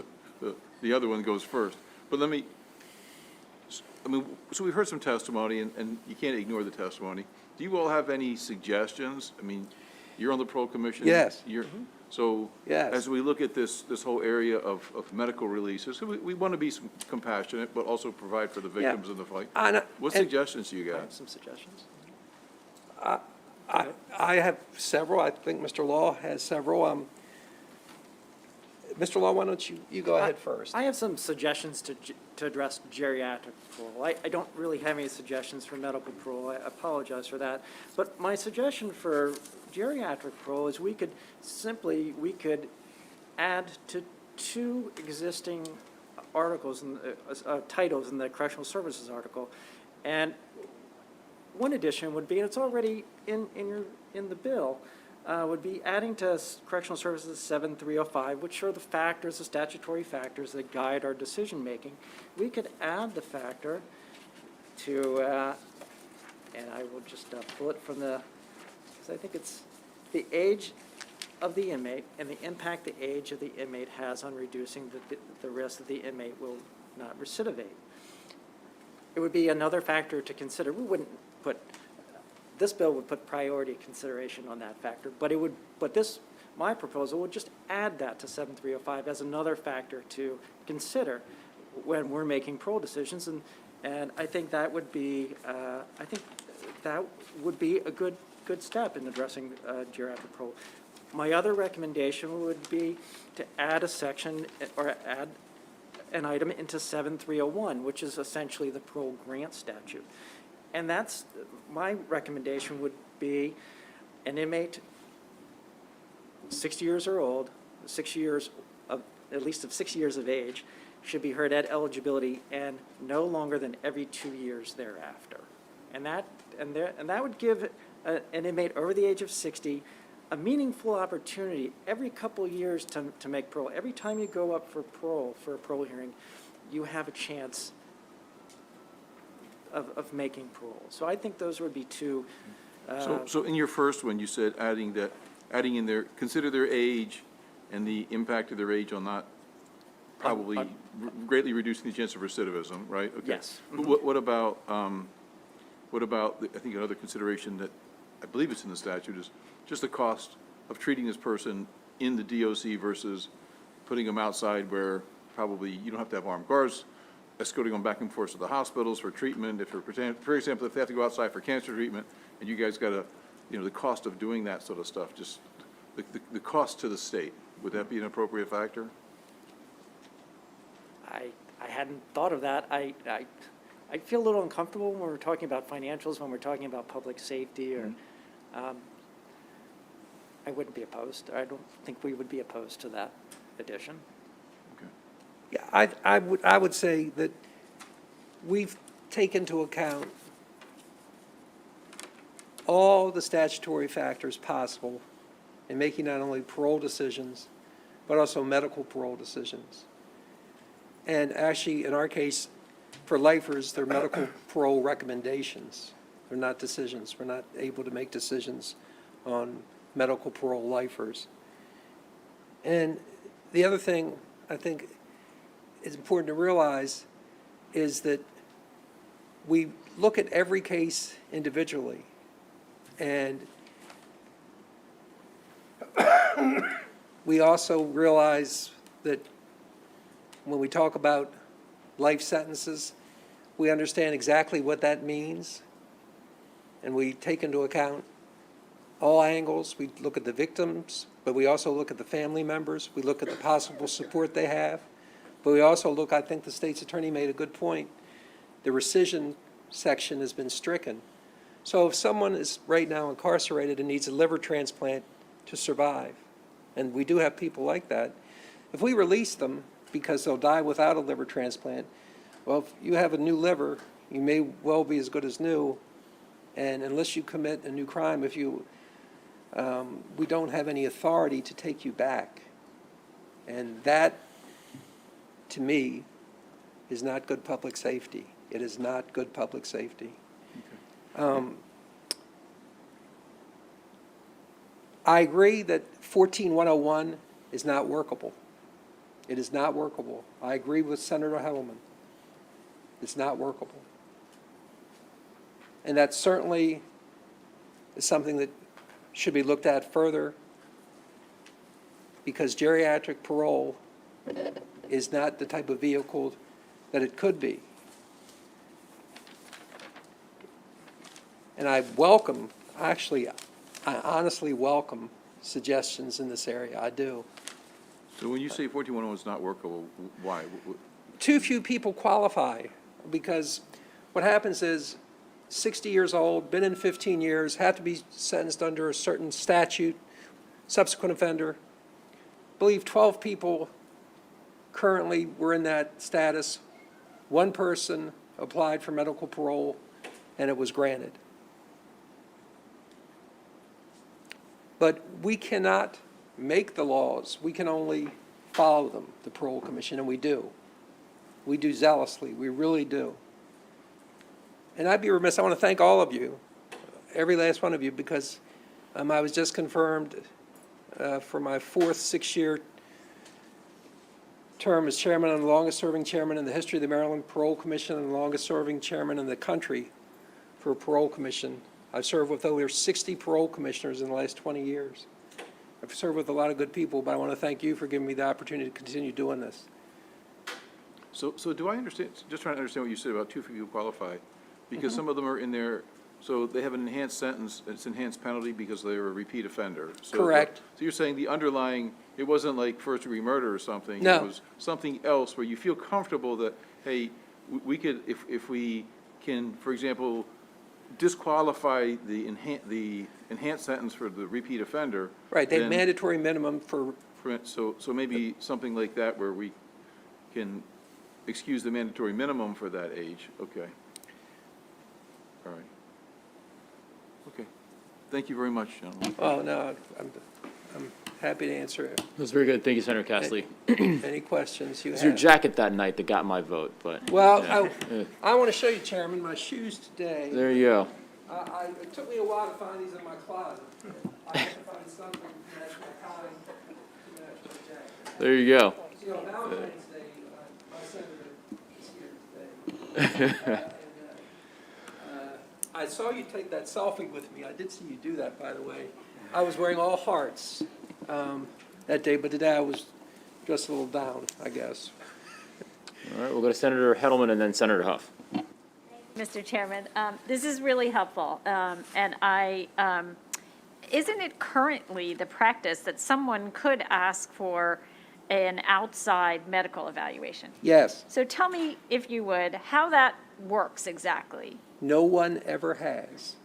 S13: the other one goes first. But so we've heard some testimony, and you can't ignore the testimony. Do you all have any suggestions? I mean, you're on the Parole Commission.
S4: Yes.
S13: So
S4: Yes.
S13: as we look at this whole area of medical releases, we want to be compassionate, but also provide for the victims in the fight. What suggestions do you got?
S17: I have some suggestions.
S4: I have several. I think Mr. Law has several. Mr. Law, why don't you go ahead first?
S17: I have some suggestions to address geriatric parole. I don't really have any suggestions for medical parole. I apologize for that. But my suggestion for geriatric parole is we could add to two existing articles, titles in the Correctional Services article. And one addition would be, and it's already in the bill, would be adding to Correctional Services 7305, which are the factors, the statutory factors that guide our decision-making. We could add the factor to, and I will just pull it from because I think it's the age of the inmate and the impact the age of the inmate has on reducing the risk that the inmate will not recidivate. It would be another factor to consider. We wouldn't put, this bill would put priority consideration on that factor, but my proposal would just add that to 7305 as another factor to consider when we're making parole decisions, and I think that would be, a good step in addressing geriatric parole. My other recommendation would be to add a section or add an item into 7301, which is essentially the parole grant statute. And that's, my recommendation would be an inmate 60 years or old, 6 years of, at least of 6 years of age, should be heard at eligibility and no longer than every 2 years thereafter. And that would give an inmate over the age of 60 a meaningful opportunity every couple years to make parole. Every time you go up for parole, for a parole hearing, you have a chance of making parole. So I think those would be two.
S13: So in your first one, you said adding in there, consider their age and the impact of their age on not probably greatly reducing the chance of recidivism, right? Okay.
S17: Yes.
S13: But what about, I think another consideration that I believe it's in the statute is just the cost of treating this person in the DOC versus putting them outside where probably you don't have to have armed guards escorting them back and forth to the hospitals for treatment. If, for example, if they have to go outside for cancer treatment and you guys got to, the cost of doing that sort of stuff, just the cost to the state, would that be an appropriate factor?
S17: I hadn't thought of that. I feel a little uncomfortable when we're talking about financials, when we're talking about public safety, or I wouldn't be opposed. I don't think we would be opposed to that addition.
S13: Okay.
S4: Yeah, I would say that we've taken into account all the statutory factors possible in making not only parole decisions, but also medical parole decisions. And actually, in our case, for lifers, they're medical parole recommendations. They're not decisions. We're not able to make decisions on medical parole lifers. And the other thing I think is important to realize is that we look at every case individually, and we also realize that when we talk about life sentences, we understand exactly what that means, and we take into account all angles. We look at the victims, but we also look at the family members. We look at the possible support they have. But we also look, I think the state's attorney made a good point, the rescission section has been stricken. So if someone is right now incarcerated and needs a liver transplant to survive, and we do have people like that, if we release them because they'll die without a liver transplant, well, if you have a new liver, you may well be as good as new, and unless you commit a new crime, we don't have any authority to take you back. And that, to me, is not good public safety. It is not good public safety. I agree that 14101 is not workable. It is not workable. I agree with Senator Hellman. It's not workable. And that certainly is something that should be looked at further, because geriatric parole is not the type of vehicle that it could be. And I honestly welcome suggestions in this area. I do.
S13: So when you say 14101 is not workable, why?
S4: Too few people qualify, because what happens is 60 years old, been in 15 years, have to be sentenced under a certain statute, subsequent offender. I believe 12 people currently were in that status. One person applied for medical parole, and it was granted. But we cannot make the laws. We can only follow them, the Parole Commission, and we do. We do zealously. We really do. And I'd be remiss, I want to thank all of you, every last one of you, because I was just confirmed for my fourth 6-year term as chairman. I'm the longest-serving chairman in the history of the Maryland Parole Commission and the longest-serving chairman in the country for a parole commission. I've served with over 60 parole commissioners in the last 20 years. I've served with a lot of good people, but I want to thank you for giving me the opportunity to continue doing this.
S13: So do I understand, just trying to understand what you said about too few people qualify, because some of them are in there, so they have an enhanced sentence, it's enhanced penalty because they're a repeat offender. So
S4: Correct.
S13: So you're saying the underlying, it wasn't like first-degree murder or something.
S4: No.
S13: It was something else where you feel comfortable that, hey, we could, if we can, for example, disqualify the enhanced sentence for the repeat offender.
S4: Right, they have
S13: then-
S4: mandatory minimum for,
S13: So maybe something like that where we can excuse the mandatory minimum for that age. Okay. All right. Okay. Thank you very much, gentlemen.
S4: oh, no, I'm happy to answer
S1: That was very good. Thank you, Senator Cassily.
S4: any questions you
S1: It was your
S4: have.
S1: jacket that night that got my vote, but.
S4: Well,
S1: yeah.
S4: I want to show you, Chairman, my shoes today.
S1: There you go.
S4: It took me a while to find these in my closet. I had to find something to match my tie, to match my jacket.
S1: There you go.
S4: So, Valentine's Day, my senator is here today. I saw you take that selfie with me. I did see you do that, by the way. I was wearing all hearts that day, but today I was just a little down, I guess.
S1: All right, we'll go to Senator Heddleman and then Senator Huff.
S9: Mr. Chairman, this is really helpful, and isn't it currently the practice that someone could ask for an outside medical evaluation?
S4: Yes,
S9: So tell me, if you would, how that works exactly?
S4: no one ever has.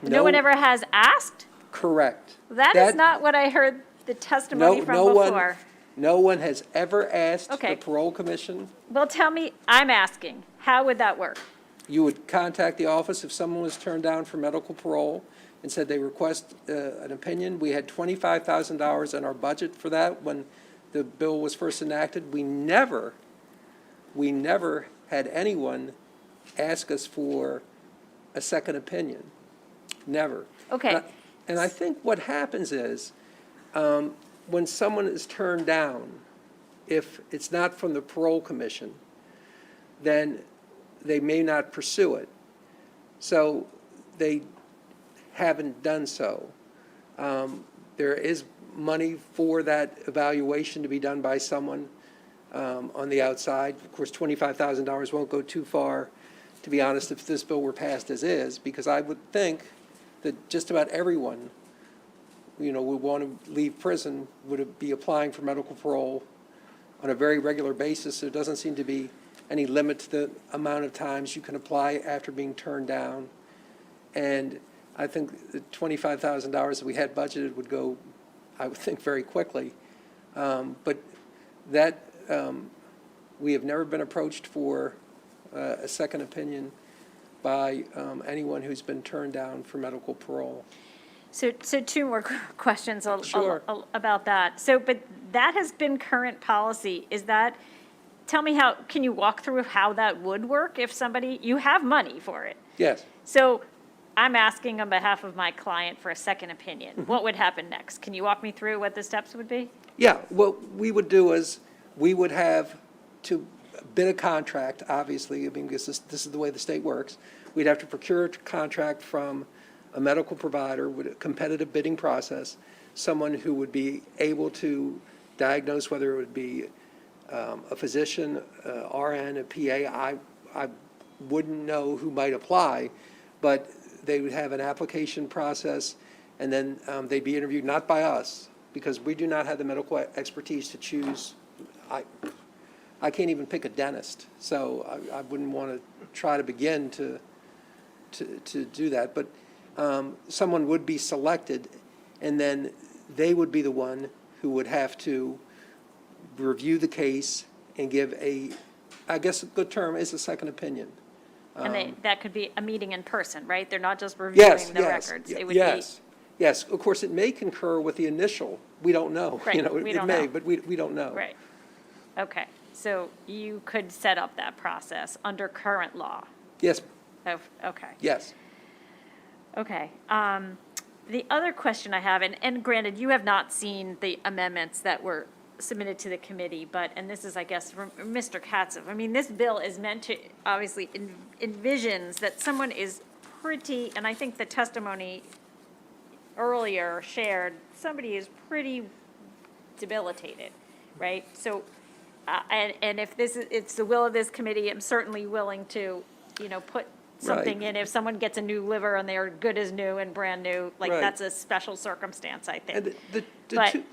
S9: No one ever has asked?
S4: Correct.
S9: That is not what I heard the testimony from before.
S4: No one has ever asked the
S9: Okay.
S4: Parole Commission.
S9: Well, tell me, I'm asking, how would that work?
S4: You would contact the office if someone was turned down for medical parole and said they request an opinion. We had $25,000 in our budget for that when the bill was first enacted. We never had anyone ask us for a second opinion. Never.
S9: Okay.
S4: And I think what happens is, when someone is turned down, if it's not from the Parole Commission, then they may not pursue it. So they haven't done so. There is money for that evaluation to be done by someone on the outside. Of course, $25,000 won't go too far, to be honest, if this bill were passed as is, because I would think that just about everyone, would want to leave prison, would be applying for medical parole on a very regular basis. There doesn't seem to be any limit to the amount of times you can apply after being turned down. And I think the $25,000 that we had budgeted would go, I would think, very quickly. But that, we have never been approached for a second opinion by anyone who's been turned down for medical parole.
S9: So two more questions
S4: Sure.
S9: about that. So, but that has been current policy. Is that, tell me how, can you walk through how that would work if somebody, you have money for it?
S4: Yes.
S9: So I'm asking on behalf of my client for a second opinion.
S4: Mm-hmm.
S9: What would happen next? Can you walk me through what the steps would be?
S4: Yeah, what we would do is, we would have to bid a contract, obviously, I mean, because this is the way the state works. We'd have to procure a contract from a medical provider with a competitive bidding process, someone who would be able to diagnose whether it would be a physician, RN, a PA. I wouldn't know who might apply, but they would have an application process, and then they'd be interviewed not by us, because we do not have the medical expertise to choose. I can't even pick a dentist, so I wouldn't want to try to begin to do that. But someone would be selected, and then they would be the one who would have to review the case and give I guess a good term is a second opinion.
S9: And that could be a meeting in person, right? They're not just
S4: Yes,
S9: reviewing the
S4: yes,
S9: records. It would
S4: yes, yes. Of course, it may concur with the initial. We don't know.
S9: Right,
S4: You know,
S9: we
S4: it
S9: don't
S4: may,
S9: know.
S4: but we don't know.
S9: Right. Okay. So you could set up that process under current law.
S4: Yes,
S9: Okay.
S4: yes.
S9: Okay. The other question I have, and granted, you have not seen the amendments that were submitted to the committee, but, and this is, I guess, from Mr. Katzif. I mean, this bill is meant to, obviously, envisions that someone is pretty, and I think the testimony earlier shared, somebody is pretty debilitated, right? So, and if it's the will of this committee, I'm certainly willing to, put something
S4: Right.
S9: in. If someone gets a new liver and they're good as new and brand new, like,
S4: Right.
S9: that's a special circumstance, I think.
S4: And the
S9: But
S4: two,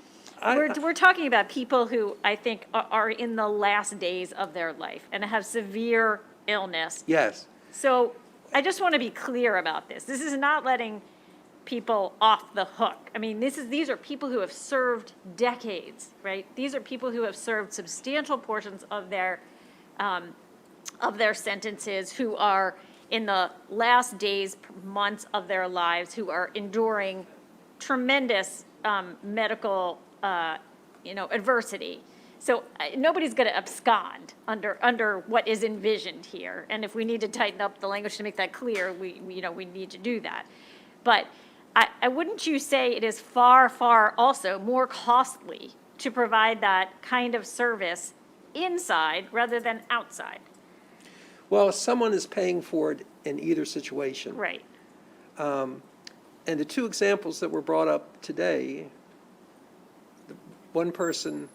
S9: we're talking about people who I think are in the last days of their life and have severe illness.
S4: yes.
S9: So I just want to be clear about this. This is not letting people off the hook. I mean, these are people who have served decades, right? These are people who have served substantial portions of their sentences, who are in the last days, months of their lives, who are enduring tremendous medical, adversity. So nobody's going to abscond under what is envisioned here. And if we need to tighten up the language to make that clear, we need to do that. But wouldn't you say it is far, far also more costly to provide that kind of service inside rather than outside?
S4: Well, someone is paying for it in either situation.
S9: Right.
S4: And the two examples that were brought up today, the one person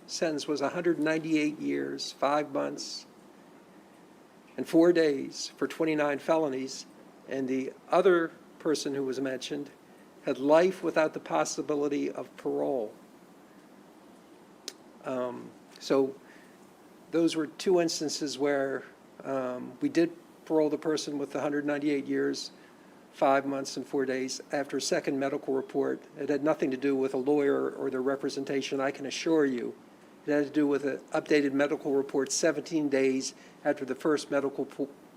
S4: sentence was 198 years, 5 months, and 4 days for 29 felonies, and the other person who was mentioned had life without the possibility of parole. So those were two instances where we did parole the person with 198 years, 5 months and 4 days after a second medical report. It had nothing to do with a lawyer or their representation, I can assure you. It had to do with an updated medical report 17 days after the first medical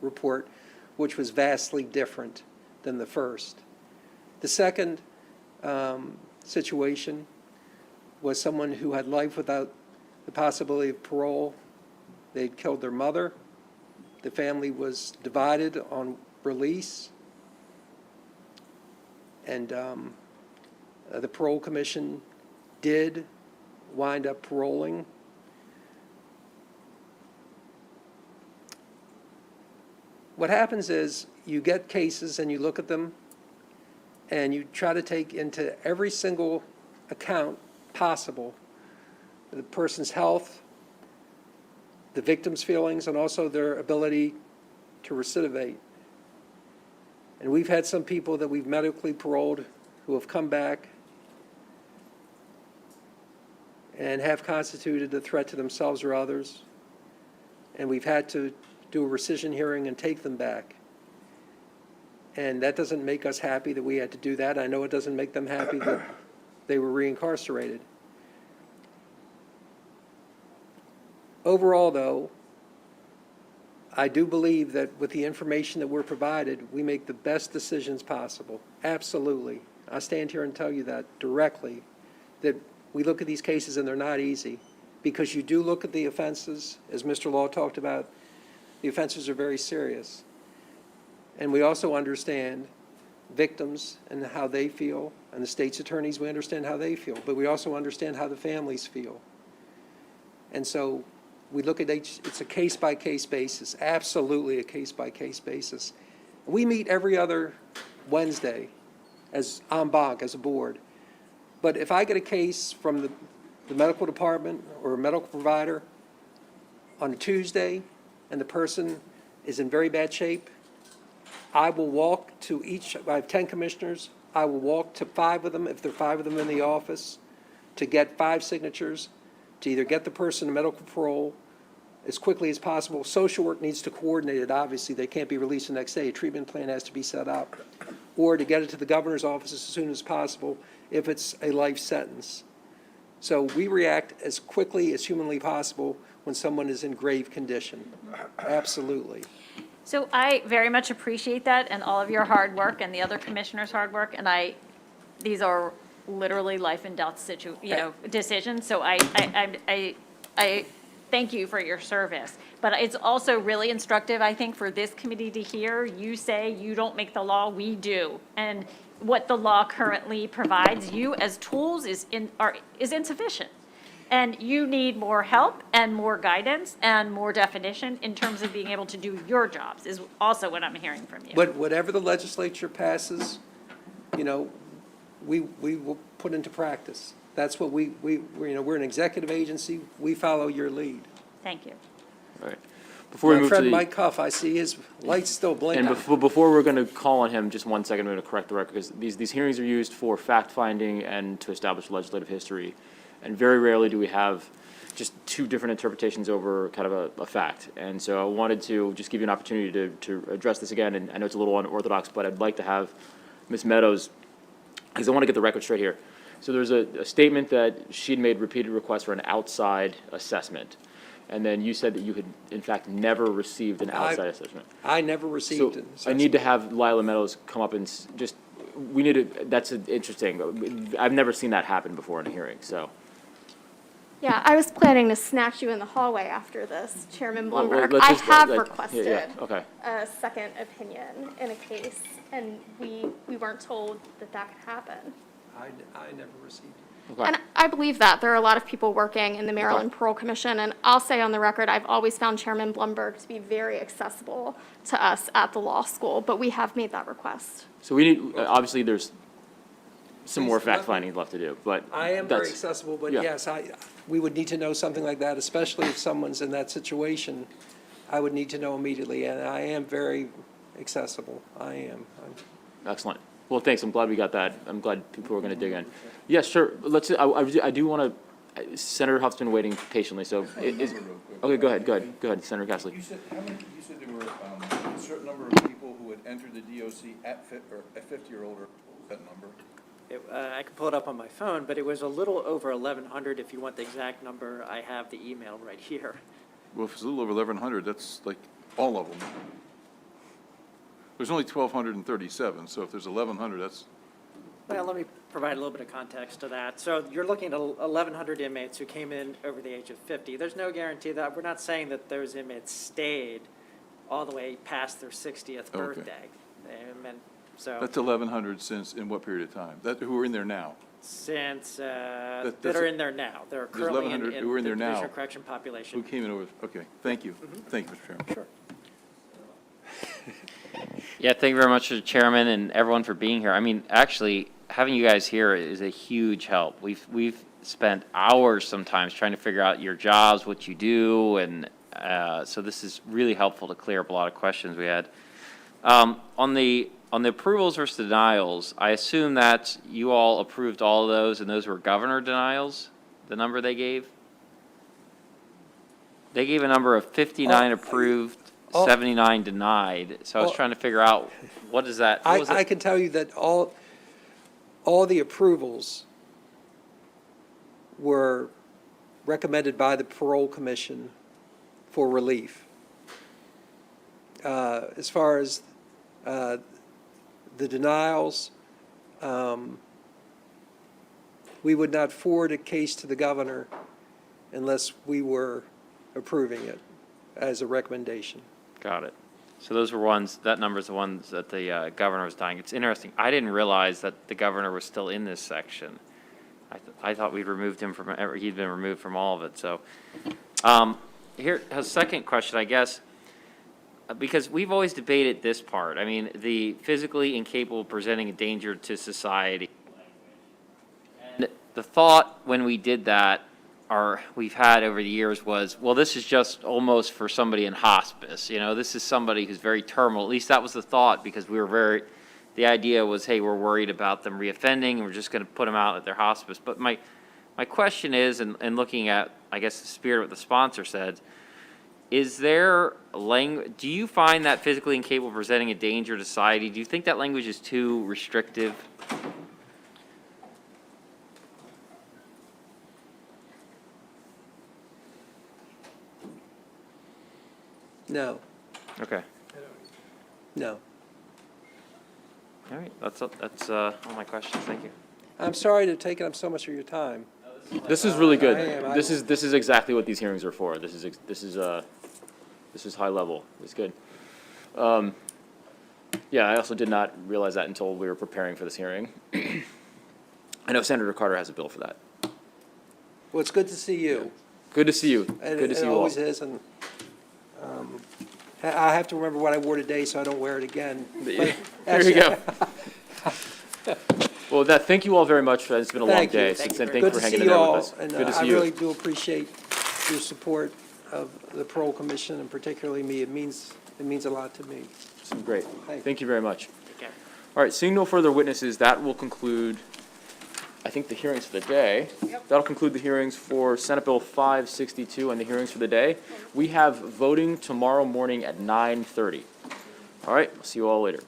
S4: report, which was vastly different than the first. The second situation was someone who had life without the possibility of parole. They'd killed their mother. The family was divided on release. And the parole commission did wind up paroling. What happens is you get cases and you look at them and you try to take into every single account possible the person's health, the victim's feelings, and also their ability to recidivate. And we've had some people that we've medically paroled who have come back and have constituted a threat to themselves or others. And we've had to do a rescission hearing and take them back. And that doesn't make us happy that we had to do that. I know it doesn't make them happy that they were reincarcerated. Overall, though, I do believe that with the information that we're provided, we make the best decisions possible. Absolutely. I stand here and tell you that directly, that we look at these cases and they're not easy, because you do look at the offenses, as Mr. Law talked about, the offenses are very serious. And we also understand victims and how they feel, and the state's attorneys, we understand how they feel, but we also understand how the families feel. And so we look at each, it's a case-by-case basis, absolutely a case-by-case basis. We meet every other Wednesday as en banc, as a board. But if I get a case from the medical department or a medical provider on a Tuesday and the person is in very bad shape, I will walk to each, I have 10 commissioners, I will walk to 5 of them, if there are 5 of them in the office, to get 5 signatures, to either get the person a medical parole as quickly as possible. Social work needs to coordinate it, obviously. They can't be released the next day. A treatment plan has to be set up. Or to get it to the governor's office as soon as possible if it's a life sentence. So we react as quickly as humanly possible when someone is in grave condition. Absolutely.
S9: So I very much appreciate that and all of your hard work and the other commissioners' hard work. And these are literally life and death decisions. So I thank you for your service. But it's also really instructive, I think, for this committee to hear you say you don't make the law, we do. And what the law currently provides you as tools is insufficient. And you need more help and more guidance and more definition in terms of being able to do your jobs, is also what I'm hearing from you.
S4: But whatever the legislature passes, we will put into practice. That's what we're an executive agency. We follow your lead.
S9: Thank you.
S1: All right. Before we
S4: My
S1: move to
S4: friend
S1: the,
S4: Mike Cuff, I see his light's still blinking.
S1: and before we're going to call on him, just 1 second, I'm going to correct the record, because these hearings are used for fact-finding and to establish legislative history. And very rarely do we have just 2 different interpretations over kind of a fact. And so I wanted to just give you an opportunity to address this again, and I know it's a little unorthodox, but I'd like to have Ms. Meadows, because I want to get the record straight here. So there's a statement that she'd made repeated requests for an outside assessment. And then you said that you had, in fact, never received an outside assessment.
S4: I never received
S1: So
S4: an
S1: I
S4: assessment.
S1: need to have Lila Meadows come up and we need to, that's interesting. I've never seen that happen before in a hearing, so.
S6: Yeah, I was planning to snatch you in the hallway after this, Chairman
S1: Well,
S6: Blumberg.
S1: let's
S6: I
S1: just-
S6: have
S1: yeah,
S6: requested
S1: okay.
S6: a second opinion in a case, and we weren't told that that could happen.
S4: I never received it.
S1: Okay.
S6: And I believe that. There are a lot of people working in the Maryland Parole Commission, and I'll say on the record, I've always found Chairman Blumberg to be very accessible to us at the law school, but we have made that request.
S1: So we need, obviously, there's some more fact-finding left to do, but
S4: I am very
S1: that's-
S4: accessible, but
S1: yeah.
S4: yes, we would need to know something like that, especially if someone's in that situation. I would need to know immediately, and I am very accessible. I am.
S1: Excellent. Well, thanks. I'm glad we got that. I'm glad people are going to dig in. Yeah, sure. I do want to, Senator Huff's been waiting patiently, so okay, go ahead, Senator Cassily.
S13: You said there were a certain number of people who had entered the DOC at 50 or older. What was that number?
S17: I can pull it up on my phone, but it was a little over 1,100. If you want the exact number, I have the email right here.
S13: Well, if it's a little over 1,100, that's like all of them. There's only 1,237, so if there's 1,100, that's...
S17: Well, let me provide a little bit of context to that. So you're looking at 1,100 inmates who came in over the age of 50. There's no guarantee that, we're not saying that those inmates stayed all the way past their 60th birthday. And so
S13: That's 1,100 since, in what period of time? Who are in there now?
S17: since,
S13: that's
S17: that are in there now. They're
S13: There's
S17: currently
S13: 1,100
S17: in
S13: who are in
S17: the
S13: there now.
S17: Division of Correction population.
S13: Who came in over, okay, thank you. Thank you, Mr. Chairman.
S17: Sure.
S11: Yeah, thank you very much, Chairman, and everyone for being here. I mean, actually, having you guys here is a huge help. We've spent hours sometimes trying to figure out your jobs, what you do, and so this is really helpful to clear up a lot of questions we had. On the approvals versus denials, I assume that you all approved all of those, and those were governor denials, the number they gave? They gave a number of 59 approved. 79 denied. So I was trying to figure out, what is that? What was
S4: I
S11: it?
S4: can tell you that all the approvals were recommended by the Parole Commission for relief. As far as the denials, we would not forward a case to the governor unless we were approving it as a recommendation.
S11: Got it. So those were ones, that number's the ones that the governor was denying. It's interesting. I didn't realize that the governor was still in this section. I thought we'd removed him from, he'd been removed from all of it, so. Here, a second question, I guess, because we've always debated this part. I mean, the physically incapable of presenting a danger to society. And the thought when we did that, or we've had over the years, was, well, this is just almost for somebody in hospice. You know, this is somebody who's very terminal. At least that was the thought, because we were the idea was, hey, we're worried about them reoffending, and we're just going to put them out at their hospice. But my question is, and looking at, I guess, the spirit of what the sponsor said, is there language, do you find that physically incapable of presenting a danger to society, do you think that language is too restrictive?
S4: No,
S11: Okay.
S4: no.
S11: All right, that's all my questions. Thank you.
S4: I'm sorry to have taken up so much of your time.
S1: This is really good.
S4: I am.
S1: This is exactly what these hearings are for. This is high level. It's good. Yeah, I also did not realize that until we were preparing for this hearing. I know Senator Carter has a bill for that.
S4: Well, it's good to see you.
S1: Good to see you. Good to see
S4: It
S1: you all.
S4: always is, and I have to remember what I wore today so I don't wear it again. But
S1: There you go. Well, thank you all very much. It's been a long
S4: Thank you.
S1: day.
S4: Thank
S1: So
S4: you.
S1: thank you for hanging in there with us.
S4: And
S1: Good to
S4: I
S1: see you.
S4: really do appreciate your support of the Parole Commission, and particularly me. It means a lot to me.
S1: Great.
S4: Thank
S1: Thank you very much. All right, seeing no further witnesses, that will conclude, I think, the hearings for the day. That'll conclude the hearings for Senate Bill 562 and the hearings for the day. We have voting tomorrow morning at 9:30. All right, we'll see you all later.